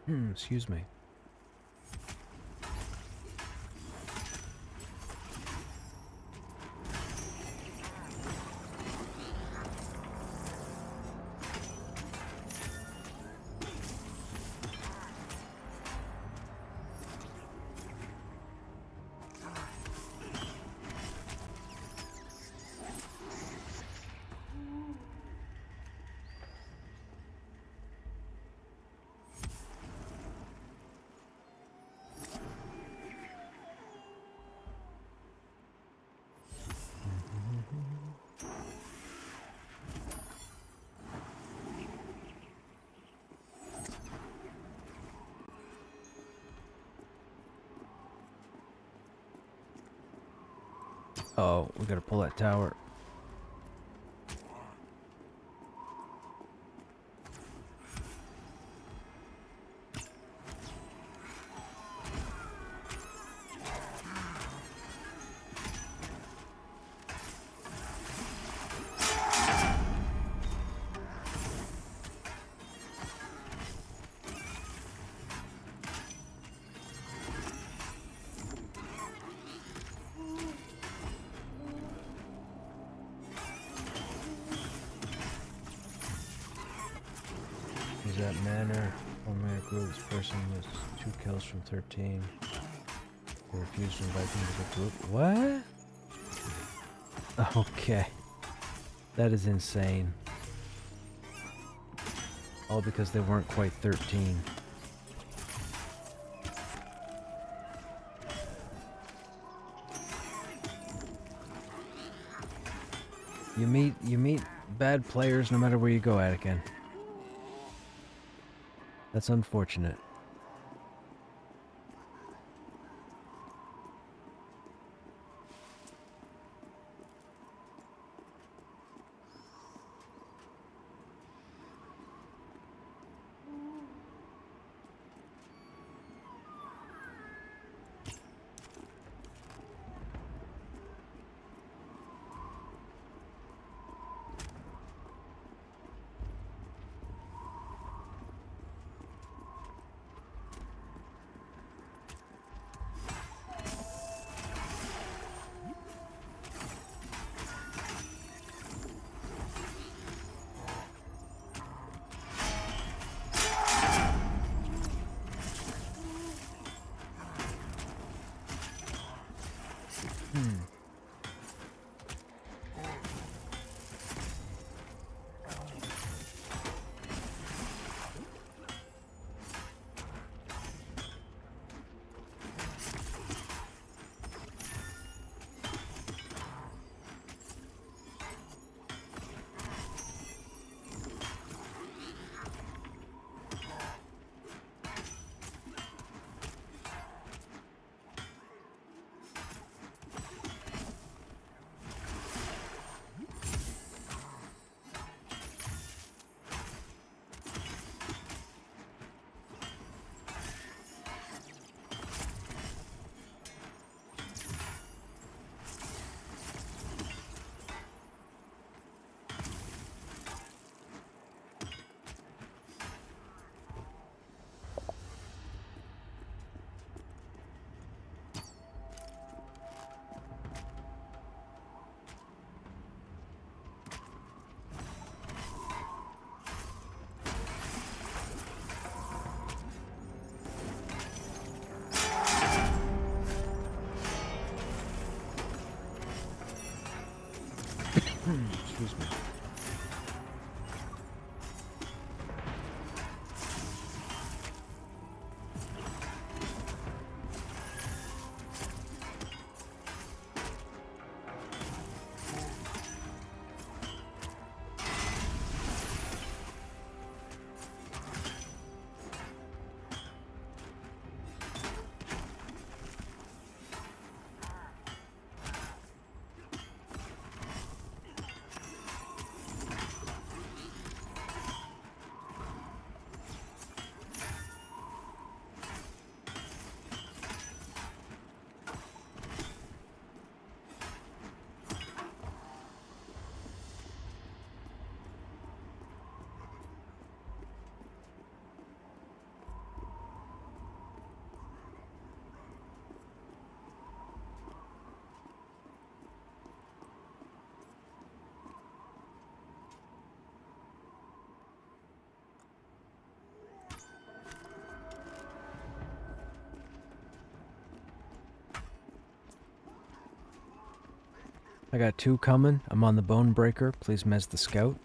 [SPEAKER 1] Excuse me. Oh, we gotta pull that tower. Is that manner? Only a group. This person was 2 kills from 13. They refused to invite me to the group. What? Okay. That is insane. All because they weren't quite 13. You meet bad players no matter where you go, Anakin. That's unfortunate. Excuse me. I got 2 coming. I'm on the Bone Breaker. Please mez the scout.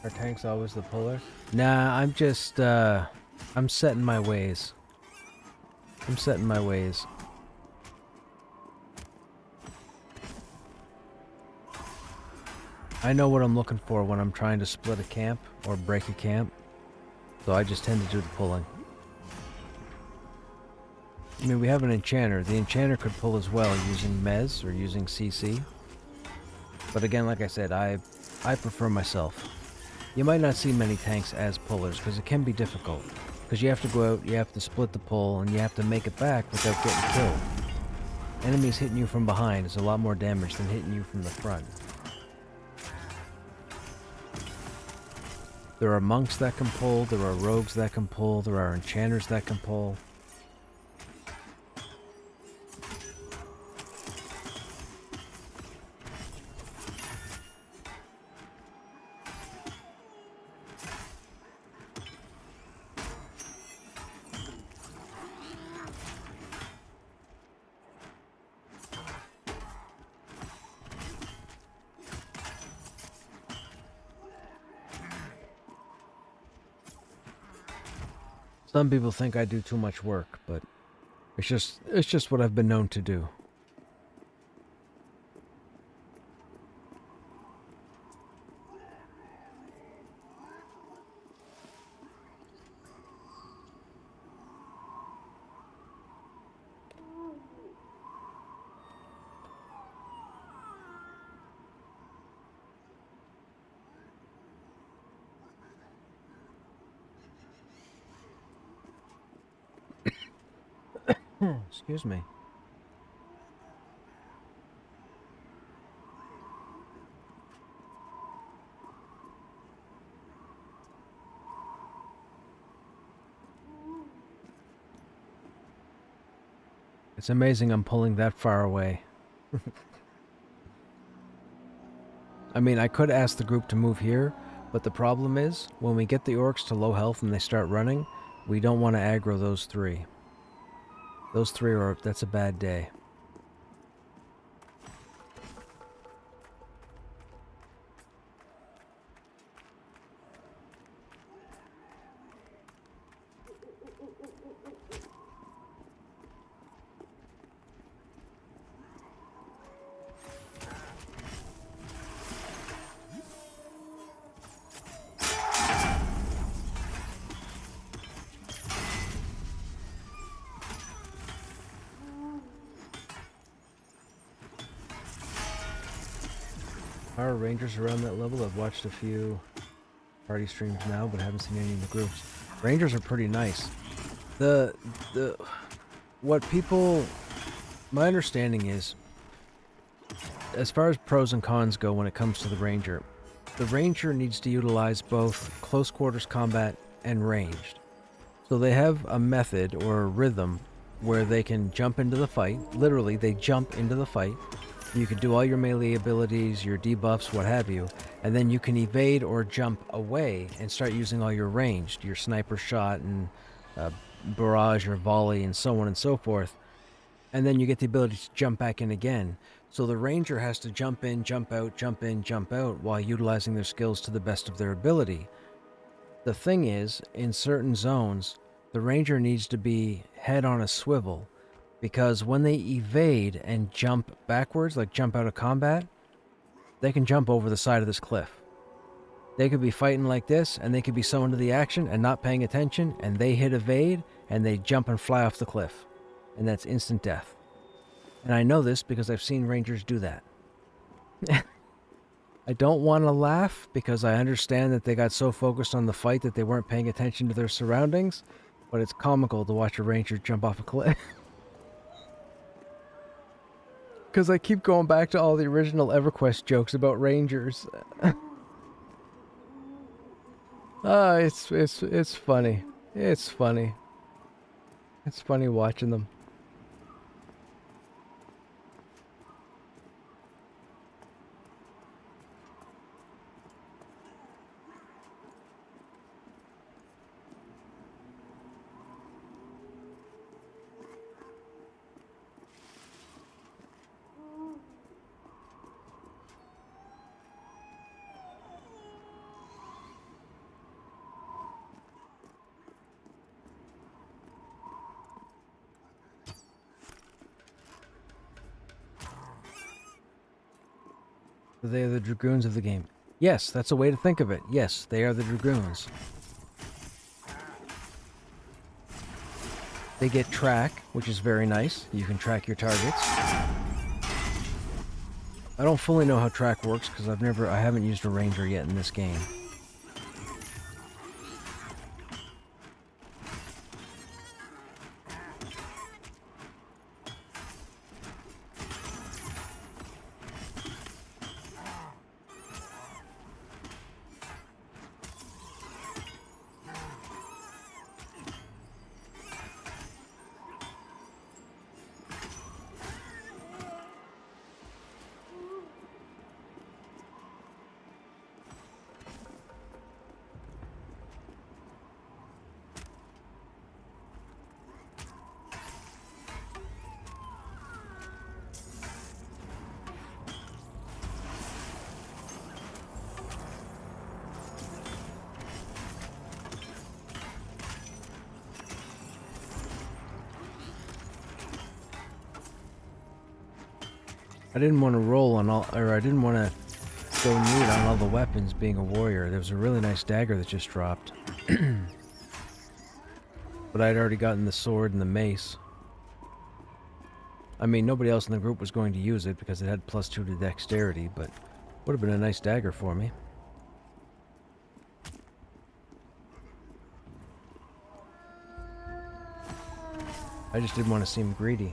[SPEAKER 1] Our tank's always the puller? Nah, I'm just, I'm setting my ways. I'm setting my ways. I know what I'm looking for when I'm trying to split a camp or break a camp. So I just tend to do the pulling. I mean, we have an enchanter. The enchanter could pull as well using Mez or using CC. But again, like I said, I prefer myself. You might not see many tanks as pullers because it can be difficult. Because you have to go out, you have to split the pull, and you have to make it back without getting killed. Enemies hitting you from behind is a lot more damage than hitting you from the front. There are monks that can pull, there are rogues that can pull, there are enchanters that can pull. Some people think I do too much work, but it's just what I've been known to do. Excuse me. It's amazing I'm pulling that far away. I mean, I could ask the group to move here, but the problem is, when we get the orcs to low health and they start running, we don't want to aggro those three. Those three are... that's a bad day. Are rangers around that level? I've watched a few party streams now, but haven't seen any in the groups. Rangers are pretty nice. What people... my understanding is, as far as pros and cons go when it comes to the ranger needs to utilize both close quarters combat and ranged. So they have a method or a rhythm where they can jump into the fight. Literally, they jump into the fight. You can do all your melee abilities, your debuffs, what have you, and then you can evade or jump away and start using all your ranged, your sniper shot and barrage or volley and so on and so forth. And then you get the ability to jump back in again. So the ranger has to jump in, jump out, jump in, jump out while utilizing their skills to the best of their ability. The thing is, in certain zones, the ranger needs to be head on a swivel, because when they evade and jump backwards, like jump out of combat, they can jump over the side of this cliff. They could be fighting like this, and they could be so into the action and not paying attention, and they hit evade, and they jump and fly off the cliff. And that's instant death. And I know this because I've seen rangers do that. I don't want to laugh because I understand that they got so focused on the fight that they weren't paying attention to their surroundings, but it's comical to watch a ranger jump off a cliff. Because I keep going back to all the original EverQuest jokes about rangers. It's funny. It's funny. It's funny watching them. They are the dragoons of the game. Yes, that's a way to think of it. Yes, they are the dragoons. They get track, which is very nice. You can track your targets. I don't fully know how track works because I haven't used a ranger yet in this game. I didn't want to roll on all, or I didn't want to go neat on all the weapons being a warrior. There was a really nice dagger that just dropped. But I'd already gotten the sword and the mace. I mean, nobody else in the group was going to use it because it had +2 to dexterity, but would have been a nice dagger for me. I just didn't want to seem greedy.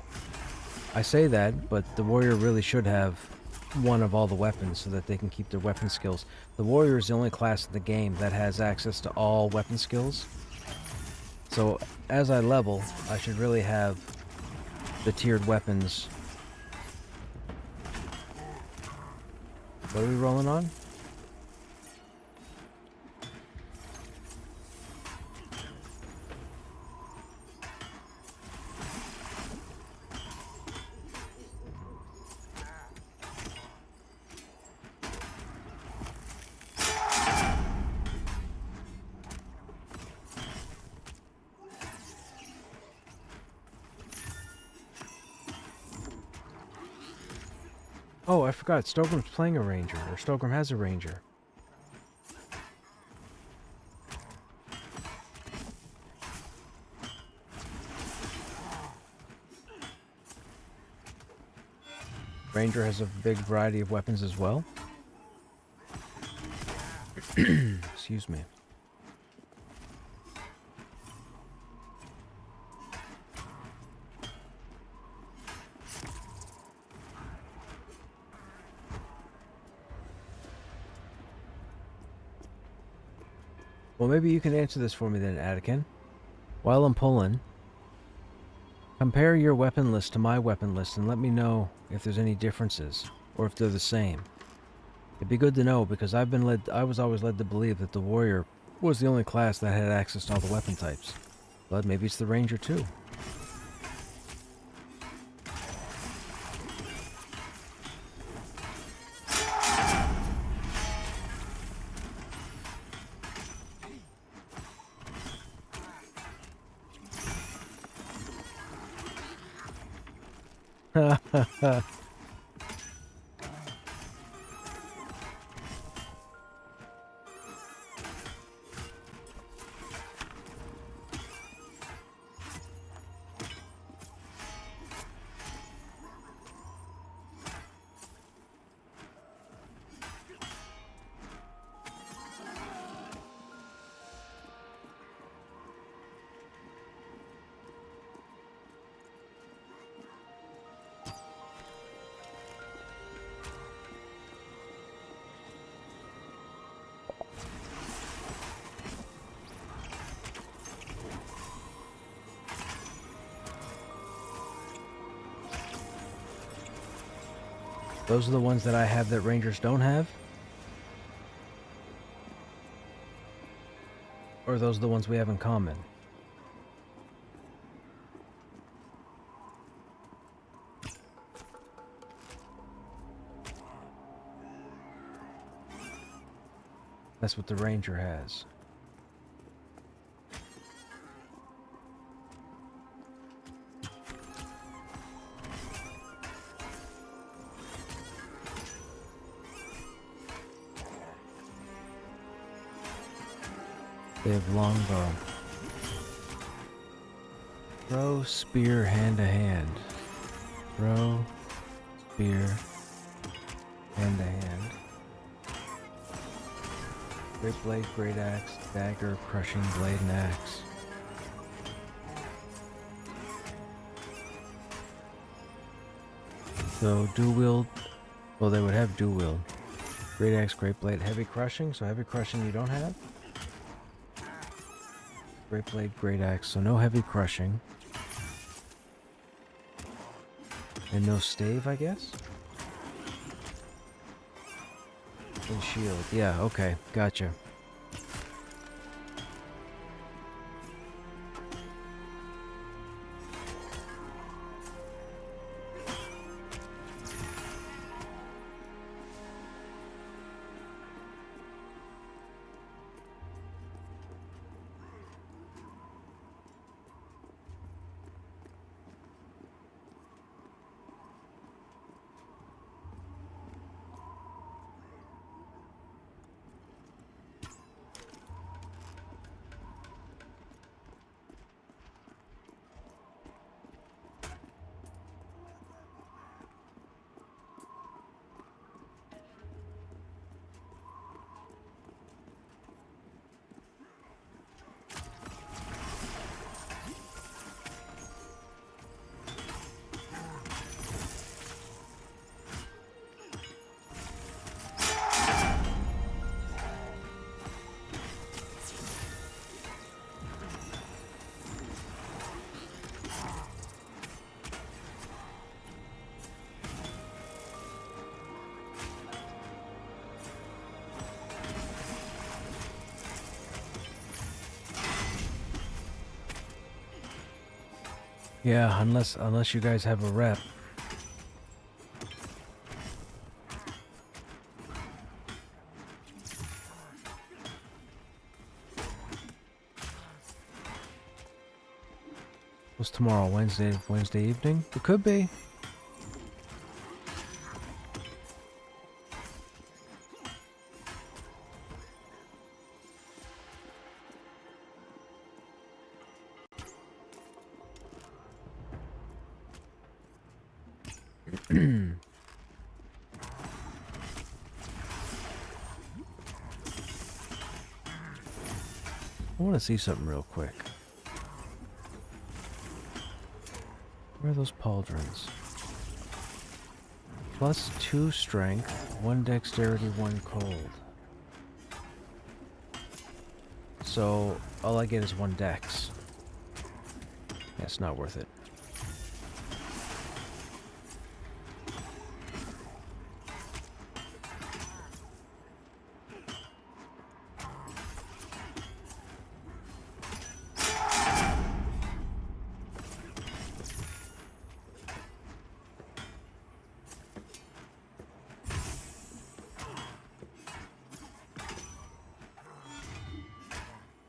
[SPEAKER 1] I say that, but the warrior really should have one of all the weapons so that they can keep their weapon skills. The warrior is the only class in the game that has access to all weapon skills. So as I level, I should really have the tiered weapons. What are we rolling on? Oh, I forgot. Stogram's playing a ranger, or Stogram has a ranger. Ranger has a big variety of weapons as well. Excuse me. Well, maybe you can answer this for me then, Attican. While I'm pulling, compare your weapon list to my weapon list and let me know if there's any differences, or if they're the same. It'd be good to know because I was always led to believe that the warrior was the only class that had access to all the weapon types. But maybe it's the ranger too. Those are the ones that I have that rangers don't have? Or are those the ones we have in common? That's what the ranger has. They have longbow. Throw spear hand to hand. Throw spear hand to hand. Great blade, great axe, dagger, crushing blade, and axe. So dual wield, well they would have dual wield. Great axe, great blade, heavy crushing, so heavy crushing you don't have. Great blade, great axe, so no heavy crushing. And no stave, I guess? And shield, yeah, okay, gotcha. Yeah, unless you guys have a rep. What's tomorrow? Wednesday evening? It could be. I want to see something real quick. Where are those pauldrons? +2 strength, 1 dexterity, 1 cold. So all I get is 1 dex. That's not worth it.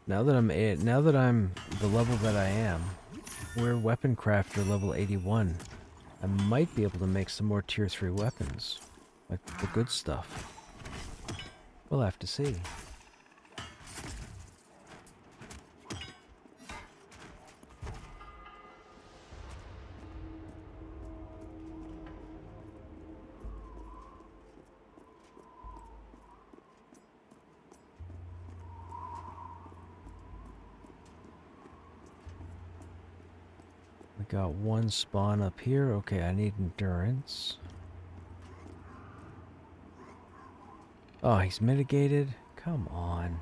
[SPEAKER 1] Now that I'm the level that I am, we're weapon crafter level 81. I might be able to make some more tier 3 weapons, like the good stuff. We'll have to see. We got 1 spawn up here. Okay, I need endurance. Oh, he's mitigated? Come on.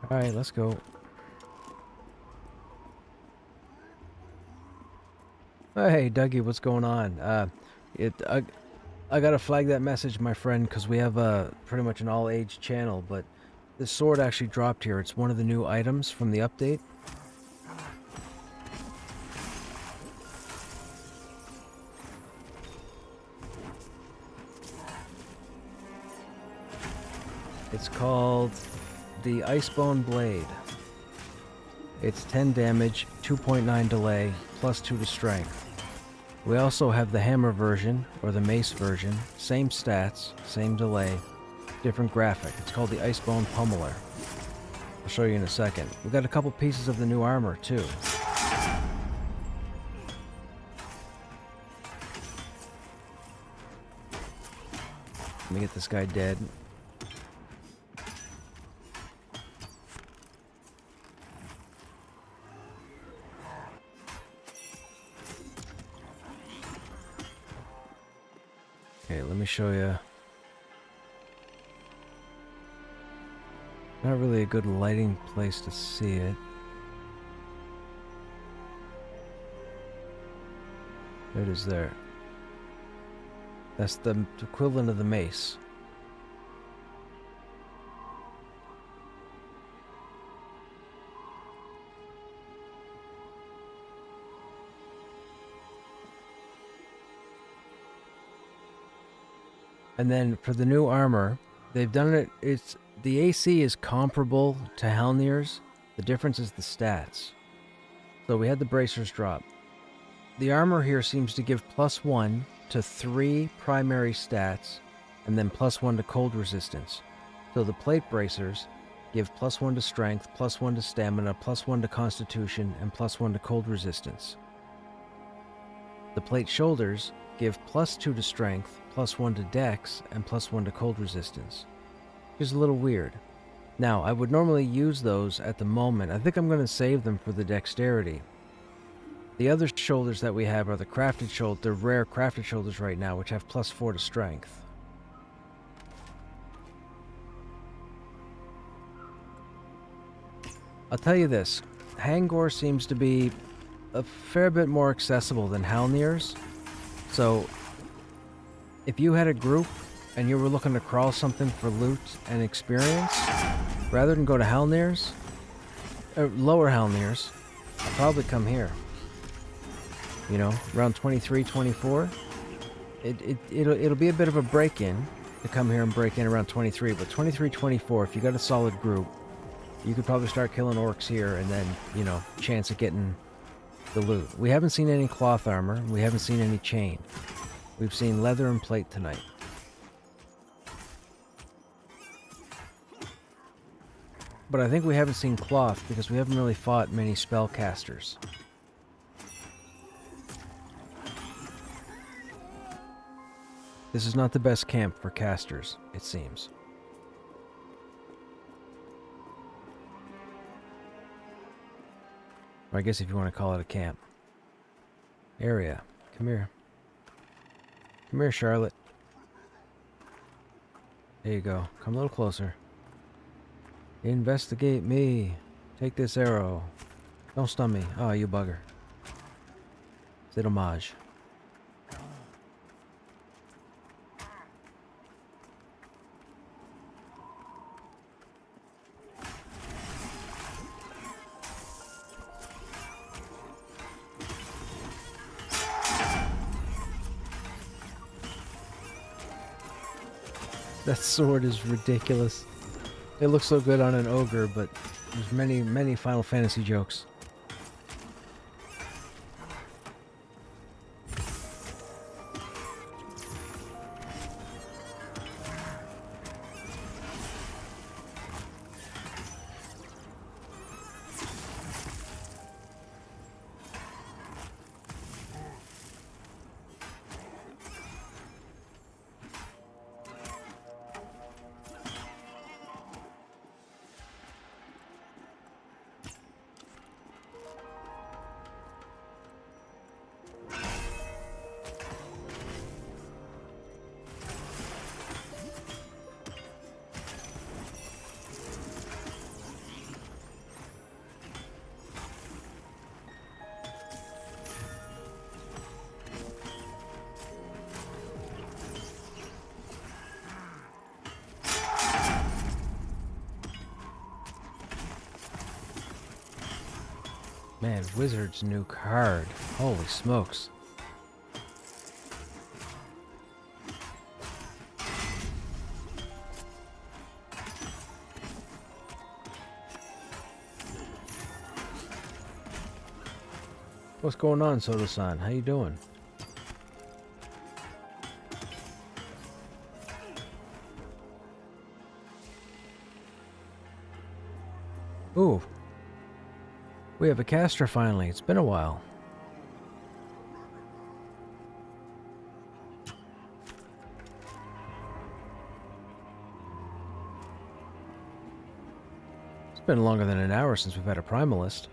[SPEAKER 1] Alright, let's go. Hey, Dougie, what's going on? I gotta flag that message, my friend, because we have pretty much an all-age channel, but this sword actually dropped here. It's one of the new items from the update. It's called the Icebone Blade. It's 10 damage, 2.9 delay, +2 to strength. We also have the hammer version, or the mace version. Same stats, same delay, different graphic. It's called the Icebone Pummeler. I'll show you in a second. We got a couple pieces of the new armor, too. Let me get this guy dead. Okay, let me show you. Not really a good lighting place to see it. There it is there. That's the equivalent of the mace. And then for the new armor, they've done it, the AC is comparable to Halnir's. The difference is the stats. So we had the bracers drop. The armor here seems to give +1 to 3 primary stats, and then +1 to cold resistance. So the plate bracers give +1 to strength, +1 to stamina, +1 to constitution, and +1 to cold resistance. The plate shoulders give +2 to strength, +1 to dex, and +1 to cold resistance. Which is a little weird. Now, I would normally use those at the moment. I think I'm going to save them for the dexterity. The other shoulders that we have are the crafted shoulders, the rare crafted shoulders right now, which have +4 to strength. I'll tell you this, Hangor seems to be a fair bit more accessible than Halnir's. So, if you had a group and you were looking to crawl something for loot and experience, rather than go to Halnir's, or lower Halnir's, I'd probably come here. You know, around 23, 24. It'll be a bit of a break-in to come here and break in around 23, but 23, 24, if you got a solid group, you could probably start killing orcs here and then, you know, chance of getting the loot. We haven't seen any cloth armor. We haven't seen any chain. We've seen leather and plate tonight. But I think we haven't seen cloth because we haven't really fought many spellcasters. This is not the best camp for casters, it seems. Or I guess if you want to call it a camp. Area. Come here. Come here, Charlotte. There you go. Come a little closer. Investigate me. Take this arrow. Don't stun me. Oh, you bugger. C'est dommage. That sword is ridiculous. It looks so good on an ogre, but there's many, many Final Fantasy jokes. Man, Wizard's new card. Holy smokes. What's going on, Soto-san? How you doing? Ooh. We have a caster finally. It's been a while. It's been longer than an hour since we've had a primalist.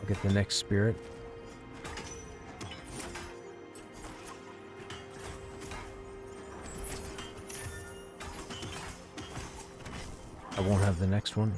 [SPEAKER 1] Get the next spirit. I won't have the next one.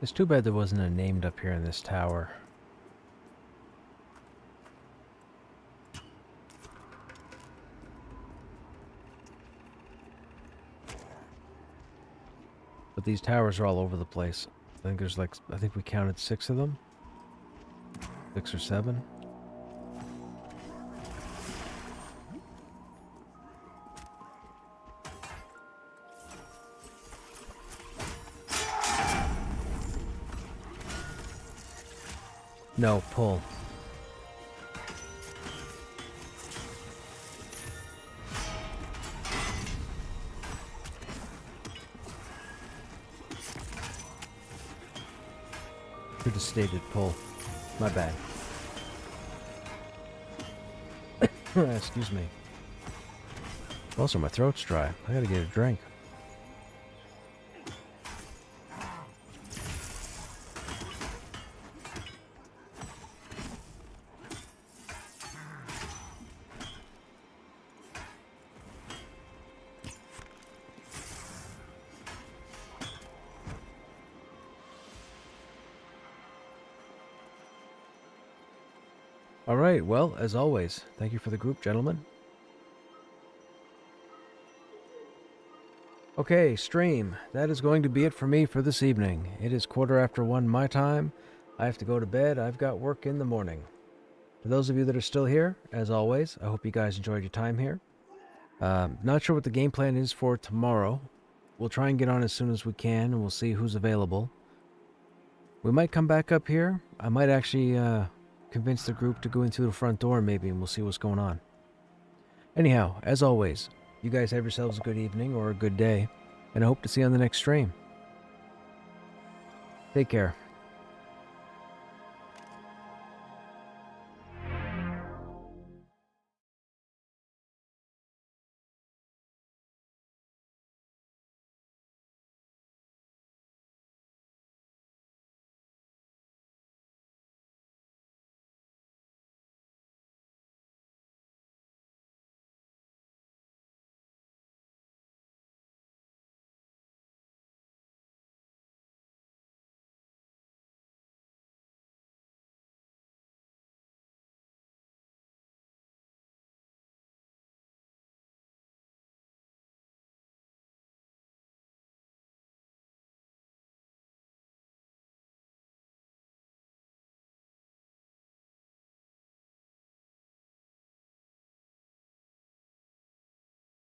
[SPEAKER 1] It's too bad there wasn't a named up here in this tower. But these towers are all over the place. I think there's I think we counted 6 of them. 6 or 7. No, pull. Should have stated pull. My bad. Excuse me. Also, my throat's dry. I gotta get a drink. Alright, well, as always, thank you for the group, gentlemen. Okay, stream. That is going to be it for me for this evening. It is 1:15 my time. I have to go to bed. I've got work in the morning. For those of you that are still here, as always, I hope you guys enjoyed your time here. Not sure what the game plan is for tomorrow. We'll try and get on as soon as we can, and we'll see who's available. We might come back up here. I might actually convince the group to go into the front door maybe, and we'll see what's going on. Anyhow, as always, you guys have yourselves a good evening or a good day, and I hope to see you on the next stream. Take care.